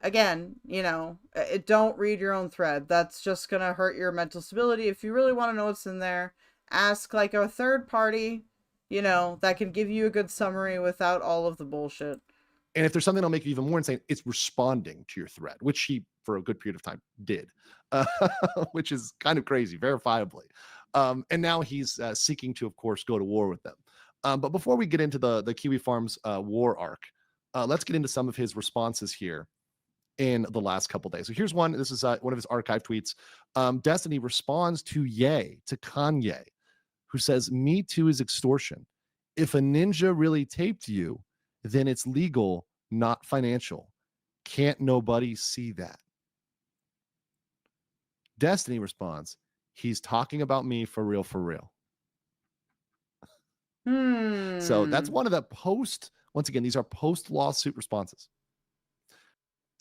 again, you know, don't read your own thread. That's just going to hurt your mental stability. If you really want to know what's in there, ask like a third party, you know, that can give you a good summary without all of the bullshit. And if there's something that'll make you even more insane, it's responding to your thread, which he, for a good period of time, did, which is kind of crazy, verifiably. And now he's seeking to, of course, go to war with them. But before we get into the KiwiFarms war arc, let's get into some of his responses here in the last couple days. So here's one. This is one of his archive tweets. Destiny responds to Kanye, who says, "Me too is extortion. If a ninja really taped you, then it's legal, not financial. Can't nobody see that?" Destiny responds, "He's talking about me for real, for real." So that's one of the once again, these are post-lawsuit responses.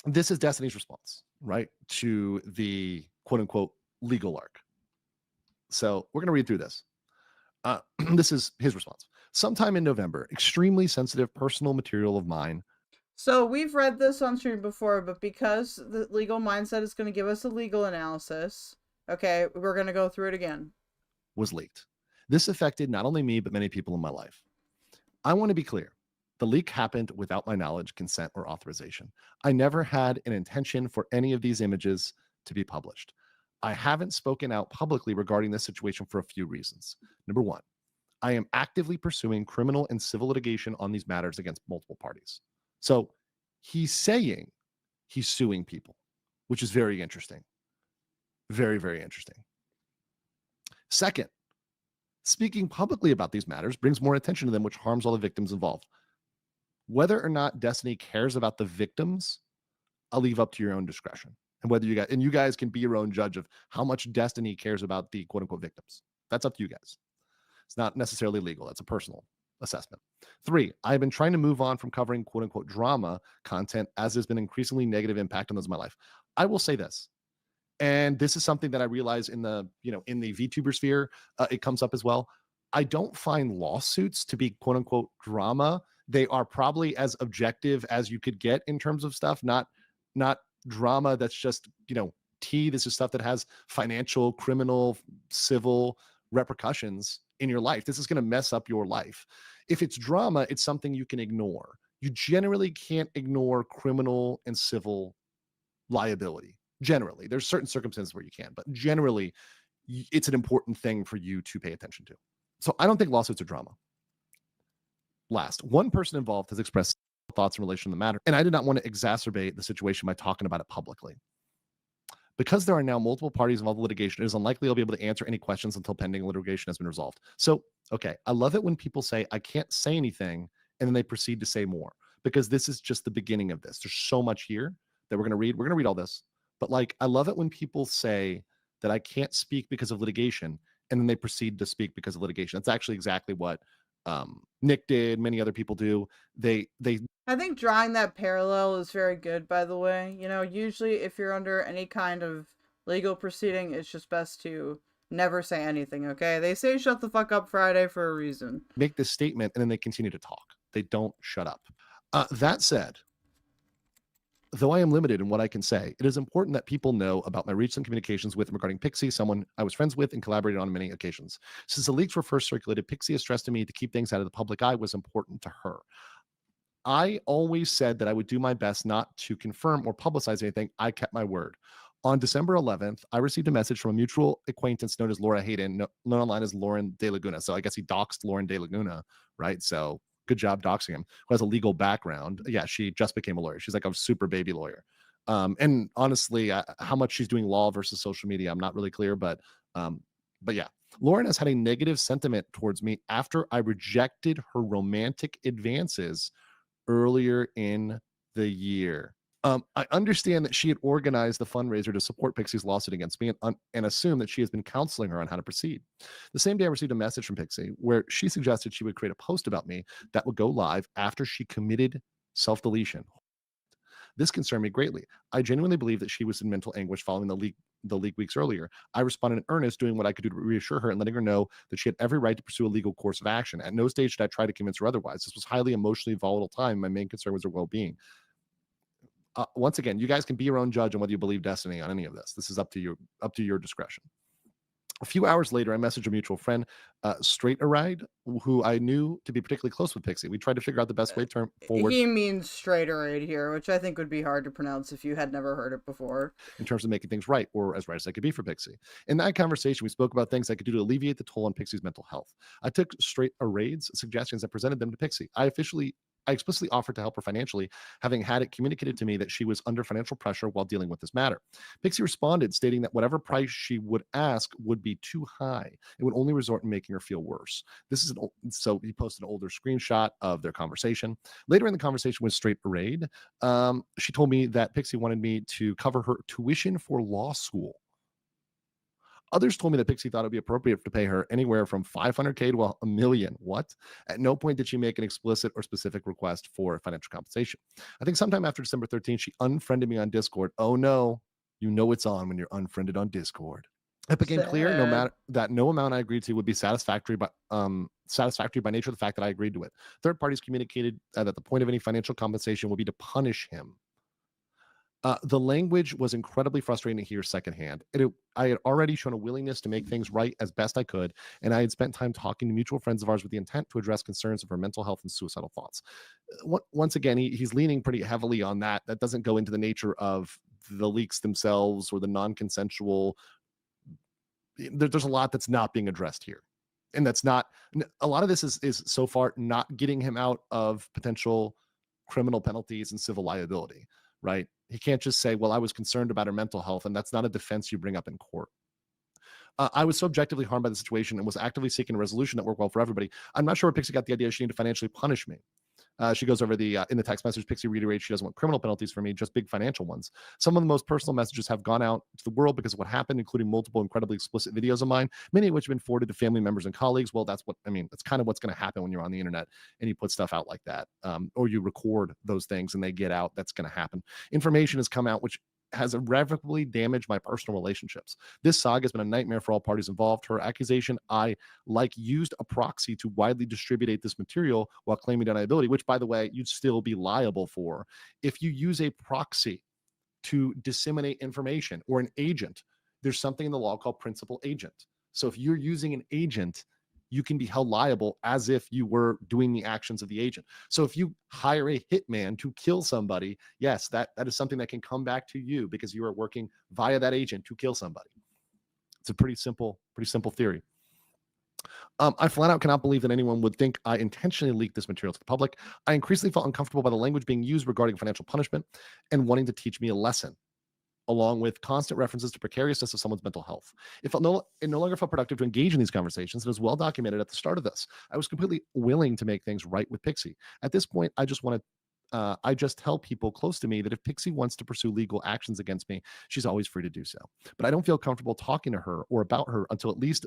This is Destiny's response, right, to the quote-unquote legal arc. So we're going to read through this. This is his response. "Sometime in November, extremely sensitive personal material of mine." So we've read this on stream before, but because the legal mindset is going to give us a legal analysis, okay, we're going to go through it again. Was leaked. This affected not only me, but many people in my life. I want to be clear. The leak happened without my knowledge, consent, or authorization. I never had an intention for any of these images to be published. I haven't spoken out publicly regarding this situation for a few reasons. Number one, I am actively pursuing criminal and civil litigation on these matters against multiple parties. So he's saying he's suing people, which is very interesting. Very, very interesting. Second, speaking publicly about these matters brings more attention to them, which harms all the victims involved. Whether or not Destiny cares about the victims, I'll leave up to your own discretion. And whether you guys can be your own judge of how much Destiny cares about the quote unquote victims. That's up to you guys. It's not necessarily legal. That's a personal assessment. 3, I've been trying to move on from covering quote unquote drama content as there's been increasingly negative impact on those in my life. I will say this, and this is something that I realize in the, in the VTuber sphere, it comes up as well. I don't find lawsuits to be quote unquote drama. They are probably as objective as you could get in terms of stuff, not drama that's just, tea. This is stuff that has financial, criminal, civil repercussions in your life. This is going to mess up your life. If it's drama, it's something you can ignore. You generally can't ignore criminal and civil liability. Generally, there's certain circumstances where you can, but generally it's an important thing for you to pay attention to. So I don't think lawsuits are drama. Last, one person involved has expressed thoughts in relation to the matter, and I did not want to exacerbate the situation by talking about it publicly. Because there are now multiple parties involved in litigation, it is unlikely I'll be able to answer any questions until pending litigation has been resolved. So, okay, I love it when people say, I can't say anything, and then they proceed to say more, because this is just the beginning of this. There's so much here that we're going to read. We're going to read all this. But I love it when people say that I can't speak because of litigation, and then they proceed to speak because of litigation. That's actually exactly what Nick did, many other people do. I think drawing that parallel is very good, by the way. Usually if you're under any kind of legal proceeding, it's just best to never say anything, okay? They say shut the fuck up Friday for a reason. Make this statement, and then they continue to talk. They don't shut up. That said, though I am limited in what I can say, it is important that people know about my recent communications with regarding Pixie, someone I was friends with and collaborated on many occasions. Since the leaks were first circulated, Pixie has stressed to me to keep things out of the public eye was important to her. I always said that I would do my best not to confirm or publicize anything. I kept my word. On December 11th, I received a message from a mutual acquaintance known as Laura Hayden, known online as Lauren De Laguna. So I guess he doxed Lauren De Laguna, right? So good job doxing him, who has a legal background. Yeah, she just became a lawyer. She's like a super baby lawyer. And honestly, how much she's doing law versus social media, I'm not really clear, but yeah. Lauren has had a negative sentiment towards me after I rejected her romantic advances earlier in the year. I understand that she had organized the fundraiser to support Pixie's lawsuit against me and assume that she has been counseling her on how to proceed. The same day, I received a message from Pixie where she suggested she would create a post about me that would go live after she committed self-deletion. This concerned me greatly. I genuinely believe that she was in mental anguish following the leak weeks earlier. I responded in earnest, doing what I could do to reassure her and letting her know that she had every right to pursue a legal course of action. At no stage did I try to convince her otherwise. This was highly emotionally volatile time. My main concern was her well-being. Once again, you guys can be your own judge on whether you believe Destiny on any of this. This is up to your discretion. A few hours later, I messaged a mutual friend, Straight a Ride, who I knew to be particularly close with Pixie. We tried to figure out the best way forward. He means Straighterade here, which I think would be hard to pronounce if you had never heard it before. In terms of making things right, or as right as I could be for Pixie. In that conversation, we spoke about things I could do to alleviate the toll on Pixie's mental health. I took Straight a Raid's suggestions and presented them to Pixie. I explicitly offered to help her financially, having had it communicated to me that she was under financial pressure while dealing with this matter. Pixie responded, stating that whatever price she would ask would be too high. It would only resort in making her feel worse. So he posted an older screenshot of their conversation. Later in the conversation with Straight Parade, she told me that Pixie wanted me to cover her tuition for law school. Others told me that Pixie thought it would be appropriate to pay her anywhere from $500K to $1 million. What? At no point did she make an explicit or specific request for financial compensation. I think sometime after December 13th, she unfriended me on Discord. Oh no, you know it's on when you're unfriended on Discord. It became clear Sad. no amount I agreed to would be satisfactory by nature of the fact that I agreed to it. Third parties communicated that the point of any financial compensation would be to punish him. The language was incredibly frustrating to hear secondhand. I had already shown a willingness to make things right as best I could, and I had spent time talking to mutual friends of ours with the intent to address concerns of her mental health and suicidal thoughts. Once again, he's leaning pretty heavily on that. That doesn't go into the nature of the leaks themselves or the non-consensual. There's a lot that's not being addressed here. And that's not, a lot of this is so far not getting him out of potential criminal penalties and civil liability, right? He can't just say, well, I was concerned about her mental health, and that's not a defense you bring up in court. I was so objectively harmed by the situation and was actively seeking a resolution that worked well for everybody. I'm not sure where Pixie got the idea she needed to financially punish me. She goes over in the text message, Pixie reiterates she doesn't want criminal penalties for me, just big financial ones. Some of the most personal messages have gone out to the world because of what happened, including multiple incredibly explicit videos of mine, many of which have been forwarded to family members and colleagues. Well, that's kind of what's going to happen when you're on the internet and you put stuff out like that, or you record those things and they get out. That's going to happen. Information has come out which has irrevocably damaged my personal relationships. This saga has been a nightmare for all parties involved. Her accusation I used a proxy to widely distribute this material while claiming deniability, which, by the way, you'd still be liable for if you use a proxy to disseminate information, or an agent. There's something in the law called principal agent. So if you're using an agent, you can be held liable as if you were doing the actions of the agent. So if you hire a hitman to kill somebody, yes, that is something that can come back to you because you are working via that agent to kill somebody. It's a pretty simple theory. I flat out cannot believe that anyone would think I intentionally leaked this material to the public. I increasingly felt uncomfortable by the language being used regarding financial punishment and wanting to teach me a lesson, along with constant references to precariousness of someone's mental health. It no longer felt productive to engage in these conversations. It was well documented at the start of this. I was completely willing to make things right with Pixie. At this point, I just tell people close to me that if Pixie wants to pursue legal actions against me, she's always free to do so. But I don't feel comfortable talking to her or about her until at least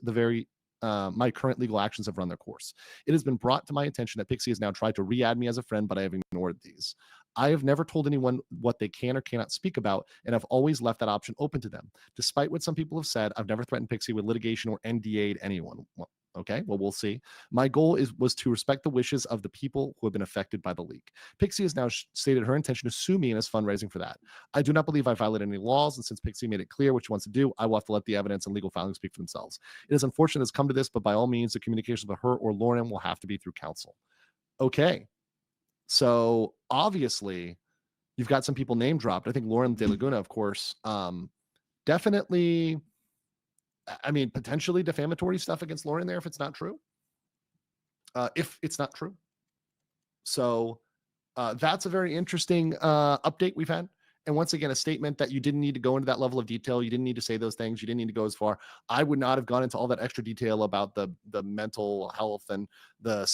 my current legal actions have run their course. It has been brought to my attention that Pixie has now tried to re-add me as a friend, but I have ignored these. I have never told anyone what they can or cannot speak about, and I've always left that option open to them. Despite what some people have said, I've never threatened Pixie with litigation or NDA'd anyone. Well, okay, well, we'll see. My goal was to respect the wishes of the people who have been affected by the leak. Pixie has now stated her intention to sue me and is fundraising for that. I do not believe I violated any laws, and since Pixie made it clear what she wants to do, I will have to let the evidence and legal filings speak for themselves. It is unfortunate it's come to this, but by all means, the communications with her or Lauren will have to be through counsel. Okay, so obviously, you've got some people name dropped. I think Lauren De Laguna, of course, definitely, potentially defamatory stuff against Lauren there if it's not true. So that's a very interesting update we've had. And once again, a statement that you didn't need to go into that level of detail. You didn't need to say those things. You didn't need to go as far. I would not have gone into all that extra detail about the mental health and the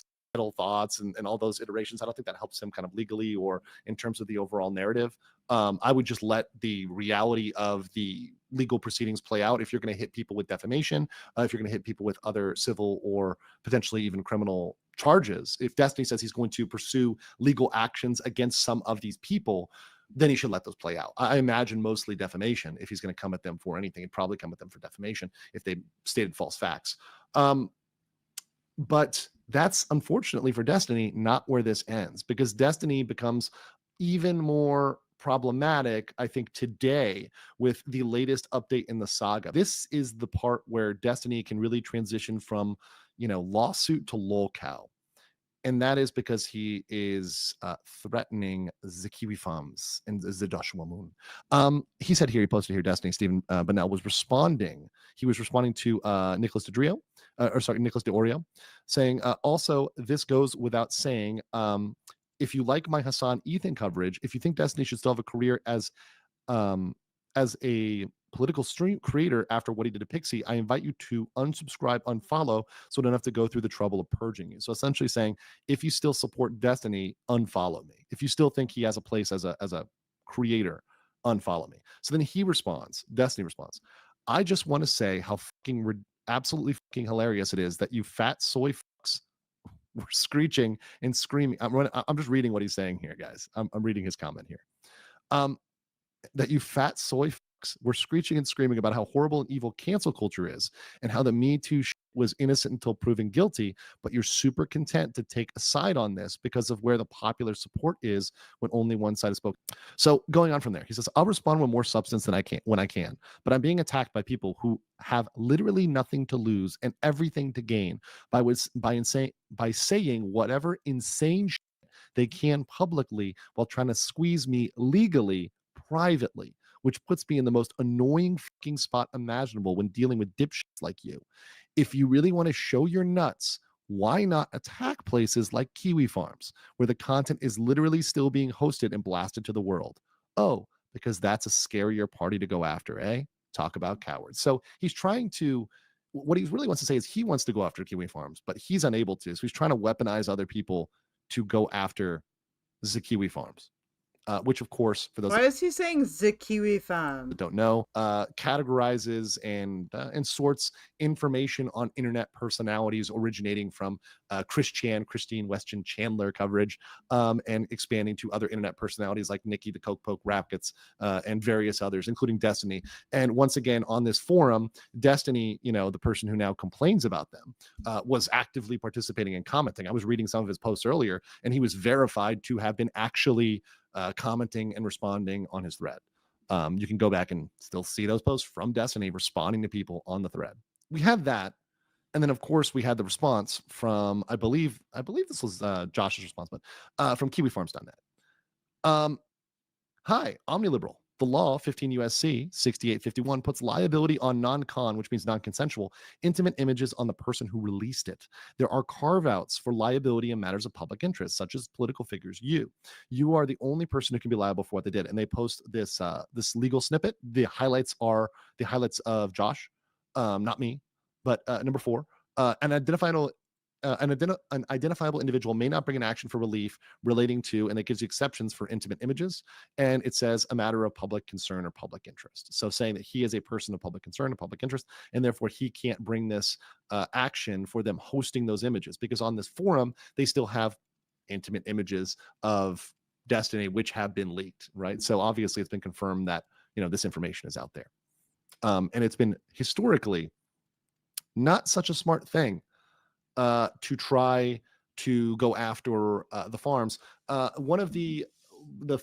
thoughts and all those iterations. I don't think that helps him kind of legally or in terms of the overall narrative. I would just let the reality of the legal proceedings play out. If you're going to hit people with defamation, if you're going to hit people with other civil or potentially even criminal charges, if Destiny says he's going to pursue legal actions against some of these people, then he should let those play out. I imagine mostly defamation. If he's going to come at them for anything, he'd probably come at them for defamation if they stated false facts. But that's unfortunately for Destiny not where this ends, because Destiny becomes even more problematic, I think, today with the latest update in the saga. This is the part where Destiny can really transition from, lawsuit to lolcow. And that is because he is threatening the KiwiFarms and the Joshua Moon. He said here, he posted here, Destiny, Stephen Bonnell was responding. He was responding to Nicholas DeOrio, saying, also, this goes without saying, if you like my Hasan Ethan coverage, if you think Destiny should still have a career as a political stream creator after what he did to Pixie, I invite you to unsubscribe, unfollow, so I don't have to go through the trouble of purging you. So essentially saying, if you still support Destiny, unfollow me. If you still think he has a place as a creator, unfollow me. So then Destiny responds, I just want to say how absolutely fucking hilarious it is that you fat soy fucks were screeching and screaming. I'm just reading what he's saying here, guys. I'm reading his comment here. That you fat soy We're screeching and screaming about how horrible and evil cancel culture is and how the Me Too was innocent until proven guilty, but you're super content to take a side on this because of where the popular support is when only one side is spoken. So going on from there, he says, I'll respond with more substance than I can when I can, but I'm being attacked by people who have literally nothing to lose and everything to gain by saying whatever insane shit they can publicly while trying to squeeze me legally, privately, which puts me in the most annoying fucking spot imaginable when dealing with dipshits like you. If you really want to show your nuts, why not attack places like KiwiFarms, where the content is literally still being hosted and blasted to the world? Oh, because that's a scarier party to go after, eh? Talk about cowards. So he's trying to, what he really wants to say is he wants to go after KiwiFarms, but he's unable to. So he's trying to weaponize other people to go after the KiwiFarms. Which, of course, for those why is he saying the KiwiFarms? that don't know, categorizes and sorts information on internet personalities originating from Christine Weston Chandler coverage, and expanding to other internet personalities like Nikki the Coke Poke Rackets, and various others, including Destiny. And once again, on this forum, Destiny, the person who now complains about them, was actively participating and commenting. I was reading some of his posts earlier, and he was verified to have been actually commenting and responding on his thread. You can go back and still see those posts from Destiny responding to people on the thread. We have that. And then, of course, we had the response from, I believe this was Josh's response, but from KiwiFarms.net. Hi, Omniliberal. The law, 15 USC 6851, puts liability on non-con, which means non-consensual, intimate images on the person who released it. There are carve-outs for liability in matters of public interest, such as political figures. You are the only person who can be liable for what they did. And they post this this legal snippet. The highlights are the highlights of Josh, not me, but number 4, an identifiable individual may not bring an action for relief relating to, and it gives you exceptions for intimate images, and it says a matter of public concern or public interest. So saying that he is a person of public concern or public interest, and therefore he can't bring this action for them hosting those images, because on this forum, they still have intimate images of Destiny, which have been leaked, right? So obviously it's been confirmed that, this information is out there. And it's been historically not such a smart thing to try to go after the farms. One of the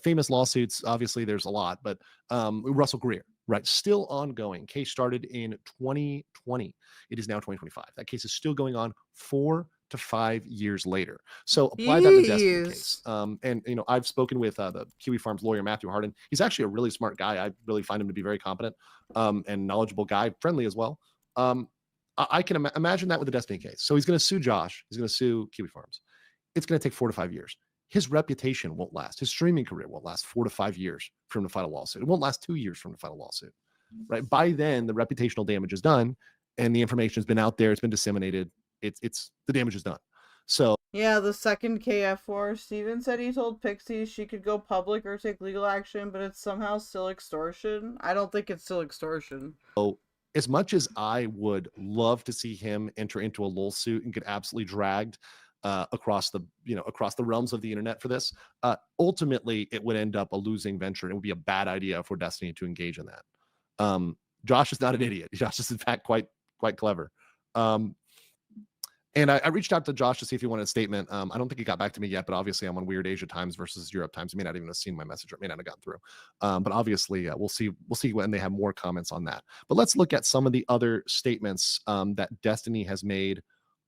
famous lawsuits, obviously there's a lot, but Russell Greer, right? Still ongoing. Case started in 2020. It is now 2025. That case is still going on 4 to 5 years later. So apply that to the Destiny case. And I've spoken with the KiwiFarms lawyer, Matthew Harden. He's actually a really smart guy. I really find him to be very competent and knowledgeable guy, friendly as well. I can imagine that with the Destiny case. So he's going to sue Josh. He's going to sue KiwiFarms. It's going to take 4 to 5 years. His reputation won't last. His streaming career won't last 4 to 5 years for him to file a lawsuit. It won't last 2 years for him to file a lawsuit, right? By then, the reputational damage is done, and the information has been out there. It's been disseminated. It's the damage is done. So yeah, the second KF4, Steven said he told Pixie she could go public or take legal action, but it's somehow still extortion. I don't think it's still extortion. So as much as I would love to see him enter into a lawsuit and get absolutely dragged across the realms of the internet for this, ultimately it would end up a losing venture. It would be a bad idea for Destiny to engage in that. Josh is not an idiot. Josh is in fact quite clever. And I reached out to Josh to see if he wanted a statement. I don't think he got back to me yet, but obviously I'm on Weird Asia times versus Europe times. He may not even have seen my message, or it may not have gotten through. But obviously we'll see when they have more comments on that. But let's look at some of the other statements that Destiny has made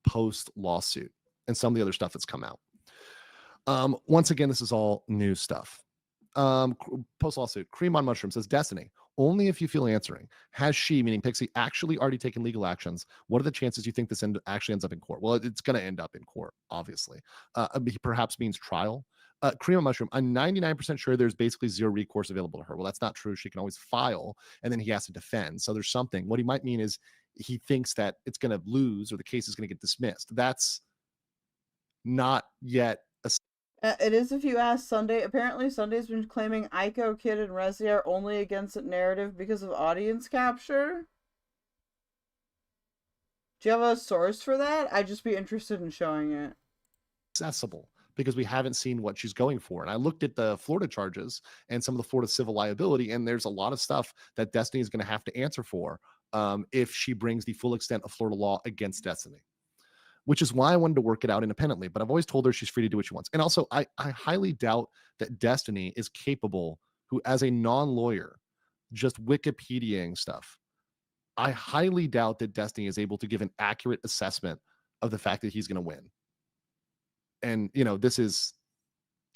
post lawsuit and some of the other stuff that's come out. Once again, this is all new stuff. Post lawsuit, Cream on Mushroom says, Destiny, only if you feel answering. Has she, meaning Pixie, actually already taken legal actions? What are the chances you think this actually ends up in court? Well, it's going to end up in court, obviously. Perhaps means trial. Cream on Mushroom, I'm 99% sure there's basically zero recourse available to her. Well, that's not true. She can always file, and then he has to defend. So there's something. What he might mean is he thinks that it's going to lose or the case is going to get dismissed. That's not yet a it is if you ask Sunday. Apparently, Sunday's been claiming Ico, Kid, and Resi are only against it narrative because of audience capture. Do you have a source for that? I'd just be interested in showing it. Accessible because we haven't seen what she's going for. And I looked at the Florida charges and some of the Florida civil liability, and there's a lot of stuff that Destiny is going to have to answer for if she brings the full extent of Florida law against Destiny, which is why I wanted to work it out independently. But I've always told her she's free to do what she wants. And also, I highly doubt that Destiny is capable, who as a non-lawyer, just Wikipediaing stuff, I highly doubt that Destiny is able to give an accurate assessment of the fact that he's going to win. And, this is,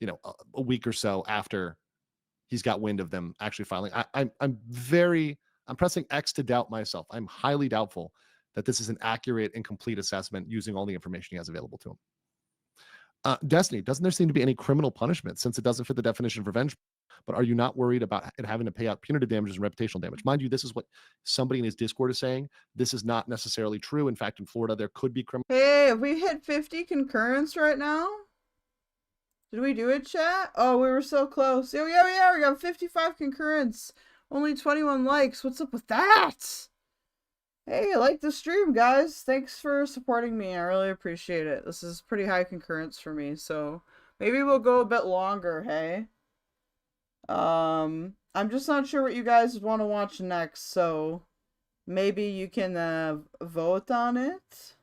a week or so after he's got wind of them actually filing. I'm pressing X to doubt myself. I'm highly doubtful that this is an accurate and complete assessment using all the information he has available to him. Destiny, doesn't there seem to be any criminal punishment since it doesn't fit the definition of revenge? But are you not worried about it having to pay out punitive damages and reputational damage? Mind you, this is what somebody in his Discord is saying. This is not necessarily true. In fact, in Florida, there could be criminal. Hey, have we hit 50 concurrence right now? Did we do it, chat? Oh, we were so close. Yeah, we got 55 concurrence. Only 21 likes. What's up with that? Hey, like the stream, guys. Thanks for supporting me. I really appreciate it. This is pretty high concurrence for me, so maybe we'll go a bit longer, hey? I'm just not sure what you guys want to watch next, so maybe you can vote on it.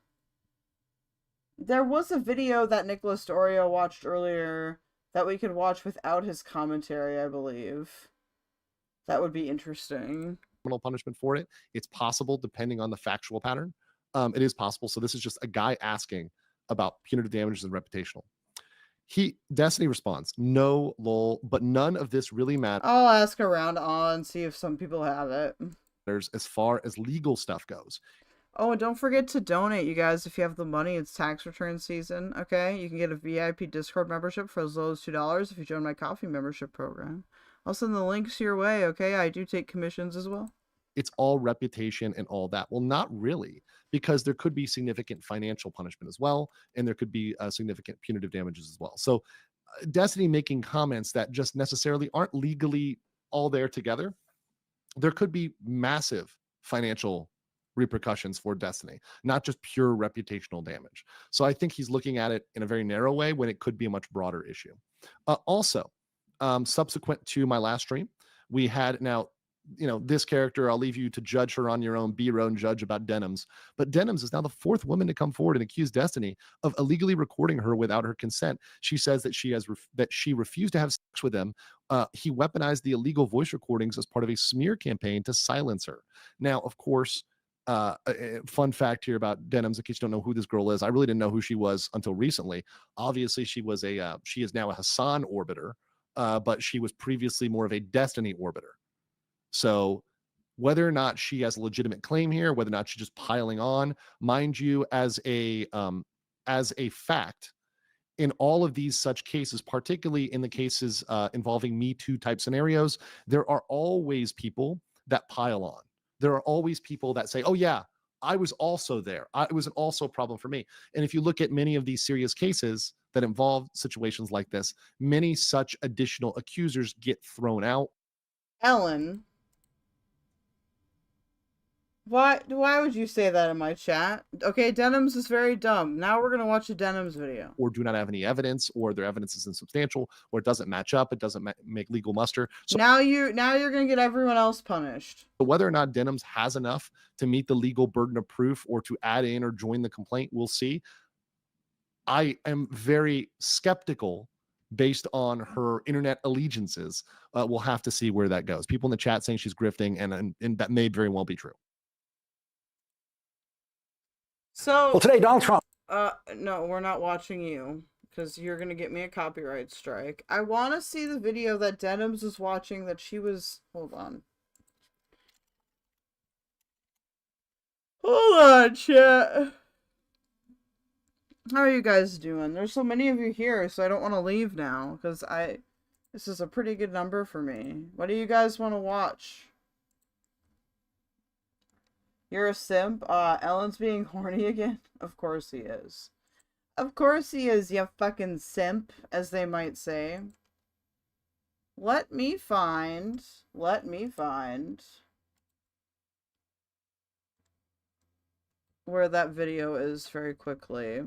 There was a video that Nicholas DeOrio watched earlier that we could watch without his commentary, I believe. That would be interesting. Criminal punishment for it. It's possible depending on the factual pattern. It is possible. So this is just a guy asking about punitive damages and reputational. Destiny responds, no, lol, but none of this really matters. I'll ask around and see if some people have it. As far as legal stuff goes. Oh, and don't forget to donate, you guys, if you have the money. It's tax return season, okay? You can get a VIP Discord membership for as low as $2 if you join my coffee membership program. I'll send the links your way, okay? I do take commissions as well. It's all reputation and all that. Well, not really, because there could be significant financial punishment as well, and there could be significant punitive damages as well. So Destiny making comments that just necessarily aren't legally all there together, there could be massive financial repercussions for Destiny, not just pure reputational damage. So I think he's looking at it in a very narrow way when it could be a much broader issue. Also, subsequent to my last stream, we had now, this character, I'll leave you to judge her on your own, be your own judge about Denims. But Denims is now the fourth woman to come forward and accuse Destiny of illegally recording her without her consent. She says that she refused to have sex with him. He weaponized the illegal voice recordings as part of a smear campaign to silence her. Now, of course, fun fact here about Denims, in case you don't know who this girl is, I really didn't know who she was until recently. Obviously, she is now a Hasan orbiter, but she was previously more of a Destiny orbiter. So whether or not she has a legitimate claim here, whether or not she's just piling on, mind you, as a fact, in all of these such cases, particularly in the cases involving Me Too type scenarios, there are always people that pile on. There are always people that say, oh yeah, I was also there. It was also a problem for me. And if you look at many of these serious cases that involve situations like this, many such additional accusers get thrown out. Ellen, why would you say that in my chat? Okay, Denims is very dumb. Now we're gonna watch a Denims video. Or do not have any evidence, or their evidence is insubstantial, or it doesn't match up, it doesn't make legal muster. So now you're gonna get everyone else punished. Whether or not Denims has enough to meet the legal burden of proof or to add in or join the complaint, we'll see. I am very skeptical based on her internet allegiances. We'll have to see where that goes. People in the chat saying she's grifting, and that may very well be true. So well, today Donald Trump. No, we're not watching you because you're gonna get me a copyright strike. I want to see the video that Denims was watching. That she was. Hold on, chat. How are you guys doing? There's so many of you here, so I don't want to leave now because this is a pretty good number for me. What do you guys want to watch? You're a simp? Ellen's being horny again? Of course he is. Of course he is, you fucking simp, as they might say. Let me find where that video is very quickly.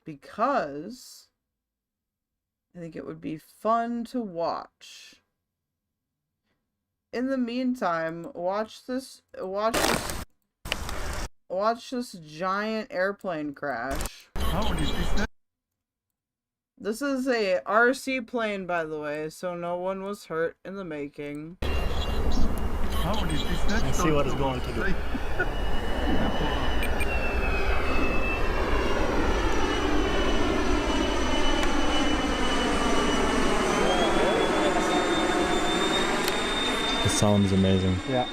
because I think it would be fun to watch. In the meantime, watch this giant airplane crash. This is a RC plane, by the way, so no one was hurt in the making. Let's see what it's going to do. The sound is amazing. Yeah.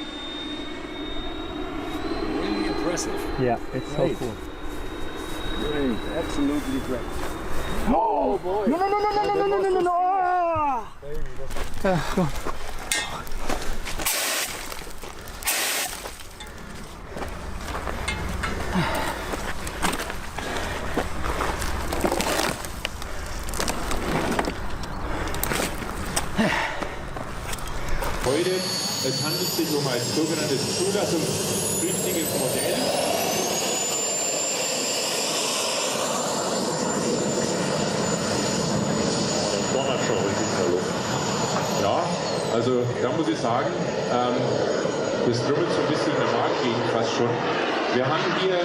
Really impressive. Yeah, it's so cool. Great, absolutely great. Oh boy! No! Ah! Go on. Heute, es handelt sich um ein sogenanntes zulassungspflichtiges Modell. Das donnert schon richtig in der Luft. Ja, also da muss ich sagen, das trummelt so ein bisschen in der Marktgegend fast schon. Wir haben hier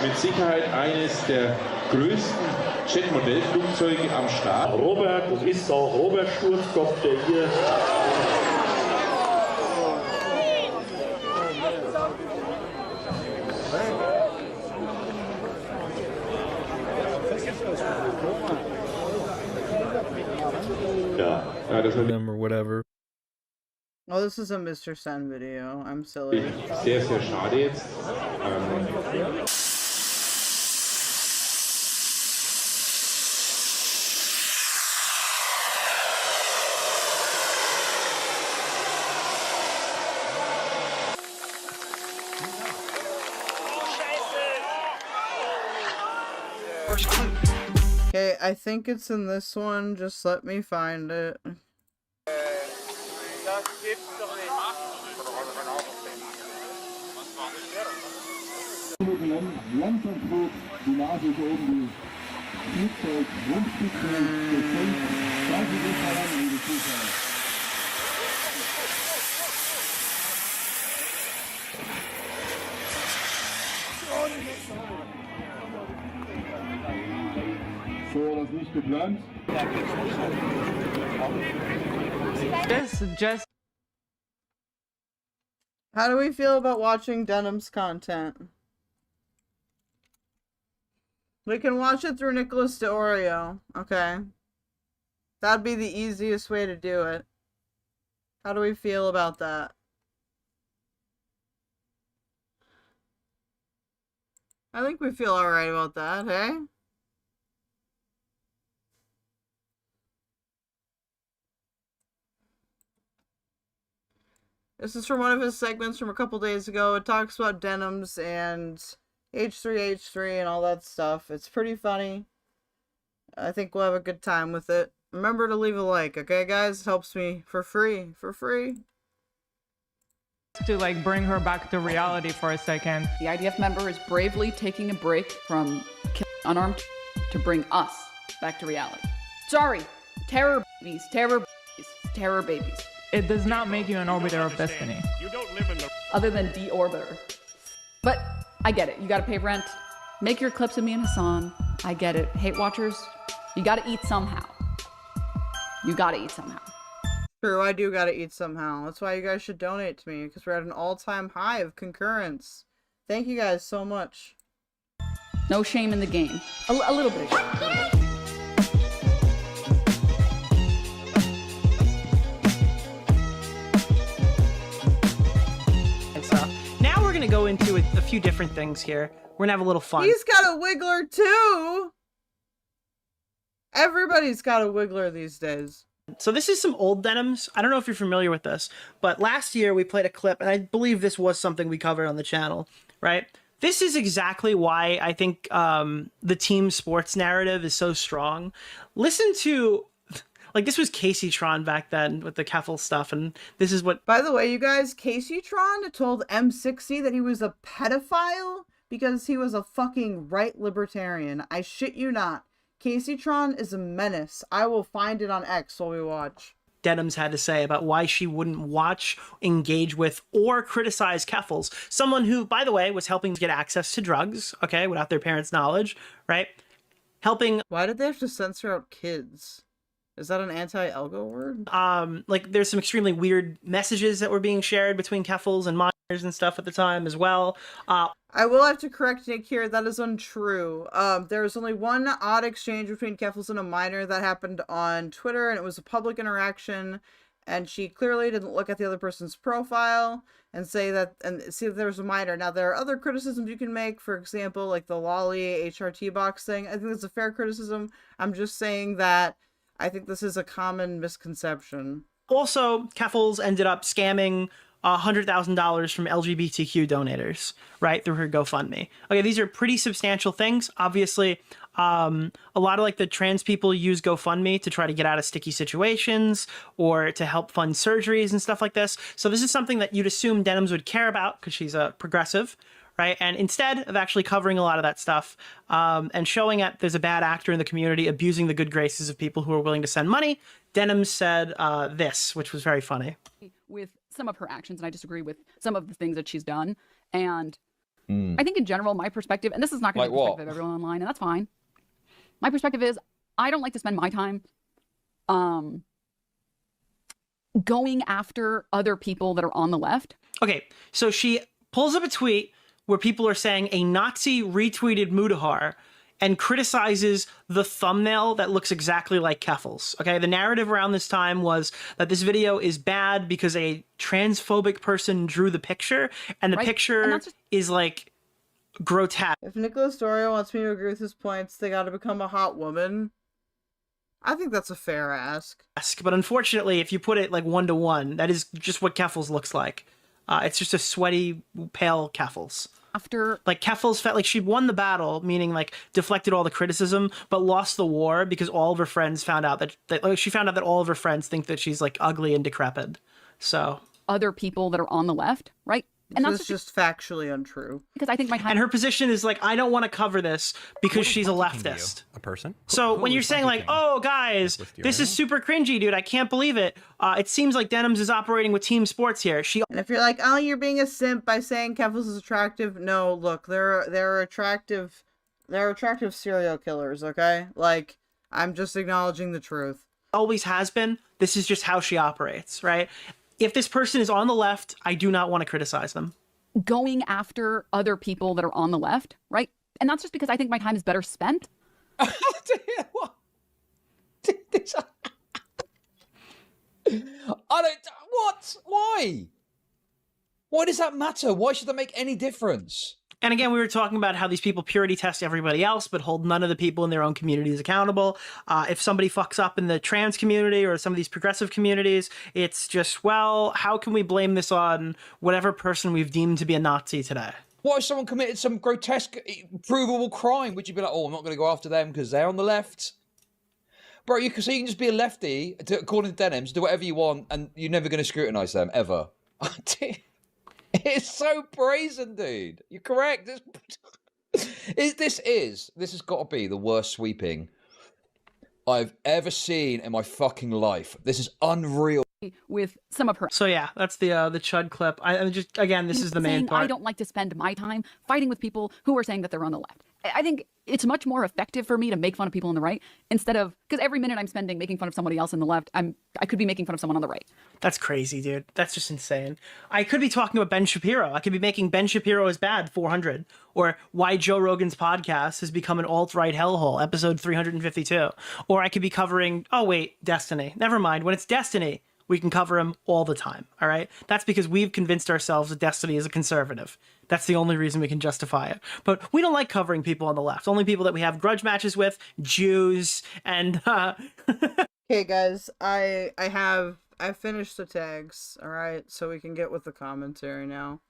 mit Sicherheit eines der größten Jetmodellflugzeuge am Start. Robert, das ist auch Robert Sturzkopf, der hier... Ja, das them or whatever. Oh, this is a Mr. Sen video. I'm silly. Sehr, sehr schade jetzt. Okay, I think it's in this one. Just let me find it. So, das nicht geplant. Just. How do we feel about watching Denims content? We can watch it through Nicholas DeOrio. Okay. That'd be the easiest way to do it. How do we feel about that? I think we feel alright about that, hey? This is from one of his segments from a couple days ago. It talks about Denims and H3H3 and all that stuff. It's pretty funny. I think we'll have a good time with it. Remember to leave a like, okay guys? It helps me for free. To like bring her back to reality for a second. The IDF member is bravely taking a break from unarmed to bring us back to reality. Sorry, terror babies. It does not make you an Orbiter of Destiny. You don't live in the... Other than deorbiter. But I get it. You gotta pay rent. Make your clips of me and Hasan. I get it. Hate watchers, you gotta eat somehow. True, I do gotta eat somehow. That's why you guys should donate to me, because we're at an all-time high of concurrence. Thank you guys so much. No shame in the game. A little bit of shame. Now we're gonna go into a few different things here. We're gonna have a little fun. He's got a Kwiggler too! Everybody's got a Kwiggler these days. So this is some old Denims. I don't know if you're familiar with this, but last year we played a clip, and I believe this was something we covered on the channel, right? This is exactly why I think the team sports narrative is so strong. Listen to, like, this was Casey-tron back then with the Keffel stuff, and this is what... By the way, you guys, Casey-tron told M60 that he was a pedophile because he was a fucking right libertarian. I shit you not. Caseytron is a menace. I will find it on X while we watch. Denims had to say about why she wouldn't watch, engage with, or criticize Keffals. Someone who, by the way, was helping to get access to drugs, okay, without their parents' knowledge, right? Helping... Why did they have to censor out kids? Is that an anti-Elgo word? Like, there's some extremely weird messages that were being shared between Keffals and minors and stuff at the time as well. I will have to correct Nick here. That is untrue. There was only one odd exchange between Keffals and a minor that happened on Twitter, and it was a public interaction, and she clearly didn't look at the other person's profile and say that, and see that there was a minor. Now, there are other criticisms you can make, for example, like the lolly HRT box thing. I think that's a fair criticism. I'm just saying that I think this is a common misconception. Also, Keffals ended up scamming $100,000 from LGBTQ donators, right, through her GoFundMe. Okay, these are pretty substantial things. Obviously, a lot of like the trans people use GoFundMe to try to get out of sticky situations or to help fund surgeries and stuff like this. So this is something that you'd assume Denims would care about because she's a progressive, right? And instead of actually covering a lot of that stuff and showing that there's a bad actor in the community abusing the good graces of people who are willing to send money, Denims said this, which was very funny. With some of her actions, and I disagree with some of the things that she's done. And I think in general, my perspective, and this is not going to be the perspective of everyone online, and that's fine. My perspective is I don't like to spend my time going after other people that are on the left. Okay, so she pulls up a tweet where people are saying a Nazi retweeted Mudahar and criticizes the thumbnail that looks exactly like Keffals. Okay, the narrative around this time was that this video is bad because a transphobic person drew the picture, and the picture is like grotesque. If Nicholas DeOrio wants me to agree with his points, they gotta become a hot woman. I think that's a fair ask. But unfortunately, if you put it like 1-to-1, that is just what Keffals looks like. It's just a sweaty, pale Keffals. After like Keffals felt like she'd won the battle, meaning like deflected all the criticism, but lost the war because all of her friends found out that like, she found out that all of her friends think that she's like ugly and decrepit. So other people that are on the left, right? And that's just factually untrue. Because I think my time. And her position is like, I don't want to cover this because she's a leftist. A person? So when you're saying like, oh guys, this is super cringy, dude, I can't believe it. It seems like Denims is operating with team sports here. And if you're like, oh, you're being a simp by saying Keffals is attractive, no, look, they're attractive serial killers, okay? Like, I'm just acknowledging the truth. Always has been. This is just how she operates, right? If this person is on the left, I do not want to criticize them. Going after other people that are on the left, right? And that's just because I think my time is better spent. What? What? Why? Why does that matter? Why should that make any difference? And again, we were talking about how these people purity test everybody else, but hold none of the people in their own communities accountable. If somebody fucks up in the trans community or some of these progressive communities, it's just, well, how can we blame this on whatever person we've deemed to be a Nazi today? What if someone committed some grotesque, provable crime? Would you be like, oh, I'm not going to go after them because they're on the left? Bro, so you can just be a lefty, according to Denims, do whatever you want, and you're never going to scrutinise them, ever. It's so brazen, dude. You're correct. This has got to be the worst sweeping I've ever seen in my fucking life. This is unreal. With some of her. So yeah, that's the Chud clip. I just, again, this is the main part. I don't like to spend my time fighting with people who are saying that they're on the left. I think it's much more effective for me to make fun of people on the right instead of, because every minute I'm spending making fun of somebody else on the left, I could be making fun of someone on the right. That's crazy, dude. That's just insane. I could be talking about Ben Shapiro. I could be making Ben Shapiro is bad 400, or why Joe Rogan's podcast has become an alt-right hellhole, episode 352. Or I could be covering, oh wait, Destiny. Never mind. When it's Destiny, we can cover him all the time, all right? That's because we've convinced ourselves that Destiny is a conservative. That's the only reason we can justify it. But we don't like covering people on the left. Only people that we have grudge matches with, Jews, and... Okay, guys, I finished the tags, all right? So we can get with the commentary now.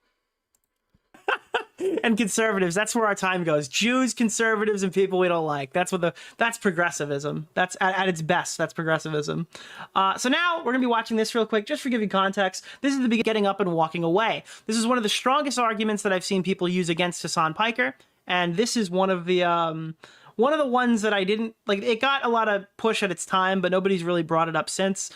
and conservatives. That's where our time goes. Jews, conservatives, and people we don't like. That's progressivism. That's at its best. That's progressivism. So now we're gonna be watching this real quick, just for giving context. This is the beginning, getting up and walking away. This is one of the strongest arguments that I've seen people use against Hasan Piker, and this is one of the ones that I didn't like. It got a lot of push at its time, but nobody's really brought it up since.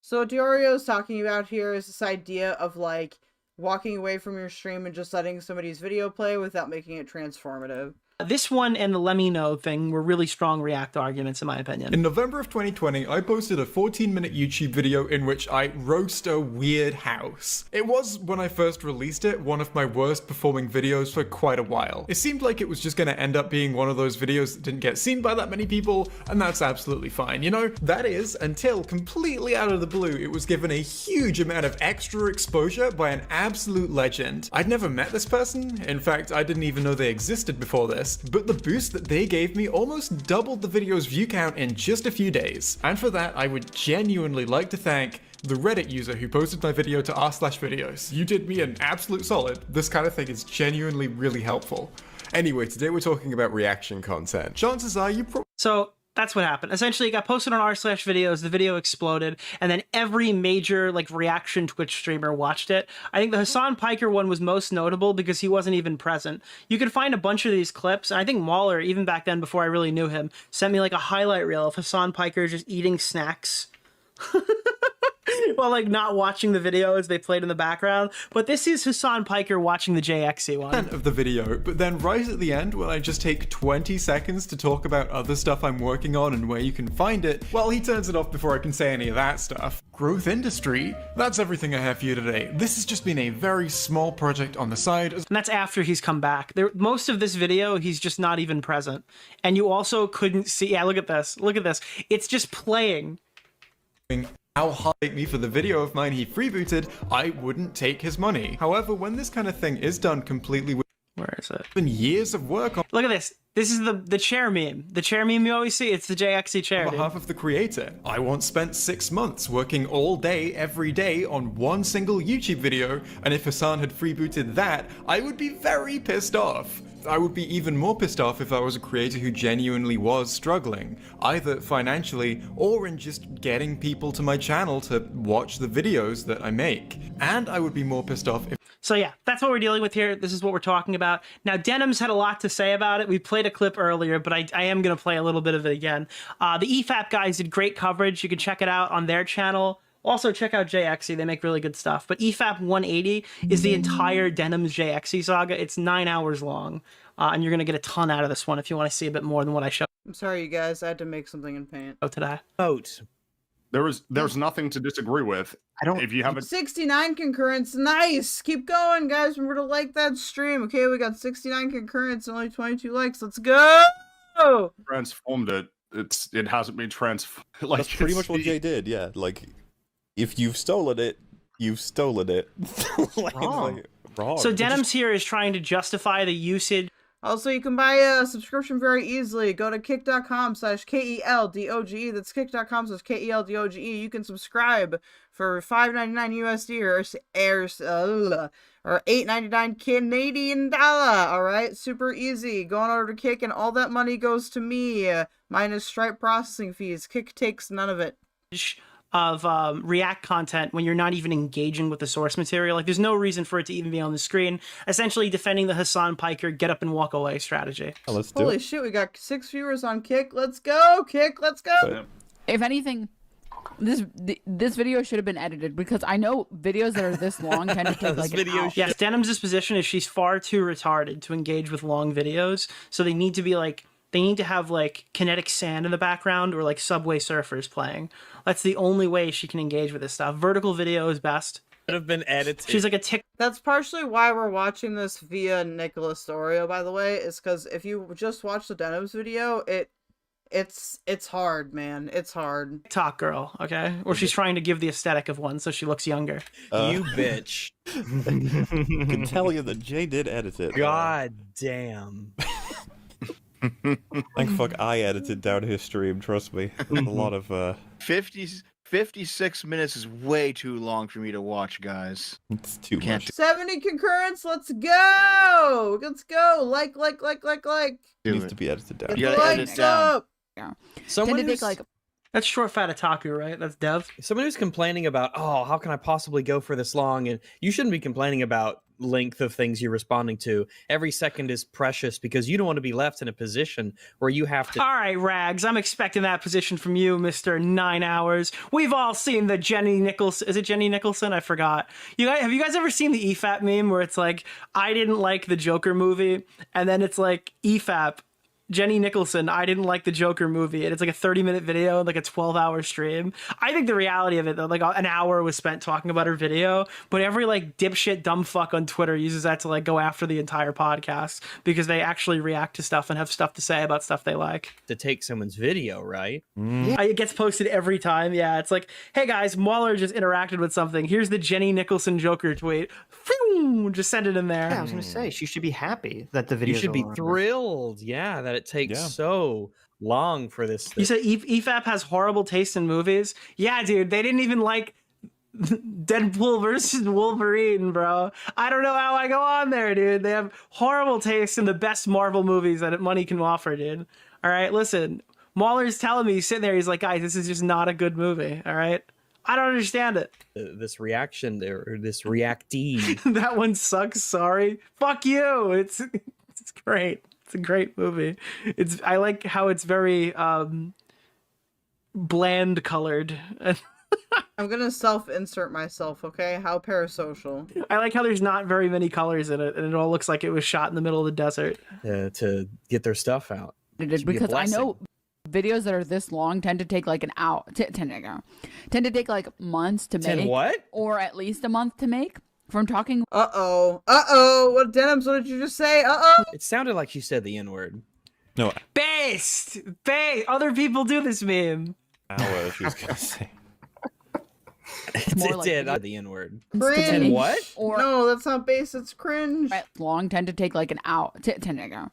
So what DeOrio's talking about here is this idea of like walking away from your stream and just letting somebody's video play without making it transformative. This one and the let me know thing were really strong React arguments, in my opinion. In November of 2020, I posted a 14-minute YouTube video in which I roast a weird house. It was, when I first released it, one of my worst performing videos for quite a while. It seemed like it was just gonna end up being one of those videos that didn't get seen by that many people, and that's absolutely fine. You know, that is, until completely out of the blue, it was given a huge amount of extra exposure by an absolute legend. I'd never met this person. In fact, I didn't even know they existed before this. But the boost that they gave me almost doubled the video's view count in just a few days. And for that, I would genuinely like to thank the Reddit user who posted my video to r/videos. You did me an absolute solid. This kind of thing is genuinely really helpful. Anyway, today we're talking about reaction content. Chances are you So that's what happened. Essentially, it got posted on r/videos, the video exploded, and then every major like reaction Twitch streamer watched it. I think the Hasan Piker one was most notable because he wasn't even present. You could find a bunch of these clips, and I think Mauler, even back then before I really knew him, sent me like a highlight reel of Hasan Piker just eating snacks. While like not watching the video as they played in the background. But this is Hasan Piker watching the JXE one. Of the video, but then right at the end when I just take 20 seconds to talk about other stuff I'm working on and where you can find it, well, he turns it off before I can say any of that stuff. Growth industry? That's everything I have for you today. This has just been a very small project on the side. And that's after he's come back. Most of this video, he's just not even present. And you also couldn't see, yeah, look at this. Look at this. It's just playing. How hard me for the video of mine he freebooted, I wouldn't take his money. However, when this kind of thing is done completely with been years of work on Look at this. This is the chair meme. The chair meme you always see, it's the JXE chair. On behalf of the creator, I once spent 6 months working all day, every day on one single YouTube video, and if Hasan had freebooted that, I would be very pissed off. I would be even more pissed off if I was a creator who genuinely was struggling, either financially or in just getting people to my channel to watch the videos that I make. And I would be more pissed off if... So yeah, that's what we're dealing with here. This is what we're talking about. Now, Denims had a lot to say about it. We played a clip earlier, but I am going to play a little bit of it again. The EFAP guys did great coverage. You can check it out on their channel. Also, check out JXE. They make really good stuff. But EFAP 180 is the entire Denims JXE saga. It's 9 hours long. And you're going to get a ton out of this one if you want to see a bit more than what I showed. I'm sorry, you guys. I had to make something in Paint. Today. Vote. There's nothing to disagree with. If you have 69 concurrents, nice. Keep going, guys. Remember to like that stream. Okay, we got 69 concurrents and only 22 likes. Let's go. transformed it, it hasn't been transformed. Like, that's pretty much what Jay did. Yeah, like if you've stolen it, you've stolen it. Wrong. Wrong. So Denims here is trying to justify the usage. Also, you can buy a subscription very easily. Go to kick.com/KELDOGE. That's kick.com/KELDOGE. You can subscribe for $5.99 USD or $8.99 Canadian dollar. All right, super easy. Go on over to Kick, and all that money goes to me, minus Stripe processing fees. Kick takes none of it. Of React content when you're not even engaging with the source material. Like, there's no reason for it to even be on the screen. Essentially defending the Hasan Piker get up and walk away strategy. Oh, let's do Holy shit, we got 6 viewers on Kick. Let's go, Kick, let's go. If anything, this video should have been edited, because I know videos that are this long tend to take like an hour. Yes, Denims' position is she's far too retarded to engage with long videos, so they need to be like, they need to have like kinetic sand in the background or like Subway Surfers playing. That's the only way she can engage with this stuff. Vertical video is best. Could have been edited. She's like a tick. That's partially why we're watching this via Nicholas DeOrio, by the way, is because if you just watch the Denims video, it's hard, man. It's hard. TikTok girl, okay? Or she's trying to give the aesthetic of one so she looks younger. You bitch. I can tell you that Jay did edit it. God damn. Thank fuck I edited down his stream, trust me. A lot of 50 56 minutes is way too long for me to watch, guys. It's too much. 70 concurrents. Let's go. Let's go. Like. It needs to be edited down. Get the likes up. Yeah. Someone Tend to who's take, like, That's short fat otaku, right? That's Dev. someone who's complaining about, oh, how can I possibly go for this long? And you shouldn't be complaining about length of things you're responding to. Every second is precious because you don't want to be left in a position where you have to. All right, Rags, I'm expecting that position from you, Mr. 9 Hours. We've all seen the Jenny Nicholson. Is it Jenny Nicholson? I forgot. Have you guys ever seen the EFAP meme where it's like, I didn't like the Joker movie, and then it's like EFAP, Jenny Nicholson, I didn't like the Joker movie, and it's like a 30-minute video, like a 12-hour stream. I think the reality of it, though, like an hour was spent talking about her video, but every like dipshit dumb fuck on Twitter uses that to like go after the entire podcast because they actually react to stuff and have stuff to say about stuff they like. To take someone's video, right? It gets posted every time. Yeah, it's like, hey guys, Mueller just interacted with something. Here's the Jenny Nicholson Joker tweet. Phew, just send it in there. Yeah, I was gonna say she should be happy that the video. You should be thrilled. Yeah, that it takes so long for this. You said EFAP has horrible taste in movies? Yeah, dude, they didn't even like Deadpool versus Wolverine, bro. I don't know how I go on there, dude. They have horrible taste in the best Marvel movies that money can offer, dude. All right, listen. Mahler's telling me, he's sitting there, he's like, guys, this is just not a good movie, all right? I don't understand it. This reaction there, or this reactee. That one sucks, sorry. Fuck you. It's great. It's a great movie. I like how it's very bland colored. I'm gonna self-insert myself, okay? How parasocial. I like how there's not very many colors in it, and it all looks like it was shot in the middle of the desert. To get their stuff out. Because I know videos that are this long tend to take like an hour, tend to take like months to make. What? Or at least a month to make. From talking. What Denims? What did you just say? It sounded like she said the N-word. No. Based. Other people do this meme. She was gonna say. It did. The N-word. Cringe. What? Or no, that's not base. It's cringe. Long tend to take like an hour. Whoa!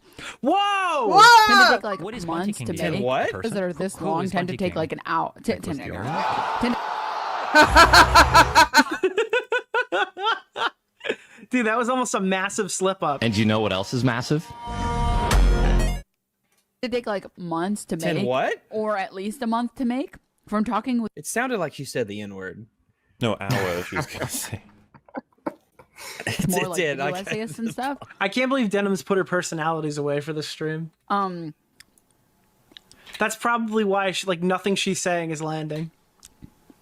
What? Tend to take like months to make. What? Videos that are this long tend to take like an hour. Dude, that was almost a massive slip up. And you know what else is massive? To take like months to make. What? Or at least a month to make. From talking with. It sounded like she said the N-word. No, hour. She was gonna say. More like video essayists and stuff. I can't believe Denims put her personalities away for this stream. That's probably why nothing she's saying is landing.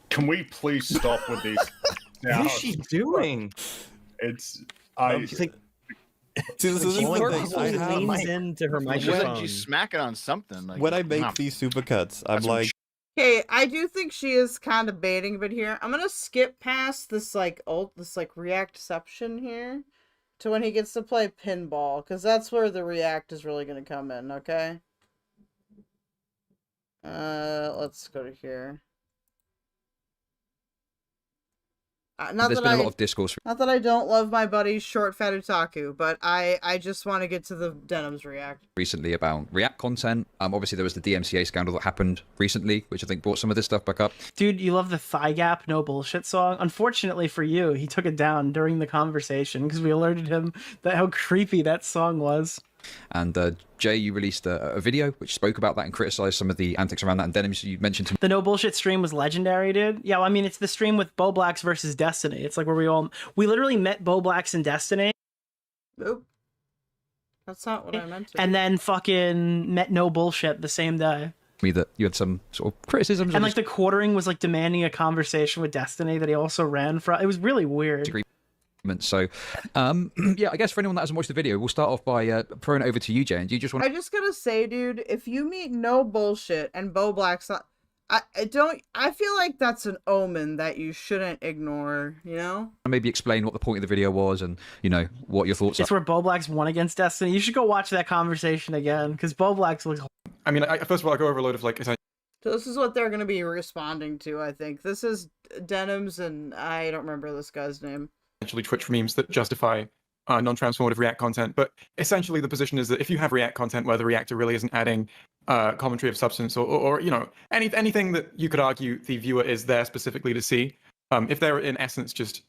Can we please stop with these? What is she doing? It's She's like, See, this is she the thing. leans into her microphone. She's smacking on something. Like, When I make these supercuts, I'm like, Okay, I do think she is kind of baiting a bit here. I'm gonna skip past this reactception here to when he gets to play pinball, because that's where the react is really gonna come in. Okay. Let's go to here. There's been a lot of discourse. Not that I don't love my buddy Short Fat Otaku, but I just want to get to the Denims react. Recently about React content. Obviously there was the DMCA scandal that happened recently, which I think brought some of this stuff back up. Dude, you love the Thigh Gap No Bullshit song. Unfortunately for you, he took it down during the conversation because we alerted him that how creepy that song was. And Jay, you released a video which spoke about that and criticized some of the antics around that. And Denims, you mentioned to me. The No Bullshit stream was legendary, dude. Yeah, well, I mean, it's the stream with Bowblax versus Destiny. It's like where we literally met Bowblax and Destiny. Nope. That's not what I meant to. And then fucking met No Bullshit the same day. Me that you had some sort of criticisms. And the quartering was demanding a conversation with Destiny that he also ran from. It was really weird. So, yeah, I guess for anyone that hasn't watched the video, we'll start off by throwing it over to you, Jay. And do you just want? I just gotta say, dude, if you meet No Bullshit and Bowblax, I feel like that's an omen that you shouldn't ignore. You know? Maybe explain what the point of the video was, and what your thoughts are. It's where Bowblax won against Destiny. You should go watch that conversation again because Bowblax looks. I mean, first of all, I'll go over a load of So this is what they're gonna be responding to. I think this is Denims, and I don't remember this guy's name. Essentially Twitch memes that justify non-transformative React content, but essentially the position is that if you have React content where the reactor really isn't adding commentary of substance, or you know, anything that you could argue the viewer is there specifically to see. If they're in essence just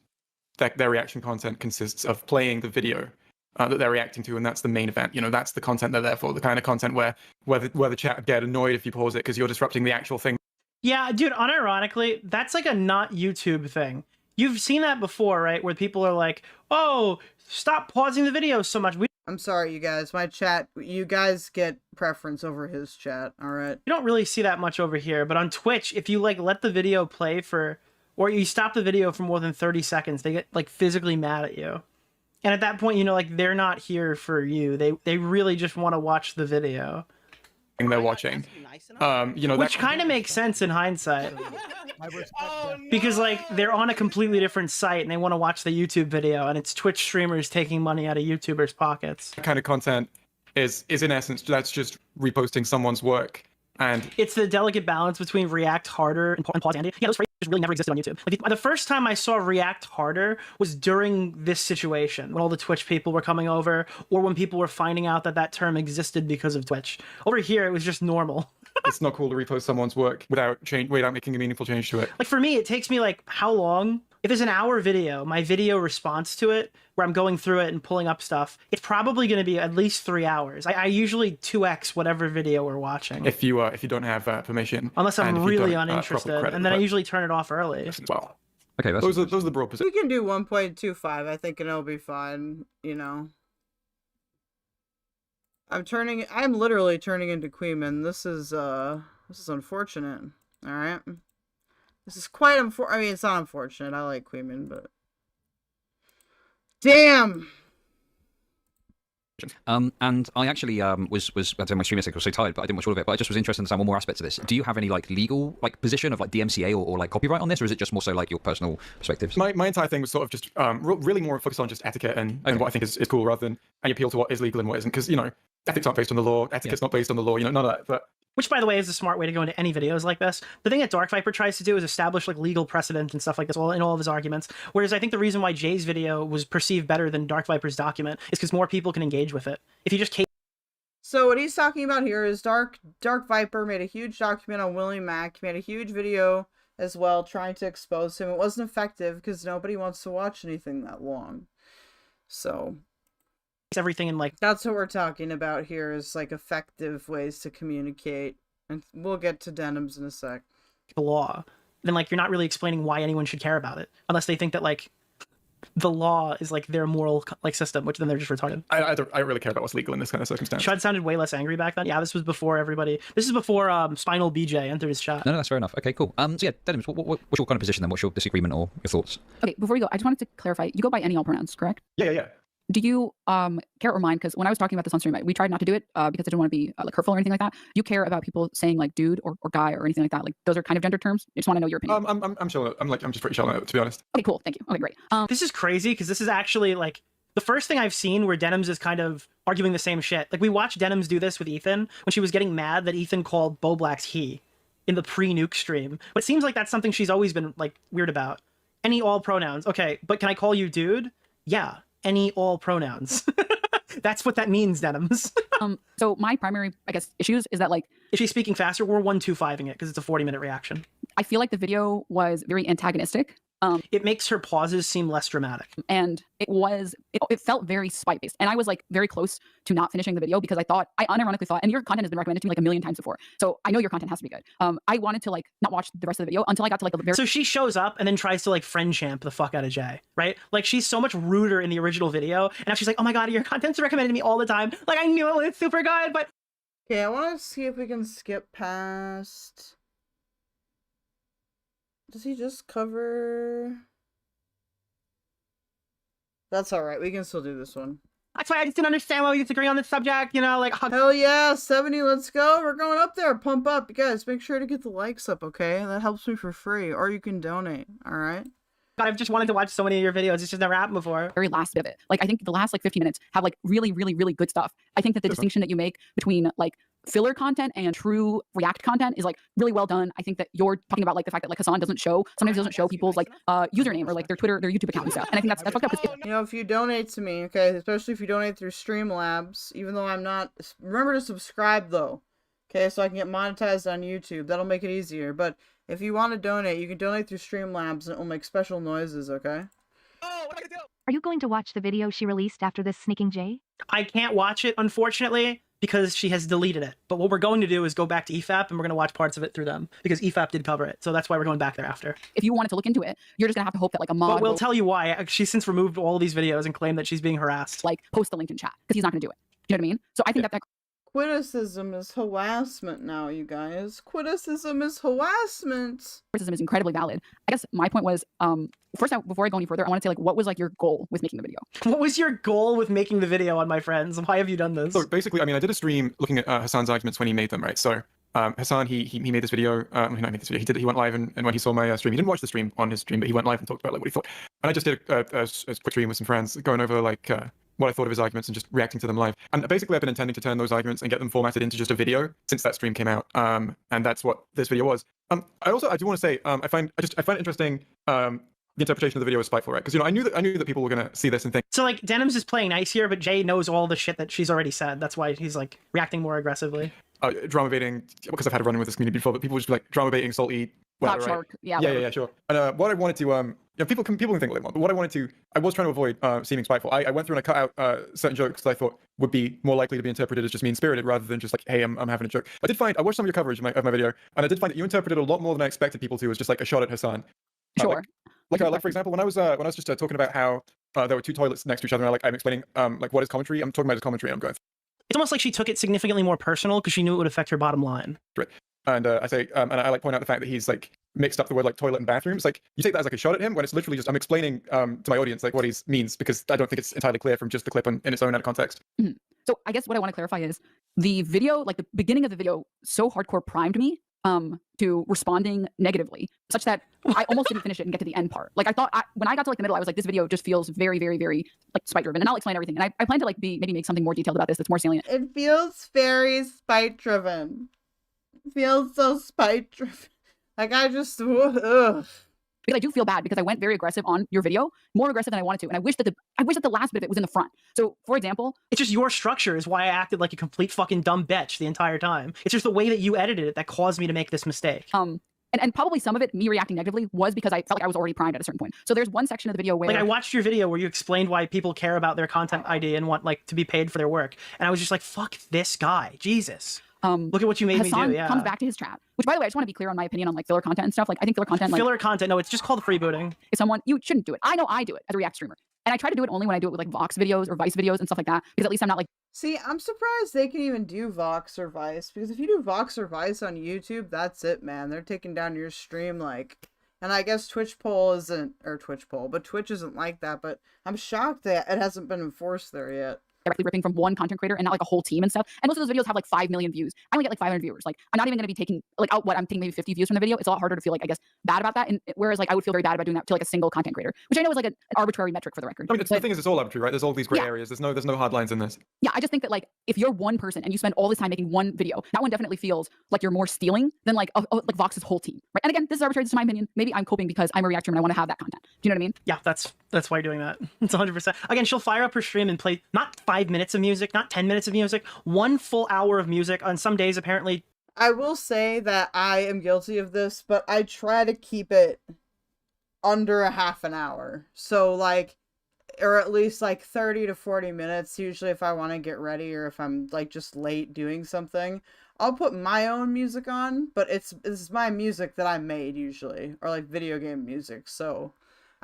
their reaction content consists of playing the video that they're reacting to, and that's the main event. You know, that's the content they're there for. The kind of content where the chat get annoyed if you pause it because you're disrupting the actual thing. Yeah, dude, unironically, that's like a not YouTube thing. You've seen that before, right? Where people are like, oh, stop pausing the video so much. I'm sorry, you guys. My chat, you guys get preference over his chat, all right? You don't really see that much over here, but on Twitch, if you like let the video play for, or you stop the video for more than 30 seconds, they get like physically mad at you. And at that point, you know, like they're not here for you. They really just want to watch the video. They're watching. You know, which kind of makes sense in hindsight. Because like they're on a completely different site and they want to watch the YouTube video, and it's Twitch streamers taking money out of YouTubers' pockets. That kind of content is in essence that's just reposting someone's work, and it's the delicate balance between react harder and pause Andy. Yeah, those phrases really never existed on YouTube. Like the first time I saw react harder was during this situation when all the Twitch people were coming over, or when people were finding out that that term existed because of Twitch. Over here, it was just normal. It's not cool to repost someone's work without making a meaningful change to it. Like for me, it takes me like how long? If it's an hour video, my video response to it, where I'm going through it and pulling up stuff, it's probably going to be at least 3 hours. I usually 2x whatever video we're watching. If you don't have permission, unless I'm really uninterested, credit, and then I usually turn it off early. Well, okay, those are the broad positions. We can do 1.25, I think, and it'll be fine. You know. I'm literally turning into Kuihman. This is unfortunate. All right. This is quite I mean, it's not unfortunate. I like Kuihman, but damn. And I actually was I don't my stream yesterday, I was so tired, but I didn't watch all of it. But I just was interested in understand one more aspects of this. Do you have any like legal like position of like DMCA or like copyright on this, or is it just more so like your personal perspectives? My entire thing was sort of just really more focused on just etiquette and what I think is cool, rather than any appeal to what is legal and what isn't. Because you know, ethics aren't based on the law, etiquette's not based on the law. You know, none of that. But which, by the way, is a smart way to go into any videos like this. The thing that Dark Viper tries to do is establish like legal precedent and stuff like this in all of his arguments. Whereas I think the reason why Jay's video was perceived better than Dark Viper's document is because more people can engage with it. If you just So what he's talking about here is Dark Viper made a huge document on Willie Mack. He made a huge video as well trying to expose him. It wasn't effective because nobody wants to watch anything that long. So everything in like that's what we're talking about here is like effective ways to communicate, and we'll get to Denims in a sec. The law, then like you're not really explaining why anyone should care about it unless they think that like the law is like their moral like system, which then they're just retarded. I don't really care about what's legal in this kind of circumstance. Shud sounded way less angry back then. Yeah, this was before everybody. This is before Spinal BJ entered his chat. No, that's fair enough. Okay, cool. So yeah, Denims, what's your kind of position then? What's your disagreement or your thoughts? Okay, before we go, I just wanted to clarify. You go by any all pronouns, correct? Yeah. Do you care or mind? Because when I was talking about this on stream, we tried not to do it because I didn't want to be like hurtful or anything like that. Do you care about people saying like dude or guy or anything like that? Like those are kind of gender terms. I just want to know your opinion. I'm chill. I'm just pretty chill on it, to be honest. Okay, cool. Thank you. Okay, great. This is crazy because this is actually like the first thing I've seen where Denims is kind of arguing the same shit. Like we watched Denims do this with Ethan when she was getting mad that Ethan called Bowblax he in the pre-nuke stream. But it seems like that's something she's always been like weird about. Any all pronouns. Okay, but can I call you dude? Yeah. Any all pronouns. That's what that means, Denims. So my primary, I guess, issues is that like if she's speaking faster, we're 1-2-5ing it because it's a 40-minute reaction. I feel like the video was very antagonistic. It makes her pauses seem less dramatic. And it felt very spite-based. And I was like very close to not finishing the video because I unironically thought, and your content has been recommended to me like a million times before. So I know your content has to be good. I wanted to like not watch the rest of the video until I got to like the very... So she shows up and then tries to like friend champ the fuck out of Jay, right? Like she's so much ruder in the original video. And now she's like, oh my God, your content's recommended to me all the time. Like I knew it's super good, but... Okay, I want to see if we can skip past... Does he just cover... That's alright, we can still do this one. That's why I just didn't understand why we disagree on this subject, you know, like... Hell yeah, 70, let's go! We're going up there, pump up! You guys, make sure to get the likes up, okay? That helps me for free, or you can donate, alright? God, I've just wanted to watch so many of your videos, it's just never happened before. Very last bit of it. Like, I think the last, like, 15 minutes have, like, really, really, really good stuff. I think that the distinction that you make between, like, filler content and true react content is like really well done. I think that you're talking about like the fact that like Hasan sometimes doesn't show people's like username or like their Twitter, their YouTube account and stuff. And I think that's fucked up. You know, if you donate to me, okay, especially if you donate through Streamlabs, even though I'm not, remember to subscribe though. Okay, so I can get monetized on YouTube. That'll make it easier. But if you want to donate, you can donate through Streamlabs and it will make special noises, okay? Are you going to watch the video she released after this sneaking Jay? I can't watch it, unfortunately, because she has deleted it. But what we're going to do is go back to EFAP and we're going to watch parts of it through them because EFAP did cover it. So that's why we're going back there after. If you wanted to look into it, you're just gonna have to hope that like a mod But we'll will, tell you why. She's since removed all of these videos and claimed that she's being harassed. like post the link in chat because he's not gonna do it. You know what I mean? So I think that Criticism is harassment now, you guys. Criticism is harassment. criticism is incredibly valid. I guess my point was, first, before I go any further, I want to say like, what was like your goal with making the video? What was your goal with making the video on My Friends? Why have you done this? So basically, I mean, I did a stream looking at Hasan's arguments when he made them, right? So Hasan, he made this video. He not made this video. He went live, and when he saw my stream, he didn't watch the stream on his stream, but he went live and talked about like what he thought. And I just did a quick stream with some friends, going over like what I thought of his arguments and just reacting to them live. And basically, I've been intending to turn those arguments and get them formatted into just a video since that stream came out. And that's what this video was. I do want to say, I find it interesting. The interpretation of the video was spiteful, right? Because I knew that people were gonna see this and think. So like Denims is playing nice here, but Jay knows all the shit that she's already said. That's why he's like reacting more aggressively. Drama baiting, because I've had a run with this community before, but people just be like drama baiting, salty, whatever, right? Shark, yeah, yeah, sure. And what I wanted to, people can think what they want, but what I wanted to, I was trying to avoid seeming spiteful. I went through and I cut out certain jokes that I thought would be more likely to be interpreted as just mean-spirited rather than just like, hey, I'm having a joke. I watched some of your coverage of my video, and I did find that you interpreted a lot more than I expected people to as just like a shot at Hasan. Sure. Like for example, when I was just talking about how there were two toilets next to each other, and I'm explaining like what is commentary. I'm talking about his commentary, and I'm going. It's almost like she took it significantly more personal because she knew it would affect her bottom line. Right. And I say, and I like point out the fact that he's like mixed up the word like toilet and bathrooms. Like you take that as like a shot at him when it's literally just I'm explaining to my audience like what he means because I don't think it's entirely clear from just the clip in its own out of context. Mm-hmm. So I guess what I want to clarify is the video, like the beginning of the video, so hardcore primed me to responding negatively, such that I almost didn't finish it and get to the end part. Like I thought when I got to like the middle, I was like, this video just feels very, very, very like spite driven. And I'll explain everything. And I plan to like maybe make something more detailed about this that's more salient. It feels very spite driven. It feels so spite driven. Like I just ugh. Because I do feel bad because I went very aggressive on your video, more aggressive than I wanted to, and I wish that the last bit of it was in the front. So, for example, it's just your structure is why I acted like a complete fucking dumb bitch the entire time. It's just the way that you edited it that caused me to make this mistake. And probably some of it, me reacting negatively, was because I felt like I was already primed at a certain point. So there's one section of the video where like I watched your video where you explained why people care about their content ID and want like to be paid for their work, and I was just like, fuck this guy, Jesus. Look at what you made Hasan me do. Yeah. comes back to his chat. Which, by the way, I just want to be clear on my opinion on like filler content and stuff. Like I think filler content, like filler content. No, it's just called freebooting. If someone you shouldn't do it. I know I do it as a React streamer, and I try to do it only when I do it with like Vox videos or Vice videos and stuff like that. Because at least I'm not like. See, I'm surprised they can even do Vox or Vice because if you do Vox or Vice on YouTube, that's it, man. They're taking down your stream like. And I guess Twitch isn't like that. But I'm shocked that it hasn't been enforced there yet. Directly ripping from one content creator and not like a whole team and stuff. And most of those videos have like 5 million views. I only get like 500 viewers. Like I'm not even going to be taking like out what I'm taking maybe 50 views from the video. It's a lot harder to feel like I guess bad about that. And whereas like I would feel very bad about doing that to like a single content creator, which I know is like an arbitrary metric for the record. I mean, the thing is, it's all arbitrary, right? There's all these gray areas. There's no hard lines in this. Yeah, I just think that like if you're one person and you spend all this time making one video, that one definitely feels like you're more stealing than like like Vox's whole team, right? And again, this is arbitrary. This is my opinion. Maybe I'm coping because I'm a React streamer and I want to have that content. Do you know what I mean? Yeah, that's why you're doing that. It's 100%. Again, she'll fire up her stream and play not 5 minutes of music, not 10 minutes of music, 1 full hour of music. On some days, apparently. I will say that I am guilty of this, but I try to keep it under a half an hour. So like, or at least like 30 to 40 minutes, usually if I want to get ready or if I'm like just late doing something. I'll put my own music on, but it's my music that I made usually, or like video game music. So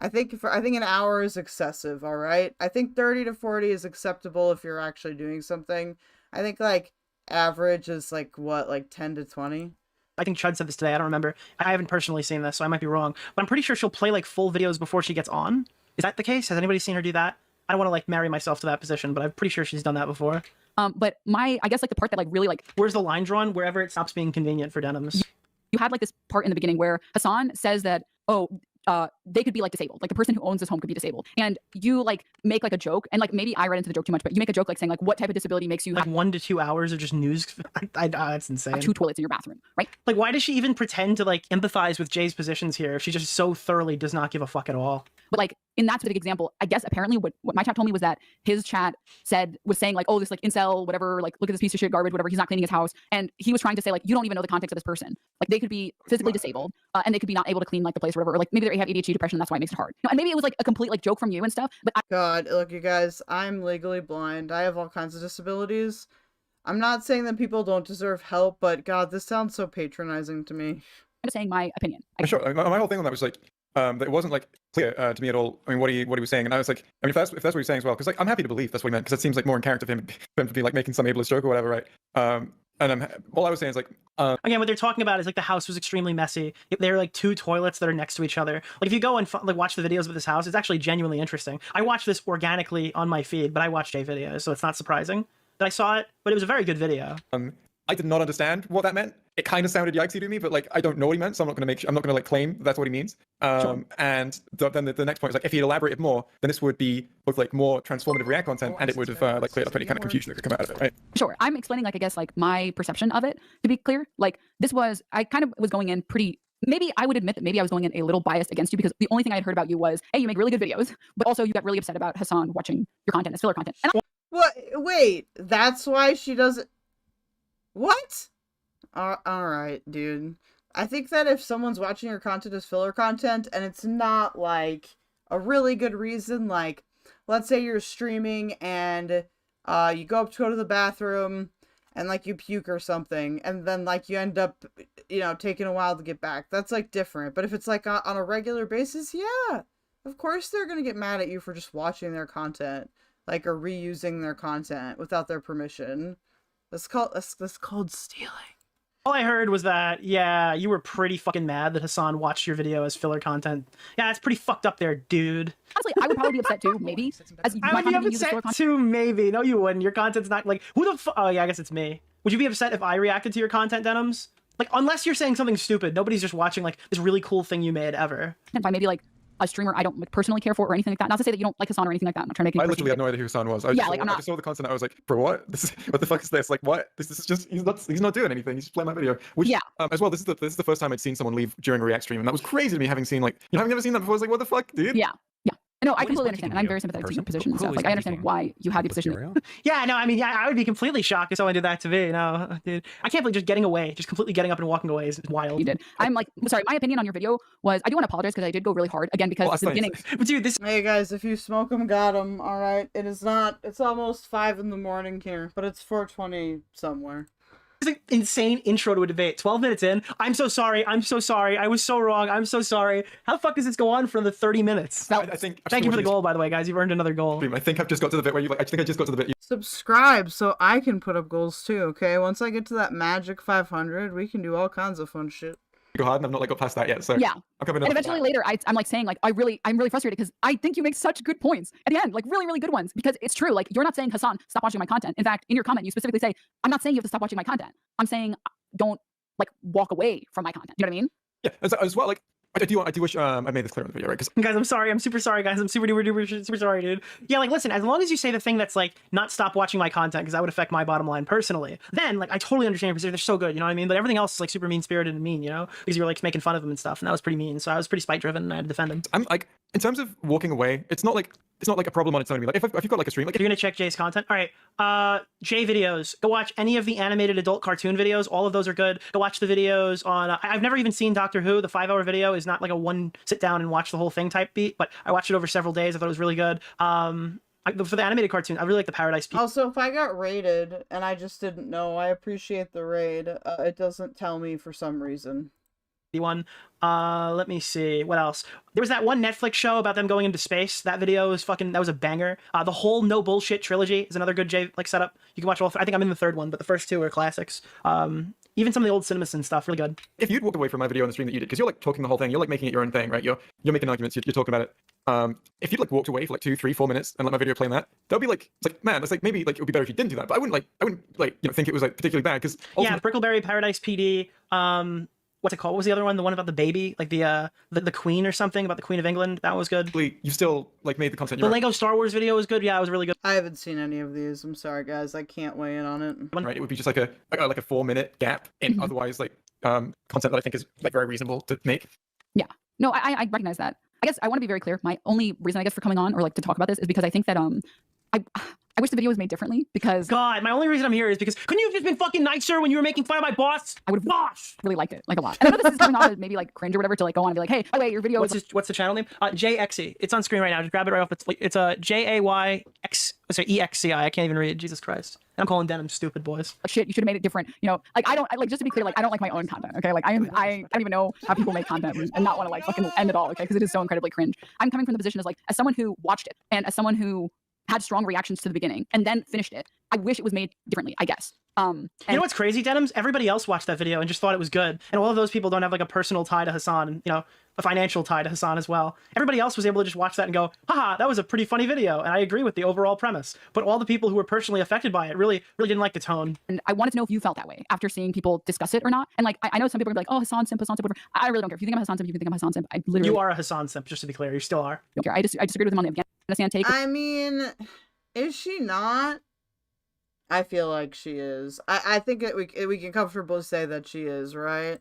I think an hour is excessive, all right? I think 30 to 40 is acceptable if you're actually doing something. I think like average is like what, like 10 to 20? I think Chud said this today. I don't remember. I haven't personally seen this, so I might be wrong. But I'm pretty sure she'll play like full videos before she gets on. Is that the case? Has anybody seen her do that? I don't want to like marry myself to that position, but I'm pretty sure she's done that before. But I guess like the part that like really like. Where's the line drawn? Wherever it stops being convenient for Denims. You had like this part in the beginning where Hasan says that, they could be like disabled, like the person who owns this home could be disabled, and you like make like a joke, and like maybe I read into the joke too much, but you make a joke like saying like what type of disability makes you like 1 to 2 hours of just news. That's insane. 2 toilets in your bathroom, right? Like why does she even pretend to like empathize with Jay's positions here if she just so thoroughly does not give a fuck at all? But like in that specific example, I guess apparently what my chat told me was that his chat was saying like, oh, this like incel, whatever, like look at this piece of shit garbage, whatever. He's not cleaning his house, and he was trying to say like, you don't even know the context of this person. Like they could be physically disabled, and they could be not able to clean like the place or whatever. Or, like maybe they have ADHD, depression, that's why it makes it hard. And maybe it was like a complete like joke from you and stuff. But God, look, you guys, I'm legally blind. I have all kinds of disabilities. I'm not saying that people don't deserve help, but God, this sounds so patronizing to me. I'm just saying my opinion. Sure. My whole thing on that was like, that it wasn't like clear to me at all. I mean, what he was saying, and I was like, I mean, if that's what he's saying as well, because like I'm happy to believe that's what he meant, because it seems like more in character for him to be like making some ableist joke or whatever, right? And all I was saying is like, again, what they're talking about is like the house was extremely messy. There are like 2 toilets that are next to each other. Like if you go and like watch the videos of this house, it's actually genuinely interesting. I watched this organically on my feed, but I watched J videos, so it's not surprising that I saw it. But it was a very good video. I did not understand what that meant. It kind of sounded yikesy to me, but like I don't know what he meant, so I'm not going to like claim that's what he means. Sure. And then the next point is like, if he had elaborated more, then this would be both like more transformative React content, and it would have like cleared up any kind of confusion that could come out of it, right? Sure. I'm explaining like I guess like my perception of it, to be clear. Like I kind of was going in pretty. Maybe I would admit that maybe I was going in a little biased against you, because the only thing I had heard about you was, hey, you make really good videos, but also you got really upset about Hasan watching your content as filler content. And What? Wait, that's why she doesn't. What? Alright, dude. I think that if someone's watching your content as filler content, and it's not, like, a really good reason, like, let's say you're streaming, and, you go to the bathroom, and, like, you puke or something, and then, like, you end up, you know, taking a while to get back. That's, like, different. But if it's, like, on a regular basis, yeah. Of course they're gonna get mad at you for just watching their content, like, or reusing their content without their permission. That's called stealing. All I heard was that, yeah, you were pretty fucking mad that Hasan watched your video as filler content. Yeah, it's pretty fucked up there, dude. Honestly, I would probably be upset too, maybe. As I would be upset too, maybe. No, you wouldn't. Your content's not like, who the fuck? Oh, yeah, I guess it's me. Would you be upset if I reacted to your content, Denims? Like, unless you're saying something stupid, nobody's just watching like this really cool thing you made ever. And by maybe like a streamer I don't like, personally care for or anything like that. Not to say that you don't like Hasan or anything like that. I'm not trying to make any I literally had no idea who Hasan was. I just saw the content. I was like, bro, what? What the fuck is this? Like, what? This is just he's not doing anything. He's just playing my video. Which, yeah. As well, this is the first time I'd seen someone leave during a React stream, and that was crazy to me, having seen like, you know, I've never seen that before. I was like, what the fuck, dude? Yeah. No, I completely understand, and I'm very sympathetic to your position and stuff. Like, I understand why you have the position. Yeah, no, I mean, yeah, I would be completely shocked if someone did that to me. No, dude, I can't believe just completely getting up and walking away is wild. You did. I'm like, sorry, my opinion on your video was, I do want to apologize because I did go really hard again because the beginning. But dude, Hey guys, if you smoke them, got them. All right, it's almost 5 in the morning here, but it's 4:20 somewhere. It's an insane intro to a debate. 12 minutes in. I'm so sorry. I was so wrong. I'm so sorry. How the fuck does this go on for another 30 minutes? I think. Thank you for the goal, by the way, guys. You've earned another goal. I think I've just got to the bit where you like. I think I just got to the bit. Subscribe so I can put up goals too. Okay, once I get to that magic 500, we can do all kinds of fun shit. Go hard, and I've not like got past that yet. So yeah, I'm coming. And eventually later, I'm like saying like I'm really frustrated because I think you make such good points at the end, like really good ones. Because it's true, like you're not saying Hasan stop watching my content. In fact, in your comment, you specifically say I'm not saying you have to stop watching my content. I'm saying don't like walk away from my content. You know what I mean? Yeah, as well. Like I do wish I made this clear on the video, right? Because guys, I'm sorry. I'm super sorry, guys. I'm super sorry, dude. Yeah, like listen, as long as you say the thing that's like not stop watching my content because that would affect my bottom line personally, then like I totally understand because they're so good, you know what I mean? But everything else is like super mean spirited and mean, you know, because you were like making fun of them and stuff, and that was pretty mean. So I was pretty spite driven and I had to defend him. I'm like, in terms of walking away, it's not like a problem on its own. Like if you've got like a stream, like you're gonna check Jay's content. All right, Jay videos. Go watch any of the animated adult cartoon videos. All of those are good. Go watch the videos on. I've never even seen Doctor Who. The 5-hour video is not like a one sit down and watch the whole thing type beat, but I watched it over several days. I thought it was really good. For the animated cartoon, I really like the Paradise Peak. Also, if I got raided and I just didn't know, I appreciate the raid. It doesn't tell me for some reason. One. Let me see what else. There was that one Netflix show about them going into space. That video was that was a banger. The whole No Bullshit trilogy is another good J like setup. You can watch all. I think I'm in the third one, but the first two are classics. Even some of the old cinemas and stuff, really good. If you'd walked away from my video on the stream that you did, because you're like talking the whole thing, you're like making it your own thing, right? You're making arguments, you're talking about it. If you'd like walked away for like 2, 3, 4 minutes and let my video play in that would be like, it's like, man, it's like maybe like it would be better if you didn't do that. But I wouldn't think it was like particularly bad because yeah, Brickleberry, Paradise PD. What's it called? What was the other one? The one about the baby, like the Queen or something, about the Queen of England. That was good. You still like made the content. The Lego Star Wars video was good. Yeah, it was really good. I haven't seen any of these. I'm sorry, guys. I can't weigh in on it. Right, it would be just like a 4-minute gap in otherwise like content that I think is like very reasonable to make. Yeah. No, I recognize that. I guess I want to be very clear. My only reason, I guess, for coming on or like to talk about this is because I think that I wish the video was made differently because God, my only reason I'm here is because couldn't you have just been fucking nicer when you were making fun of my boss? I would have really liked it, like a lot. And I know this is coming on as maybe like cringe or whatever to like go on and be like, hey, by the way, your video. What's the channel name? JXE. It's on screen right now. Just grab it right off. It's a JAYX. Sorry, EXCI. I can't even read it. Jesus Christ. And I'm calling Denims stupid, boys. Like, shit, you should have made it different. You know, like like just to be clear, like I don't like my own content. Okay, like I don't even know how people make content and not want to like fucking end it all. Okay, because it is so incredibly cringe. I'm coming from the position as like as someone who watched it and as someone who had strong reactions to the beginning and then finished it. I wish it was made differently, I guess. You know what's crazy, Denims? Everybody else watched that video and just thought it was good. And all of those people don't have like a personal tie to Hasan and, you know, a financial tie to Hasan as well. Everybody else was able to just watch that and go, haha, that was a pretty funny video. And I agree with the overall premise. But all the people who were personally affected by it really didn't like the tone. And I wanted to know if you felt that way after seeing people discuss it or not. And like, I know some people are like, oh, Hasan simp, whatever. I really don't care. If you think I'm a Hasan simp, you can think I'm a Hasan simp. I literally... You are a Hasan simp, just to be clear. You still are. Don't care. I disagreed with him on the Afghanistan take. I mean, is she not? I feel like she is. I think we can comfortably say that she is, right?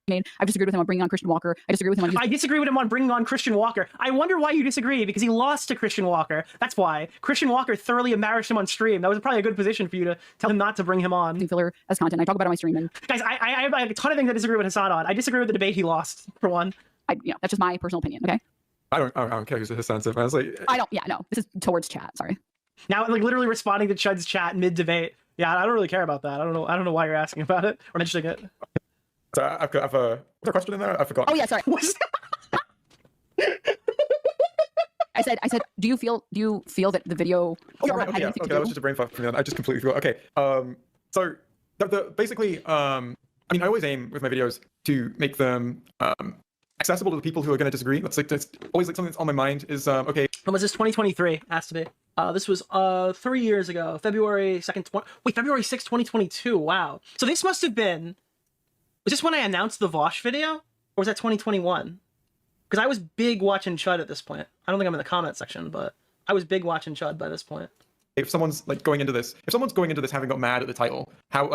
I've disagreed with him on bringing on Christian Walker. I disagree with him on... I disagree with him on bringing on Christian Walker. I wonder why you disagree, because he lost to Christian Walker. That's why. Christian Walker thoroughly embarrassed him on stream. That was probably a good position for you to tell him not to bring him on. Filler as content. I talk about it on my stream. And... Guys, I have a ton of things I disagree with Hasan on. I disagree with the debate he lost, for one. That's just my personal opinion, okay? I don't care who's a Hasan simp. Honestly. No. This is towards chat, sorry. Now, like, literally responding to Chud's chat mid-debate. Yeah, I don't really care about that. I don't know why you're asking about it or mentioning it. So I've a question in there. I forgot. Oh yeah, sorry. I said, do you feel that the video format had anything to do? That was just a brain fuck for me. I just completely forgot. Okay. So basically, I mean, I always aim with my videos to make them accessible to the people who are going to disagree. That's always like something that's on my mind. Is okay. When was this? 2023 has to be. This was 3 years ago, February 2nd. February 6th, 2022. Wow. So this must have been. Was this when I announced the Vaush video? Or was that 2021? Because I was big watching Chud at this point. I don't think I'm in the comment section, but I was big watching Chud by this point. If someone's like going into this having got mad at the title, how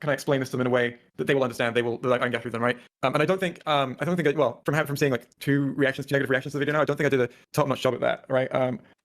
can I explain this to them in a way that they will understand? They're like, I can get through them, right? And I don't think from seeing like two negative reactions to the video now, I don't think I did a top-notch job at that, right?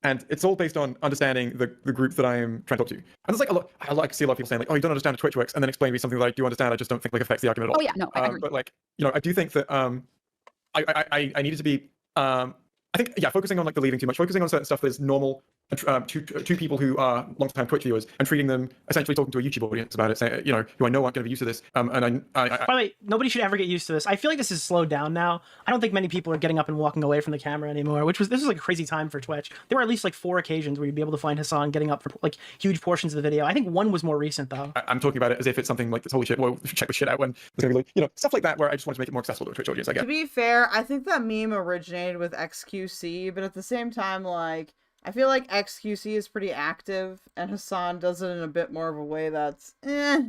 And it's all based on understanding the group that I am trying to talk to. And there's like I see a lot of people saying like, oh, you don't understand how Twitch works, and then explain to me something that I do understand. I just don't think like affects the argument at all. Oh yeah, no, I agree. But like, you know, I do think that I needed to be I think, yeah, focusing on like the leaving too much, focusing on certain stuff that is normal to people who are long-time Twitch viewers, and treating them essentially talking to a YouTube audience about it, saying, you know, who I know aren't going to be used to this. And by the way, nobody should ever get used to this. I feel like this is slowed down now. I don't think many people are getting up and walking away from the camera anymore, this was like a crazy time for Twitch. There were at least like 4 occasions where you'd be able to find Hasan getting up for like huge portions of the video. I think one was more recent though. I'm talking about it as if it's something like this, holy shit, well, check this shit out, when there's going to be like, you know, stuff like that, where I just want to make it more accessible to a Twitch audience, I guess. To be fair, I think that meme originated with XQC, but at the same time, like, I feel like XQC is pretty active, and Hasan does it in a bit more of a way that's Yeah.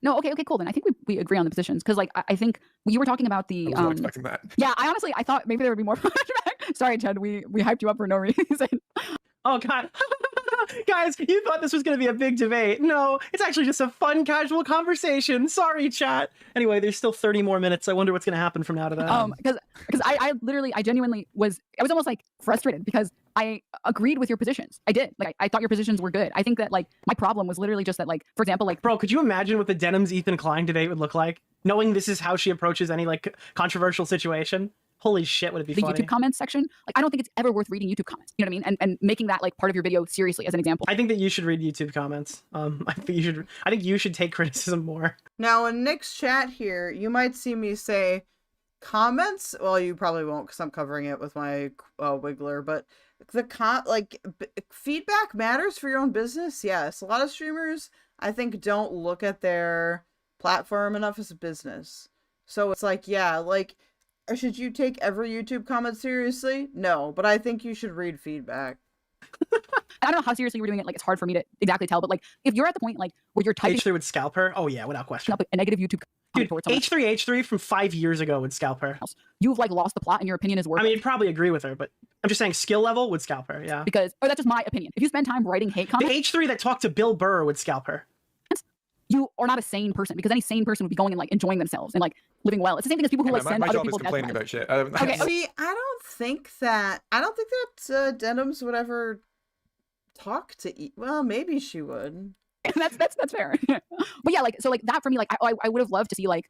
No. Okay. Cool. Then I think we agree on the positions, because like I think you were talking about the. I was not expecting that. Yeah. I thought maybe there would be more pushback. Sorry, Chud. We hyped you up for no reason. Oh God. Guys, you thought this was going to be a big debate. No, it's actually just a fun, casual conversation. Sorry, chat. Anyway, there's still 30 more minutes. I wonder what's going to happen from now to that. Because I genuinely was almost like frustrated because I agreed with your positions. I did. Like, I thought your positions were good. I think that like my problem was literally just that, like, for example, like, bro, could you imagine what the Denims Ethan Klein debate would look like? Knowing this is how she approaches any like controversial situation. Holy shit, would it be funny? The YouTube comments section, like, I don't think it's ever worth reading YouTube comments. You know what I mean? And making that like part of your video seriously as an example. I think that you should read YouTube comments. I think you should take criticism more. Now in Nick's chat here, you might see me say comments. Well, you probably won't because I'm covering it with my Kwiggler, but feedback matters for your own business. Yes, a lot of streamers I think don't look at their platform enough as a business. So it's like, yeah, like, should you take every YouTube comment seriously? No, but I think you should read feedback. I don't know how seriously we're doing it. Like, it's hard for me to exactly tell, but like, if you're at the point like where you're typing H3 would scalp her. Oh yeah, without question. Up a negative YouTube dude, H3 from 5 years ago would scalp her. You've like lost the plot, and your opinion is worth. I mean, you'd probably agree with her, but I'm just saying skill level would scalp her. Yeah. Because that's just my opinion. If you spend time writing hate comments, the H3 that talked to Bill Burr would scalp her. You are not a sane person, because any sane person would be going and like enjoying themselves and like living well. It's the same thing as people who like send my other job is people death complaining threats. about shit. Okay, See, I don't think that Denims would ever talk to. Well, maybe she would. that's fair. But yeah, like so like that for me, like I would have loved to see like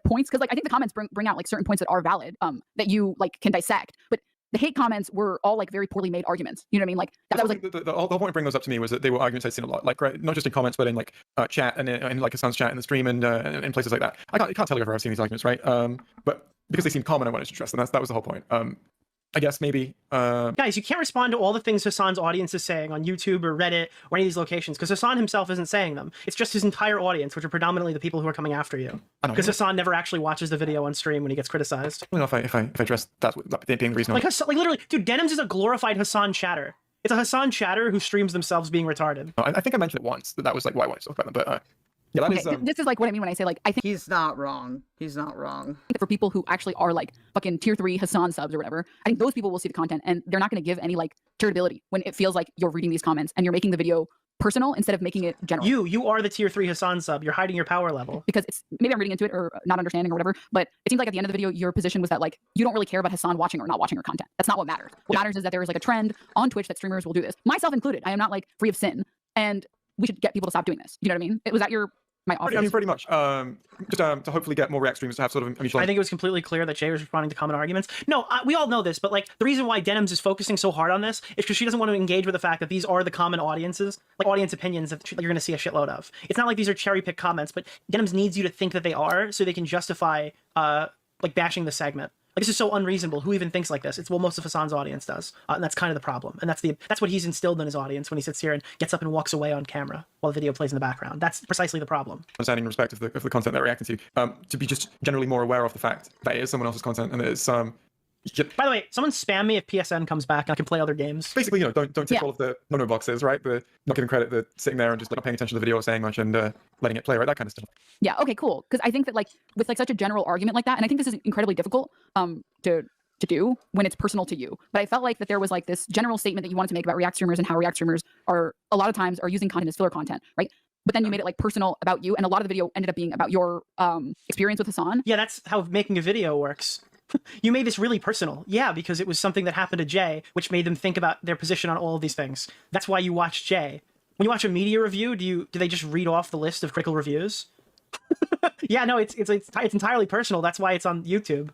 points, because like I think the comments bring out like certain points that are valid, that you like can dissect, but the hate comments were all like very poorly made arguments. You know what I mean? Like that was like the whole point of bringing those up to me was that they were arguments I'd seen a lot, like right, not just in comments but in like chat and in like Hasan's chat in the stream and in places like that. I can't tell you if I've seen these arguments, right? But because they seem common, I wanted to address them. That was the whole point. I guess maybe. Guys, you can't respond to all the things Hasan's audience is saying on YouTube or Reddit or any of these locations, because Hasan himself isn't saying them. It's just his entire audience, which are predominantly the people who are coming after you. Because Hasan never actually watches the video on stream when he gets criticized. I don't know if I address that being the reason. Like literally, dude, Denims is a glorified Hasan chatter. It's a Hasan chatter who streams themselves being retarded. I think I mentioned it once that was like why I wanted to talk about them, but. Yeah, that okay, this is like what I mean when I say like I think he's not wrong. He's not wrong. For people who actually are like fucking tier 3 Hasan subs or whatever, I think those people will see the content and they're not going to give any like charitability when it feels like you're reading these comments and you're making the video personal instead of making it general. You are the tier 3 Hasan sub. You're hiding your power level. Because it's maybe I'm reading into it or not understanding or whatever, but it seems like at the end of the video your position was that like you don't really care about Hasan watching or not watching her content. That's not what matters. What matters is that there is like a trend on Twitch that streamers will do this, myself included. I am not like free of sin, and we should get people to stop doing this. You know what I mean? Was that my offer? I mean, pretty much. Just to hopefully get more React streamers to have sort of a mutual. I think it was completely clear that Jay was responding to common arguments. No, we all know this, but like the reason why Denims is focusing so hard on this is because she doesn't want to engage with the fact that these are the common audiences, like audience opinions that you're going to see a shitload of. It's not like these are cherry picked comments, but Denims needs you to think that they are so they can justify like bashing the segment. Like, this is so unreasonable. Who even thinks like this? It's what most of Hasan's audience does, and that's kind of the problem. And that's what he's instilled in his audience when he sits here and gets up and walks away on camera while the video plays in the background. That's precisely the problem. Understanding and respect of the content they're reacting to be just generally more aware of the fact that it is someone else's content and that it's By the way, someone spam me if PSN comes back and I can play other games. Basically, you know, don't tick all of the no boxes, right? The not giving credit, the sitting there and just like not paying attention to the video or saying much and letting it play, right? That kind of stuff. Yeah. Okay. Cool. Because I think that like with like such a general argument like that, and I think this is incredibly difficult to do when it's personal to you. But I felt like that there was like this general statement that you wanted to make about React streamers and how React streamers are a lot of times are using content as filler content, right? But then you made it like personal about you, and a lot of the video ended up being about your experience with Hasan. Yeah, that's how making a video works. You made this really personal. Yeah, because it was something that happened to Jay, which made them think about their position on all of these things. That's why you watch Jay. When you watch a media review, do they just read off the list of critical reviews? Yeah, no, it's entirely personal. That's why it's on YouTube.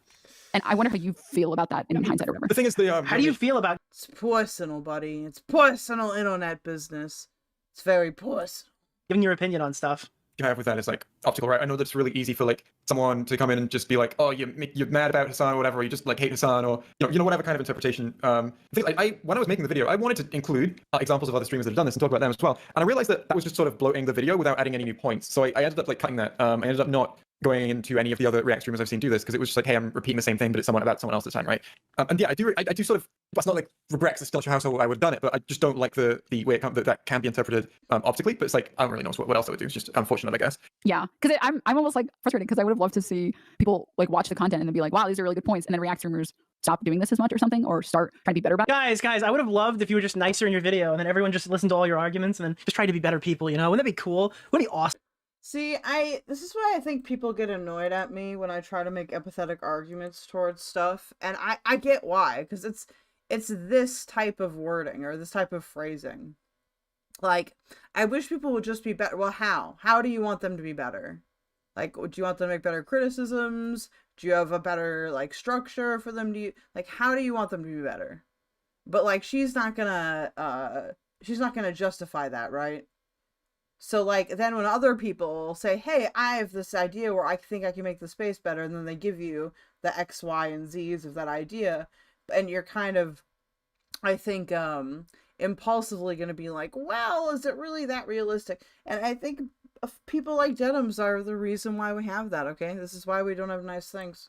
And I wonder how you feel about that in hindsight or whatever. The thing is, how do you feel about? It's personal, buddy. It's personal internet business. It's very personal. Giving your opinion on stuff. You have with that is like optical, right? I know that it's really easy for like someone to come in and just be like, oh, you're mad about Hasan or whatever, or you just like hate Hasan or you know whatever kind of interpretation. I think when I was making the video, I wanted to include examples of other streamers that have done this and talk about them as well. And I realized that was just sort of bloating the video without adding any new points. So I ended up like cutting that. I ended up not going into any of the other React streamers I've seen do this because it was just like, hey, I'm repeating the same thing, but it's about someone else this time, right? And yeah, I do sort of. That's not like regrets. It's still not how I would have done it, but I just don't like the way that can be interpreted optically. But it's like I don't really know what else I would do. It's just unfortunate, I guess. Yeah, because I'm almost like frustrated because I would have loved to see people like watch the content and then be like, wow, these are really good points, and then React streamers stop doing this as much or something, or start trying to be better about it. Guys, I would have loved if you were just nicer in your video and then everyone just listened to all your arguments and then just tried to be better people. You know, wouldn't that be cool? Wouldn't it be awesome? See, this is why I think people get annoyed at me when I try to make empathetic arguments towards stuff, and I get why, because it's this type of wording or this type of phrasing. Like, I wish people would just be better. Well, how? How do you want them to be better? Like, do you want them to make better criticisms? Do you have a better, like, structure for them to, like, how do you want them to be better? But, like, she's not gonna justify that, right? So, like, then when other people say, hey, I have this idea where I think I can make the space better, and then they give you the X, Y, and Z's of that idea, and you're kind of, I think, impulsively going to be like, well, is it really that realistic? And I think people like Denims are the reason why we have that, okay? This is why we don't have nice things.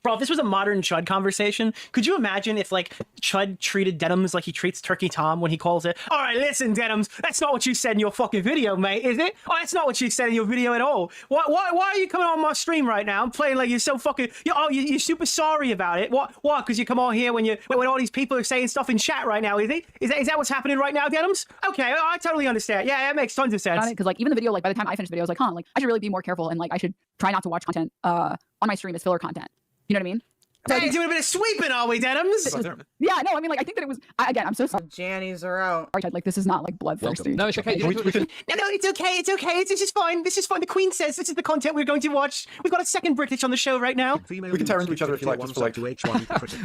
Bro, if this was a modern Chud conversation, could you imagine if, like, Chud treated Denims like he treats Turkey Tom when he calls it, all right, listen, Denims, that's not what you said in your fucking video, mate, is it? Oh, that's not what you said in your video at all. Why are you coming on my stream right now? I'm playing like you're so fucking, you're super sorry about it. What? Because you come on here when all these people are saying stuff in chat right now, is it? Is that what's happening right now, Denims? Okay, I totally understand. Yeah, that makes tons of sense. Because, like, even the video, like, by the time I finished the video, I was like, like, I should really be more careful, and, like, I should try not to watch content on my stream as filler content. You know what I mean? Hey, doing a bit of sweeping, are we, Denims? Yeah, no, I mean, like, I think that it was, again, I'm so sorry. Jannies are out. Like, this is not, like, bloodthirsty. No, it's okay. No, it's okay. This is fine. This is fine. The Queen says this is the content we're going to watch. We've got a second British on the show right now. We can tear into each other if you like, just for like.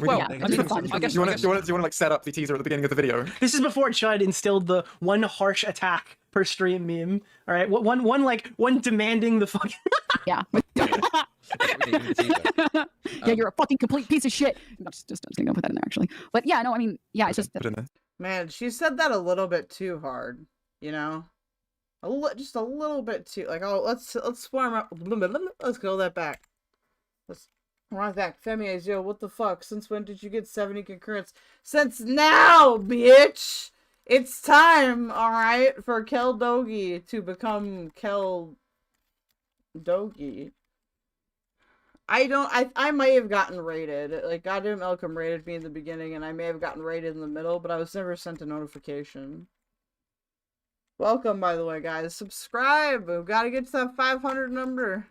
Well, I guess you want to like set up the teaser at the beginning of the video. This is before Chud instilled the one harsh attack per stream meme. All right, one demanding the fucking. Yeah. Yeah, you're a fucking complete piece of shit. I'm just gonna go put that in there actually. But yeah, no, I mean, yeah, it's just. Man, she said that a little bit too hard. You know, just a little bit too. Like, oh, let's swarm up. Let's go that back. Let's run back. Femias, yo, what the fuck? Since when did you get 70 concurrents? Since now, bitch. It's time, all right, for keldoge to become keldoge. I might have gotten raided. Like, Goddamn Elcom raided me in the beginning, and I may have gotten raided in the middle, but I was never sent a notification. Welcome, by the way, guys. Subscribe! We've got to get to that 500 number.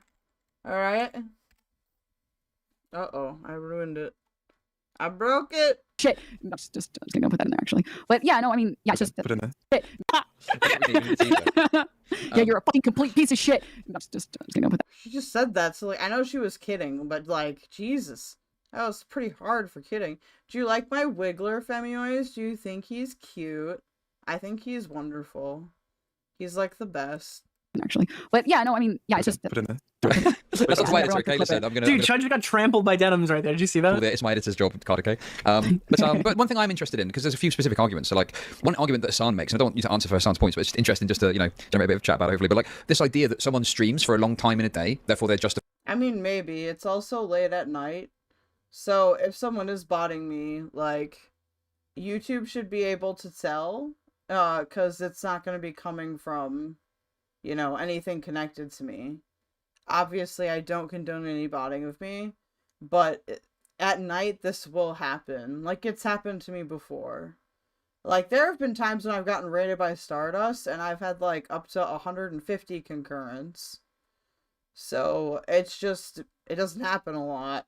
Alright? Uh-oh, I ruined it. I broke it! Shit! I'm just gonna go put that in there, actually. But yeah, no, I mean, yeah, it's just. Put it in there. Yeah, you're a fucking complete piece of shit. I'm just gonna go put that. She just said that, so, like, I know she was kidding, but, like, Jesus. That was pretty hard for kidding. Do you like my Kwiggler, Femioys? Do you think he's cute? I think he's wonderful. He's, like, the best. Actually. But yeah, no, I mean, yeah, it's just. Put it in there. That's not my editor, okay? Listen, I'm gonna. Dude, Chud just got trampled by Denims right there. Did you see that? It's my editor's job, card, okay? But one thing I'm interested in, because there's a few specific arguments. So, like, one argument that Hasan makes, and I don't want you to answer for Hasan's points, but it's interesting just to, generate a bit of chat about it, hopefully. But, like, this idea that someone streams for a long time in a day, therefore they're just. I mean, maybe. It's also late at night. So, if someone is botting me, like, YouTube should be able to tell, because it's not going to be coming from, anything connected to me. Obviously, I don't condone any botting of me, but at night, this will happen. Like, it's happened to me before. Like, there have been times when I've gotten raided by STARDST, and I've had, like, up to 150 concurrents. So, it's just, it doesn't happen a lot.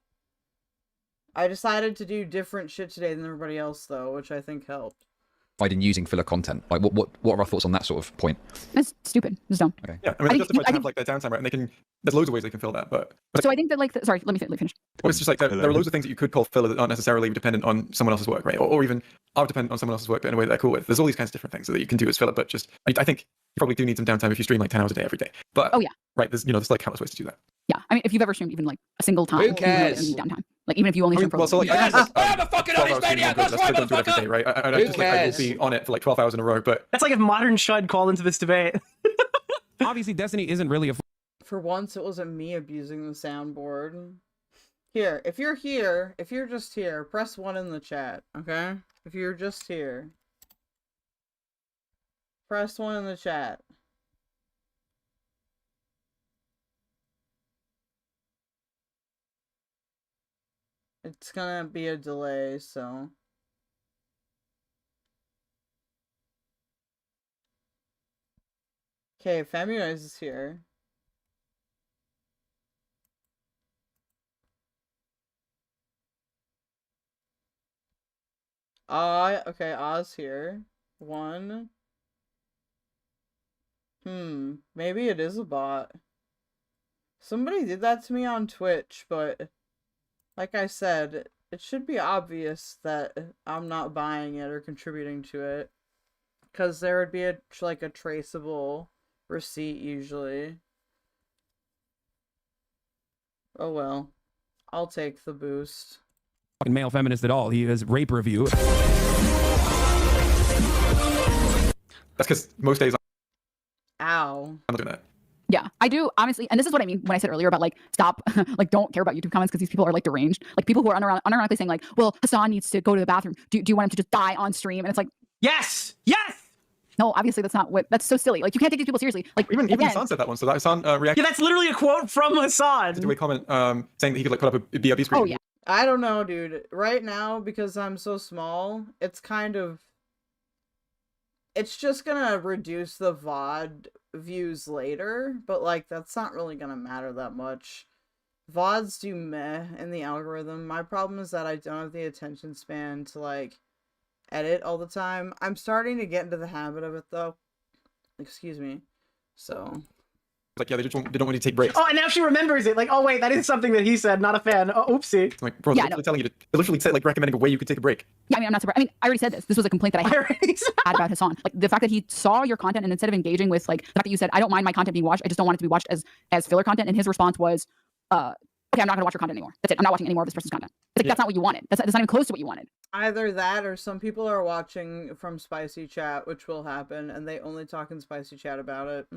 I decided to do different shit today than everybody else, though, which I think helped. In using filler content, like what are our thoughts on that sort of point? That's stupid. Just don't. Okay. Yeah, I mean, it's justified to have like their downtime, right? And they can. There's loads of ways they can fill that, but so I think that sorry, let me finish. Well, it's just like there are loads of things that you could call filler that aren't necessarily dependent on someone else's work, right? Or even are dependent on someone else's work, but in a way that they're cool with. There's all these kinds of different things that you can do as filler, but just I think you probably do need some downtime if you stream like 10 hours a day every day. But oh yeah, right. There's like countless ways to do that. Yeah, I mean, if you've ever streamed even like a single time, who cares? You need downtime. Like even if you only stream for. Well, so like, I am a fucking honest maniac. That's right, don't do it every day, right? I will be on it for like 12 hours in a row, but that's like if modern Chud called into this debate. Obviously, Destiny isn't really a. For once, it wasn't me abusing the soundboard. Here, if you're just here, press 1 in the chat, okay? If you're just here, press 1 in the chat. It's gonna be a delay, so. Okay, Femioys is here. Okay, Oz here. 1. Maybe it is a bot. Somebody did that to me on Twitch, but like I said, it should be obvious that I'm not buying it or contributing to it. Because there would be a traceable receipt usually. Oh well. I'll take the boost. Male feminist at all. He has rape review. That's because most days Ow. I'm not doing that. Yeah, I do honestly, and this is what I mean when I said earlier about like stop, like don't care about YouTube comments because these people are like deranged. Like people who are unironically saying like, well, Hasan needs to go to the bathroom. Do you want him to just die on stream? And it's like, yes. No, obviously that's not what. That's so silly. Like you can't take these people seriously. Like Even Hasan said that one. So that Hasan reacted. Yeah, that's literally a quote from Hasan. To a comment saying that he could like put up a BRB screen. Oh yeah. I don't know, dude. Right now, because I'm so small, it's kind of... It's just gonna reduce the VOD views later, but, like, that's not really gonna matter that much. VODs do meh in the algorithm. My problem is that I don't have the attention span to, like, edit all the time. I'm starting to get into the habit of it, though. Excuse me. So... Like, yeah, they don't want you to take breaks. Oh, and now she remembers it. Like, oh wait, that is something that he said. Not a fan. Oh, oopsie. Like, bro, Yeah, they're telling you to, they literally said, like, recommending a way you could take a break. Yeah, I mean, I'm not surprised. I mean, I already said this. This was a complaint that I had about Hasan. Like the fact that he saw your content and instead of engaging with like the fact that you said, I don't mind my content being watched, I just don't want it to be watched as filler content. And his response was, okay, I'm not gonna watch your content anymore. That's it. I'm not watching any more of this person's content. It's like that's not what you wanted. That's not even close to what you wanted. Either that or some people are watching from spicy chat, which will happen, and they only talk in spicy chat about it.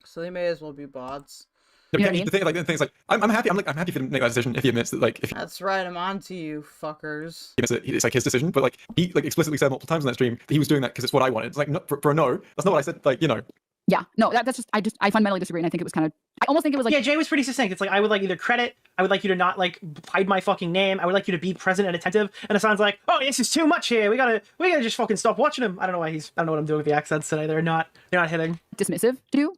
So they may as well be bots. No, you know what I mean? The thing is, like, I'm happy. I'm happy for him to make that decision if he admits that, like, if That's right. I'm on to you, fuckers. he admits that it's like his decision. But like, he like explicitly said multiple times in that stream that he was doing that because it's what I wanted. It's like, no, for a no, that's not what I said. Like, you know. Yeah, no, that's just I fundamentally disagree, and I think it was kind of I almost think it was like yeah, Jay was pretty succinct. It's like I would like either credit, I would like you to not like hide my fucking name, I would like you to be present and attentive. And it sounds like, oh, this is too much here. We gotta just fucking stop watching him. I don't know why I don't know what I'm doing with the accents today. They're not hitting. dismissive to do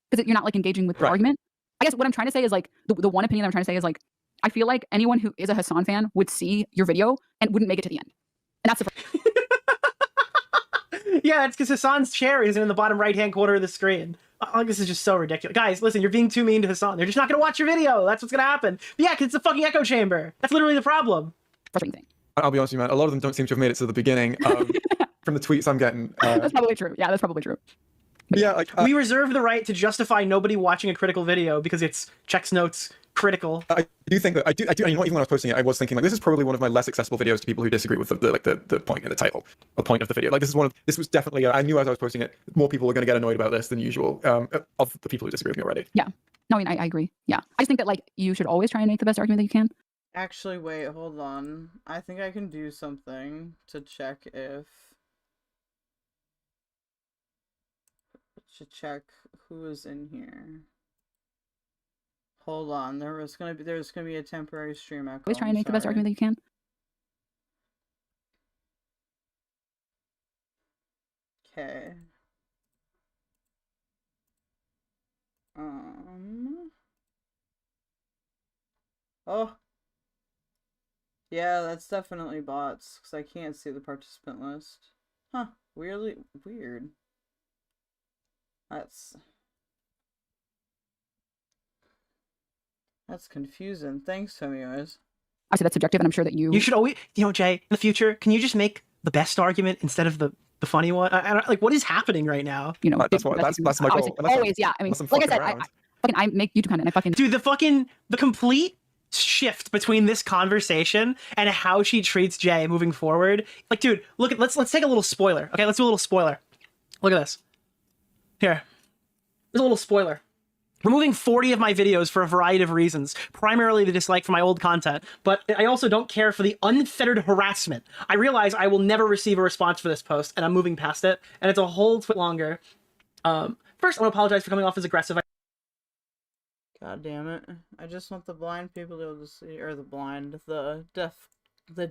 because you're not like engaging with the argument. I guess what I'm trying to say is like the one opinion I'm trying to say is like I feel like anyone who is a Hasan fan would see your video and wouldn't make it to the end, and that's the. Yeah, it's because Hasan's chair isn't in the bottom right-hand corner of the screen. Oh, this is just so ridiculous. Guys, listen, you're being too mean to Hasan. They're just not going to watch your video. That's what's going to happen. But yeah, because it's a fucking echo chamber. That's literally the problem. I'll be honest with you, man. A lot of them don't seem to have made it to the beginning from the tweets I'm getting. That's probably true. Yeah, that's probably true. Yeah, like we reserve the right to justify nobody watching a critical video because it's checks notes critical. I do think that I do. You know, even when I was posting it, I was thinking like this is probably one of my less accessible videos to people who disagree with the point in the title, the point of the video. Like this was definitely. I knew as I was posting it, more people were going to get annoyed about this than usual of the people who disagree with me already. Yeah. No, I mean I agree. Yeah, I just think that like you should always try and make the best argument that you can. Actually, wait, hold on. I think I can do something to check if. To check who is in here. Hold on, there's gonna be a temporary stream echo. Always try and make the best argument that you can. Okay. Oh. Yeah, that's definitely bots, because I can't see the participant list. Huh. Weirdly weird. That's confusing. Thanks, Tomios. I said that's subjective, and I'm sure that you should always, Jay, in the future, can you just make the best argument instead of the funny one? I don't, like, what is happening right now? You know, that's my goal. Always, yeah. I mean, like I said, I make YouTube content. Dude, the complete shift between this conversation and how she treats Jay moving forward. Like, dude, look at let's take a little spoiler. Okay, let's do a little spoiler. Look at this. Here. There's a little spoiler. Removing 40 of my videos for a variety of reasons, primarily the dislike for my old content, but I also don't care for the unfettered harassment. I realize I will never receive a response for this post, and I'm moving past it, and it's a whole bit longer. First, I want to apologize for coming off as aggressive. God damn it. I just want the blind people to be able to see, or the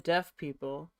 deaf people.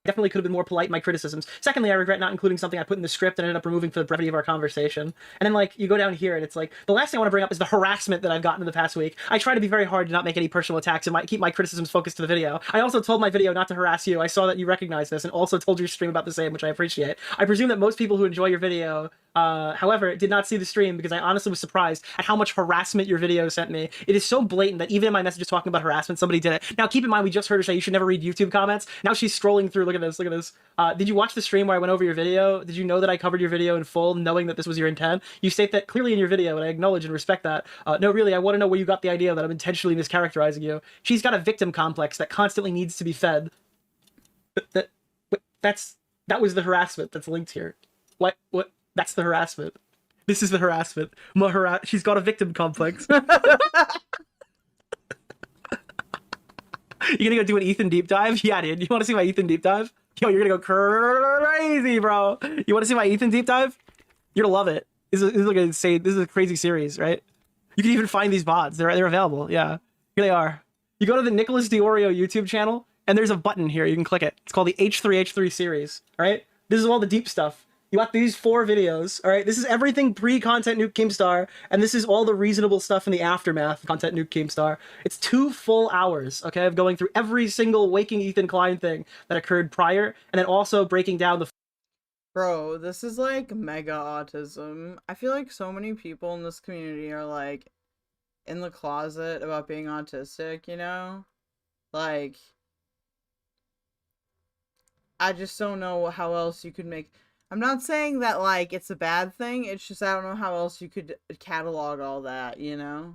Definitely could have been more polite in my criticisms. Secondly, I regret not including something I put in the script and ended up removing for the brevity of our conversation. And then, like, you go down here and it's like, the last thing I want to bring up is the harassment that I've gotten in the past week. I try to be very hard to not make any personal attacks and keep my criticisms focused to the video. I also told my video not to harass you. I saw that you recognized this and also told your stream about the same, which I appreciate. I presume that most people who enjoy your video, however, did not see the stream because I honestly was surprised at how much harassment your video sent me. It is so blatant that even in my messages talking about harassment, somebody did it. Now, keep in mind, we just heard her say you should never read YouTube comments. Now she's scrolling through. Look at this. Look at this. Did you watch the stream where I went over your video? Did you know that I covered your video in full, knowing that this was your intent? You state that clearly in your video, and I acknowledge and respect that. No, really, I want to know where you got the idea that I'm intentionally mischaracterizing you. She's got a victim complex that constantly needs to be fed. That was the harassment that's linked here. What? That's the harassment. This is the harassment. She's got a victim complex. You gonna go do an Ethan deep dive? Yeah, dude. You want to see my Ethan deep dive? Yo, you're gonna go crazy, bro. You want to see my Ethan deep dive? You're gonna love it. This is like insane. This is a crazy series, right? You can even find these VODs. They're available. Yeah, here they are. You go to the Nicholas DeOrio YouTube channel, and there's a button here. You can click it. It's called the H3H3 series. All right. This is all the deep stuff. You got these 4 videos, all right? This is everything pre-Content Nuke Keemstar, and this is all the reasonable stuff in the aftermath of Content Nuke Keemstar. It's 2 full hours, okay, of going through every single Waking Ethan Klein thing that occurred prior, and then also breaking down the... Bro, this is like mega autism. I feel like so many people in this community are like in the closet about being autistic, you know? Like, I just don't know how else you could make... I'm not saying that, like, it's a bad thing, it's just I don't know how else you could catalog all that, you know?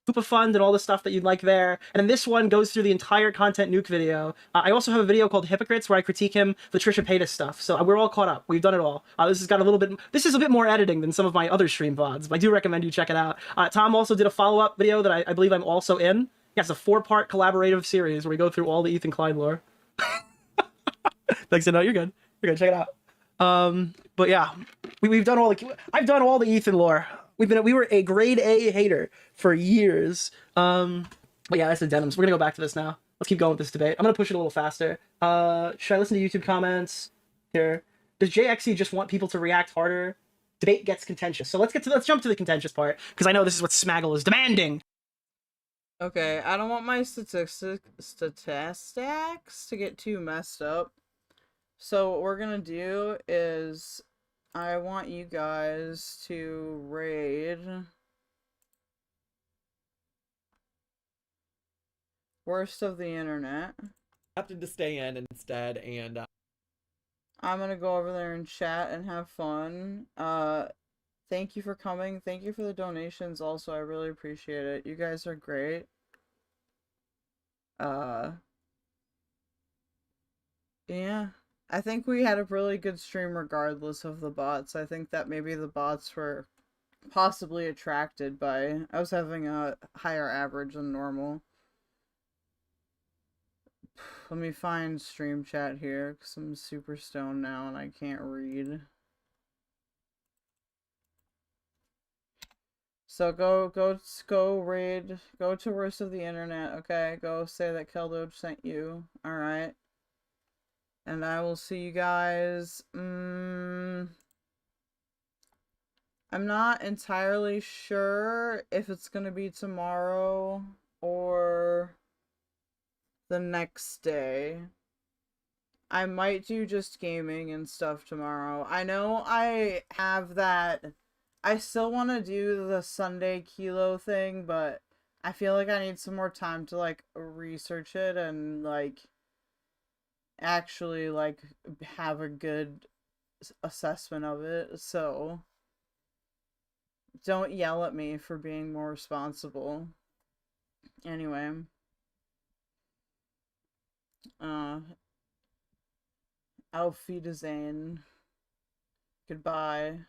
Super Fund and all the stuff that you'd like there. And then this one goes through the entire Content Nuke video. I also have a video called Hypocrites where I critique him the Trisha Paytas stuff. So we're all caught up. We've done it all. This has got a little bit... This is a bit more editing than some of my other stream VODs, but I do recommend you check it out. Tom also did a follow-up video that I believe I'm also in. Yeah, it's a 4-part collaborative series where we go through all the Ethan Klein lore. Thanks, no, you're good. You're good. Check it out. But yeah, we've done all the... I've done all the Ethan lore. We were a grade A hater for years. But yeah, that's the Denims. We're gonna go back to this now. Let's keep going with this debate. I'm gonna push it a little faster. Should I listen to YouTube comments here? Does JXE just want people to react harder? Debate gets contentious. So let's jump to the contentious part, because I know this is what Smaggle is demanding. Okay, I don't want my statistics to get too messed up. So what we're gonna do is I want you guys to raid Worst of the Internet. Opted to stay in instead, and I'm gonna go over there and chat and have fun. Thank you for coming. Thank you for the donations also. I really appreciate it. You guys are great. Yeah. I think we had a really good stream regardless of the bots. I think that maybe the bots were possibly attracted by... I was having a higher average than normal. Let me find stream chat here, because I'm super stoned now and I can't read. So go raid, go to Worst of the Internet, okay? Go say that keldoge sent you, alright? And I will see you guys. I'm not entirely sure if it's gonna be tomorrow or the next day. I might do just gaming and stuff tomorrow. I know I have that. I still want to do the Sunday Kilo thing, but I feel like I need some more time to like research it and like actually like have a good assessment of it. So don't yell at me for being more responsible. Anyway, Auf Wiedersehen. Goodbye.